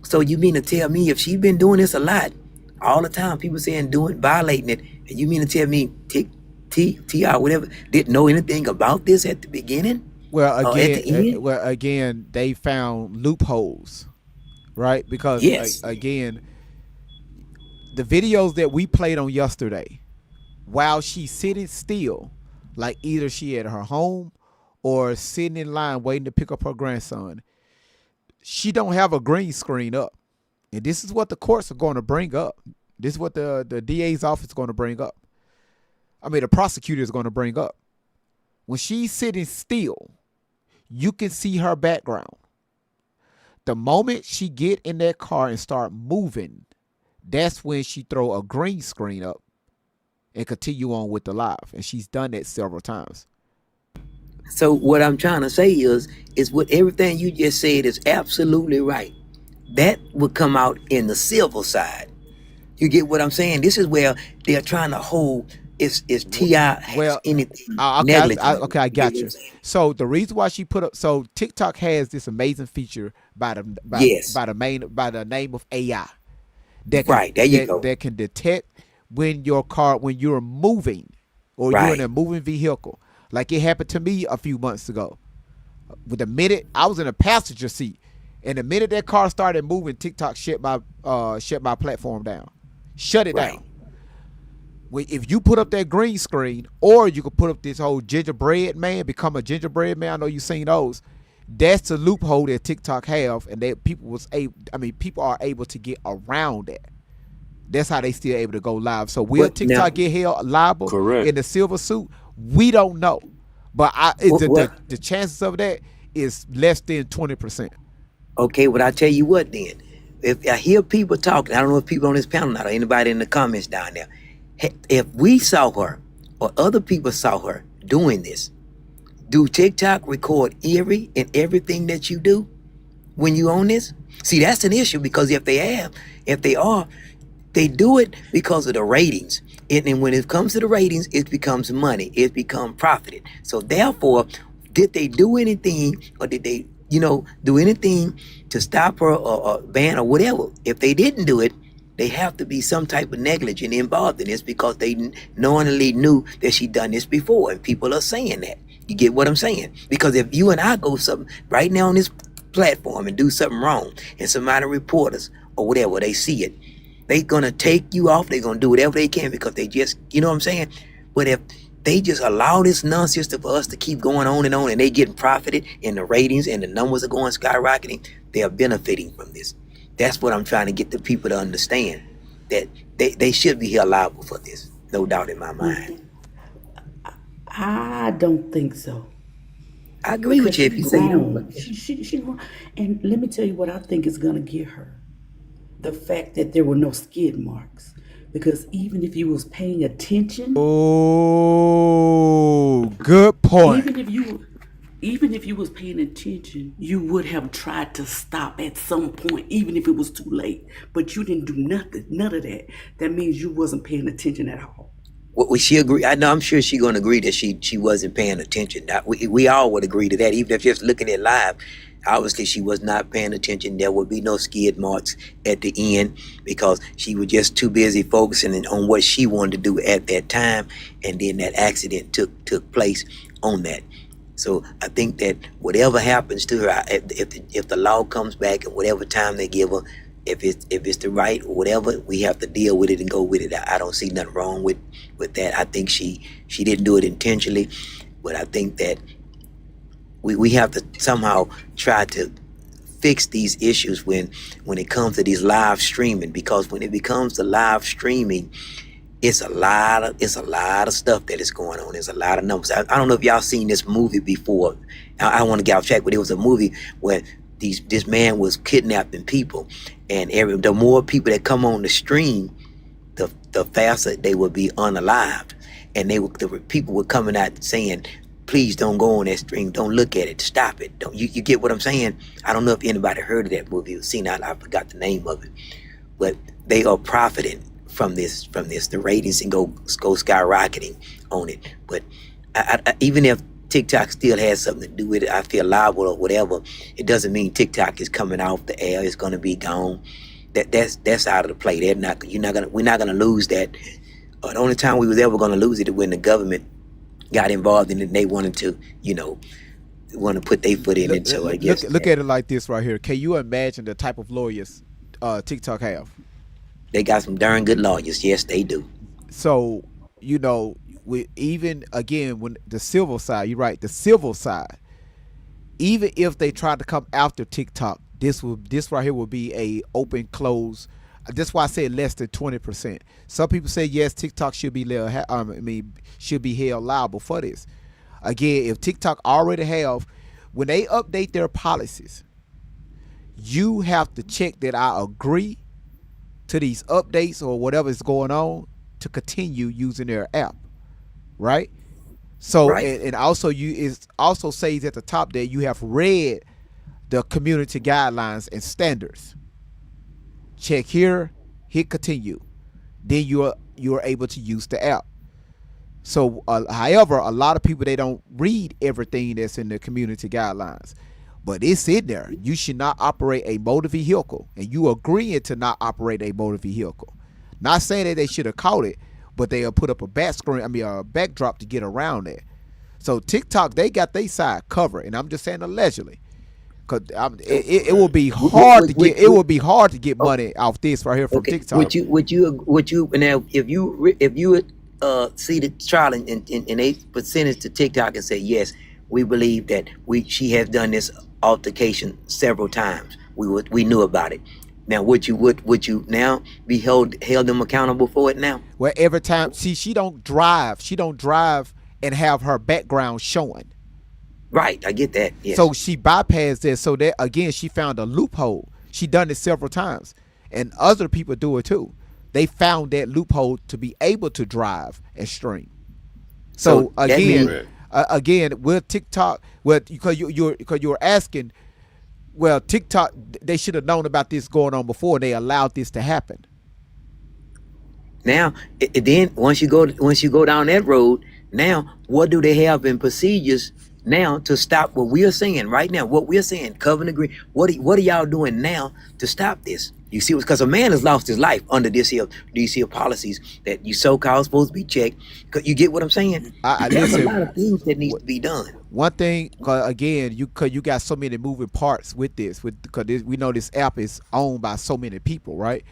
So you mean to tell me if she's been doing this a lot, all the time, people saying violating it, and you mean to tell me T or whatever didn't know anything about this at the beginning? Well, At the end, again, they found loopholes, right? Because yes, again, the videos that we played on yesterday, while she's sitting still, like either she at her home or sitting in line waiting to pick up her grandson, she don't have a green screen up. And this is what the courts are going to bring up. This is what the DA's office is going to bring up. I mean, the prosecutor is going to bring up. When she's sitting still, you can see her background. The moment she get in that car and start moving, that's when she throw a green screen up and continue on with the live. And she's done that several times. so what I'm trying to say is what everything you just said is absolutely right. That would come out in the civil side. You get what I'm saying? This is where they're trying to hold is T.I. has Well, anything okay, negligent. I You get got what you. I'm saying? So the reason why she put up, so TikTok has this amazing feature by Yes, by the name of AI that can right. There you go. that can detect when you're moving or you're in Right, a moving vehicle. Like it happened to me a few months ago. With the minute I was in a passenger seat, and the minute that car started moving, TikTok shut my platform down, shut it right. down. If you put up that green screen, or you could put up this whole gingerbread man, become a gingerbread man. I know you've seen those. That's the loophole that TikTok have, and that people are able to get around that. That's how they still able to go live. So will What now? TikTok get held liable Correct. in the silver suit? We don't know, but What? the chances of that is less than 20%. Okay, well I tell you what then. If I hear people talking, I don't know if people on this panel now or anybody in the comments down there. If we saw her or other people saw her doing this, do TikTok record everything that you do when you own this? See, that's an issue because if they are, they do it because of the ratings. And when it comes to the ratings, it becomes money. It becomes profited. So therefore, did they do anything or did they, do anything to stop her or ban or whatever? If they didn't do it, they have to be some type of negligent involved in this because they knowingly knew that she done this before. And people are saying that. You get what I'm saying? Because if you and I go something right now on this platform and do something wrong and somebody report us or whatever, they see it, they gonna take you off. They gonna do whatever they can because they just, you know what I'm saying? But if they just allow this nonsense for us to keep going on and they getting profited and the ratings and the numbers are going skyrocketing, they are benefiting from this. That's what I'm trying to get the people to understand, that they should be held liable for this. No doubt in my mind. I don't think so. I agree Because with you if you she's say you wrong. don't. She wrong. And let me tell you what I think is gonna get her. The fact that there were no skid marks. Because even if you was paying attention, Oh, good point. even if you was paying attention, you would have tried to stop at some point, even if it was too late. But you didn't do none of that. That means you wasn't paying attention at all. Would she agree? I know, I'm sure she's going to agree that she wasn't paying attention. We all would agree to that. Even if just looking at live, obviously she was not paying attention. There would be no skid marks at the end because she was just too busy focusing on what she wanted to do at that time. And then that accident took place on that. So I think that whatever happens to her, if the law comes back and whatever time they give her, if it's the right or whatever, we have to deal with it and go with it. I don't see nothing wrong with that. I think she didn't do it intentionally, but I think that we have to somehow try to fix these issues when it comes to these live streaming, because when it becomes the live streaming, it's a lot of stuff that is going on. There's a lot of numbers. I don't know if y'all seen this movie before. I don't want to get off track, but it was a movie where this man was kidnapping people, and the more people that come on the stream, the faster they would be unalived. And the people were coming out saying, please don't go on that stream, don't look at it, stop it. Don't you get what I'm saying? I don't know if anybody heard of that movie or seen it. I forgot the name of it, but they are profiting from this. The ratings and go skyrocketing on it. But even if TikTok still has something to do with it, I feel liable or whatever, it doesn't mean TikTok is coming off the air. It's going to be gone. That's out of the play. We're not going to lose that. The only time we was ever going to lose it is when the government got involved in it and they wanted to, want to put their foot in it. So I guess Look at it like this right here. Can you imagine the type of lawyers TikTok have? they got some darn good lawyers. Yes, they do. So you know, with even again when the civil side, you're right, the civil side. Even if they try to come after TikTok, this right here will be a open close. That's why I said less than 20%. Some people say yes, TikTok should be should be held liable for this. Again, if TikTok already have, when they update their policies, you have to check that I agree to these updates or whatever is going on to continue using their app, right? So Right. and also it also says at the top that you have read the community guidelines and standards. Check here, hit continue. Then you're able to use the app. So, however, a lot of people, they don't read everything that's in the community guidelines, but it's in there. You should not operate a motor vehicle, and you agreeing to not operate a motor vehicle. Not saying that they should have caught it, but they'll put up a backdrop to get around it. So TikTok, they got their side covered, and I'm just saying allegedly, because it will be hard to get. It will be hard to get money off this right here from TikTok. Would you now if you see the trial and they percentage to TikTok and say yes, we believe that she has done this altercation several times. We knew about it. Now would you now be held them accountable for it now? Well, every time, see, she don't drive and have her background showing. Right, I get that. Yes. So she bypassed this. So that again, she found a loophole. She done it several times, and other people do it too. They found that loophole to be able to drive and stream. So again, with TikTok, because you're asking, well, TikTok, they should have known about this going on before they allowed this to happen. Now, then once you go down that road, now what do they have in procedures now to stop what we are saying right now? What we're saying, covenant agree. What are y'all doing now to stop this? You see, because a man has lost his life under these here policies that you so-called supposed to be checked. You get what I'm saying? There's a lot of things that needs to be done. One thing, again, you got so many moving parts with this, because we know this app is owned by so many people, right?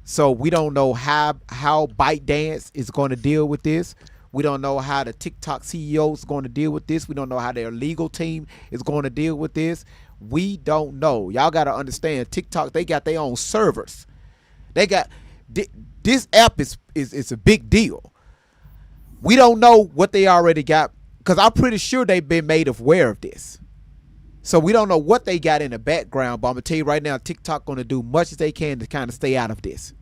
So we don't know how ByteDance is going to deal with this. We don't know how the TikTok CEO is going to deal with this. We don't know how their legal team is going to deal with this. We don't know. Y'all got to understand, TikTok, they got their own servers. They got this app is a big deal. We don't know what they already got, because I'm pretty sure they've been made aware of this. So we don't know what they got in the background, but I'm gonna tell you right now, TikTok gonna do much as they can to kind of stay out of this.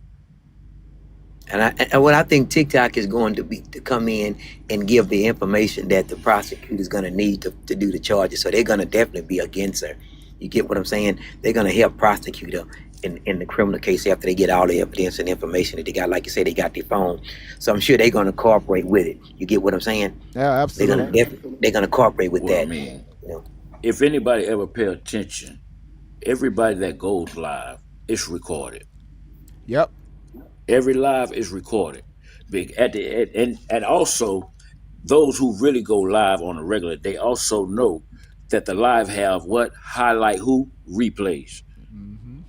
And what I think TikTok is going to come in and give the information that the prosecutor is going to need to do the charges. So they're going to definitely be against her. You get what I'm saying? They're going to help prosecute her in the criminal case after they get all the evidence and information that they got. Like you said, they got their phone. So I'm sure they're going to cooperate with it. You get what I'm saying? Yeah, absolutely. They're going to cooperate with that. I mean, if anybody ever pay attention, everybody that goes live is recorded. Yep. Every live is recorded. And also, those who really go live on a regular, they also know that the live have what? Highlight who? Replays. Mm-hmm.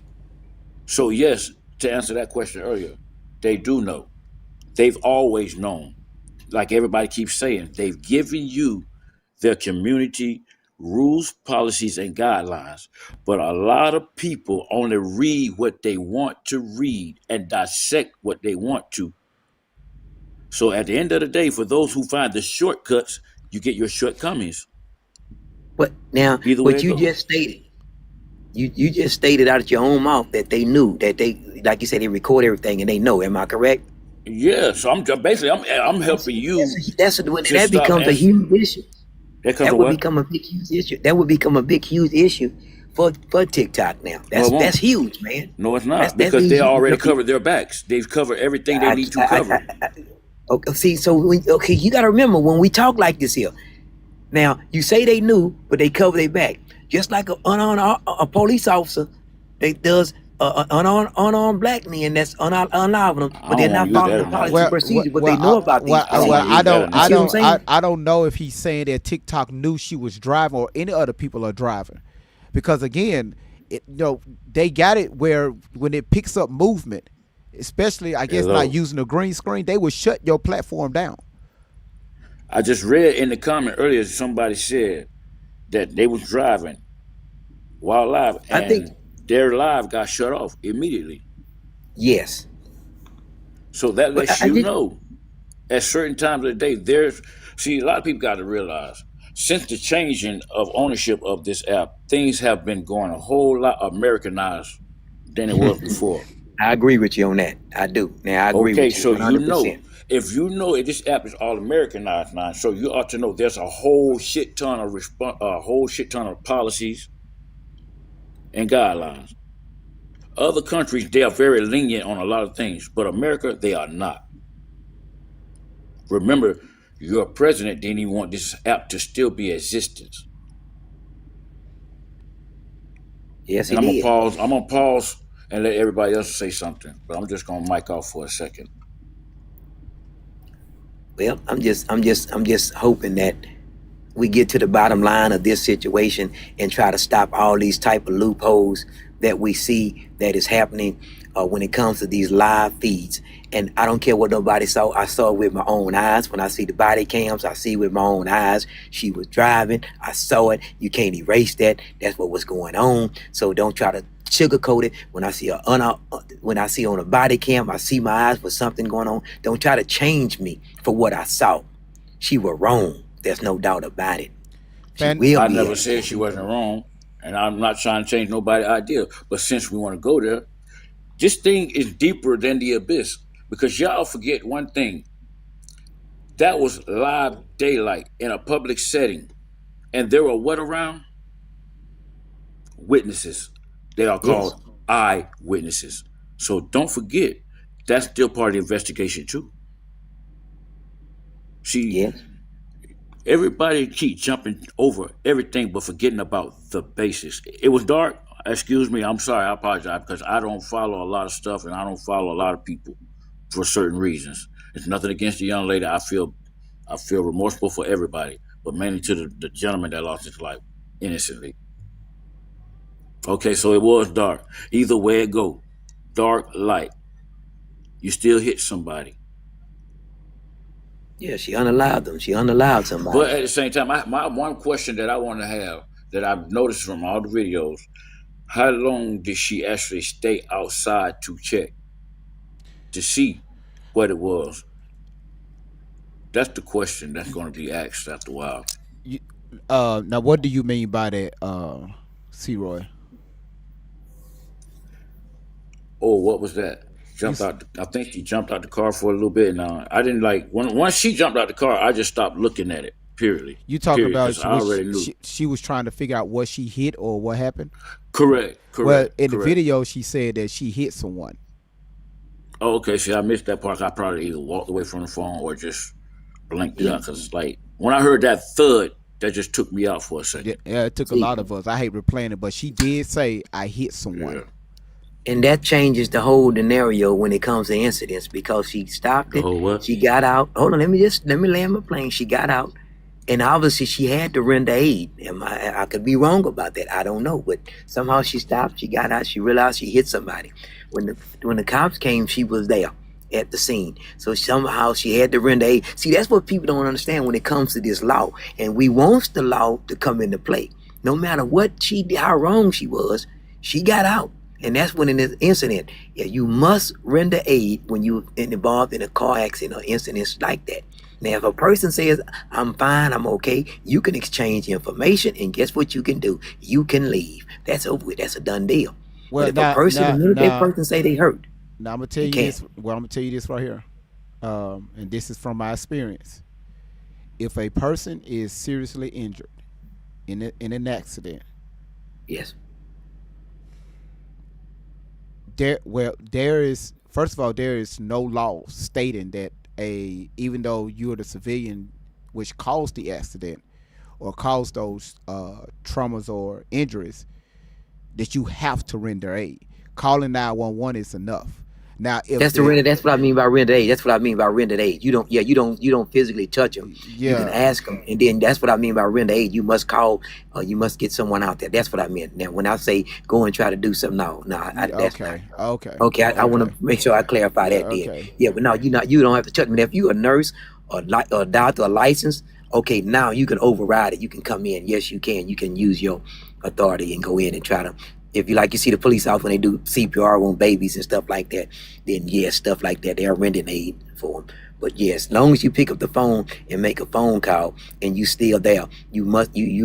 So yes, to answer that question earlier, they do know. They've always known. Like everybody keeps saying, they've given you their community rules, policies, and guidelines. But a lot of people only read what they want to read and dissect what they want to. So at the end of the day, for those who find the shortcuts, you get your shortcomings. But now, what you just stated, you just stated out of your own mouth that they knew, that they, like you said, they record everything and they know. Am I correct? Yeah. So I'm helping you. That becomes a huge issue. That would become a big, huge issue. That would become a big, huge issue for TikTok now. That's huge, man. No, it's not, because they already covered their backs. They've covered everything they need to cover. Okay, see, so you got to remember when we talk like this here. Now you say they knew, but they cover their back, just like a police officer. They does unarmed black men that's unarmed them, I but they're don't want not to use following that the policy and analogy. procedure. But they know about these I don't want to use that procedures. You see what I'm analogy. saying? I don't know if he's saying that TikTok knew she was driving or any other people are driving, because again, they got it where when it picks up movement, especially I guess not Hello. using a green screen, they would shut your platform down. I just read in the comment earlier somebody said that they was driving while live I think and their live got shut off immediately. yes, So that but lets I you just know at certain times of the day a lot of people got to realize since the changing of ownership of this app, things have been going a whole lot Americanized than it was before. I agree with you on that. I do. Now I agree Okay, with you so 100%. if you know this app is all Americanized now, so you ought to know there's a whole shit ton of policies and guidelines. Other countries they are very lenient on a lot of things, but America they are not. Remember, your president didn't even want this app to still be in existence. Yes, he And I'm gonna did. pause. I'm gonna pause and let everybody else say something, but I'm just gonna mic off for a second. Well, I'm just hoping that we get to the bottom line of this situation and try to stop all these type of loopholes that we see that is happening when it comes to these live feeds. And I don't care what nobody saw. I saw it with my own eyes. When I see the body cams, I see with my own eyes. She was driving. I saw it. You can't erase that. That's what was going on. So don't try to sugarcoat it. When I see on a body cam, I see my eyes with something going on. Don't try to change me for what I saw. She was wrong. There's no doubt about it. Fan- I never said she wasn't wrong, and I'm not trying to change nobody's idea. But since we want to go there, this thing is deeper than the abyss. Because y'all forget one thing. That was live daylight in a public setting. And there were what around? Witnesses. They are called eyewitnesses. So don't forget, that's still part of the investigation too. See, everybody keep jumping over everything but forgetting about the basics. It was dark. Excuse me, I'm sorry, I apologize because I don't follow a lot of stuff and I don't follow a lot of people for certain reasons. It's nothing against the young lady. I feel remorseful for everybody, but mainly to the gentleman that lost his life innocently. Okay, so it was dark. Either way it go, dark, light, you still hit somebody. Yeah, she unallowed them. She unallowed somebody. But at the same time, my one question that I want to have that I've noticed from all the videos, how long did she actually stay outside to check to see what it was? That's the question that's going to be asked after a while. Now what do you mean by that, C-Roy? Oh, what was that? I think she jumped out the car for a little bit. Now I didn't like once she jumped out the car. I just stopped looking at it. Purely. You talking about because I already knew. she was trying to figure out what she hit or what happened? Correct. Well, in the video, she said that she hit someone. Oh, okay. See, I missed that part. I probably either walked away from the phone or just blinked it out because, like, when I heard that thud, that just took me out for a second. Yeah, it took a lot of us. I hate replaying it, but she did say I hit someone. Yeah. And that changes the whole scenario when it comes to incidents because she stopped it. What? She got out. Hold on, let me land my plane. She got out. And obviously she had to render aid. I could be wrong about that. I don't know. But somehow she stopped. She got out. She realized she hit somebody. When the cops came, she was there at the scene. So somehow she had to render aid. See, that's what people don't understand when it comes to this law. And we want the law to come into play. No matter what she did, how wrong she was, she got out. And that's when in this incident, you must render aid when you're involved in a car accident or incidents like that. Now, if a person says, I'm fine, I'm okay, you can exchange information, and guess what you can do? You can leave. That's over with. That's a done deal. Well, but if a person, that person say they hurt. Now, I'm going to tell you this. Well, I'm going to tell you this right here. And this is from my experience. If a person is seriously injured in an accident. Yes. There is, first of all, there is no law stating that even though you're the civilian which caused the accident or caused those traumas or injuries, that you have to render aid. calling 911 is enough. Now, if That's the rented. That's what I mean by rented age. That's what I mean by rented age. You don't. Yeah, you don't physically touch them. You can ask them, and then that's what I mean by rented age. You must call. You must get someone out there. That's what I meant. Now, when I say go and try to do something, no, that's not. Okay. I want to make sure I clarify that. Then, yeah, but no, you don't have to touch them. If you a nurse or a doctor or licensed, okay, now you can override it. You can come in. Yes, you can. You can use your authority and go in and try to. If you see the police officer when they do CPR on babies and stuff like that, then yes, stuff like that, they're renting aid for them. But yes, as long as you pick up the phone and make a phone call and you still there, you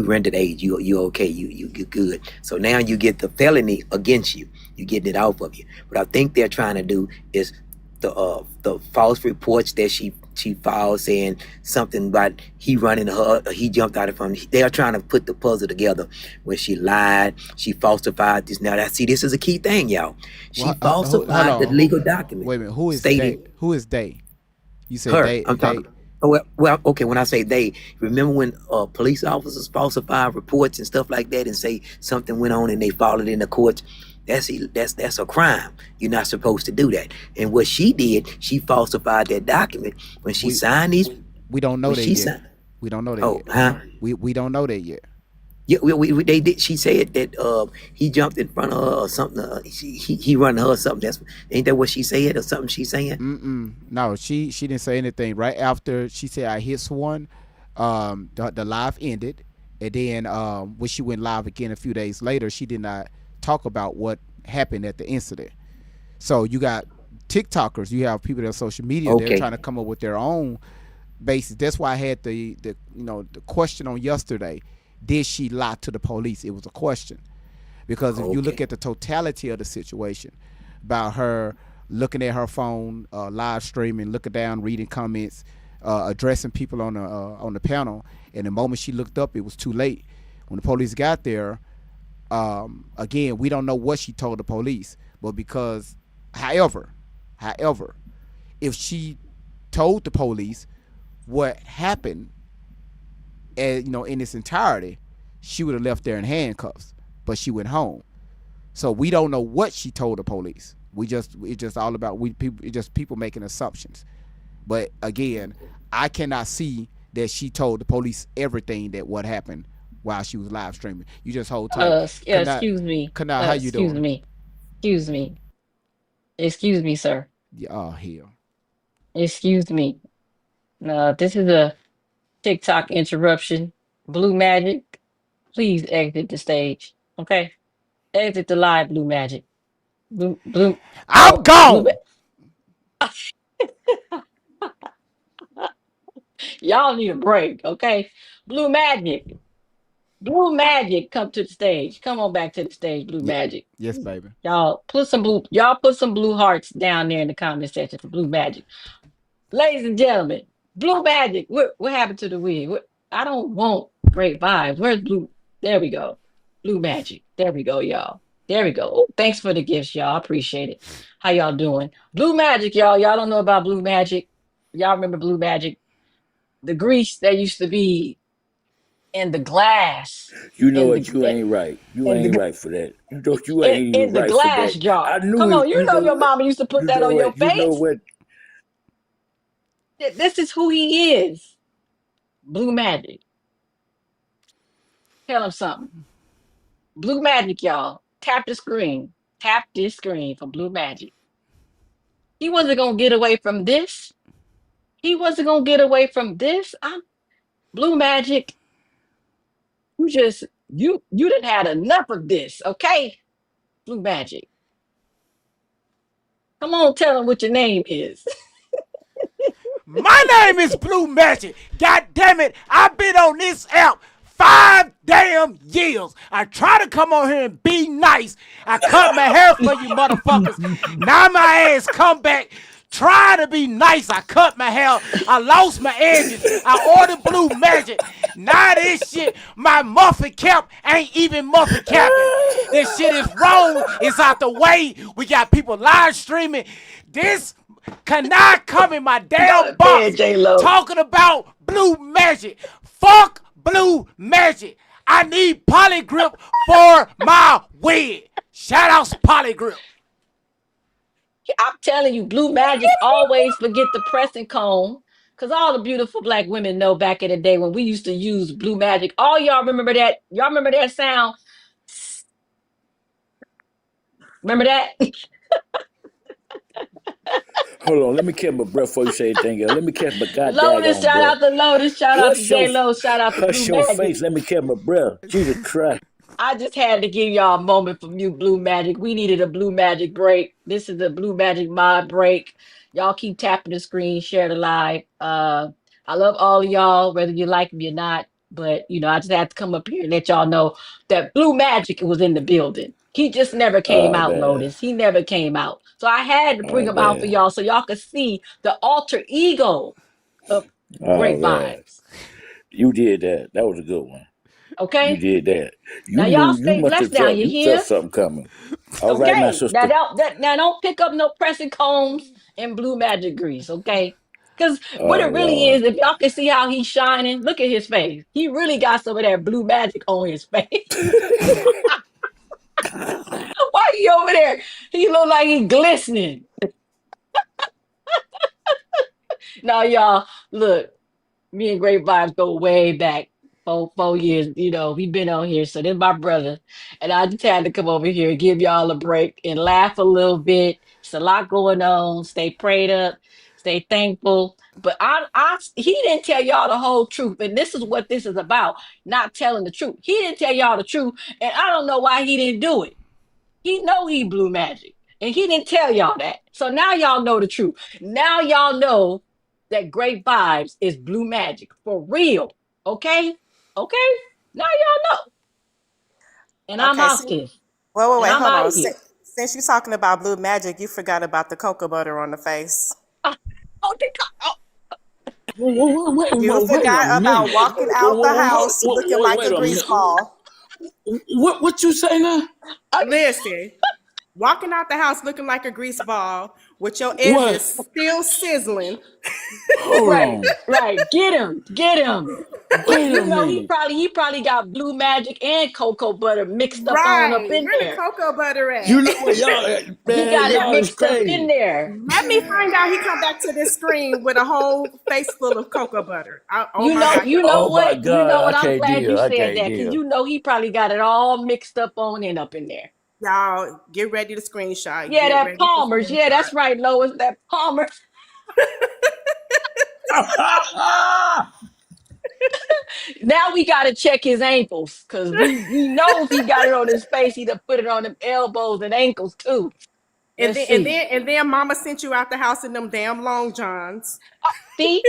rented aid. You okay. You good. So now you get the felony against you. You getting it off of you. What I think they're trying to do is the false reports that she filed saying something about he running her, he jumped out of front. They are trying to put the puzzle together where she lied, she falsified this. Now this is a key thing, y'all. She falsified the legal document. Wait a minute, who is they? Who is they? You said her. they. I'm talking. Well, okay. When I say they, remember when police officers falsify reports and stuff like that, and say something went on and they filed it in the courts. That's a crime. You're not supposed to do that. And what she did, she falsified that document when she signed these. We don't know that yet. We don't know that yet. Huh? We don't know that yet. Yeah, they did. She said that he jumped in front of her or something. He run her or something. Ain't that what she said or something she's saying? No, she didn't say anything. Right after she said I hit someone, the live ended, and then when she went live again a few days later, she did not talk about what happened at the incident. So you got TikTokers, you have people that are social media, they're trying to come up with their own basis. That's why I had the question on yesterday. Did she lie to the police? It was a question. Because if you look at the totality of the situation about her looking at her phone, live streaming, looking down, reading comments, addressing people on the panel, and the moment she looked up, it was too late. When the police got there, again, we don't know what she told the police, but because, however, if she told the police what happened, in its entirety, she would have left there in handcuffs, but she went home. So we don't know what she told the police. It's just all about people making assumptions. But again, I cannot see that she told the police everything that what happened while she was live streaming. You just hold tight. Excuse me. Kanal, how you doing? Excuse me, sir. Yeah, oh, hell. Excuse me. This is a TikTok interruption. Blue Magic, please exit the stage. Okay? Exit the live, Blue Magic. I'm gone! Y'all need a break, okay? Blue Magic, come to the stage. Come on back to the stage, Blue Magic. Yes, baby. Y'all put some blue hearts down there in the comment section for Blue Magic. Ladies and gentlemen, Blue Magic. What happened to the wig? I don't want great vibes. Where's Blue? There we go. Blue Magic. There we go, y'all. There we go. Oh, thanks for the gifts, y'all. I appreciate it. How y'all doing? Blue Magic, y'all. Y'all don't know about Blue Magic. Y'all remember Blue Magic? The grease that used to be in the glass. You know what? You ain't right. You ain't right for that. You ain't even right for that. In the glass jar. I knew. Come on, you know your mama used to put that on your face. You know what? This is who he is. Blue Magic. Tell him something. Blue Magic, y'all. Tap the screen. Tap this screen for Blue Magic. He wasn't going to get away from this. Blue Magic, you done had enough of this, okay? Blue Magic. Come on, tell him what your name is. My name is Blue Magic. God damn it, I've been on this app 5 damn years. I try to come on here and be nice. I cut my hair for you motherfuckers. Now my ass come back. Try to be nice. I cut my hair. I lost my edges. I ordered Blue Magic. Now this shit, my muffin cap ain't even muffin capping. This shit is wrong. It's out the way. We got people live streaming. This cannot come in my damn box talking about Blue Magic. Fuck Blue Magic. I need Polygrip for my wig. Shout out to Polygrip. I'm telling you, Blue Magic always forget the pressing comb. Cause all the beautiful black women know back in the day when we used to use Blue Magic. All y'all remember that? Y'all remember that sound? Remember that? Hold on, let me catch my breath before you say anything else. Let me catch my Lotus, goddamn shout breath. out to Lotus, shout out to Hush your, J Lo, shout out to Blue hush your Magic. face. Let me catch my breath. Jesus Christ. I just had to give y'all a moment from you, Blue Magic. We needed a Blue Magic break. This is the Blue Magic mod break. Y'all keep tapping the screen, share the live. I love all of y'all, whether you like me or not. But I just had to come up here and let y'all know that Blue Magic was in the building. He just never came Oh, out, man. Lotus. He never came out. So I had to bring Oh, him out for man. y'all so y'all could see the alter ego of Oh, Great man. Vibes. You did that. That was a good one. You Okay? did that. You Now y'all knew, you stay must blessed have now. felt, You you felt hear? something coming. All right, my Okay. Now sister. don't pick up no pressing combs and Blue Magic grease, okay? Because what Oh, it really is, Lord. if y'all can see how he's shining, look at his face. He really got some of that blue magic on his face. Why he over there? He look like he glistening. Now, y'all, look. Me and Great Vibes go way back, 4 years. We've been on here, so this is my brother, and I just had to come over here and give y'all a break and laugh a little bit. It's a lot going on. Stay prayed up, stay thankful. But he didn't tell y'all the whole truth, and this is what this is about: not telling the truth. He didn't tell y'all the truth, and I don't know why he didn't do it. He know he Blue Magic, and he didn't tell y'all that. So now y'all know the truth. Now y'all know that Great Vibes is Blue Magic for real. Okay? Okay? Now y'all know. And I'm Okay, out so this. And wait, I'm hold out on. of here. Since you're talking about blue magic, you forgot about the cocoa butter on the face. Oh, You Wait a forgot about minute. walking out the house looking like Wait a a grease minute. ball. What you say now? Listen, walking out the house looking like a grease ball with your What? edges still sizzling. Hold right, on. right. Get him. Get him. Wait a He minute. probably got Blue Magic and cocoa butter mixed up on up Right. in Where the there. cocoa butter You at? know what, y'all, He man, got it y'all is mixed up in crazy. there. Let me find out he come back to this screen with a whole face full of cocoa butter. Oh my God. Oh my You know God, what? I I'm can't glad you deal. I said can't that because deal. he probably got it all mixed up on and up in there. Y'all get ready to screenshot. Yeah, Get that ready to Palmer's. Yeah, screenshot. that's right, Lois. That Palmer. Now we gotta check his ankles because we know if he got it on his face, he'd have put it on them elbows and ankles too. And Let's then and see. then and then mama sent you out the house in them damn long johns. See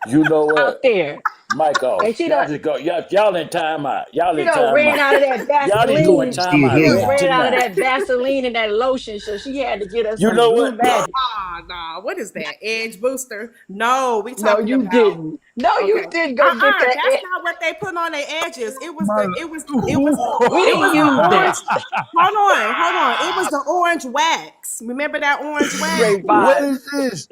You know out what? there, Mic and off. Y'all just go. Y'all in timeout. Y'all in timeout. ran out of that Y'all need to go in Vaseline. Still timeout She here, done right y'all. ran out of tonight. that Vaseline and that lotion, so she had to get us You some know Blue what? Magic. Ah, nah. What is that? Edge booster? No, we No, talking you about didn't. No, okay. you didn't go get that. That's not what they put on their edges. My, We It didn't was the use orange. that. Hold on. It was the orange wax. Remember that orange wax? Great what vibes. is this?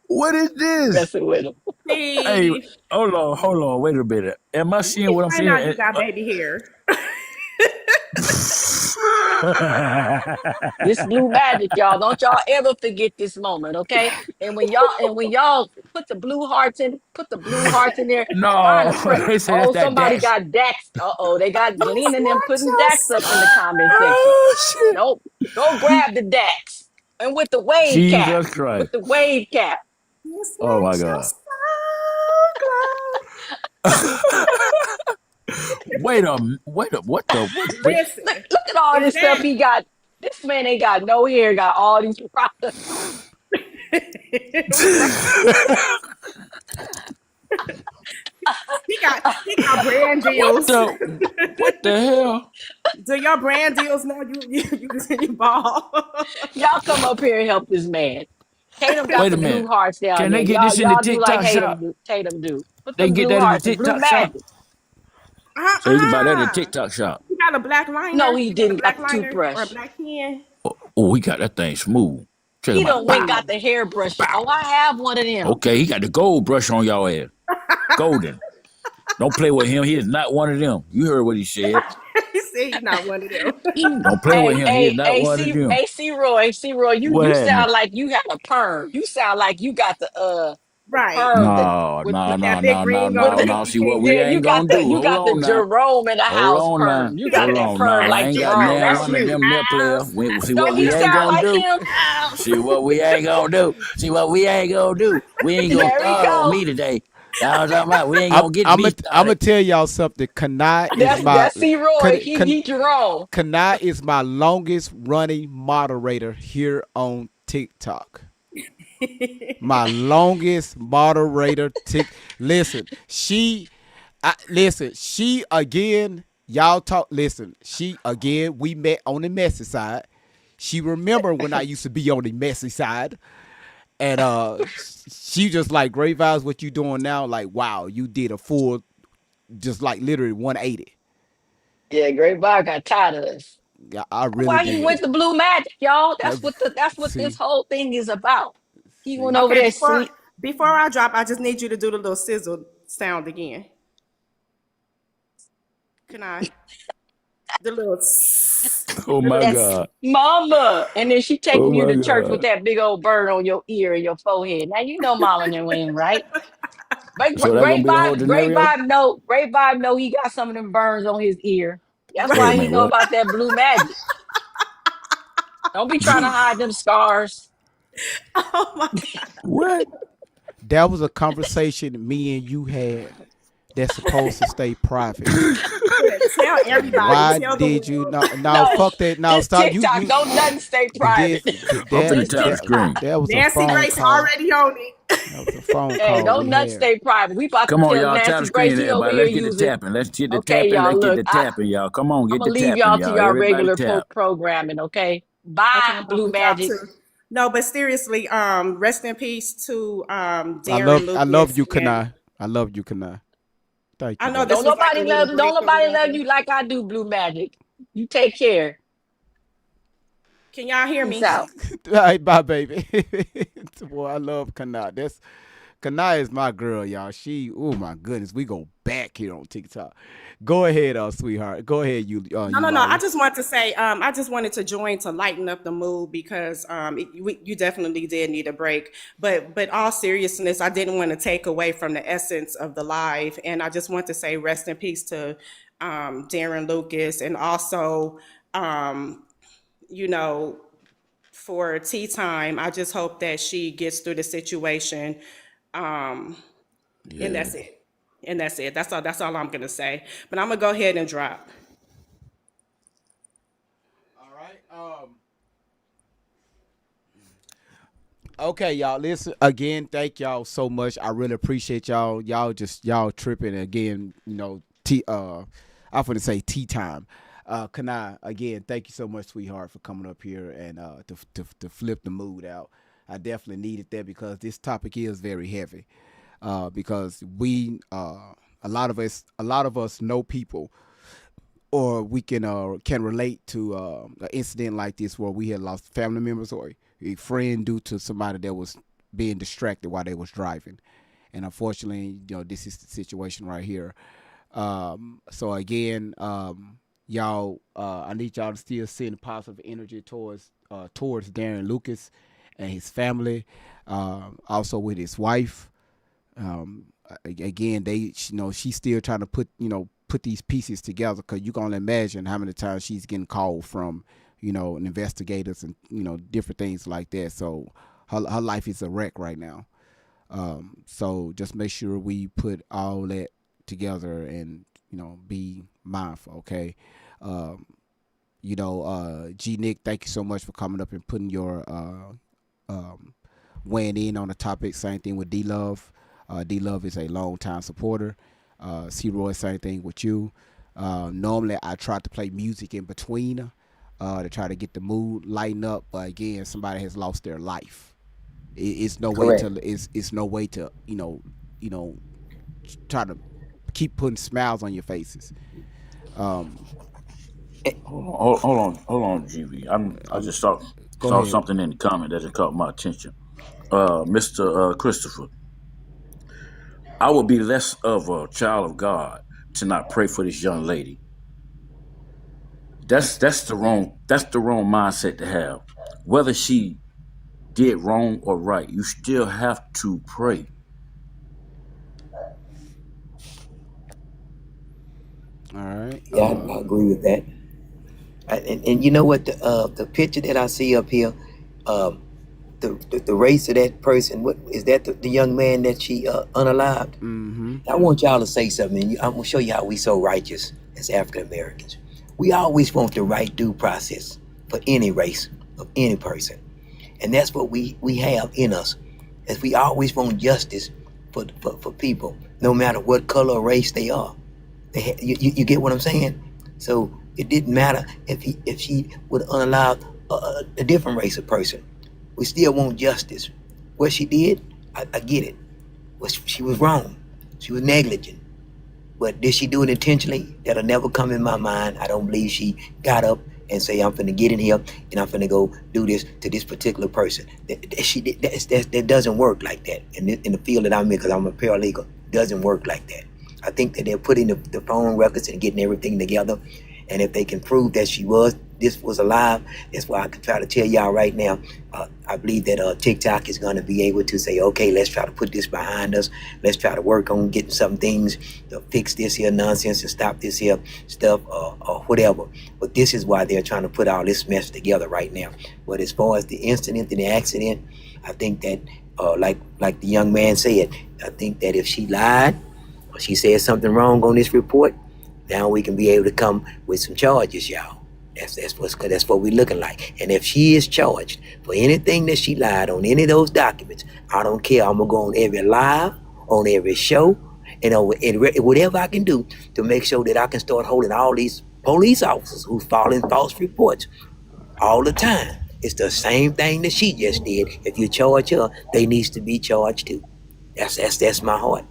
What is this? Messing with him. Hey, See, hold on. Wait a minute. Am I let seeing me what I'm find out seeing? you got baby hair. This Blue Magic, y'all. Don't y'all ever forget this moment, okay? And when y'all put the blue hearts in there. Find No, a press. they say that's Oh, that somebody dash. got Dax. They got It's Lena and them not putting your Dax up in the comment section. Oh shit! Nope. Go grab the Dax and with the wave cap. Jesus Christ! With the wave cap. This Oh my makes you God! so What the what? glad. Wait, Look, Listen, look at all is this stuff that he got. This man ain't got no hair. Got all these products. right? He got brand deals. what the hell? Do your brand deals know you ball? Y'all come up here and help this man. Tatum got Wait a the blue minute. hearts down Can there. they get Y'all, this in the y'all do like TikTok shop? Tatum do. Put They them can get blue that in the hearts, the blue TikTok shop. magic. So you can buy that in the Uh-uh. TikTok shop. You got a black No, liner? he You got a didn't got black the liner or a toothbrush. black pen? Oh, he got that thing smooth. Check He him out. done went Bow, got the hairbrush. bow. Oh, I have one of them. Okay, he got the gold brush on y'all ass. Golden. Don't play with him. He is not one of them. You heard what he said. He said he's not one of them. Don't play with him. He is not one of them. C. Roy, What you happened? sound like you have a perm. You sound like you got the Right. perm that No, with no, the With no, that big no, no, ring with on no, the it, no. you See what can't. we yeah, ain't gonna do. you Hold got the on now. Jerome in the Hold house on now. perm. You got Hold that on. perm No, I like ain't got Jerome. now That's one of you. them nipple there. See what Don't he we ain't sound gonna like do. him? See what we ain't gonna do. See what we ain't gonna do. We ain't gonna There he start on go. me today. That's what I'm talking about. We ain't I'm gonna get I'm me I'm gonna started. tell y'all something. That's C. Roy. He Jerome. Kanai is my longest running moderator here on TikTok. My longest moderator. Listen, she again. Y'all talk. Listen, she again. We met on the messy side. She remember when I used to be on the messy side, and she just like great vibes. What you doing now? Like wow, you did a full, just like literally 180. Yeah, Great Bar got tired of us. Yeah, I That's really why he went did. to Blue Magic, y'all. That's what this See, whole thing is about. He went see. over Okay, there. before I drop, I just need you to do the little sizzle sound again. Can I? The little, Oh the my little. That's God. mama. And then she Oh taking you my to church with God. that big old bird on your ear and your forehead. Now you know mama and them ain't right. But So that gonna be the whole scenario? Great vibe know he got some of them burns on his ear. That's Wait a why he minute. know What? about that blue magic. Don't be trying to hide them scars. Oh my! What? That was a conversation me and you had that's supposed to stay private. Tell everybody. Why Tell the did you world. no No, fuck that no this stop TikTok don't nothing stay private. this I'm finna This tap the TikTok. screen. that was a Nancy phone Grace call. already on it. That was a phone Hey, call don't we nothing had. stay private. We about to Come on, tell y'all. Tap Nancy the Grace screen, he over everybody. here Let's get the using. tapping. Let's get the Okay, tapping. y'all. Let's get Look, the tapping, y'all. Come on, I'm get gonna the leave tapping, y'all to y'all. y'all Everybody regular tap. programming. Okay, Okay, bye, I'm about Blue to drop Magic. too. No, but seriously, rest in peace to I Darren love Lucas, you, and Kanai. I love you, Kanai. Thank I you, know baby. this was like a little Don't break or nobody love whatever. you like I do, Blue Magic. You take care. Can y'all hear Peace me? out. All right, bye, baby. Boy, I love Kanai. Kanai is my girl, y'all. Oh my goodness, we go back here on TikTok. Go ahead, sweetheart. Go ahead, No. I Eulalia. just want to say, I just wanted to join to lighten up the mood because you definitely did need a break. But all seriousness, I didn't want to take away from the essence of the live, and I just want to say rest in peace to Darren Lucas, and also, um, you know, for tea time. I just hope that she gets through the situation, um, and Yeah. that's it. And that's it. That's all. That's all I'm gonna say. But I'm gonna go ahead and drop. All right. Okay, y'all. Listen again. Thank y'all so much. I really appreciate y'all. Y'all tripping again. I'm gonna say tea time. Kanai, again, thank you so much, sweetheart, for coming up here and to flip the mood out. I definitely needed that because this topic is very heavy. Because a lot of us know people, or we can relate to an incident like this where we had lost family members or a friend due to somebody that was being distracted while they was driving, and unfortunately, this is the situation right here. So again, y'all, I need y'all to still send positive energy towards Darren Lucas and his family, also with his wife. Again, she's still trying to put these pieces together, because you can only imagine how many times she's getting called from investigators and different things like that. So her life is a wreck right now. So just make sure we put all that together and be mindful. Okay. G Nick, thank you so much for coming up and putting your weighing in on the topic. Same thing with D Love. D Love is a long time supporter. C Roy, same thing with you. Normally I try to play music in between to try to get the mood lighten up, but again, somebody has lost their life. It's no way Correct. to it's no way to try to keep putting smiles on your faces. Hold on, GV. I just Go saw ahead. something in the comment that just caught my attention. Mr. Christopher, I would be less of a child of God to not pray for this young lady. That's the wrong mindset to have. Whether she did wrong or right, you still have to pray. All right. Yeah, I agree with that. And you know what? The picture that I see up here, um, the race of that person. What is that? The young man that she unalived. Mm-hmm. I want y'all to say something. I'm gonna show you how we so righteous as African Americans. We always want the right due process for any race of any person, and that's what we have in us. As we always want justice for people, no matter what color or race they are. You get what I'm saying? So it didn't matter if she would unallow a different race of person. We still want justice. What she did, I get it. She was wrong. She was negligent. But did she do it intentionally? That'll never come in my mind. I don't believe she got up and say, I'm finna get in here and I'm finna go do this to this particular person. That doesn't work like that. In the field that I'm in, because I'm a paralegal, doesn't work like that. I think that they're putting the phone records and getting everything together. And if they can prove that this was alive, that's why I can try to tell y'all right now. I believe that TikTok is going to be able to say, okay, let's try to put this behind us. Let's try to work on getting some things to fix this here nonsense and stop this here stuff or whatever. But this is why they're trying to put all this mess together right now. But as far as the incident and the accident, I think that, like the young man said, I think that if she lied or she said something wrong on this report, now we can be able to come with some charges, y'all. That's what we're looking like. And if she is charged for anything that she lied on any of those documents, I don't care. I'm gonna go on every live, on every show, and whatever I can do to make sure that I can start holding all these police officers who's filing false reports all the time. It's the same thing that she just did. If you charge her, they needs to be charged too. That's my heart.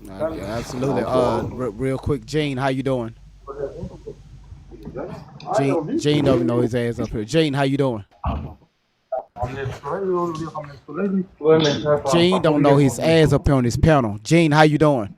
Yeah, absolutely. Real quick, Gene, how you doing? Gene don't know his ass up here. Gene, how you doing? Gene don't know his ass up here on this panel. Gene, how you doing?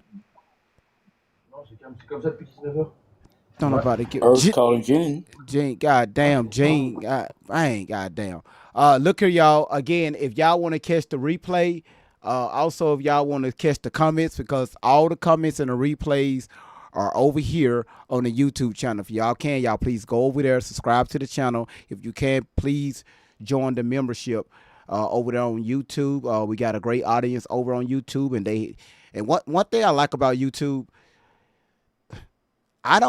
Don't nobody give Earth's calling Gene. Gene, goddamn, Gene. I ain't goddamn. Look here, y'all. Again, if y'all want to catch the replay, also if y'all want to catch the comments, because all the comments and the replays are over here on the YouTube channel. If y'all can, y'all please go over there, subscribe to the channel. If you can, please join the membership over there on YouTube. We got a great audience over on YouTube, and one thing I like about YouTube, I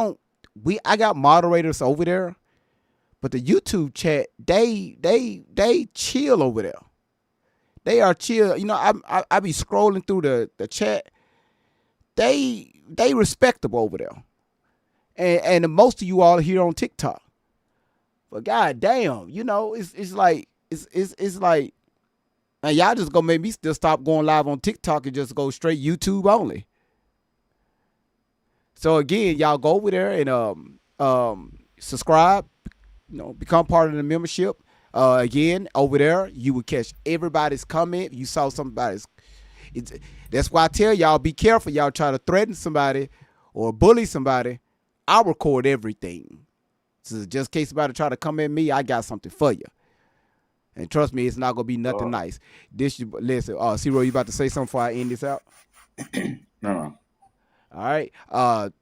got moderators over there, but the YouTube chat, they chill over there. They are chill. You know, I be scrolling through the chat. They respectable over there. And most of you all are here on TikTok. But goddamn, you know, it's like man, y'all just gonna make me still stop going live on TikTok and just go straight YouTube only. So again, y'all go over there and subscribe, you know, become part of the membership. Again, over there, you will catch everybody's comment. You saw somebody's. That's why I tell y'all, be careful. Y'all try to threaten somebody or bully somebody. I'll record everything. So just in case somebody try to come at me, I got something for you. And trust me, it's not gonna be nothing nice. Listen, C-Roy, you about to say something before I end this out? No. All right.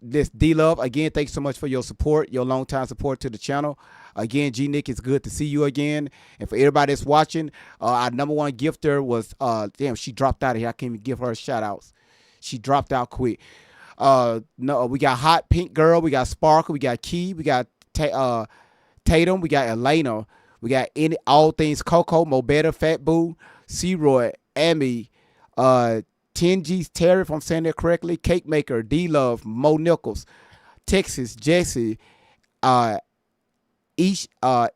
This D-Love, again, thanks so much for your support, your long-time support to the channel. Again, G-Nick, it's good to see you again. And for everybody that's watching, our number one gifter was, damn, she dropped out of here. I can't even give her shout-outs. She dropped out quick. No, we got Hot Pink Girl, we got Sparkle, we got Key, we got Tatum, we got Elena, we got All Things Coco, Mo Better, Fat Boo, C-Roy, Amy, 10G's Terry, if I'm saying that correctly, Cake Maker, D-Love, Mo Nichols, Texas, Jesse, Isha,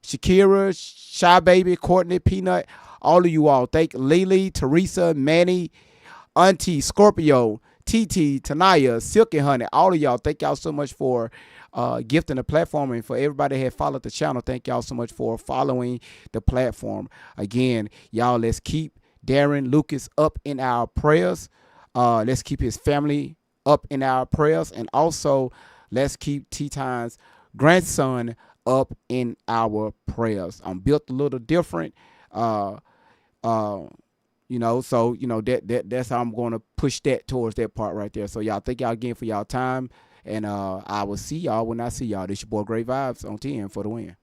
Shakira, Shy Baby, Courtney, Peanut, all of you all. Thank Lily, Teresa, Manny, Auntie, Scorpio, TT, Tanaya, Silky Honey, all of y'all. Thank y'all so much for gifting the platform, and for everybody that had followed the channel, thank y'all so much for following the platform. Again, y'all, let's keep Darren Lucas up in our prayers. Let's keep his family up in our prayers. And also, let's keep Tyme's grandson up in our prayers. I'm built a little different. So that's how I'm going to push that towards that part right there. So y'all, thank y'all again for y'all time, and I will see y'all when I see y'all. This your boy Great Vibes on 10 for the win.